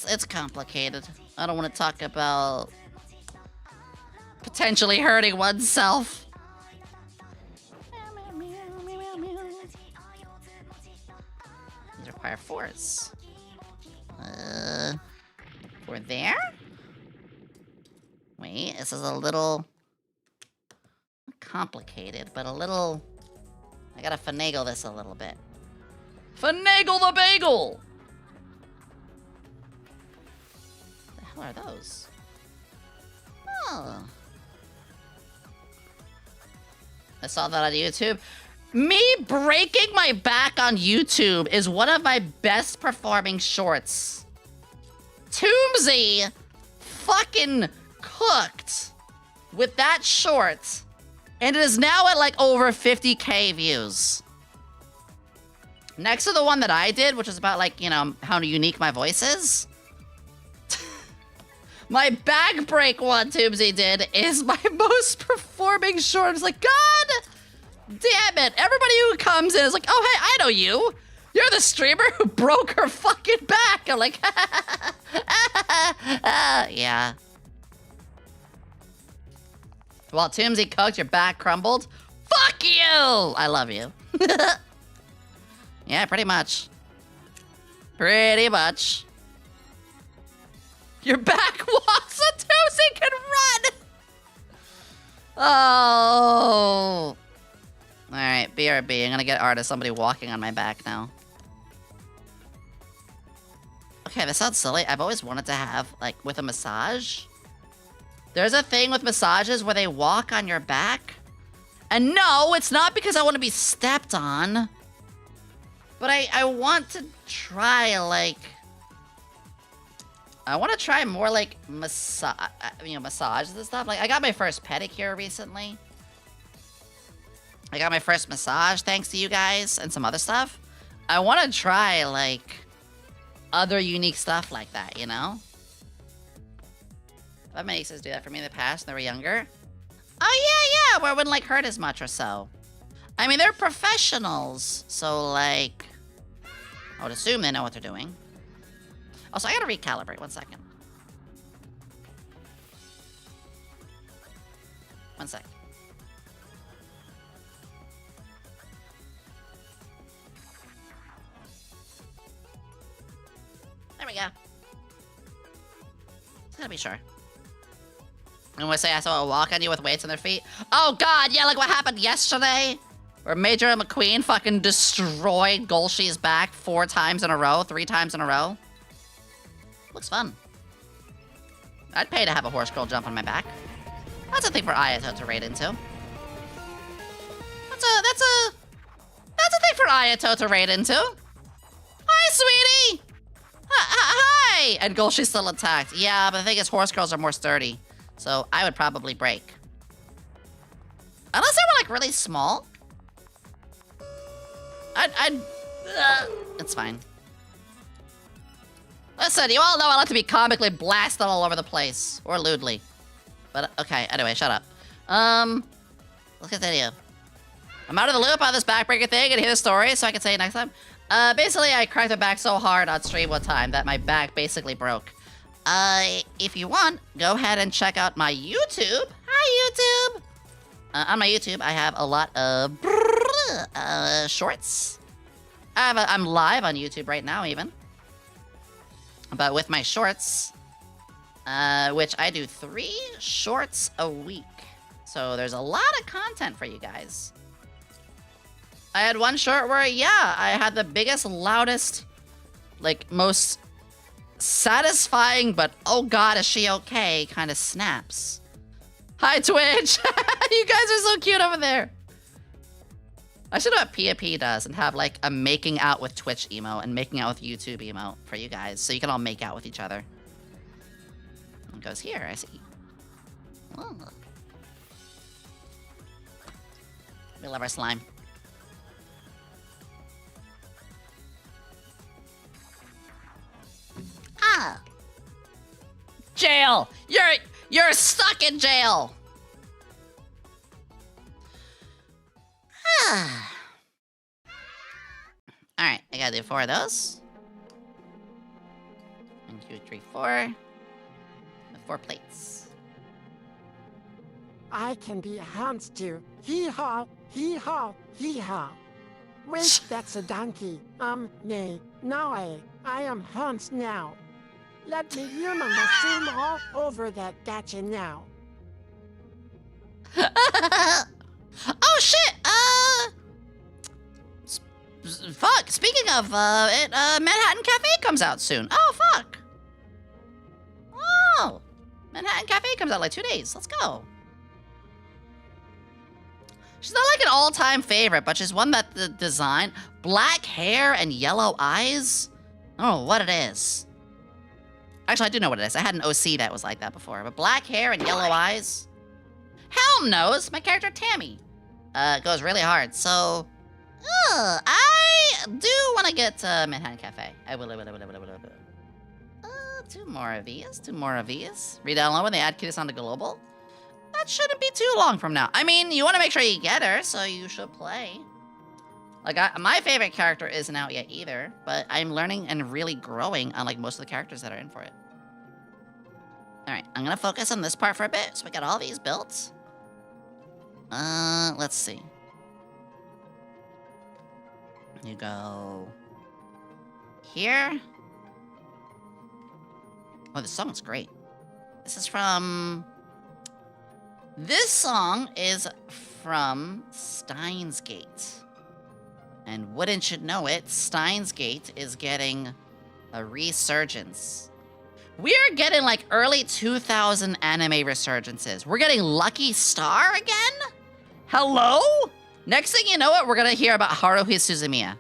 It's complicated. I don't want to talk about potentially hurting oneself. These require fours. For there? Wait, this is a little complicated, but a little... I gotta finagle this a little bit. Finagle the bagel! What the hell are those? Oh. I saw that on YouTube. Me breaking my back on YouTube is one of my best performing shorts. Toomsy fucking cooked with that short. And it is now at like over 50k views. Next to the one that I did, which is about like, you know, how unique my voice is. My back break one Toomsy did is my most performing short. It's like, God damn it. Everybody who comes in is like, oh, hey, I know you. You're the streamer who broke her fucking back. I'm like, yeah. While Toomsy cooked, your back crumbled. Fuck you! I love you. Yeah, pretty much. Pretty much. Your back walks so Toomsy can run! Oh. Alright, BRB. I'm gonna get art of somebody walking on my back now. Okay, this sounds silly. I've always wanted to have, like, with a massage. There's a thing with massages where they walk on your back. And no, it's not because I want to be stepped on. But I want to try, like... I want to try more, like, massages and stuff. Like, I got my first pedicure recently. I got my first massage thanks to you guys and some other stuff. I want to try, like, other unique stuff like that, you know? I've had my nieces do that for me in the past when they were younger. Oh, yeah, where it wouldn't, like, hurt as much or so. I mean, they're professionals, so, like, I would assume they know what they're doing. Also, I gotta recalibrate, 1 second. 1 sec. There we go. Just gotta be sure. And when I say I saw a walk on you with weights on their feet. Oh god, yeah, like what happened yesterday? Where Major McQueen fucking destroyed Golshi's back 4 times in a row, 3 times in a row. Looks fun. I'd pay to have a horse girl jump on my back. That's a thing for Ayato to raid into. That's a thing for Ayato to raid into. Hi, sweetie! Hi! And Golshi's still attacked. Yeah, but the thing is, horse girls are more sturdy. So I would probably break. Unless they were, like, really small. It's fine. Listen, you all know I like to be comically blasted all over the place. Or lewdly. But, okay, anyway, shut up. Let's continue. I'm out of the loop on this backbreaker thing and hear the story, so I can say it next time. Basically, I cracked my back so hard on stream one time that my back basically broke. If you want, go ahead and check out my YouTube. Hi, YouTube! On my YouTube, I have a lot of shorts. I'm live on YouTube right now, even. But with my shorts, which I do 3 shorts a week. So there's a lot of content for you guys. I had one short where, yeah, I had the biggest, loudest, like, most satisfying, but oh god, is she okay kind of snaps. Hi, Twitch! You guys are so cute over there! I should know what P does and have, like, a making out with Twitch emote and making out with YouTube emote for you guys, so you can all make out with each other. It goes here, I see. Oh. We love our slime. Ah! Jail! You're stuck in jail! Ah. Alright, I gotta do 4 of those. 1, 2, 3, 4. 4 plates. I can be a hound stew. Hee-haw, hee-haw, hee-haw. Wait, that's a donkey. Nay, no, I am Hans now. Let me human assume all over that gotcha now. Oh shit! Fuck. Speaking of Manhattan Cafe comes out soon. Oh fuck. Oh, Manhattan Cafe comes out like 2 days. Let's go. She's not like an all-time favorite, but she's one that the design, black hair and yellow eyes. I don't know what it is. Actually, I do know what it is. I had an OC that was like that before, but black hair and yellow eyes. Helm knows. My character Tammy goes really hard. So, I do want to get Manhattan Cafe. I will. 2 more of these. 2 more of these. Redownload when they add Cuties onto global. That shouldn't be too long from now. I mean, you want to make sure you get her, so you should play. Like, my favorite character isn't out yet either, but I'm learning and really growing on, like, most of the characters that are in for it. Alright, I'm gonna focus on this part for a bit, so we got all these built. Let's see. You go... here. Oh, this song's great. This is from... This song is from Steins Gate. And wouldn't you know it, Steins Gate is getting a resurgence. We're getting like early 2000 anime resurgences. We're getting Lucky Star again? Hello? Next thing you know it, we're gonna hear about Haruhi Suzumiya.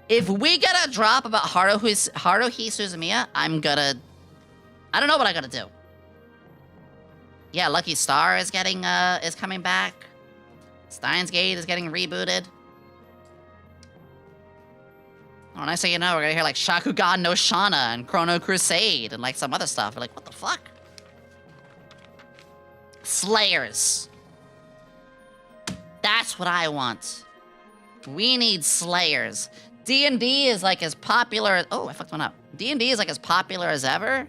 If we get a drop about Haruhi Suzumiya, I don't know what I'm gonna do. Yeah, Lucky Star is getting, is coming back. Steins Gate is getting rebooted. Oh, next thing you know, we're gonna hear like Shakugan no Shana and Chrono Crusade and like some other stuff. We're like, what the fuck? Slayers. That's what I want. We need Slayers. D&D is like as popular. Oh, I fucked one up. D&D is like as popular as ever.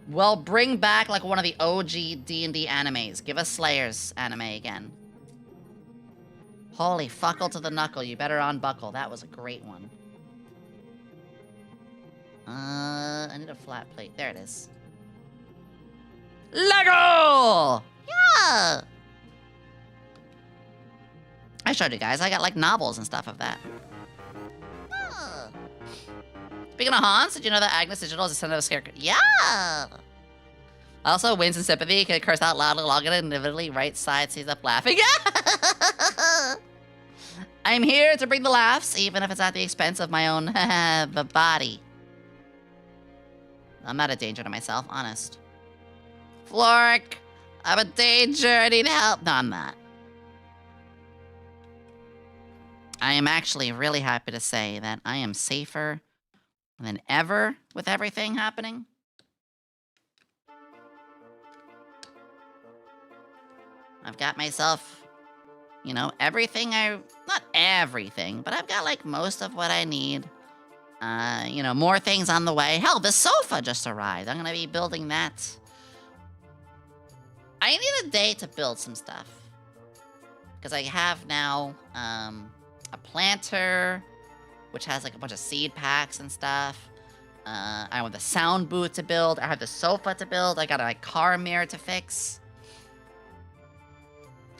Well, bring back like one of the OG D&D animes. Give us Slayers anime again. Holy fuckle to the knuckle. You better unbuckle. That was a great one. I need a flat plate. There it is. Lego! Yeah! I showed you guys. I got like novels and stuff of that. Yeah. Speaking of Hans, did you know that Agnes Digital is a son of a scarecrow? Yeah! Also, wins in sympathy, can curse out loudly, log it, and inevitably right side sees up laughing. Yeah! I'm here to bring the laughs, even if it's at the expense of my own body. I'm not a danger to myself, honest. Flork, I'm a danger, I need help. No, I'm not. I am actually really happy to say that I am safer than ever with everything happening. I've got myself, you know, everything not everything, but I've got like most of what I need. You know, more things on the way. Hell, the sofa just arrived. I'm gonna be building that. I need a day to build some stuff. Because I have now, a planter, which has like a bunch of seed packs and stuff. I want the sound booth to build. I have the sofa to build. I got a car mirror to fix.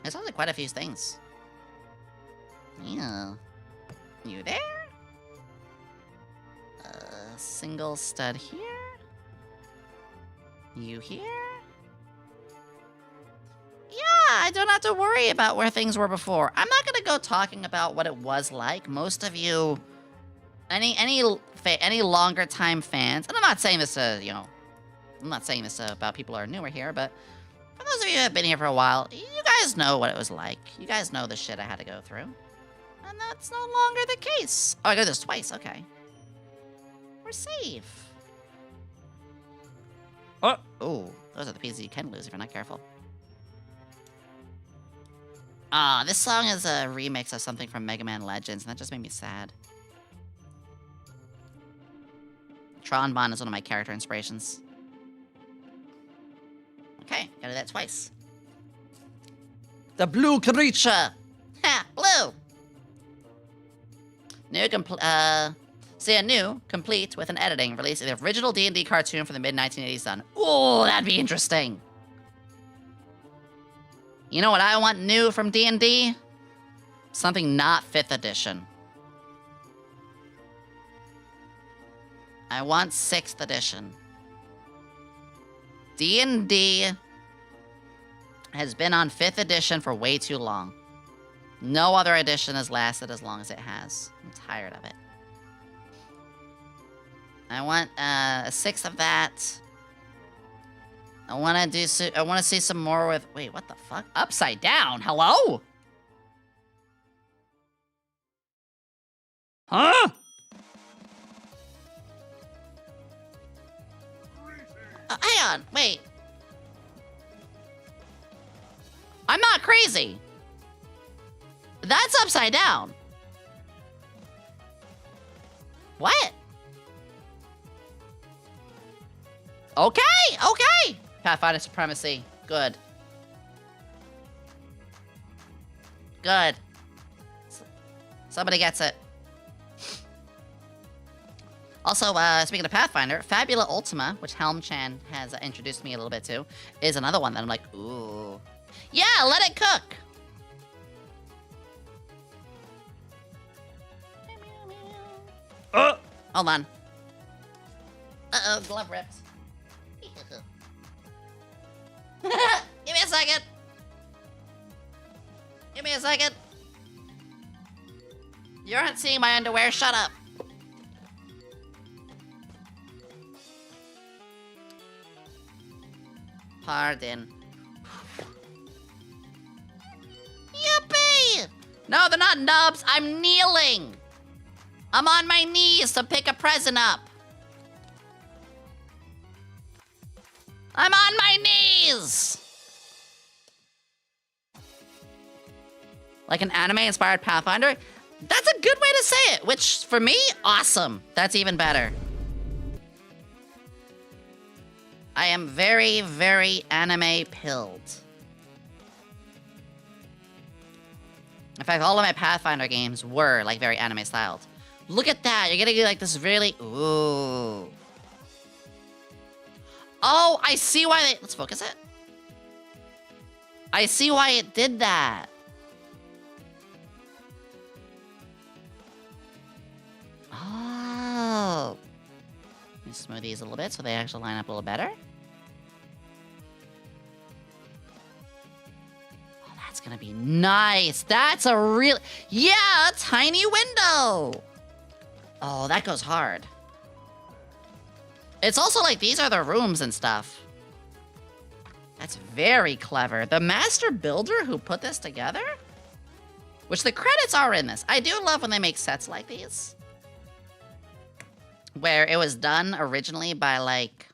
There's only quite a few things. Yeah. You there? Single stud here. You here? Yeah, I don't have to worry about where things were before. I'm not gonna go talking about what it was like. Most of you, any longer time fans, and I'm not saying this, you know, I'm not saying this about people who are newer here, but for those of you who have been here for a while, you guys know what it was like. You guys know the shit I had to go through. And that's no longer the case. Oh, I got this twice, okay. We're safe. Oh, those are the pieces you can lose if you're not careful. This song is a remix of something from Mega Man Legends, and that just made me sad. Tron Bon is one of my character inspirations. Okay, gotta do that twice. The blue creature! Ha! Blue! New, complete with an editing, release the original D&D cartoon from the mid-1980s done. Ooh, that'd be interesting. You know what I want new from D&D? Something not 5th edition. I want 6th edition. D&D has been on 5th edition for way too long. No other edition has lasted as long as it has. I'm tired of it. I want a 6th of that. I want to see some more with. Wait, what the fuck? Upside down. Hello? Huh? Hang on. Wait. I'm not crazy. That's upside down. What? Okay, okay. Pathfinder supremacy. Good. Good. Somebody gets it. Also, speaking of Pathfinder, Fabula Ultima, which Helm-chan has introduced me a little bit to, is another one that I'm like, ooh. Yeah, let it cook. Hold on. Uh-oh, glove ripped. Give me a second. Give me a second. You aren't seeing my underwear. Shut up. Pardon. Yippee! No, they're not nubs. I'm kneeling. I'm on my knees to pick a present up. I'm on my knees! Like an anime-inspired Pathfinder? That's a good way to say it, which, for me, awesome. That's even better. I am very, very anime-pilled. In fact, all of my Pathfinder games were, like, very anime-styled. Look at that! You're getting, like, this really... Ooh... Oh, I see why they... Let's focus it. I see why it did that. Oh. Let me smooth these a little bit so they actually line up a little better. Oh, that's gonna be nice. That's a real... Yeah, a tiny window. Oh, that goes hard. It's also like these are the rooms and stuff. That's very clever. The master builder who put this together? Which the credits are in this. I do love when they make sets like these. Where it was done originally by like...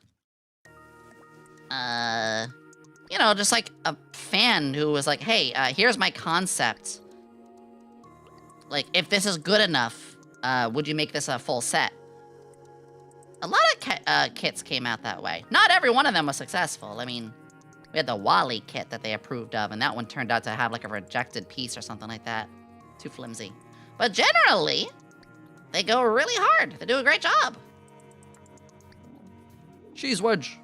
you know, just like a fan who was like, hey, here's my concept. Like, if this is good enough, would you make this a full set? A lot of kits came out that way. Not every one of them was successful. I mean, we had the Wally kit that they approved of, and that one turned out to have like a rejected piece or something like that. Too flimsy. But generally, they go really hard. They do a great job. Cheese wedge.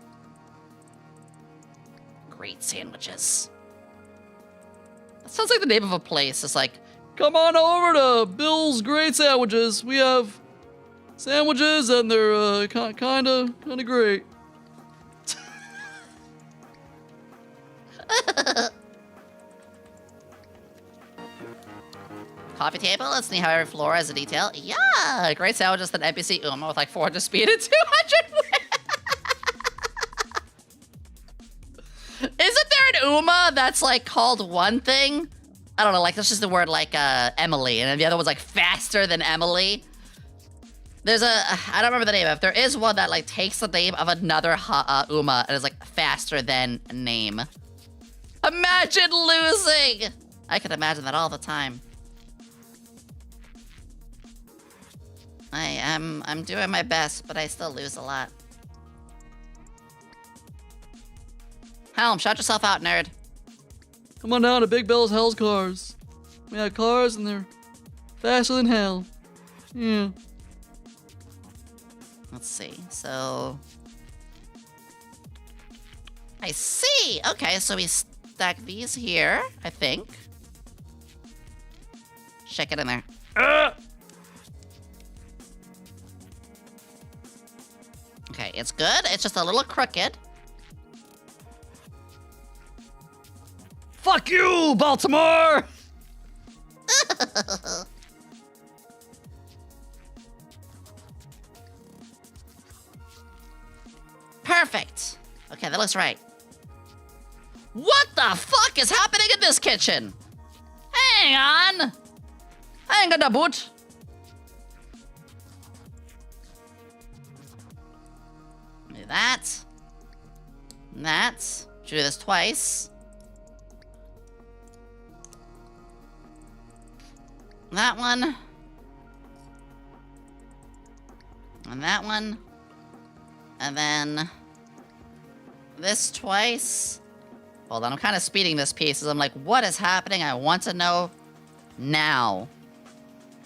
Great sandwiches. That sounds like the name of a place. It's like, come on over to Bill's Great Sandwiches. We have sandwiches and they're kind of great. Coffee table, let's see how every floor has a detail. Yeah, great sandwiches that NPC Uma with like 400 speed and 200 Isn't there an Uma that's like called one thing? I don't know, like that's just the word like Emily, and then the other one's like faster than Emily. There's I don't remember the name of it. There is one that like takes the name of another Uma and is like faster than name. Imagine losing! I could imagine that all the time. I'm doing my best, but I still lose a lot. Helm, shout yourself out, nerd. Come on down to Big Bill's Hell's Cars. We have cars and they're faster than hell. Yeah. Let's see, so... I see! Okay, so we stack these here, I think. Check it in there. Okay, it's good. It's just a little crooked. Fuck you, Baltimore! Perfect. Okay, that looks right. What the fuck is happening in this kitchen? Hang on. Hang on a boot. Do that. And that. Should do this twice. That one. And that one. And then this twice. Hold on, I'm kind of speeding this piece because I'm like, what is happening? I want to know now.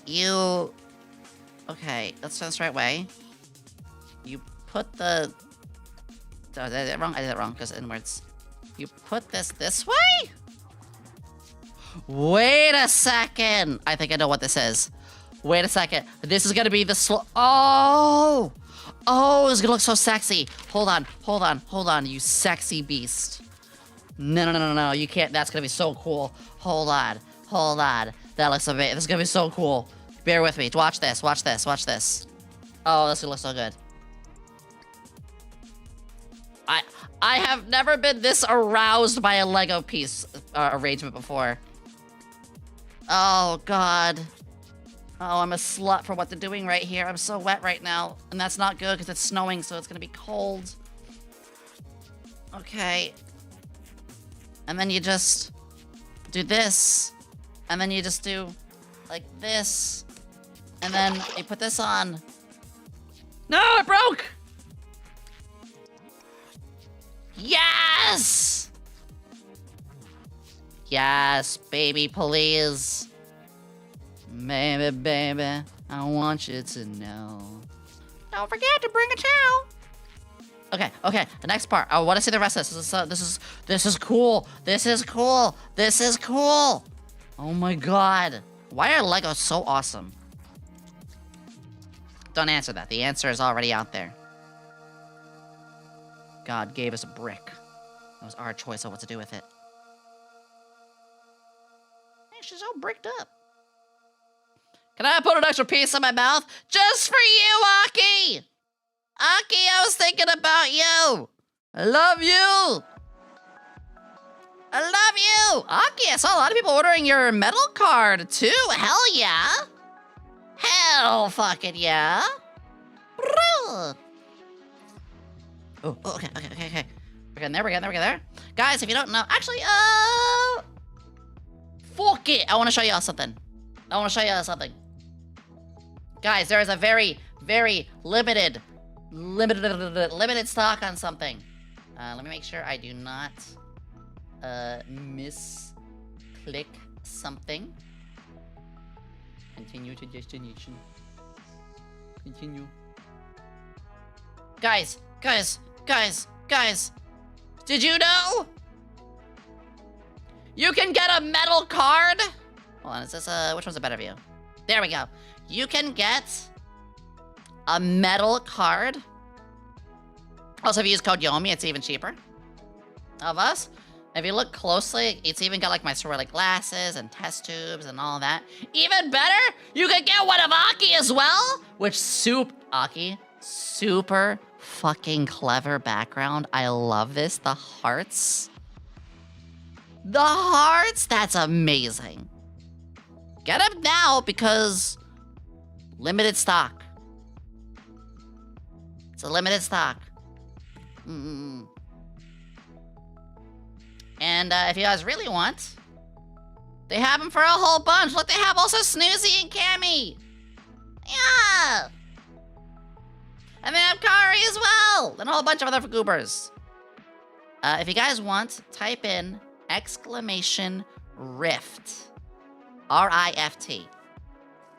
You... Okay, let's do this the right way. You put the... Oh, I did it wrong? I did it wrong because inwards. You put this way? Wait a second. I think I know what this is. Wait a second. This is going to be the slow... Oh! Oh, it's gonna look so sexy. Hold on, you sexy beast. No, you can't. That's gonna be so cool. Hold on. That looks amazing. This is gonna be so cool. Bear with me. Watch this. Oh, this gonna look so good. I have never been this aroused by a Lego piece arrangement before. Oh, God. Oh, I'm a slut for what they're doing right here. I'm so wet right now. And that's not good because it's snowing, so it's gonna be cold. Okay. And then you just do this. And then you just do like this. And then you put this on. No, it broke! Yes! Yes, baby, please. Baby, I want you to know. Don't forget to bring a towel. Okay, the next part. I want to see the rest of this. This is cool. Oh my God. Why are Legos so awesome? Don't answer that. The answer is already out there. God gave us a brick. It was our choice of what to do with it. Hey, she's all bricked up. Can I put an extra piece in my mouth? Just for you, Aki! Aki, I was thinking about you! I love you! Aki, I saw a lot of people ordering your metal card, too. Hell yeah! Hell fucking yeah! Oh, okay. We're getting there. Guys, if you don't know... Actually, fuck it! I want to show y'all something. Guys, there is a very, very limited stock on something. Let me make sure I do not misclick something. Continue to destination. Continue. Guys, Guys, did you know? You can get a metal card. Hold on, is this which one's a better view? There we go. You can get a metal card. Also, if you use code Yomi, it's even cheaper. Of us. If you look closely, it's even got like my sort of like glasses and test tubes and all that. Even better, you can get one of Aki as well, which Aki, super fucking clever background. I love this. The hearts. The hearts, that's amazing. Get them now because limited stock. It's a limited stock. And if you guys really want, they have them for a whole bunch. Look, they have also Snoozy and Cammy. Yeah. And they have Kari as well. And a whole bunch of other goobers. If you guys want, type in !Rift. RIFT. You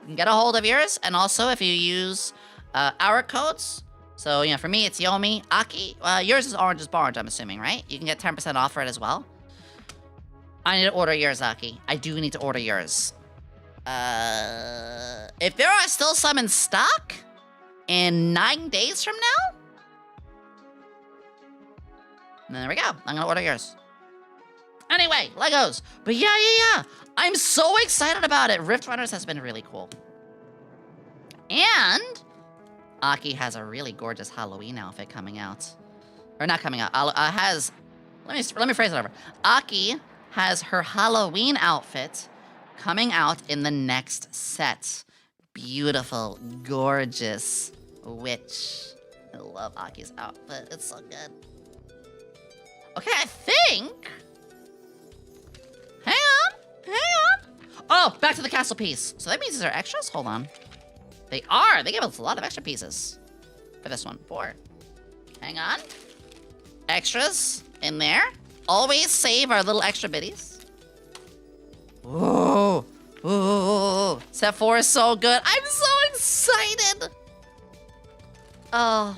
can get a hold of yours. And also, if you use our codes, so, you know, for me, it's Yomi, Aki. Yours is Orange is Barnes, I'm assuming, right? You can get 10% off for it as well. I need to order yours, Aki. I do need to order yours. If there are still some in stock in 9 days from now, then there we go. I'm gonna order yours. Anyway, Legos. But yeah. I'm so excited about it. Rift Runners has been really cool. And Aki has a really gorgeous Halloween outfit coming out. Or not coming out. Let me phrase it over. Aki has her Halloween outfit coming out in the next set. Beautiful, gorgeous witch. I love Aki's outfit. It's so good. Okay, I think... Hang on. Oh, back to the castle piece. So that means these are extras? Hold on. They are. They give us a lot of extra pieces. For this one. 4. Hang on. Extras in there. Always save our little extra bitties. Ooh. Set 4 is so good. I'm so excited. Oh.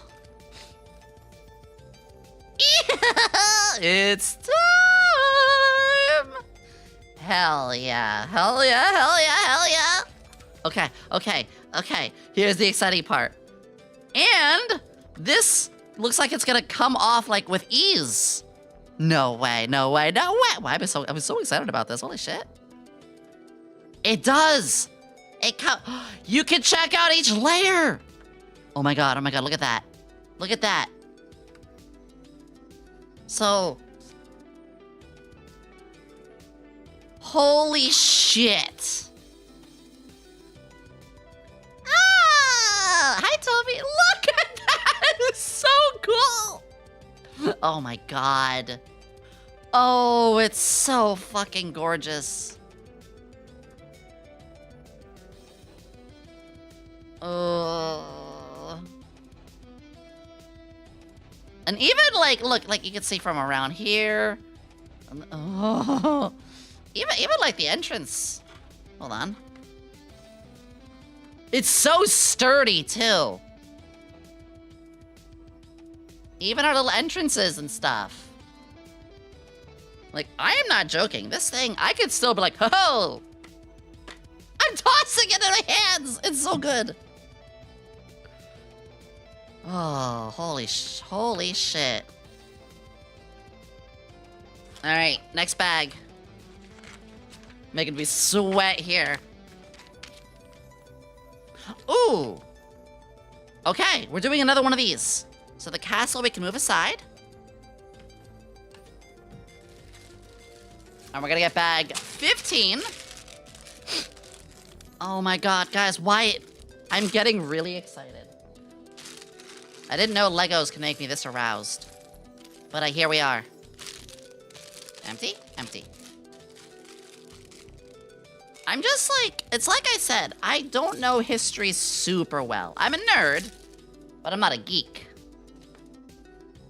It's time. Hell yeah. Okay. Here's the exciting part. And this looks like it's gonna come off like with ease. No way. Why I'm so excited about this. Holy shit. It does. You can check out each layer. Oh my god, look at that. So, holy shit. Hi, Toby. Look at that. It's so cool. Oh my god. Oh, it's so fucking gorgeous. Oh. And even like, look, like you can see from around here. Oh. Even like the entrance. Hold on. It's so sturdy too. Even our little entrances and stuff. Like, I am not joking. This thing, I could still be like, ho! I'm tossing it in my hands! It's so good. Oh, holy shit. Alright, next bag. Making me sweat here. Ooh! Okay, we're doing another one of these. So the castle we can move aside. And we're gonna get bag 15. Oh my god, guys, why? I'm getting really excited. I didn't know Legos can make me this aroused. But here we are. Empty? Empty. I'm just like, it's like I said, I don't know history super well. I'm a nerd, but I'm not a geek.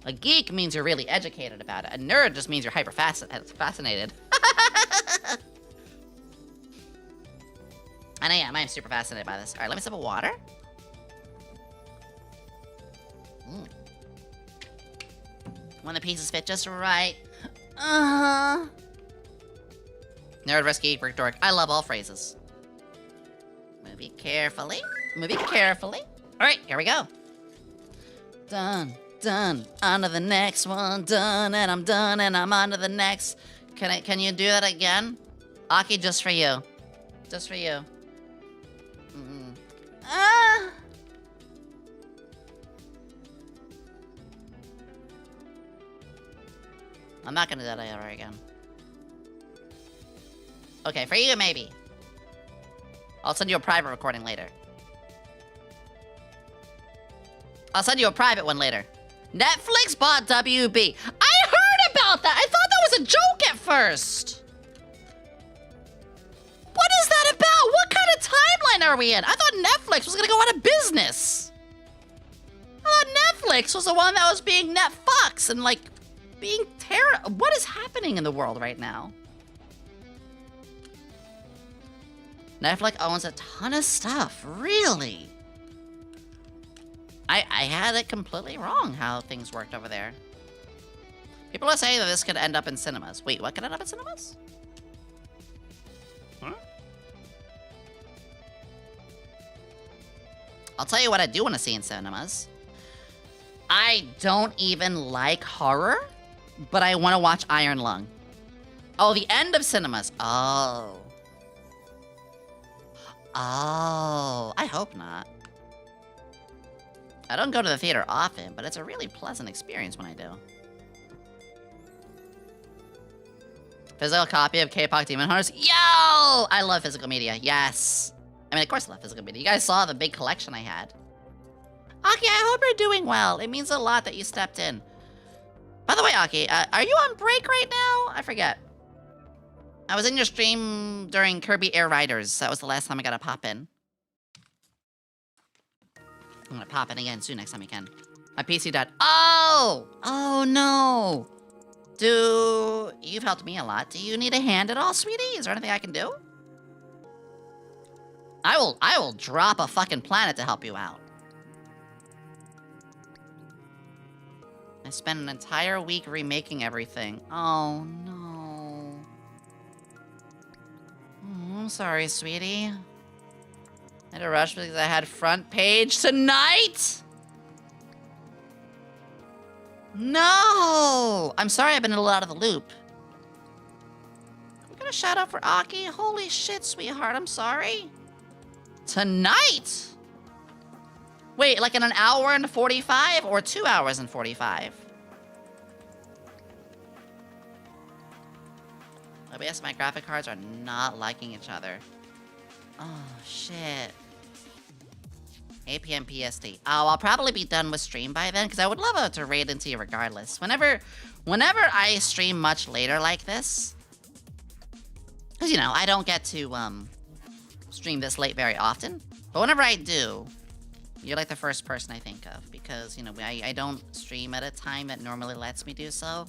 A geek means you're really educated about it. A nerd just means you're hyper fascinated. And I am super fascinated by this. All right, let me sip of water. When the pieces fit just right. Uh-huh. Nerd, risky, freak, dork. I love all phrases. Move it carefully. Move it carefully. Alright, here we go. Done. Done. On to the next one. Done, and I'm on to the next. Can you do that again? Aki, just for you. Just for you. I'm not gonna do that ever again. Okay, for you, maybe. I'll send you a private recording later. I'll send you a private one later. Netflix bought WB. I heard about that! I thought that was a joke at first! What is that about? What kind of timeline are we in? I thought Netflix was gonna go out of business. I thought Netflix was the one that was being Netfucks and, like, being terrible. What is happening in the world right now? Netflix owns a ton of stuff, really? I had it completely wrong how things worked over there. People are saying that this could end up in cinemas. Wait, what could end up in cinemas? Huh? I'll tell you what I do want to see in cinemas. I don't even like horror, but I want to watch Iron Lung. Oh, the end of cinemas. Oh. Oh, I hope not. I don't go to the theater often, but it's a really pleasant experience when I do. Physical copy of K-pop Demon Hunters. Yo! I love physical media, yes. I mean, of course I love physical media. You guys saw the big collection I had. Aki, I hope you're doing well. It means a lot that you stepped in. By the way, Aki, are you on break right now? I forget. I was in your stream during Kirby Air Riders. That was the last time I got to pop in. I'm gonna pop in again soon next time we can. My PC died. Oh! Oh no! You've helped me a lot. Do you need a hand at all, sweetie? Is there anything I can do? I will drop a fucking planet to help you out. I spent an entire week remaking everything. Oh no. I'm sorry, sweetie. I had to rush because I had front page tonight? No! I'm sorry I've been a little out of the loop. I'm gonna shout out for Aki. Holy shit, sweetheart, I'm sorry. Tonight? Wait, like in an hour and 45 or 2 hours and 45? OBS, my graphic cards are not liking each other. Oh, shit. 8 p.m. PST. Oh, I'll probably be done with stream by then, because I would love to raid into you regardless. Whenever I stream much later like this, because, you know, I don't get to, stream this late very often. But whenever I do, you're like the first person I think of, because, you know, I don't stream at a time that normally lets me do so.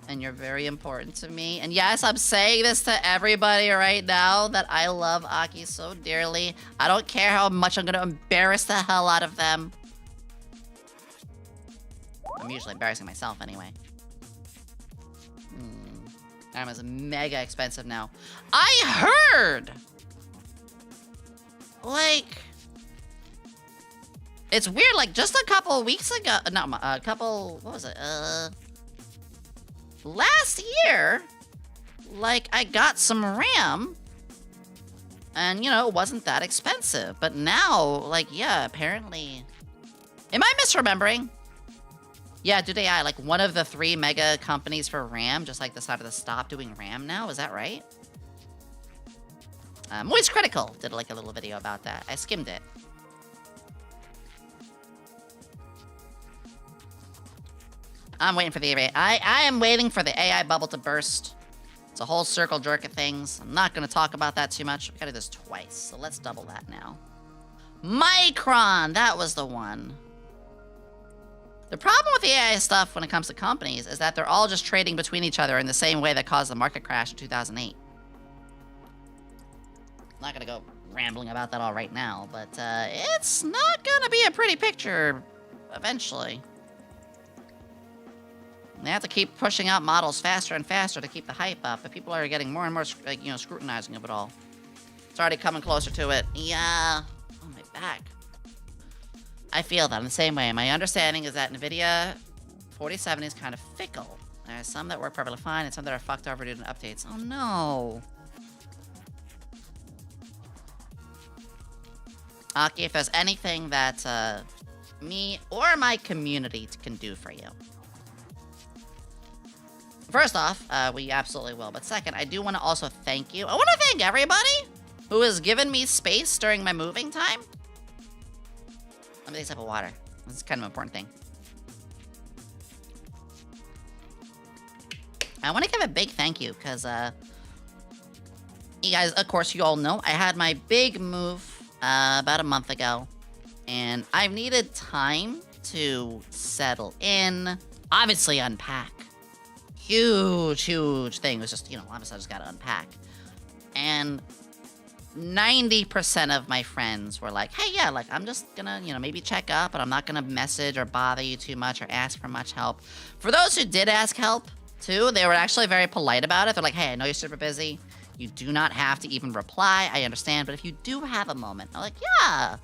And you're very important to me. And yes, I'm saying this to everybody right now, that I love Aki so dearly. I don't care how much I'm gonna embarrass the hell out of them. I'm usually embarrassing myself anyway. That was mega expensive now. I heard! Like... It's weird, like just a couple weeks ago... No, a couple... What was it? Last year, like, I got some RAM, and, you know, it wasn't that expensive. But now, like, yeah, apparently... Am I misremembering? Yeah, Dudai, like, one of the 3 mega companies for RAM just, like, decided to stop doing RAM now. Is that right? Moist Critical did, like, a little video about that. I skimmed it. I'm waiting for the AI. I am waiting for the AI bubble to burst. It's a whole circle jerk of things. I'm not going to talk about that too much. We got to do this twice, so let's double that now. Micron! That was the one. The problem with the AI stuff when it comes to companies is that they're all just trading between each other in the same way that caused the market crash in 2008. I'm not going to go rambling about that all right now, but it's not going to be a pretty picture eventually. They have to keep pushing out models faster and faster to keep the hype up, but people are getting more and more, like, you know, scrutinizing of it all. It's already coming closer to it. Yeah. Oh, my back. I feel that in the same way. My understanding is that NVIDIA 4070 is kind of fickle. There's some that work perfectly fine and some that are fucked over due to updates. Oh, no. Aki, if there's anything that me or my community can do for you. First off, we absolutely will. But second, I do want to also thank you. I want to thank everybody who has given me space during my moving time. Let me take a sip of water. This is kind of an important thing. I want to give a big thank you because, you guys, of course, you all know I had my big move about a month ago. And I've needed time to settle in. Obviously, unpack. Huge, huge thing. It was just, you know, obviously I just got to unpack. And 90% of my friends were like, hey, yeah, like, I'm just gonna, you know, maybe check up, but I'm not gonna message or bother you too much or ask for much help. For those who did ask help, too, they were actually very polite about it. They're like, hey, I know you're super busy. You do not have to even reply. I understand, but if you do have a moment, I'm like, yeah.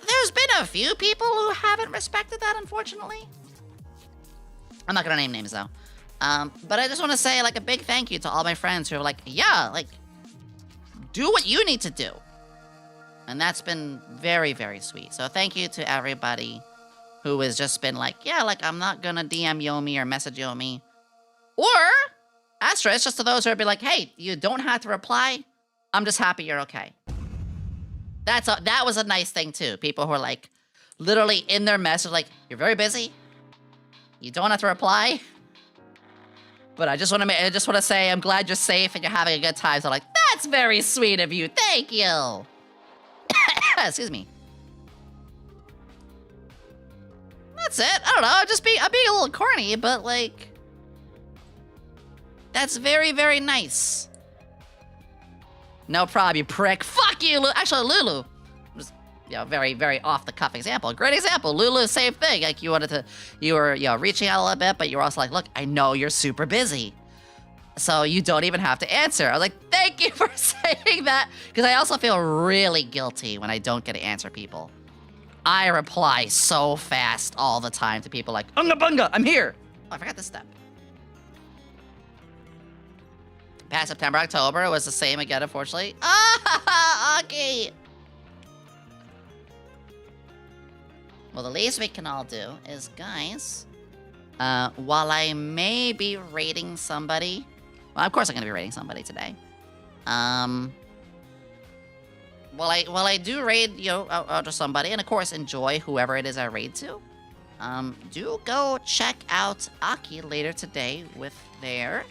There's been a few people who haven't respected that, unfortunately. I'm not gonna name names, though. But I just want to say, like, a big thank you to all my friends who are like, yeah, like, do what you need to do. And that's been very, very sweet. So thank you to everybody who has just been like, yeah, like, I'm not gonna DM Yomi or message Yomi. Or, asterisk, just to those who are be like, hey, you don't have to reply. I'm just happy you're okay. That was a nice thing, too. People who are like, literally in their message, like, you're very busy. You don't have to reply. But I just want to say I'm glad you're safe and you're having a good time. So like, that's very sweet of you. Thank you. Excuse me. That's it. I don't know. I'm being a little corny, but like, that's very, very nice. No problem, you prick. Fuck you, Lulu. Actually, Lulu. Just, you know, very, very off-the-cuff example. Great example. Lulu, same thing. Like, you were, you know, reaching out a little bit, but you were also like, look, I know you're super busy. So you don't even have to answer. I was like, thank you for saying that. Because I also feel really guilty when I don't get to answer people. I reply so fast all the time to people like, Unga bunga, I'm here. Oh, I forgot this step. Past September, October, it was the same again, unfortunately. Ah, okay. Well, the least we can all do is, guys, while I may be rating somebody, well, of course I'm gonna be rating somebody today. While I do raid, you know, to somebody, and of course enjoy whoever it is I raid to, do go check out Aki later today with their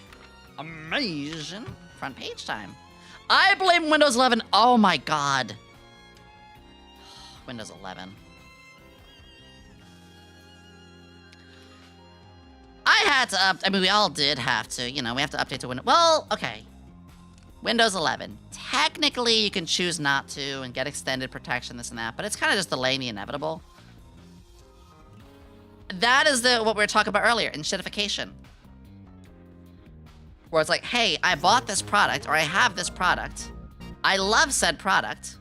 amazing front page time. I blame Windows 11. Oh my god. Windows 11. I had to I mean, we all did have to. You know, we have to update to Windows. Well, okay. Windows 11. Technically, you can choose not to and get extended protection, this and that, but it's kind of just delaying the inevitable. That is what we were talking about earlier, enshittification. Where it's like, hey, I bought this product, or I have this product. I love said product.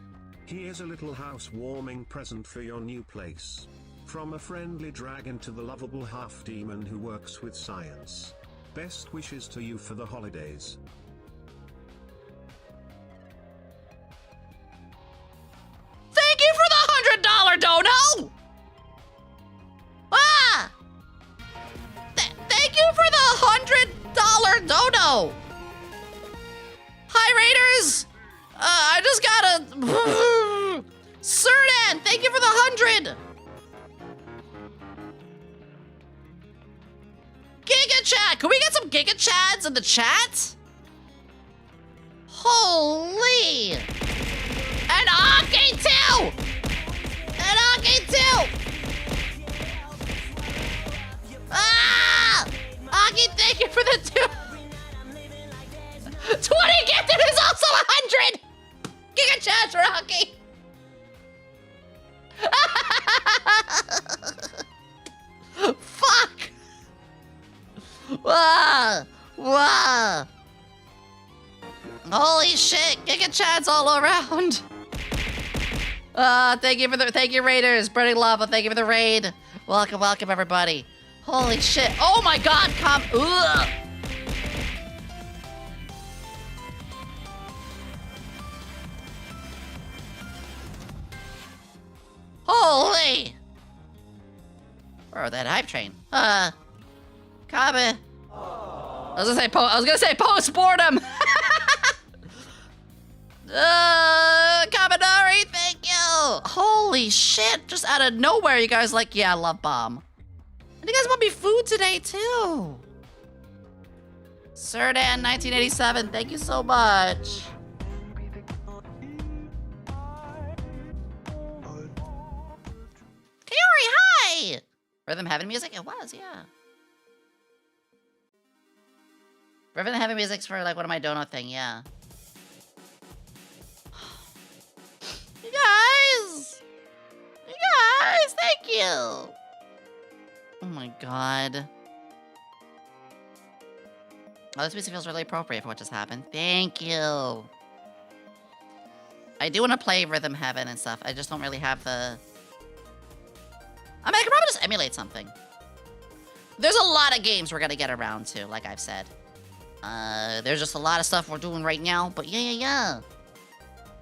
Here's a little housewarming present for your new place. From a friendly dragon to the lovable half-demon who works with science. Best wishes to you for the holidays. Thank you for the $100 dono! Ah! Thank you for the $100 dono! Hi, Raiders! I just got a... Cerdan, thank you for the 100! Giga Chat! Can we get some Giga Chads in the chat? Holy! And Aki too! And Aki too! Ah! Aki, thank you for the 20 gifted is also 100! Giga Chads for Aki! Fuck! Whoa! Holy shit! Giga Chads all around. Thank you Raiders, Burning Lava. Thank you for the raid. Welcome, welcome everybody. Holy shit! Oh my God! Ugh. Holy! Or that hype train. Kabe. I was gonna say post-mortem. Kaminari, thank you. Holy shit! Just out of nowhere, you guys like, yeah, I love bomb. And you guys want me food today too. Serdan 1987, thank you so much. Kayori, hi! Rhythm Heaven music? It was, yeah. Rhythm Heaven music's for like one of my donut thing, yeah. You guys! You guys, thank you! Oh my God. Oh, this music feels really appropriate for what just happened. Thank you. I do want to play Rhythm Heaven and stuff. I just don't really have the... I mean, I could probably just emulate something. There's a lot of games we're gonna get around to, like I've said. There's just a lot of stuff we're doing right now, but yeah.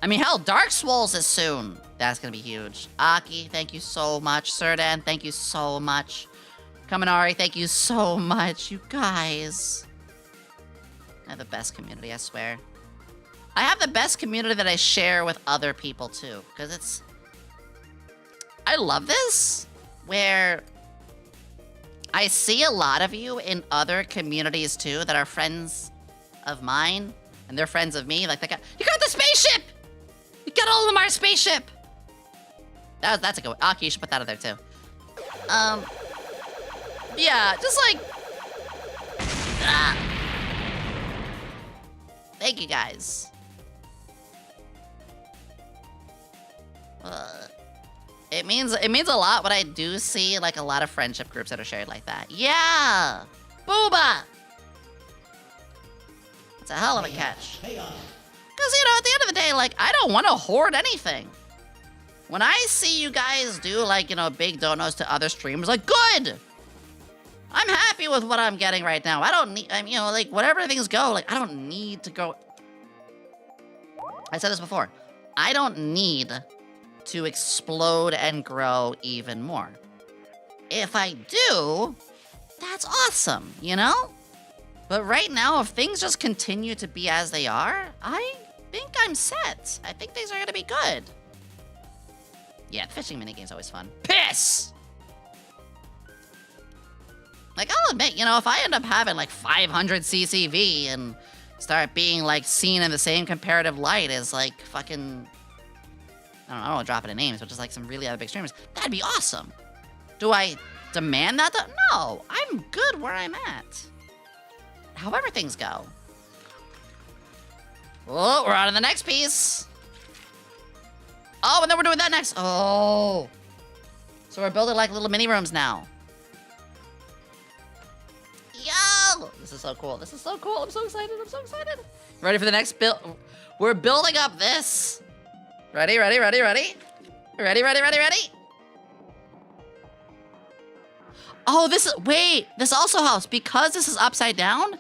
I mean, hell, Dark Souls is soon. That's gonna be huge. Aki, thank you so much. Serdan, thank you so much. Kaminari, thank you so much. You guys. I have the best community, I swear. I have the best community that I share with other people, too. Because it's... I love this. Where... I see a lot of you in other communities, too, that are friends of mine. And they're friends of me. Like, they got... You got the spaceship! You got all of our spaceship! That's a good one. Aki, you should put that up there, too. Yeah, just like... Thank you, guys. It means a lot when I do see like a lot of friendship groups that are shared like that. Yeah! Booba! It's a hell of a catch. Because, you know, at the end of the day, like, I don't want to hoard anything. When I see you guys do, like, you know, big donos to other streamers, like, good! I'm happy with what I'm getting right now. I don't need, you know, like, whatever things go, like, I don't need to go... I said this before. I don't need to explode and grow even more. If I do, that's awesome, you know? But right now, if things just continue to be as they are, I think I'm set. I think things are gonna be good. Yeah, the fishing minigame's always fun. Piss! Like, I'll admit, you know, if I end up having like 500 CCV and start being like seen in the same comparative light as like fucking... I don't want to drop any names, but just like some really other big streamers, that'd be awesome. Do I demand that? No, I'm good where I'm at. However things go. Oh, we're on to the next piece. Oh, and then we're doing that next. Oh. So we're building like little mini rooms now. Yo! This is so cool. This is so cool. I'm so excited. I'm so excited. Ready for the next build? We're building up this. Ready, ready, ready, ready? Ready, ready, ready, ready? Oh, this is, wait, this also helps. Because this is upside down,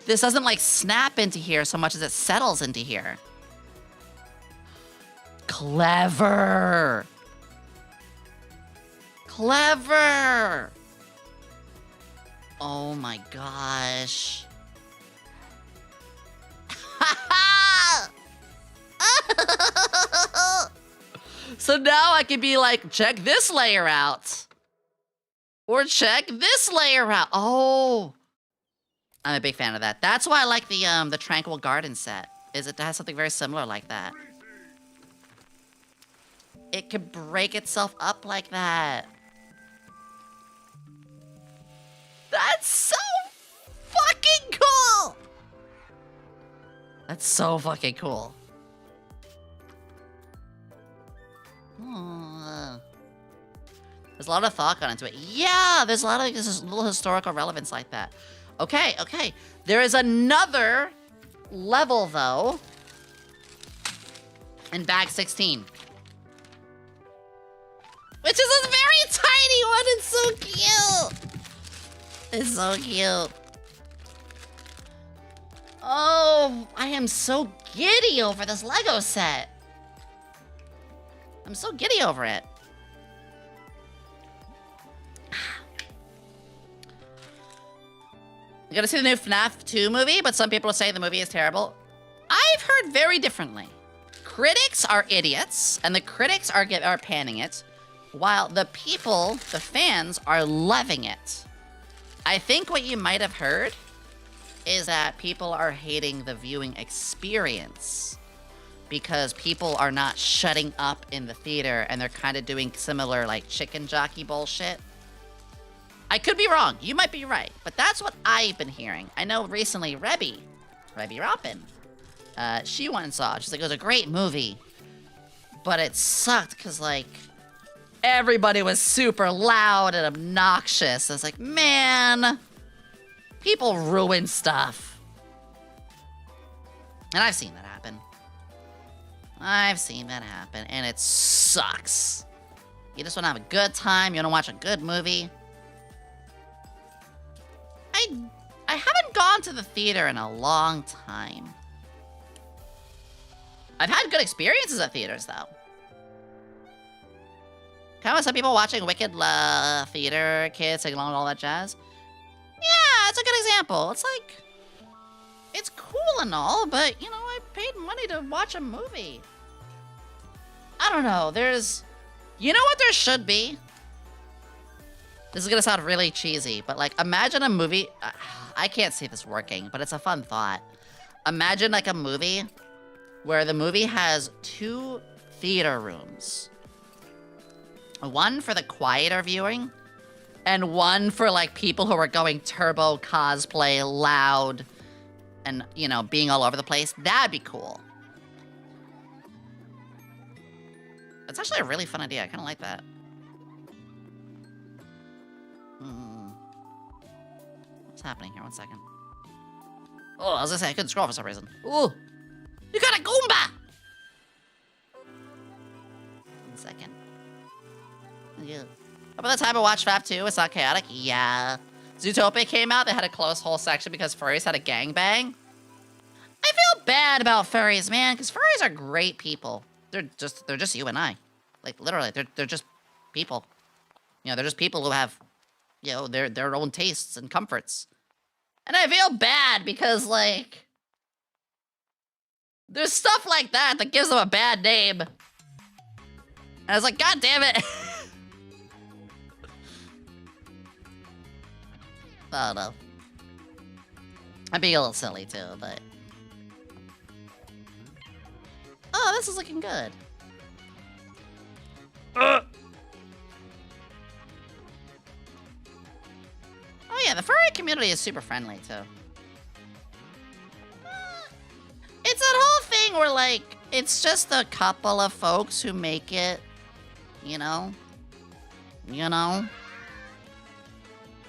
this doesn't like snap into here so much as it settles into here. Clever. Clever. Oh my gosh. So now I can be like, check this layer out. Or check this layer out. Oh. I'm a big fan of that. That's why I like the Tranquil Garden set. Is it has something very similar like that. It can break itself up like that. That's so fucking cool! That's so fucking cool. Oh. There's a lot of thought gone into it. Yeah, there's a lot of this little historical relevance like that. Okay, okay. There is another level, though, in bag 16. Which is a very tiny one. It's so cute. It's so cute. Oh, I am so giddy over this Lego set. I'm so giddy over it. You gotta see the new FNAF 2 movie, but some people say the movie is terrible. I've heard very differently. Critics are idiots, and the critics are panning it, while the people, the fans, are loving it. I think what you might have heard is that people are hating the viewing experience because people are not shutting up in the theater and they're kind of doing similar like chicken jockey bullshit. I could be wrong. You might be right, but that's what I've been hearing. I know recently Rebby Roppin, she went and saw it. She's like, it was a great movie, but it sucked because like everybody was super loud and obnoxious. I was like, man, people ruin stuff. And I've seen that happen. I've seen that happen, and it sucks. You just want to have a good time. You want to watch a good movie. I haven't gone to the theater in a long time. I've had good experiences at theaters, though. Kind of some people watching Wicked theater, kids singing along and all that jazz. Yeah, it's a good example. It's like, it's cool and all, but, you know, I paid money to watch a movie. I don't know, you know what there should be? This is gonna sound really cheesy, but like, imagine a movie, I can't see this working, but it's a fun thought. Imagine like a movie where the movie has 2 theater rooms. One for the quieter viewing, and one for like people who are going turbo cosplay loud and, you know, being all over the place. That'd be cool. It's actually a really fun idea. I kind of like that. What's happening here? 1 second. Oh, I was gonna say I couldn't scroll for some reason. Ooh, you got a Goomba! 1 second. Yeah. About the time I watched FNAF 2, it's not chaotic? Yeah. Zootopia came out, they had to close whole section because furries had a gangbang. I feel bad about furries, man, because furries are great people. They're just you and I. Like, literally, they're just people. You know, they're just people who have, you know, their own tastes and comforts. And I feel bad because, like, there's stuff like that gives them a bad name. And I was like, God damn it. I don't know. I'm being a little silly too, but... Oh, this is looking good. Oh yeah, the furry community is super friendly too. It's that whole thing where like, it's just a couple of folks who make it, you know?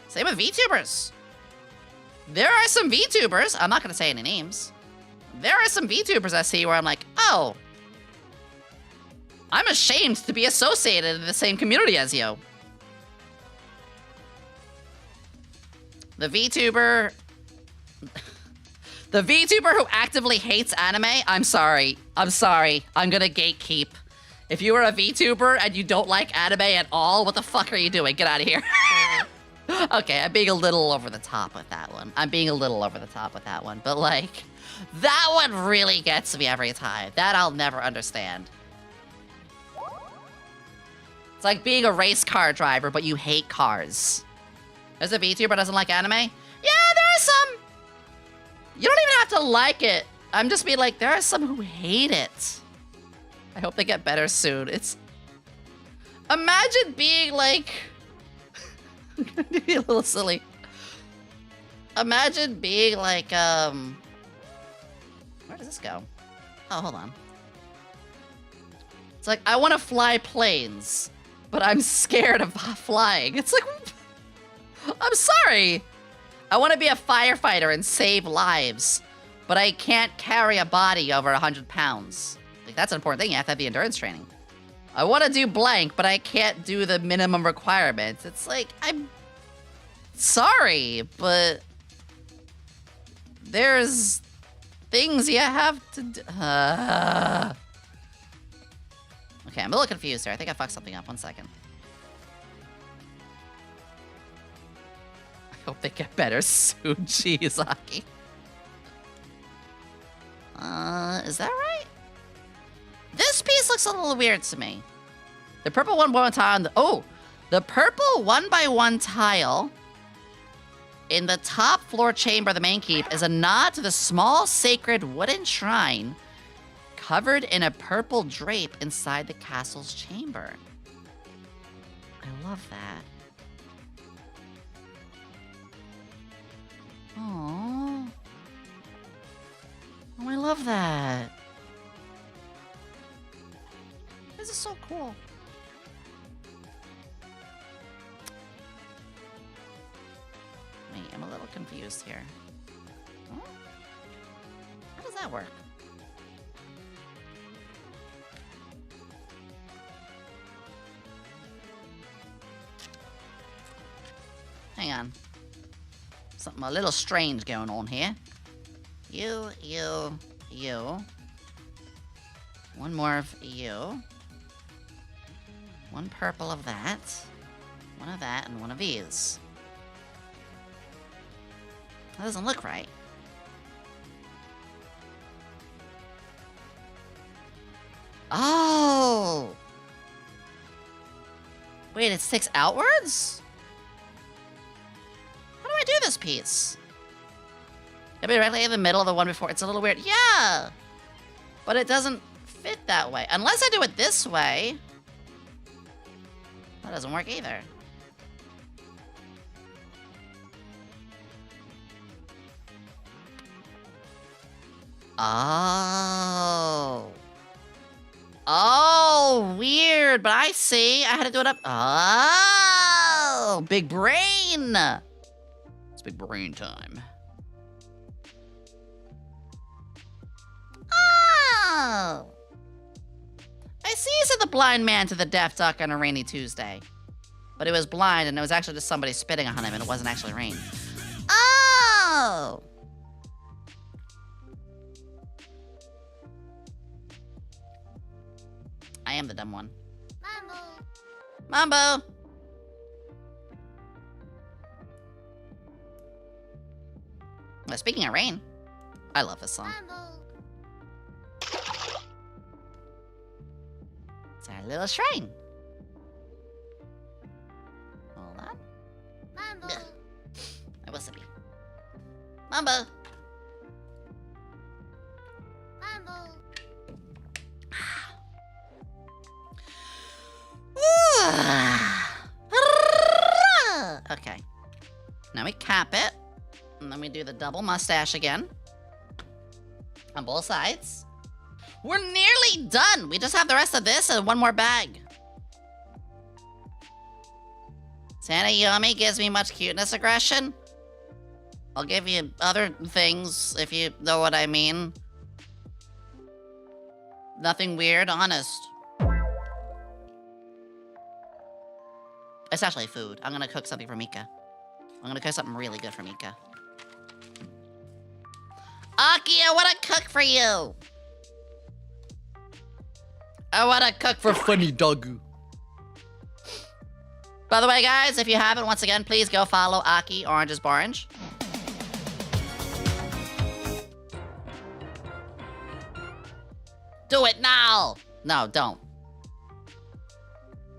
Same with VTubers. There are some VTubers, I'm not gonna say any names. There are some VTubers I see where I'm like, oh, I'm ashamed to be associated in the same community as you. The VTuber who actively hates anime, I'm sorry. I'm gonna gatekeep. If you are a VTuber and you don't like anime at all, what the fuck are you doing? Get out of here. Okay, I'm being a little over the top with that one. But like, that one really gets me every time. That I'll never understand. It's like being a race car driver, but you hate cars. There's a VTuber doesn't like anime? Yeah, there are some. You don't even have to like it. I'm just being like, there are some who hate it. I hope they get better soon. Imagine being like... I'm gonna be a little silly. Imagine being like, where does this go? Oh, hold on. It's like, I want to fly planes, but I'm scared of flying. It's like, I'm sorry. I want to be a firefighter and save lives, but I can't carry a body over 100 pounds. Like, that's an important thing. You have to have the endurance training. I want to do blank, but I can't do the minimum requirements. It's like, I'm sorry, but there's things you have to do. Okay, I'm a little confused here. I think I fucked something up. 1 second. I hope they get better soon, Chizaki. Is that right? This piece looks a little weird to me. The purple 1x1 tile on the... Oh! The purple 1x1 tile in the top floor chamber of the main keep is a nod to the small sacred wooden shrine covered in a purple drape inside the castle's chamber. I love that. Aww. Oh, I love that. This is so cool. Wait, I'm a little confused here. Oh? How does that work? Hang on. Something a little strange going on here. You. One more of you. One purple of that. One of that, and one of these. That doesn't look right. Oh! Wait, it sticks outwards? How do I do this piece? It'll be directly in the middle of the one before. It's a little weird. Yeah! But it doesn't fit that way. Unless I do it this way. That doesn't work either. Oh. Oh, weird, but I see. I had to do it up. Oh, big brain. It's big brain time. Oh. I see you said the blind man to the deaf duck on a rainy Tuesday. But it was blind, and it was actually just somebody spitting on him, and it wasn't actually rain. Oh! I am the dumb one. Mambo! Well, speaking of rain, I love this song. It's our little shrine. Hold on. Mambo. I was happy. Mambo. Mambo. Okay. Now we cap it. And then we do the double mustache again. On both sides. We're nearly done. We just have the rest of this and one more bag. Santa Yomi gives me much cuteness aggression. I'll give you other things if you know what I mean. Nothing weird, honest. It's actually food. I'm gonna cook something for Mika. I'm gonna cook something really good for Mika. Aki, I wanna cook for you! I wanna cook for funny dog. By the way, guys, if you haven't, once again, please go follow Aki, Orange is Borange. Do it now! No, don't.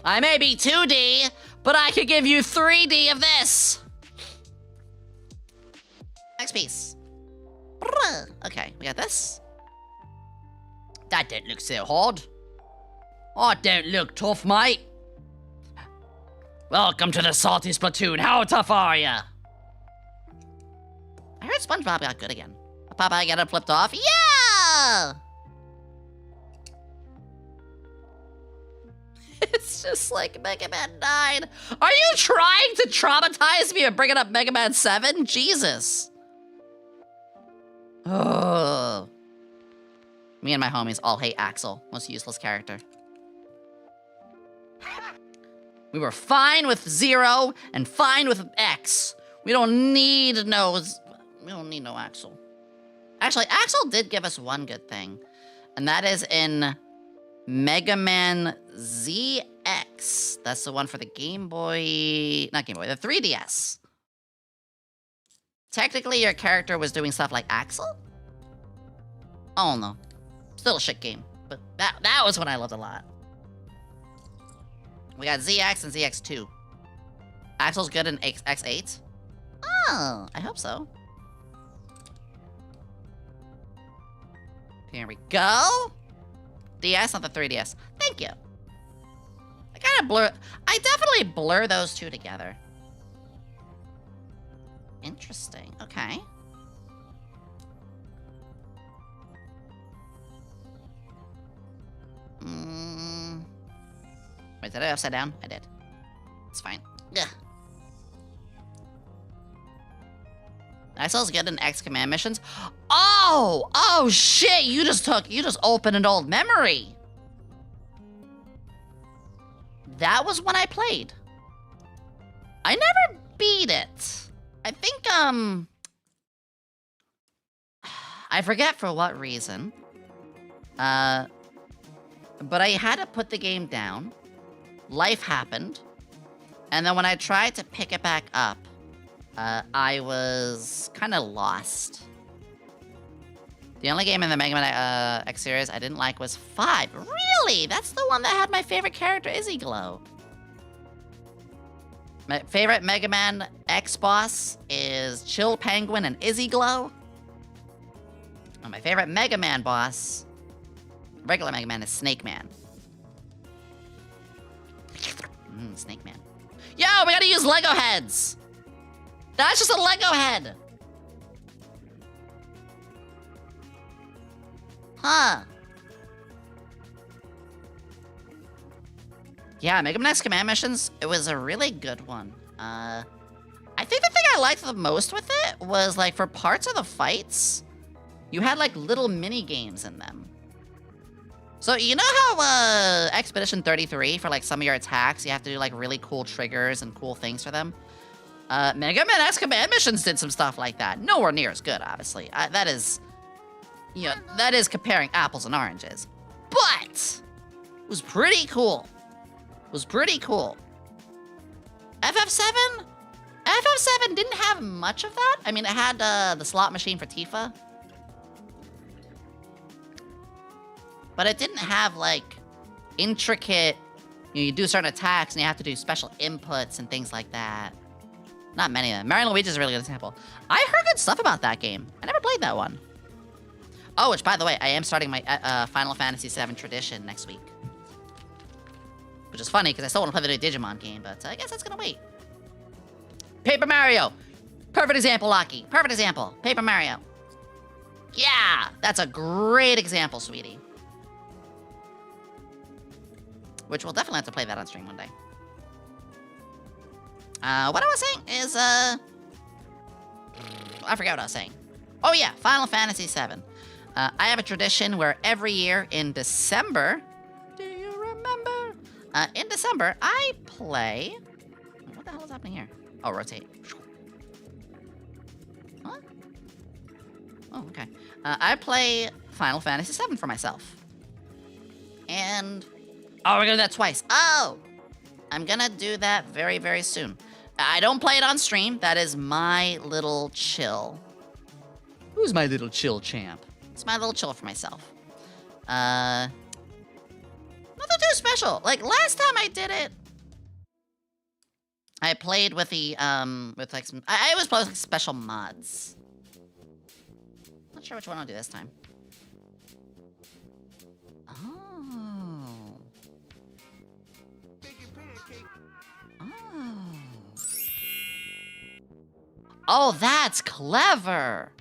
I may be 2D, but I could give you 3D of this! Next piece. Okay, we got this. That don't look so hard. Oh, don't look tough, mate. Welcome to the Salty Splatoon. How tough are ya? I heard SpongeBob got good again. Popeye got it flipped off. Yeah! It's It's just like Mega Man 9. Are you trying to traumatize me and bringing up Mega Man 7? Jesus. Oh. Me and my homies all hate Axel. Most useless character. We were fine with 0 and fine with X. We don't need no Axel. Actually, Axel did give us one good thing. And that is in Mega Man ZX. That's the one for the Game Boy... Not Game Boy, the 3DS. Technically, your character was doing stuff like Axel? Oh, no. Still a shit game. But that was one I loved a lot. We got ZX and ZX2. Axel's good in X8? Oh, I hope so. Here we go. DS, not the 3DS. Thank you. I definitely blur those two together. Interesting. Okay. Wait, did I upside down? I did. It's fine. Ugh. Axel's good in X command missions. Oh shit! You just opened an old memory. That was when I played. I never beat it. I think I forget for what reason. But I had to put the game down. Life happened. And then when I tried to pick it back up, I was kind of lost. The only game in the Mega Man X series I didn't like was 5. Really? That's the one that had my favorite character, Izzy Glow. My favorite Mega Man X boss is Chill Penguin and Izzy Glow. And my favorite Mega Man boss, regular Mega Man, is Snake Man. Snake Man. Yo, we gotta use Lego heads! That's just a Lego head! Huh. Yeah, Mega Man X Command Missions, it was a really good one. I think the thing I liked the most with it was, like, for parts of the fights, you had, like, little mini-games in them. So, you know how, Expedition 33, for, like, some of your attacks, you have to do, like, really cool triggers and cool things for them? Mega Man X Command Missions did some stuff like that. Nowhere near as good, obviously. That is... You know, that is comparing apples and oranges. But! It was pretty cool. It was pretty cool. FF7? FF7 didn't have much of that. I mean, it had, the slot machine for Tifa. But it didn't have, like, intricate... You do certain attacks, and you have to do special inputs and things like that. Not many of them. Mario & Luigi is a really good example. I heard good stuff about that game. I never played that one. Oh, which, by the way, I am starting my Final Fantasy VII Tradition next week. Which is funny, because I still want to play the new Digimon game, but I guess that's going to wait. Paper Mario! Perfect example, Lucky. Perfect example. Paper Mario. Yeah! That's a great example, sweetie. Which we'll definitely have to play that on stream one day. What I was saying is, I forgot what I was saying. Oh yeah, Final Fantasy VII. I have a tradition where every year in December, do you remember? In December, I play... What the hell is happening here? Oh, rotate. Huh? Oh, okay. I play Final Fantasy VII for myself. And... Oh, we're gonna do that twice. Oh! I'm gonna do that very, very soon. I don't play it on stream. That is my little chill. Who's my little chill champ? It's my little chill for myself. Nothing too special. Like, last time I did it, I played with the, with like some... I always play with like special mods. Not sure which one I'll do this time. Oh. Oh, that's clever.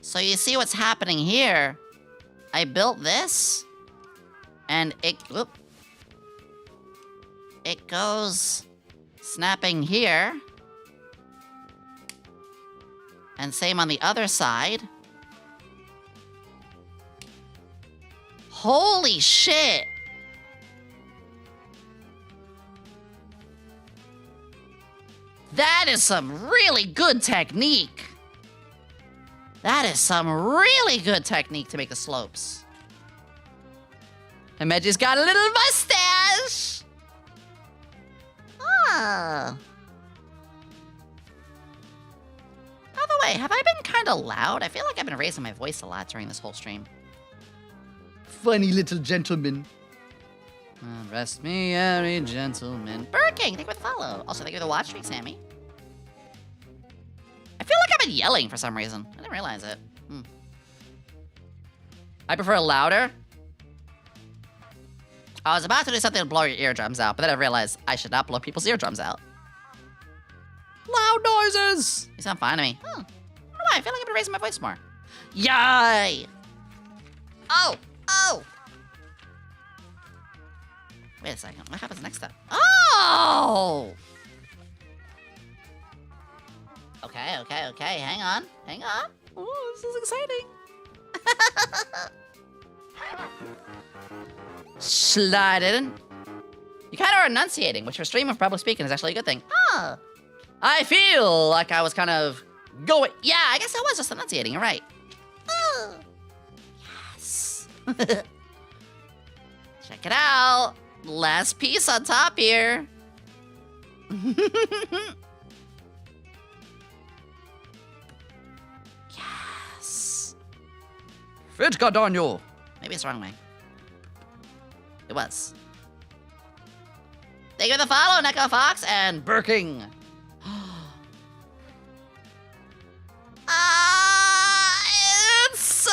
So you see what's happening here. I built this, And it goes snapping here. And same on the other side. Holy shit! That is some really good technique. That is some really good technique to make the slopes. Himeji's got a little mustache! Ah. By the way, have I been kind of loud? I feel like I've been raising my voice a lot during this whole stream. Funny little gentleman. Rest me, merry gentleman. Burger King, thank you for the follow. Also, thank you for the watch streak, Sammy. I feel like I've been yelling for some reason. I didn't realize it. I prefer louder. I was about to do something to blow your eardrums out, but then I realized I should not blow people's eardrums out. Loud noises! You sound fine to me. I don't know why, I feel like I've been raising my voice more. Yay! Oh! Oh! Wait a second, what happens next step? Oh! Okay, hang on. Oh, this is exciting. Slide it in. You kind of are enunciating, which for streaming, public speaking, is actually a good thing. Ah! I feel like I was kind of going... Yeah, I guess I was just enunciating, you're right. Oh. Yes. Check it out. Last piece on top here. Yes. Fit Cardano. Maybe it's the wrong way. It was. Thank you for the follow, Neko Fox and Burking. It's so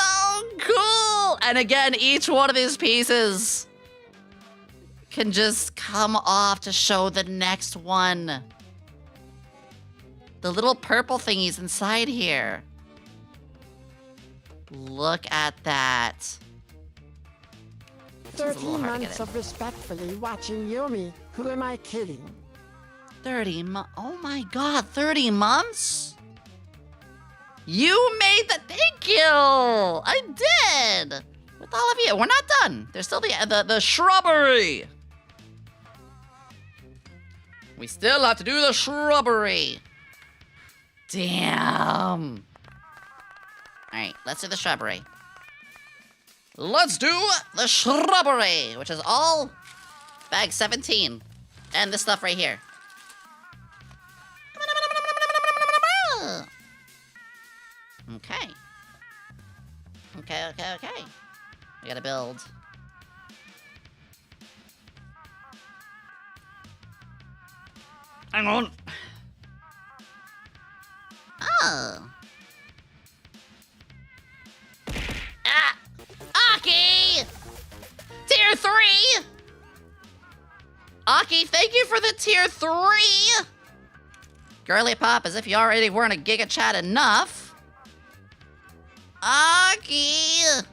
cool. And again, each one of these pieces can just come off to show the next one. The little purple thingies inside here. Look at that. 13 months of respectfully watching Yomi. Who am I kidding? 30 months. Oh my god, 30 months? You made the... Thank you! I did! With all of you. We're not done. There's still the shrubbery. We still have to do the shrubbery. Damn. Alright, let's do the shrubbery. Let's do the shrubbery, which is all bag 17. And this stuff right here. Okay. Okay. We gotta build. Hang on. Oh. Aki! Tier 3! Aki, thank you for the tier 3! Girly Pop, as if you already weren't a Giga Chat enough. Aki!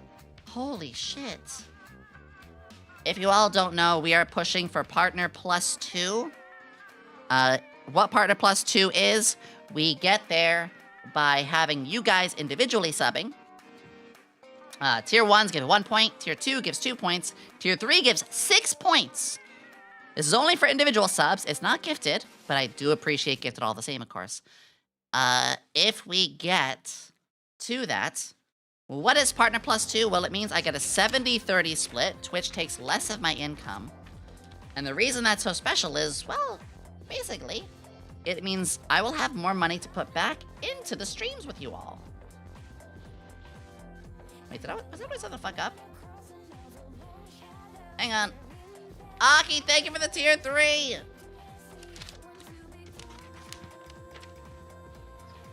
Holy shit. If you all don't know, we are pushing for Partner Plus 2. What Partner Plus 2 is, we get there by having you guys individually subbing. Tier 1s give 1 point, Tier 2 gives 2 points, Tier 3 gives 6 points. This is only for individual subs. It's not gifted, but I do appreciate gifted all the same, of course. If we get to that, what is Partner Plus 2? Well, it means I get a 70-30 split. Twitch takes less of my income. And the reason that's so special is, well, basically, it means I will have more money to put back into the streams with you all. Wait, was I set the fuck up? Hang on. Aki, thank you for the tier 3!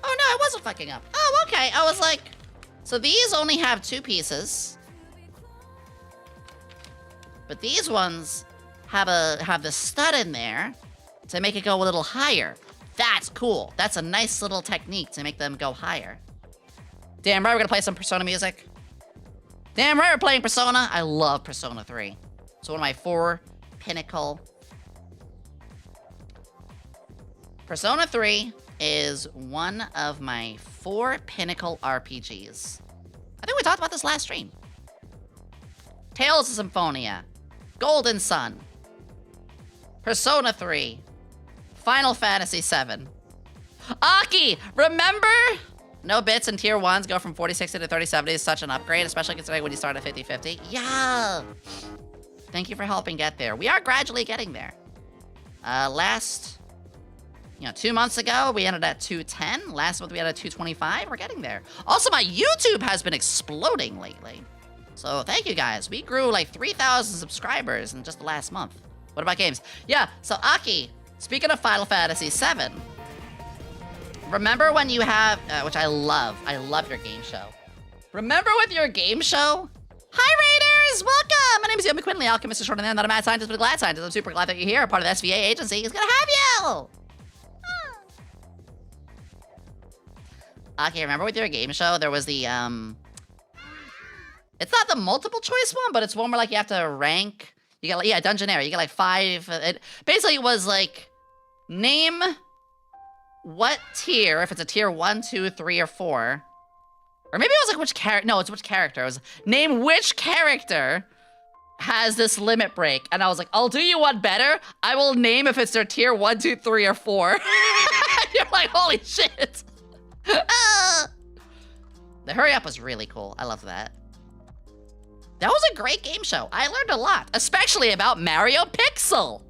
Oh no, I wasn't fucking up. Oh, okay. I was like... So these only have 2 pieces. But these ones have the stud in there to make it go a little higher. That's cool. That's a nice little technique to make them go higher. Damn right we're gonna play some Persona music. Damn right we're playing Persona. I love Persona 3. So one of my 4 pinnacle. Persona 3 is one of my 4 pinnacle RPGs. I think we talked about this last stream. Tales of Symphonia, Golden Sun, Persona 3, Final Fantasy 7. Aki, remember? No bits and tier 1s go from 4060 to 3070 is such an upgrade, especially considering when you start at 5050. Yeah! Thank you for helping get there. We are gradually getting there. Last, 2 months ago, we ended at 210. Last month, we ended at 225. We're getting there. Also, my YouTube has been exploding lately. So thank you guys. We grew like 3,000 subscribers in just the last month. What about games? Yeah, so Aki, speaking of Final Fantasy 7, remember when you have, which I love your game show. Remember with your game show? Hi Raiders, welcome! My name is Yomi Quinnley, alchemist extraordinaire, and not a mad scientist, but a glad scientist. I'm super glad that you're here, part of the SVA agency. He's gonna have you! Okay, remember with your game show, there was the, it's not the multiple choice one, but it's one where, like, you have to rank. You get, like, yeah, Dungeonaire. You get, like, 5. It basically was, like, name what tier, if it's a tier 1, 2, 3, or 4. Or maybe it was, like, which character. No, it's which character. It was name which character has this limit break. And I was like, I'll do you one better. I will name if it's their tier 1, 2, 3, or 4. You're like, holy shit. The hurry up was really cool. I love that. That was a great game show. I learned a lot, especially about Mario Pixel.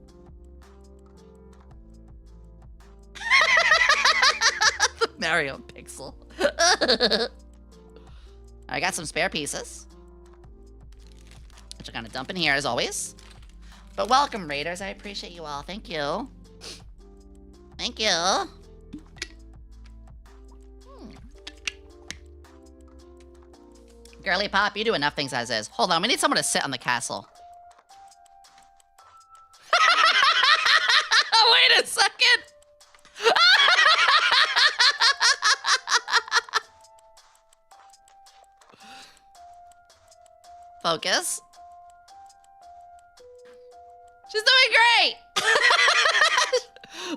Mario Pixel. I got some spare pieces, which I'm gonna dump in here as always. But welcome, Raiders. I appreciate you all. Thank you. Thank you. Girly Pop, you do enough things as is. Hold on, we need someone to sit on the castle. Wait a second! Focus. She's doing great!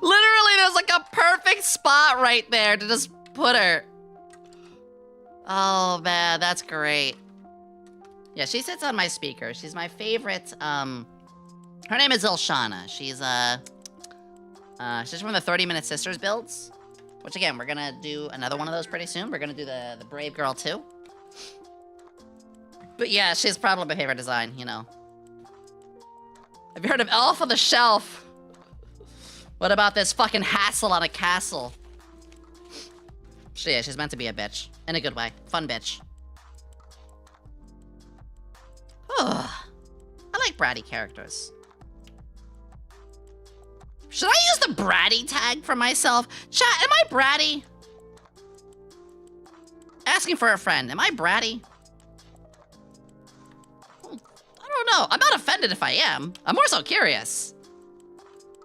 Literally, there's like a perfect spot right there to just put her. Oh man, that's great. Yeah, she sits on my speaker. She's my favorite. Her name is Ilshana. She's from the 30-Minute Sisters builds, which again, we're gonna do another one of those pretty soon. We're gonna do the Brave Girl too. But yeah, she's probably my favorite design, you know. Have you heard of Elf on the Shelf? What about this fucking hassle on a castle? Yeah, she's meant to be a bitch. In a good way. Fun bitch. I like bratty characters. Should I use the bratty tag for myself? Chat, am I bratty? Asking for a friend. Am I bratty? I don't know. I'm not offended if I am. I'm more so curious.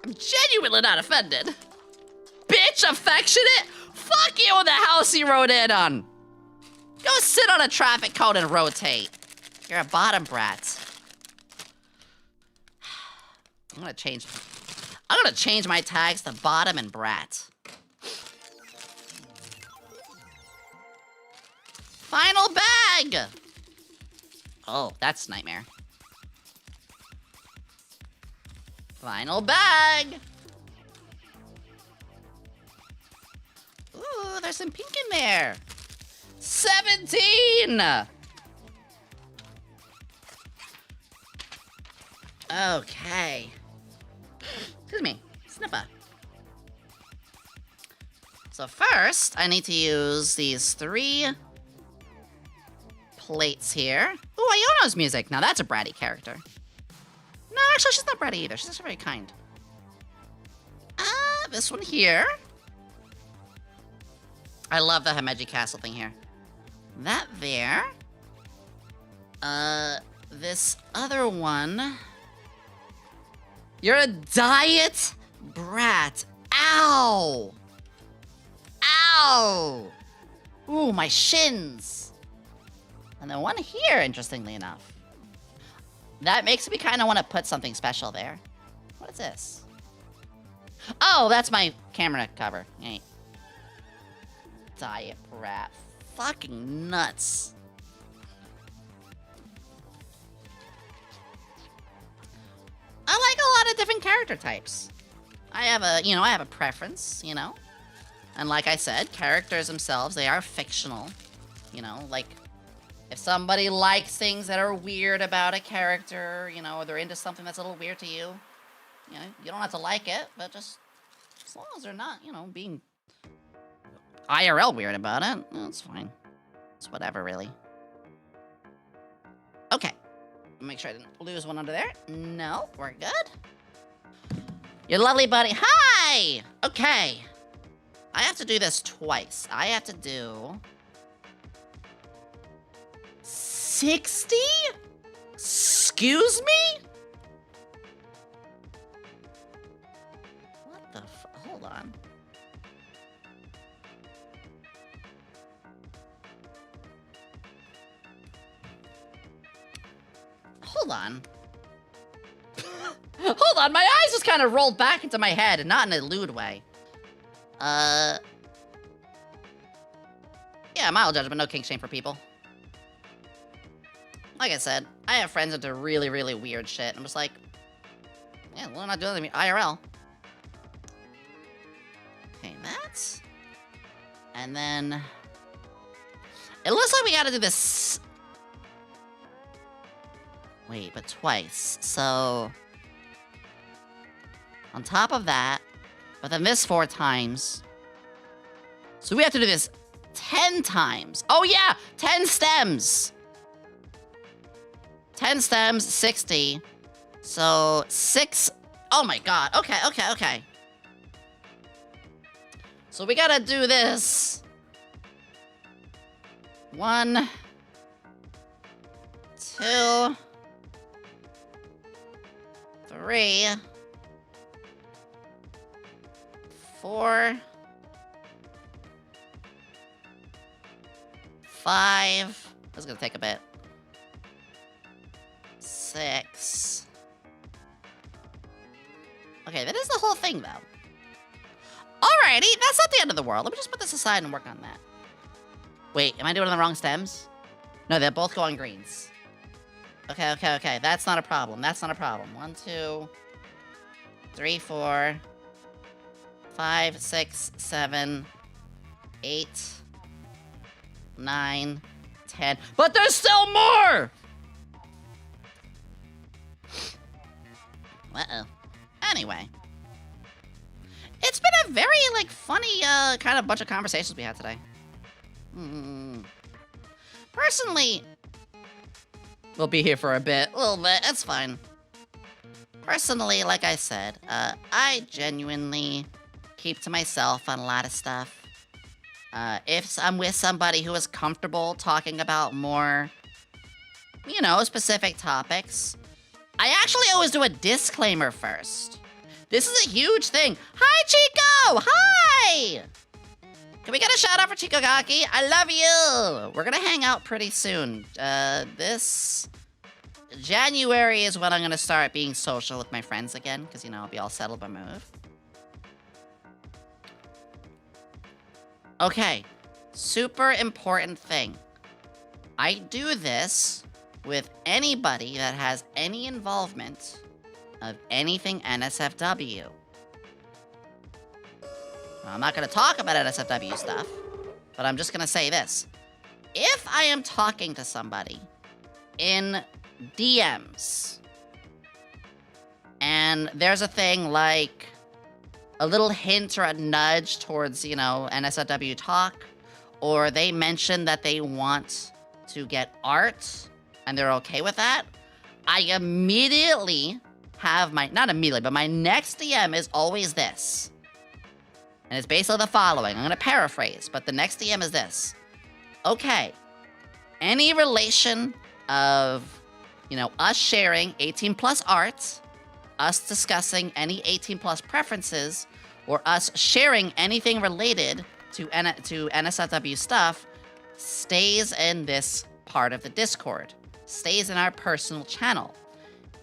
I'm genuinely not offended. Bitch affectionate? Fuck you in the house you rode in on. Go sit on a traffic cone and rotate. You're a bottom brat. I'm gonna change my tags to bottom and brat. Final bag! Oh, that's nightmare. Final bag! Ooh, there's some pink in there. 17! Okay. Excuse me, snipper. So first, I need to use these 3 plates here. Ooh, Iono's music. Now that's a bratty character. No, actually, she's not bratty either. She's actually very kind. This one here. I love the Himeji castle thing here. That there. This other one. You're a diet brat. Ow! Ow! Ooh, my shins. And then one here, interestingly enough. That makes me kind of want to put something special there. What is this? Oh, that's my camera cover. Hey. Diet brat. Fucking nuts. I like a lot of different character types. I have a preference, you know? And like I said, characters themselves, they are fictional. You know, like, if somebody likes things that are weird about a character, you know, or they're into something that's a little weird to you, you know, you don't have to like it, but just as long as they're not, you know, being IRL weird about it, that's fine. It's whatever, really. Okay. Make sure I didn't lose one under there. No, we're good. Your lovely buddy. Hi! Okay. I have to do this twice. I have to do 60? Excuse me? What the hold on. Hold on. Hold on, my eyes just kind of rolled back into my head, and not in a lewd way. Yeah, mild judgment, no kink shame for people. Like I said, I have friends that do really, really weird shit. I'm just like, yeah, we're not doing anything IRL. Okay, that's... And then... It looks like we gotta do this... Wait, but twice. So... On top of that, but then this 4 times. So we have to do this 10 times. Oh yeah, 10 stems. 10 stems, 60. So 6, oh my god, okay. So we gotta do this. 1, 2, 3, 4, 5. That's gonna take a bit. 6. Okay, that is the whole thing, though. Alrighty, that's not the end of the world. Let me just put this aside and work on that. Wait, am I doing the wrong stems? No, they both go on greens. Okay. That's not a problem. 1, 2, 3, 4, 5, 6, 7, 8, 9, 10. But there's still more! Uh-oh. Anyway. It's been a very, like, funny, kind of bunch of conversations we had today. Personally... We'll be here for a little bit, that's fine. Personally, like I said, I genuinely keep to myself on a lot of stuff. If I'm with somebody who is comfortable talking about more, you know, specific topics, I actually always do a disclaimer first. This is a huge thing. Hi, Chico! Hi! Can we get a shout out for Chico Gaki? I love you! We're gonna hang out pretty soon. This January is when I'm gonna start being social with my friends again, because, you know, I'll be all settled by move. Okay, super important thing. I do this with anybody that has any involvement of anything NSFW. Now, I'm not going to talk about NSFW stuff, but I'm just going to say this. If I am talking to somebody in DMs, and there's a thing like a little hint or a nudge towards, you know, NSFW talk, or they mention that they want to get art, and they're okay with that, I immediately have not immediately, but my next DM is always this. And it's basically the following. I'm going to paraphrase, but the next DM is this. Okay, any relation of, you know, us sharing 18 plus art, us discussing any 18 plus preferences, or us sharing anything related to NSFW stuff, stays in this part of the Discord, stays in our personal channel.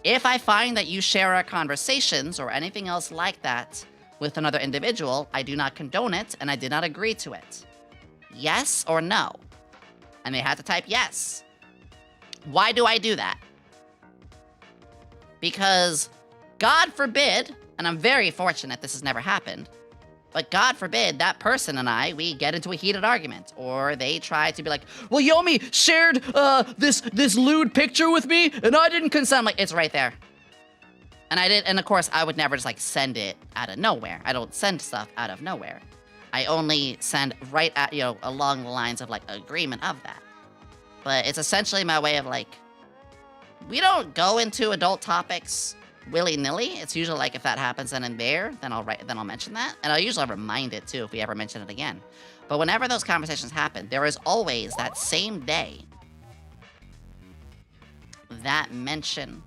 If I find that you share our conversations or anything else like that with another individual, I do not condone it and I did not agree to it. Yes or no? And they had to type yes. Why do I do that? Because God forbid, and I'm very fortunate this has never happened, but God forbid that person and I, we get into a heated argument, or they try to be like, well, Yomi shared this lewd picture with me, and I didn't consent. I'm like, it's right there. And I did, and of course, I would never just like send it out of nowhere. I don't send stuff out of nowhere. I only send right at, you know, along the lines of like agreement of that. But it's essentially my way of like, we don't go into adult topics willy-nilly. It's usually like if that happens then and there, then I'll mention that. And I'll usually remind it too if we ever mention it again. But whenever those conversations happen, there is always that same day that mention.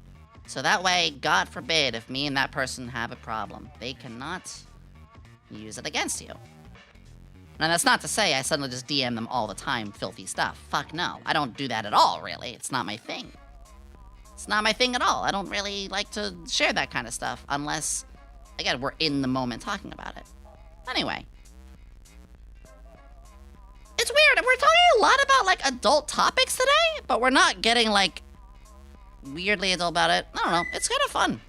So that way, God forbid, if me and that person have a problem, they cannot use it against you. And that's not to say I suddenly just DM them all the time filthy stuff. Fuck no. I don't do that at all, really. It's not my thing. It's not my thing at all. I don't really like to share that kind of stuff unless, again, we're in the moment talking about it. Anyway. It's weird. We're talking a lot about, like, adult topics today, but we're not getting, like, weirdly adult about it. I don't know. It's kind of fun.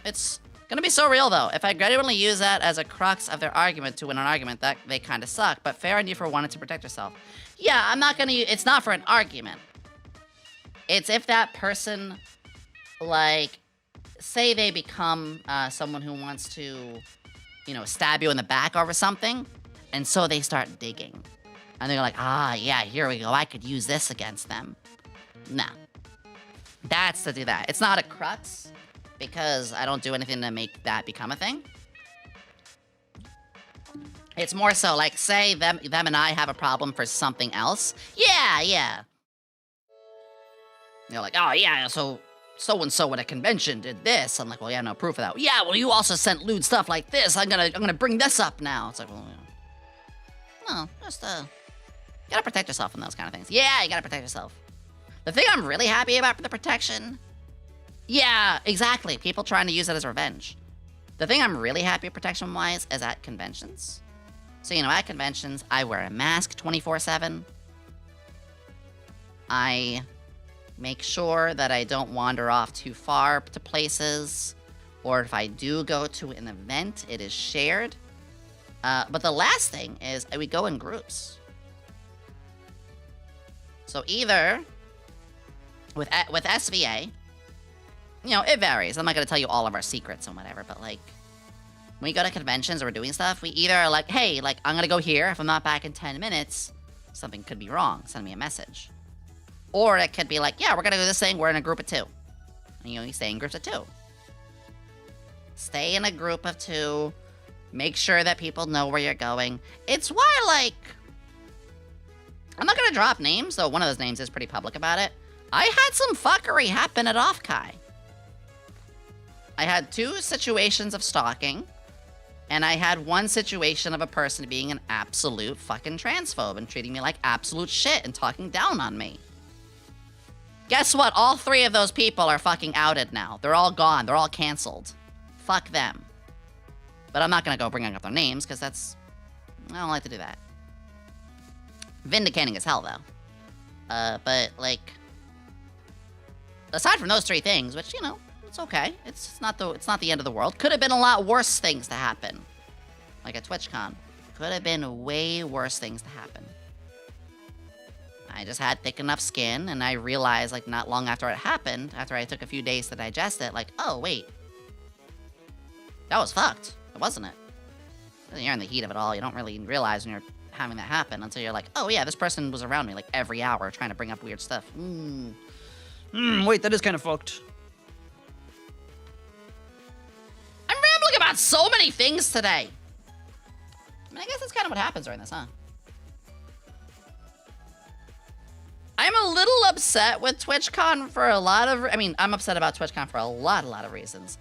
It's gonna be so real, though. If I genuinely use that as a crux of their argument to win an argument, that they kind of suck, but fair on you for wanting to protect yourself. Yeah, I'm not gonna use... It's not for an argument. It's if that person, like, say they become someone who wants to, you know, stab you in the back over something, and so they start digging. And they're like, ah, yeah, here we go. I could use this against them. No. That's to do that. It's not a crux, because I don't do anything to make that become a thing. It's more so, like, say them and I have a problem for something else. Yeah. They're like, oh, yeah, so-and-so at a convention did this. I'm like, well, yeah, no proof of that. Yeah, well, you also sent lewd stuff like this. I'm gonna bring this up now. It's like, well, yeah. No, just, you gotta protect yourself from those kind of things. Yeah, you gotta protect yourself. The thing I'm really happy about for the protection... Yeah, exactly. People trying to use it as revenge. The thing I'm really happy protection-wise is at conventions. So, you know, at conventions, I wear a mask 24/7. I make sure that I don't wander off too far to places. Or if I do go to an event, it is shared. But the last thing is we go in groups. So either with SVA, you know, it varies. I'm not going to tell you all of our secrets and whatever, but, like, when we go to conventions or we're doing stuff, we either are like, hey, like, I'm going to go here. If I'm not back in 10 minutes, something could be wrong. Send me a message. Or it could be like, yeah, we're going to do this thing. We're in a group of 2. And, you know, you stay in groups of 2. Stay in a group of 2. Make sure that people know where you're going. It's why, like, I'm not going to drop names, though one of those names is pretty public about it. I had some fuckery happen at Offkai. I had 2 situations of stalking, and I had 1 situation of a person being an absolute fucking transphobe and treating me like absolute shit and talking down on me. Guess what? All 3 of those people are fucking outed now. They're all gone. They're all canceled. Fuck them. But I'm not gonna go bringing up their names, because that's... I don't like to do that. Vindicating as hell, though. But, like... Aside from those 3 things, which, you know, it's okay. It's not the end of the world. Could have been a lot worse things to happen. Like at TwitchCon. Could have been way worse things to happen. I just had thick enough skin, and I realized, like, not long after it happened, after I took a few days to digest it, like, oh, wait. That was fucked, wasn't it? You're in the heat of it all. You don't really realize when you're having that happen until you're like, oh, yeah, this person was around me, like, every hour trying to bring up weird stuff. Wait, that is kind of fucked. I'm rambling about so many things today. I mean, I guess that's kind of what happens during this, huh? I'm a little upset with TwitchCon for a lot of... I mean, I'm upset about TwitchCon for a lot of reasons.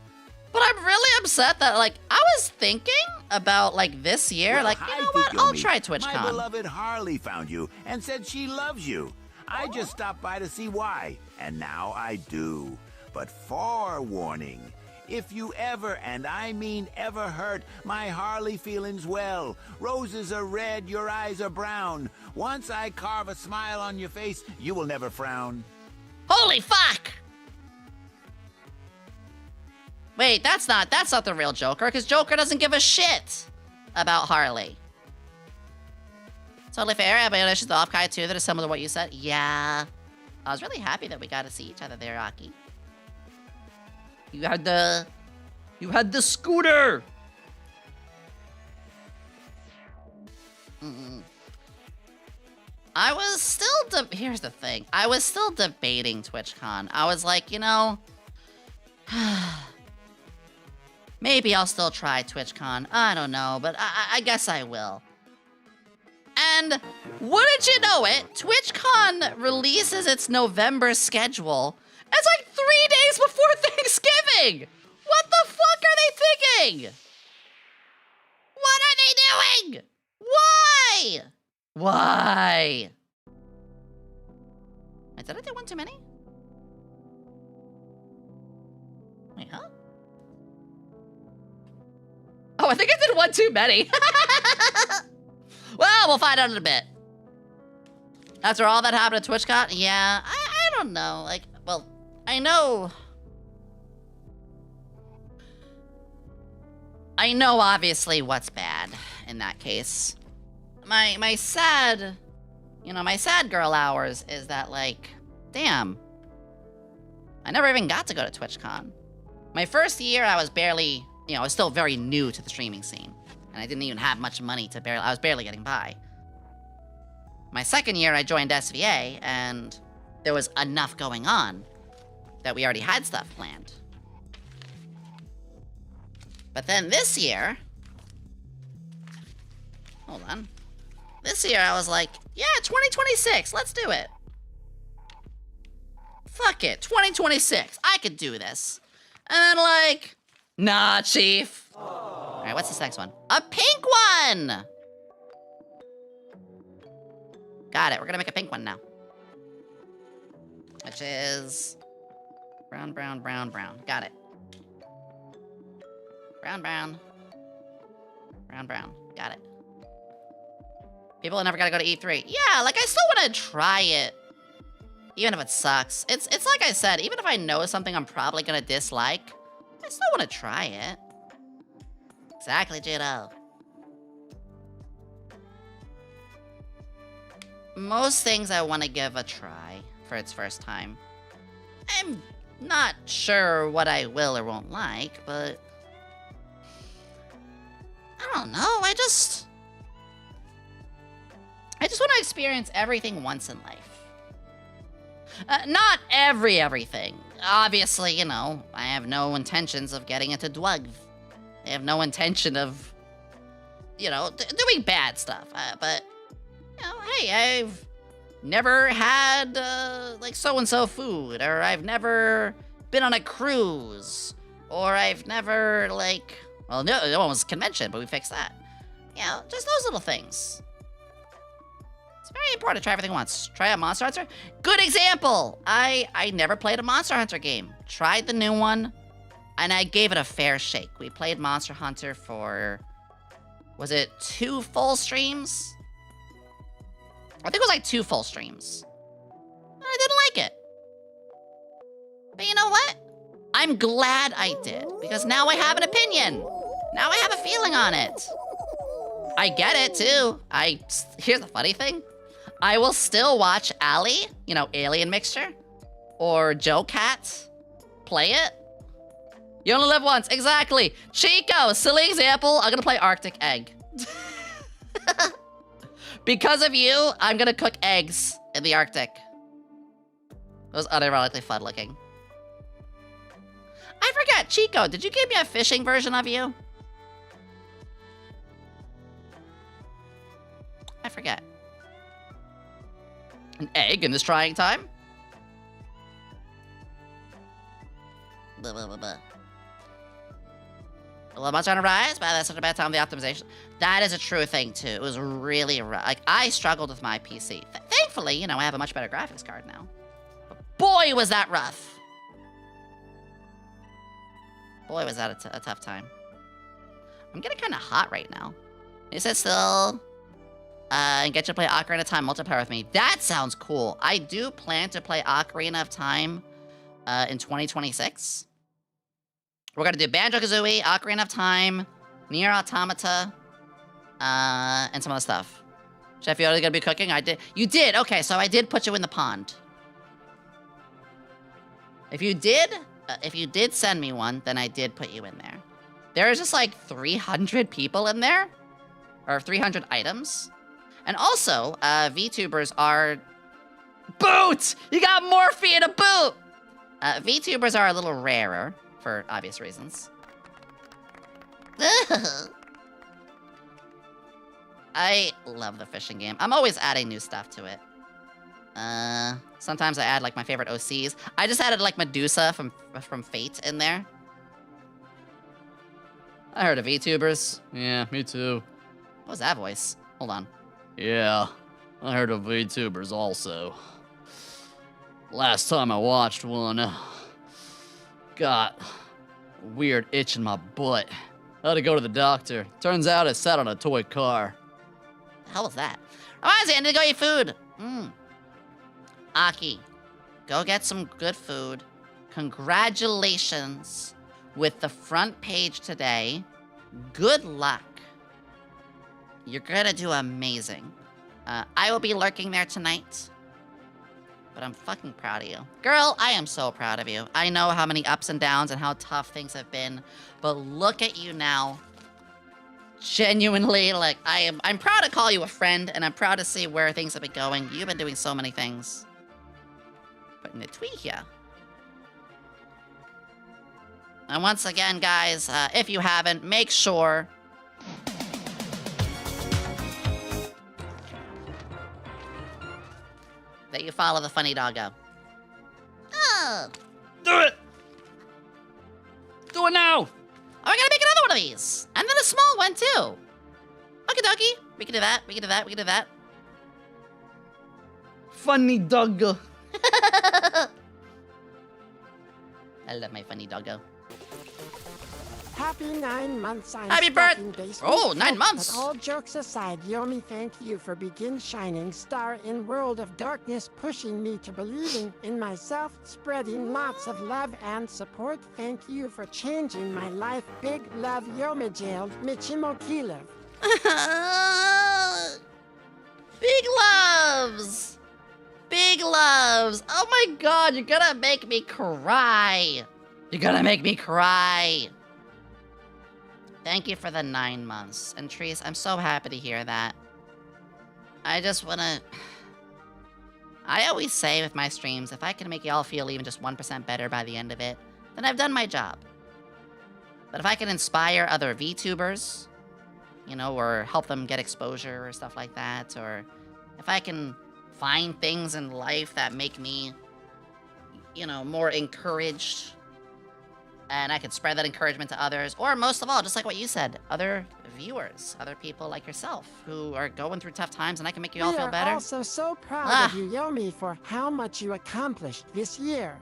But I'm really upset that, like, I was thinking about, like, this year, well, like, you know what, I'll try TwitchCon. My beloved Harley found you and said she loves you. I just stopped by to see why, and now I do. But forewarning, if you ever, and I mean ever, hurt my Harley feelings well, roses are red, your eyes are brown. Once I carve a smile on your face, you will never frown. Holy fuck! Wait, that's not the real Joker, because Joker doesn't give a shit about Harley. Totally fair. I have my own issues with Off-Kai too that are similar to what you said. Yeah. I was really happy that we got to see each other there, Aki. You had the scooter! I was still here's the thing. I was still debating TwitchCon. I was like, you know, maybe I'll still try TwitchCon. I don't know, but I guess I will. And wouldn't you know it, TwitchCon releases its November schedule. It's like 3 days before Thanksgiving! What the fuck are they thinking? What are they doing? Why? Why? Wait, did I do one too many? Wait, huh? Oh, I think I did one too many. Well, we'll find out in a bit. After all that happened at TwitchCon? Yeah, I don't know. Like, well, I know obviously what's bad in that case. My sad, my sad girl hours is that, like, damn, I never even got to go to TwitchCon. My first year, I was barely, I was still very new to the streaming scene. And I didn't even have much money I was barely getting by. My second year, I joined SVA, and there was enough going on that we already had stuff planned. But then this year, hold on. This year, I was like, yeah, 2026, let's do it. Fuck it, 2026, I could do this. And then, like, nah, chief. All right, what's this next one? A pink one! Got it, we're gonna make a pink one now. Which is brown, brown, brown, brown. Got it. Brown, brown. Brown, brown. Got it. People are never gonna go to E3. Yeah, like, I still wanna try it. Even if it sucks. It's like I said, even if I know something I'm probably gonna dislike, I still wanna try it. Exactly, Judo. Most things I want to give a try for its first time. I'm not sure what I will or won't like, but I don't know. I just want to experience everything once in life. Not everything. Obviously, I have no intentions of getting into Dwug. I have no intention of, doing bad stuff. But, hey, I've never had, like, so-and-so food, or I've never been on a cruise, or I've never, like, well, no one was convention, but we fixed that. Just those little things. It's very important to try everything once. Try out Monster Hunter. Good example! I never played a Monster Hunter game. Tried the new one. And I gave it a fair shake. We played Monster Hunter for, was it 2 full streams? I think it was like 2 full streams. And I didn't like it. But you know what? I'm glad I did, because now I have an opinion. Now I have a feeling on it. I get it too. Here's the funny thing. I will still watch Ali, Alien Mixture, or Joe Cat play it. You only live once, exactly. Chico, silly example, I'm gonna play Arctic Egg. Because of you, I'm gonna cook eggs in the Arctic. It was unironically fun looking. I forgot, Chico, did you give me a fishing version of you? I forget. An egg in this trying time? Blah, blah, blah, blah. A little much on a rise, but that's such a bad time, the optimization. That is a true thing, too. It was really rough. Like, I struggled with my PC. Thankfully, I have a much better graphics card now. But boy, was that rough. Boy, was that a tough time. I'm getting kind of hot right now. You sit still and get you to play Ocarina of Time multiplayer with me. That sounds cool. I do plan to play Ocarina of Time in 2026. We're gonna do Banjo-Kazooie, Ocarina of Time, Nier Automata, and some other stuff. Chef Yoda's gonna be cooking? I did. You did? Okay, so I did put you in the pond. If you did send me one, then I did put you in there. There's just like 300 people in there, or 300 items. And also, VTubers are... Boot! You got Morphe in a boot! VTubers are a little rarer, for obvious reasons. I love the fishing game. I'm always adding new stuff to it. Sometimes I add like my favorite OCs. I just added like Medusa from Fate in there. I heard of VTubers. Yeah, me too. What was that voice? Hold on. Yeah, I heard of VTubers also. Last time I watched one, got a weird itch in my butt. I had to go to the doctor. Turns out it sat on a toy car. The hell was that? Oh, I need to go eat food. Aki, go get some good food. Congratulations with the front page today. Good luck. You're gonna do amazing. I will be lurking there tonight. But I'm fucking proud of you. Girl, I am so proud of you. I know how many ups and downs and how tough things have been. But look at you now. Genuinely, like, I'm proud to call you a friend, and I'm proud to see where things have been going. You've been doing so many things. Putting a tweet here. And once again, guys, if you haven't, make sure that you follow the funny doggo. Oh. Do it! Do it now! Oh, we're gonna make another one of these! And then a small one, too! Okie dokie. We can do that, we can do that, we can do that. Funny doggo. I love my funny doggo. Happy 9 months on Happy Stuffing birth- Basement. Oh, 9 months. But all jokes aside, Yomi, thank you for begin shining star in world of darkness, pushing me to believing in myself, spreading lots of love and support. Thank you for changing my life. Big love, Yomi Jail, Michimo Kilo. Big loves! Big loves! Oh my god, you're gonna make me cry! You're gonna make me cry! Thank you for the 9 months. And Trees, I'm so happy to hear that. I just wanna... I always say with my streams, if I can make y'all feel even just 1% better by the end of it, then I've done my job. But if I can inspire other VTubers, you know, or help them get exposure or stuff like that, or if I can find things in life that make me, you know, more encouraged, and I can spread that encouragement to others, or most of all, just like what you said, other viewers, other people like yourself who are going through tough times, and I can make you all feel better. We are also so proud of you, Yomi, for how much you accomplished this year.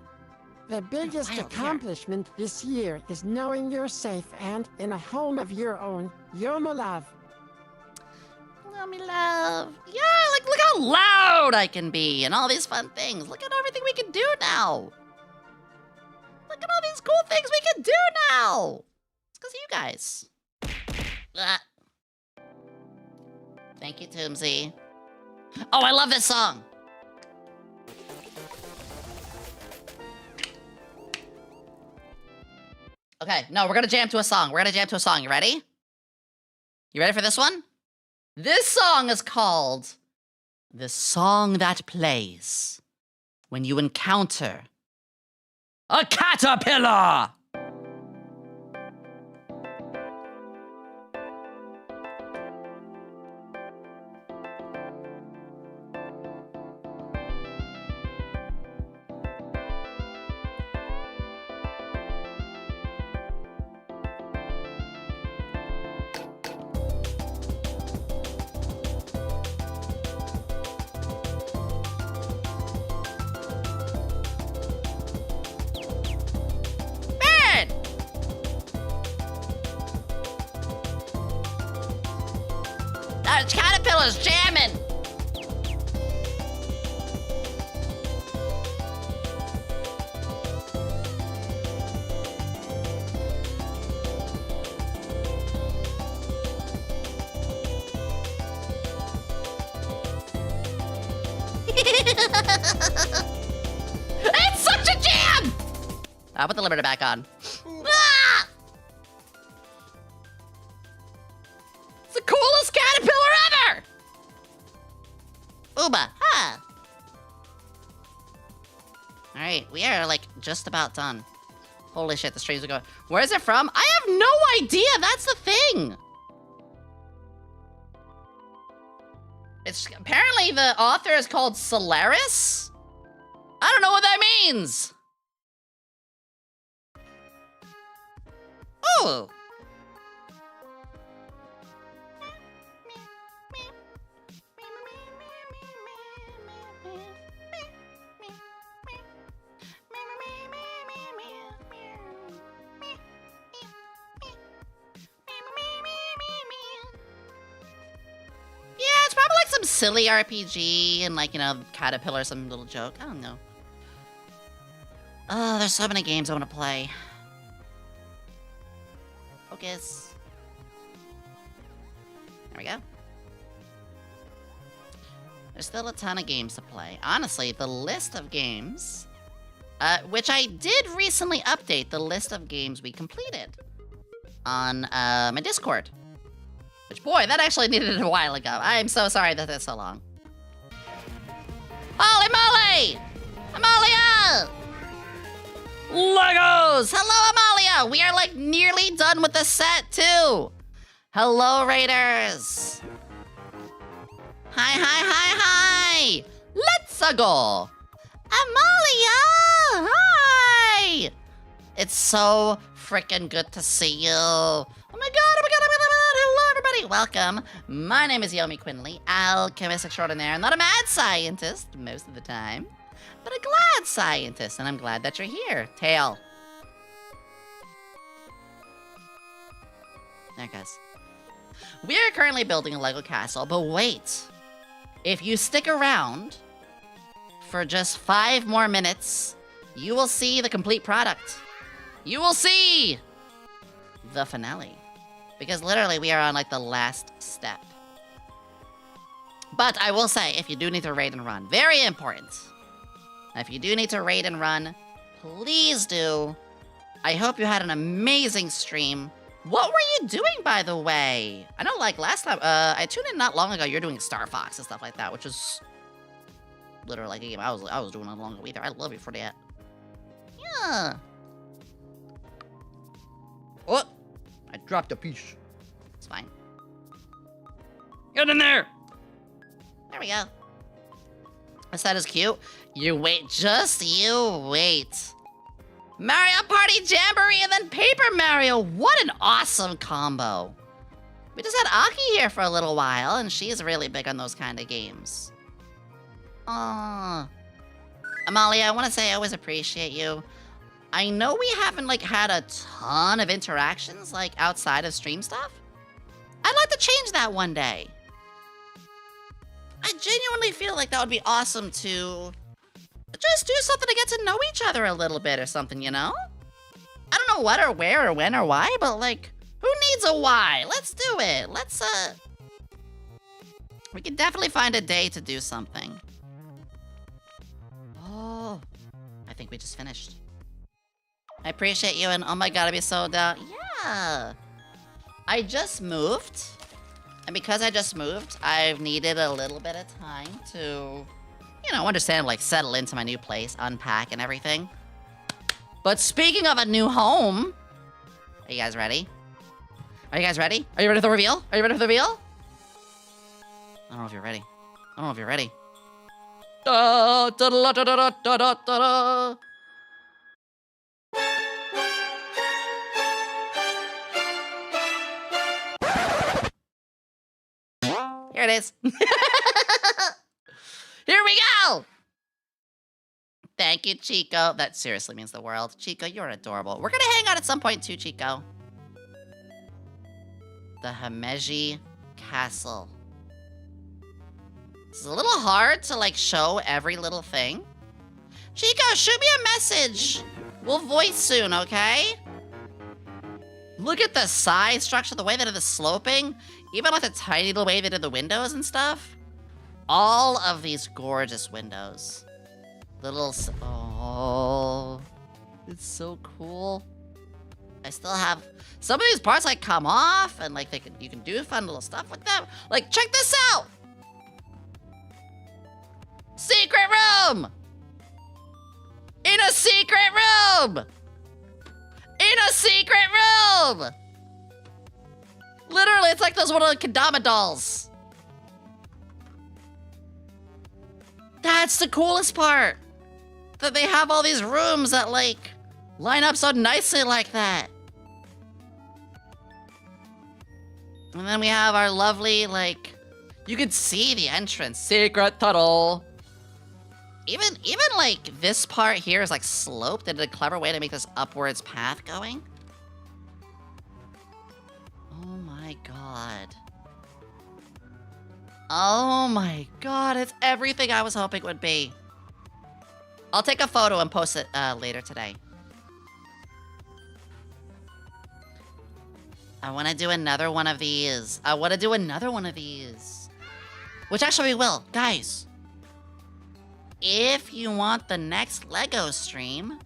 The biggest accomplishment this year is knowing you're safe and in a home of your own. Yomi love. Yomi love. Yeah, like look how loud I can be and all these fun things. Look at everything we can do now. Look at all these cool things we can do now. It's because of you guys. Thank you, Toomsy. Oh, I love this song. Okay, no, we're gonna jam to a song. We're gonna jam to a song. You ready? You ready for this one? This song is called The Song That Plays When You Encounter a Caterpillar! Caterpillar's jamming. It's such a jam! I'll put the limiter back on. Ah! It's the coolest caterpillar ever! Uba, huh? Alright, we are like just about done. Holy shit, the streams are going. Where is it from? I have no idea, that's the thing! It's apparently the author is called Solaris? I don't know what that means! Oh! Yeah, it's probably like some silly RPG and like, you know, Caterpillar, some little joke. I don't know. Oh, there's so many games I want to play. Focus. There we go. There's still a ton of games to play. Honestly, the list of games, which I did recently update the list of games we completed on my Discord. Which, boy, that actually needed it a while ago. I'm so sorry that that's so long. Holy moly! Amalia! Legos! Hello, Amalia! We are like nearly done with the set, too. Hello, Raiders. Hi, hi, hi, hi! Let's go! Amalia! Hi! It's so freaking good to see you. Oh my god, oh my god, oh my god, oh my god! Hello, everybody! Welcome. My name is Yomi Quinnley, alchemist extraordinaire. Not a mad scientist most of the time, but a glad scientist, and I'm glad that you're here. Tail. There it goes. We are currently building a Lego castle, but wait. If you stick around for just 5 more minutes, you will see the complete product. You will see the finale. Because literally we are on like the last step. But I will say, if you do need to raid and run, very important. If you do need to raid and run, please do. I hope you had an amazing stream. What were you doing, by the way? I know, like, last time, I tuned in not long ago, you're doing Star Fox and stuff like that, which is literally like a game I was doing not long ago either. I love you for that. Yeah. Oh, I dropped a piece. It's fine. Get in there! There we go. This set is cute. You wait, just you wait. Mario Party Jamboree and then Paper Mario. What an awesome combo. We just had Aki here for a little while, and she's really big on those kind of games. Aww. Amalia, I want to say I always appreciate you. I know we haven't, like, had a ton of interactions, like, outside of stream stuff. I'd like to change that one day. I genuinely feel like that would be awesome to just do something to get to know each other a little bit or something, you know? I don't know what or where or when or why, but like, who needs a why? Let's do it. Let's, we can definitely find a day to do something. Oh, I think we just finished. I appreciate you, and oh my god, I'd be so down. Yeah. I just moved, and because I just moved, I've needed a little bit of time to, you know, understand, like, settle into my new place, unpack and everything. But speaking of a new home, are you guys ready? Are you guys ready? Are you ready for the reveal? Are you ready for the reveal? I don't know if you're ready. I don't know if you're ready. Da, da, da, da, da, da, da, da. Here it is. Here we go! Thank you, Chico. That seriously means the world. Chico, you're adorable. We're gonna hang out at some point too, Chico. The Himeji Castle. It's a little hard to like show every little thing. Chico, shoot me a message. We'll voice soon, okay? Look at the side structure, the way that it is sloping. Even like the tiny little way they did the windows and stuff. All of these gorgeous windows. Oh, it's so cool. I still have some of these parts like come off and like you can do fun little stuff with them. Like, check this out. Secret room! In a secret room! In a secret room! Literally, it's like those one of the Kendama dolls. That's the coolest part. That they have all these rooms that like line up so nicely like that. And then we have our lovely, like, you can see the entrance. Secret tunnel. Even like this part here is like sloped. They did a clever way to make this upwards path going. Oh my god. Oh my god, it's everything I was hoping it would be. I'll take a photo and post it later today. I want to do another one of these. Which actually we will. Guys, if you want the next Lego stream,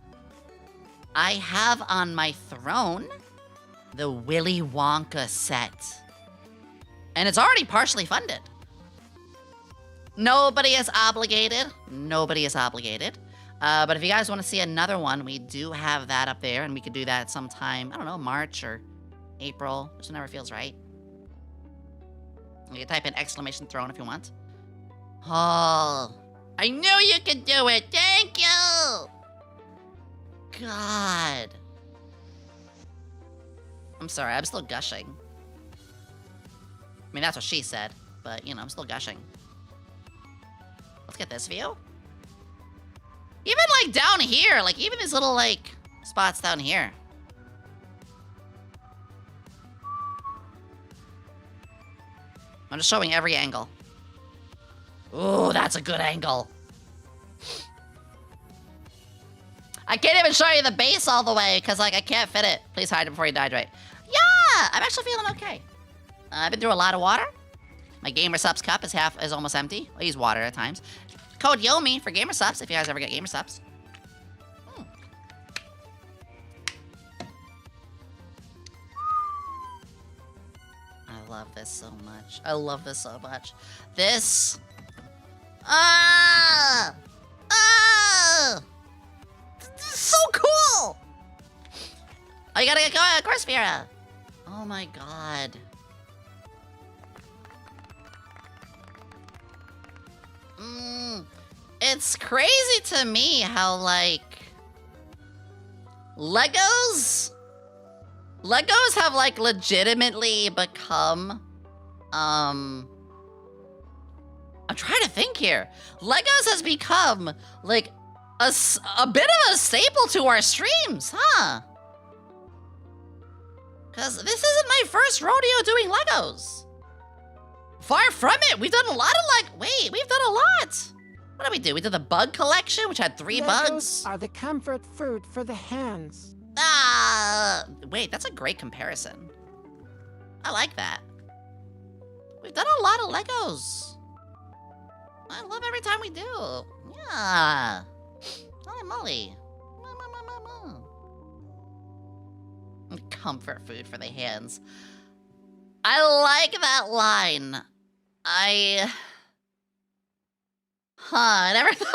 I have on my throne the Willy Wonka set. And it's already partially funded. Nobody is obligated. But if you guys want to see another one, we do have that up there, and we could do that sometime, I don't know, March or April, just whenever it feels right. You can type in exclamation throne if you want. Oh, I knew you could do it. Thank you. God. I'm sorry, I'm still gushing. I mean, that's what she said, but, you know, I'm still gushing. Let's get this view. Even, like, down here, like, even these little, like, spots down here. I'm just showing every angle. Ooh, that's a good angle. I can't even show you the base all the way, because, like, I can't fit it. Please hide it before you dehydrate. Yeah, I'm actually feeling okay. I've been through a lot of water. My Gamer Subs cup is almost empty. I use water at times. Code Yomi for Gamer Subs if you guys ever get Gamer Subs. I love this so much. I love this so much. This. This is so cool. Oh, you gotta get going, of course, Vera. Oh my god. It's crazy to me how, like, Legos have, like, legitimately become, I'm trying to think here. Legos has become, like, a bit of a staple to our streams, huh? Because this isn't my first rodeo doing Legos. Far from it. We've done a lot of, we've done a lot. What did we do? We did the bug collection, which had 3 bugs. Are the comfort food for the hands. Wait, that's a great comparison. I like that. We've done a lot of Legos. I love every time we do. Yeah. Holy moly. Comfort food for the hands. I like that line. I never thought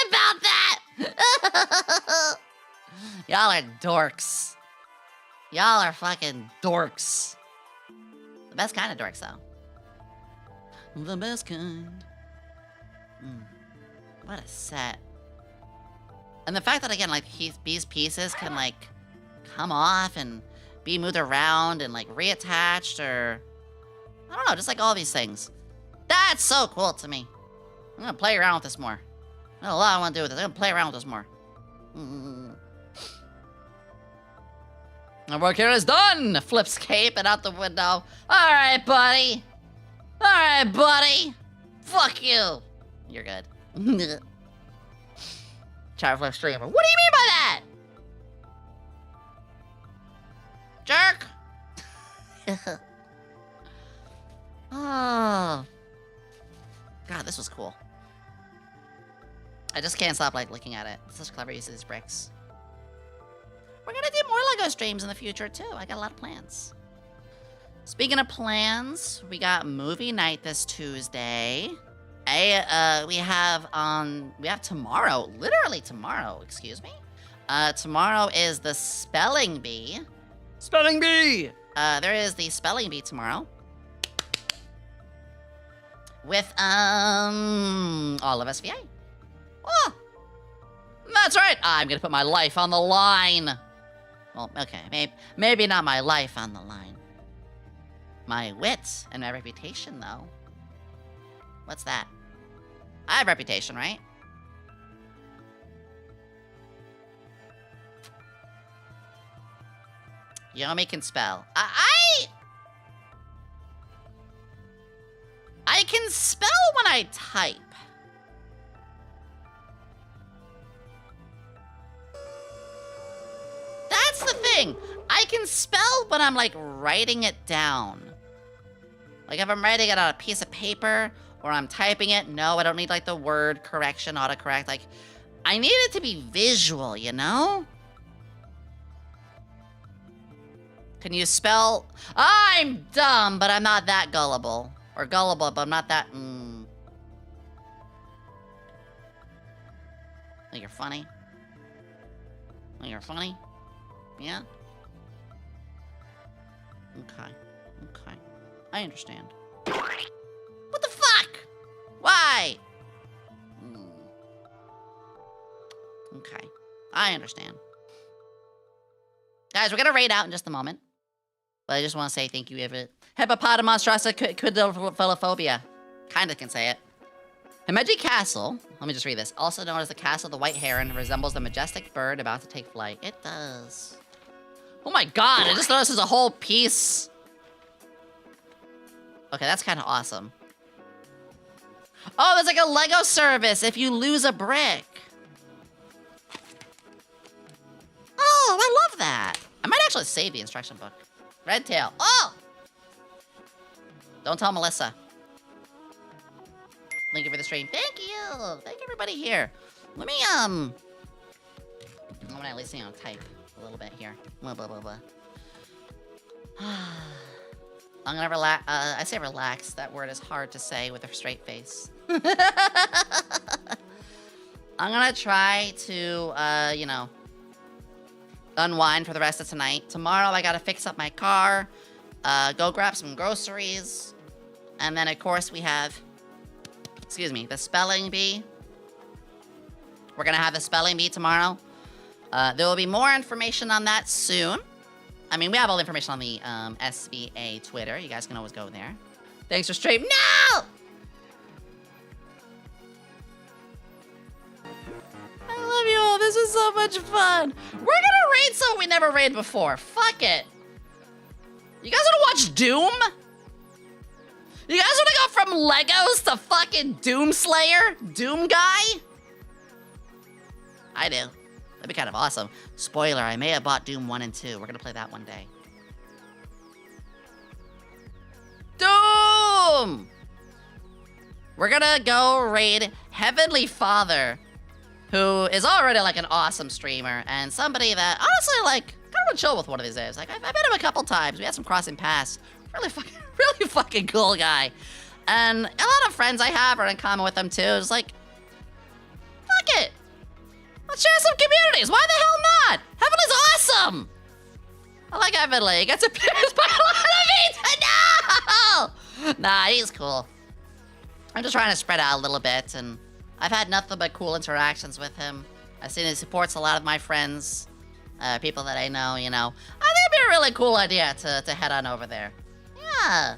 about that. Y'all are dorks. Y'all are fucking dorks. The best kind of dorks, though. The best kind. What a set. And the fact that, again, like, these pieces can, like, come off and be moved around and, like, reattached, or I don't know, just like all these things. That's so cool to me. I'm gonna play around with this more. There's a lot I want to do with this. I'm gonna play around with this more. Our work here is done! Flips cape and out the window. Alright, buddy. Alright, buddy. Fuck you! You're good. Childflare streamer. What do you mean by that? Jerk! Oh. God, this was cool. I just can't stop, like, looking at it. It's such clever use of these bricks. We're gonna do more LEGO streams in the future, too. I got a lot of plans. Speaking of plans, we got movie night this Tuesday. We have tomorrow, literally tomorrow, excuse me. Tomorrow is the spelling bee. Spelling bee! There is the spelling bee tomorrow. With, all of SVA. Oh! That's right! I'm gonna put my life on the line. Well, okay, maybe not my life on the line. My wit and my reputation, though. What's that? I have reputation, right? Yomi can spell. I can spell when I type. That's the thing. I can spell when I'm, like, writing it down. Like, if I'm writing it on a piece of paper, or I'm typing it, no, I don't need, like, the word correction, autocorrect. Like, I need it to be visual, you know? Can you spell? I'm dumb, but I'm not that gullible. Or gullible, but I'm not that, Think you're funny? Think you're funny? Yeah? Okay. Okay. I understand. What the fuck? Why? Okay. I understand. Guys, we're gonna raid out in just a moment. But I just want to say thank you, Everett. Hippopotamonstrosity philophobia. Kinda can say it. Himeji Castle, let me just read this. Also known as the Castle of the White Heron, resembles the majestic bird about to take flight. It does. Oh my god, I just noticed there's a whole piece. Okay, that's kind of awesome. Oh, there's like a Lego service if you lose a brick. Oh, I love that. I might actually save the instruction book. Red tail. Oh! Don't tell Melissa. Thank you for the stream. Thank you. Thank everybody here. Let me, I'm gonna at least, you know, type a little bit here. Blah, blah, blah, blah. I'm gonna relax. I say relax. That word is hard to say with a straight face. I'm gonna try to, you know, unwind for the rest of tonight. Tomorrow, I gotta fix up my car, go grab some groceries, and then, of course, we have, excuse me, the spelling bee. We're gonna have the spelling bee tomorrow. There will be more information on that soon. I mean, we have all the information on the SVA Twitter. You guys can always go there. Thanks for stream. No! I love you all. This was so much fun. We're gonna raid someone we never raided before. Fuck it. You guys wanna watch Doom? You guys wanna go from Legos to fucking Doom Slayer? Doom guy? I do. That'd be kind of awesome. Spoiler, I may have bought Doom 1 and 2. We're gonna play that one day. Doom! We're gonna go raid Heavenly Father, who is already like an awesome streamer, and somebody that, honestly, like, kind of chill with one of these days. Like, I've met him a couple times. We had some crossing paths. Really fucking cool guy. And a lot of friends I have are in common with him, too. It's like, fuck it. Let's share some communities. Why the hell not? Heavenly's awesome. I like Heavenly. He gets abused by a lot of me. No! Nah, he's cool. I'm just trying to spread out a little bit, and I've had nothing but cool interactions with him. I've seen he supports a lot of my friends, people that I know, you know. I think it'd be a really cool idea to head on over there. Yeah.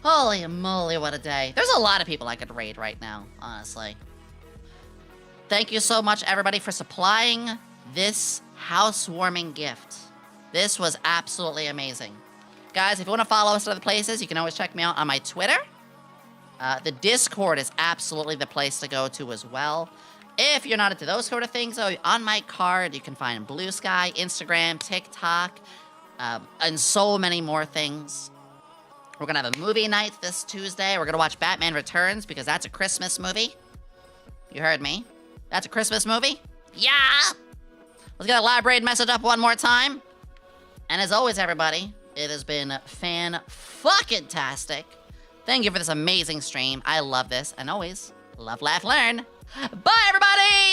Holy moly, what a day. There's a lot of people I could raid right now, honestly. Thank you so much, everybody, for supplying this housewarming gift. This was absolutely amazing. Guys, if you want to follow us to other places, you can always check me out on my Twitter. The Discord is absolutely the place to go to as well. If you're not into those sort of things, though, on my card, you can find Blue Sky, Instagram, TikTok, and so many more things. We're gonna have a movie night this Tuesday. We're gonna watch Batman Returns because that's a Christmas movie. You heard me. That's a Christmas movie? Yeah! Let's get a library message up one more time. And as always, everybody, it has been fan-fucking-tastic. Thank you for this amazing stream. I love this. And always, love, laugh, learn. Bye, everybody!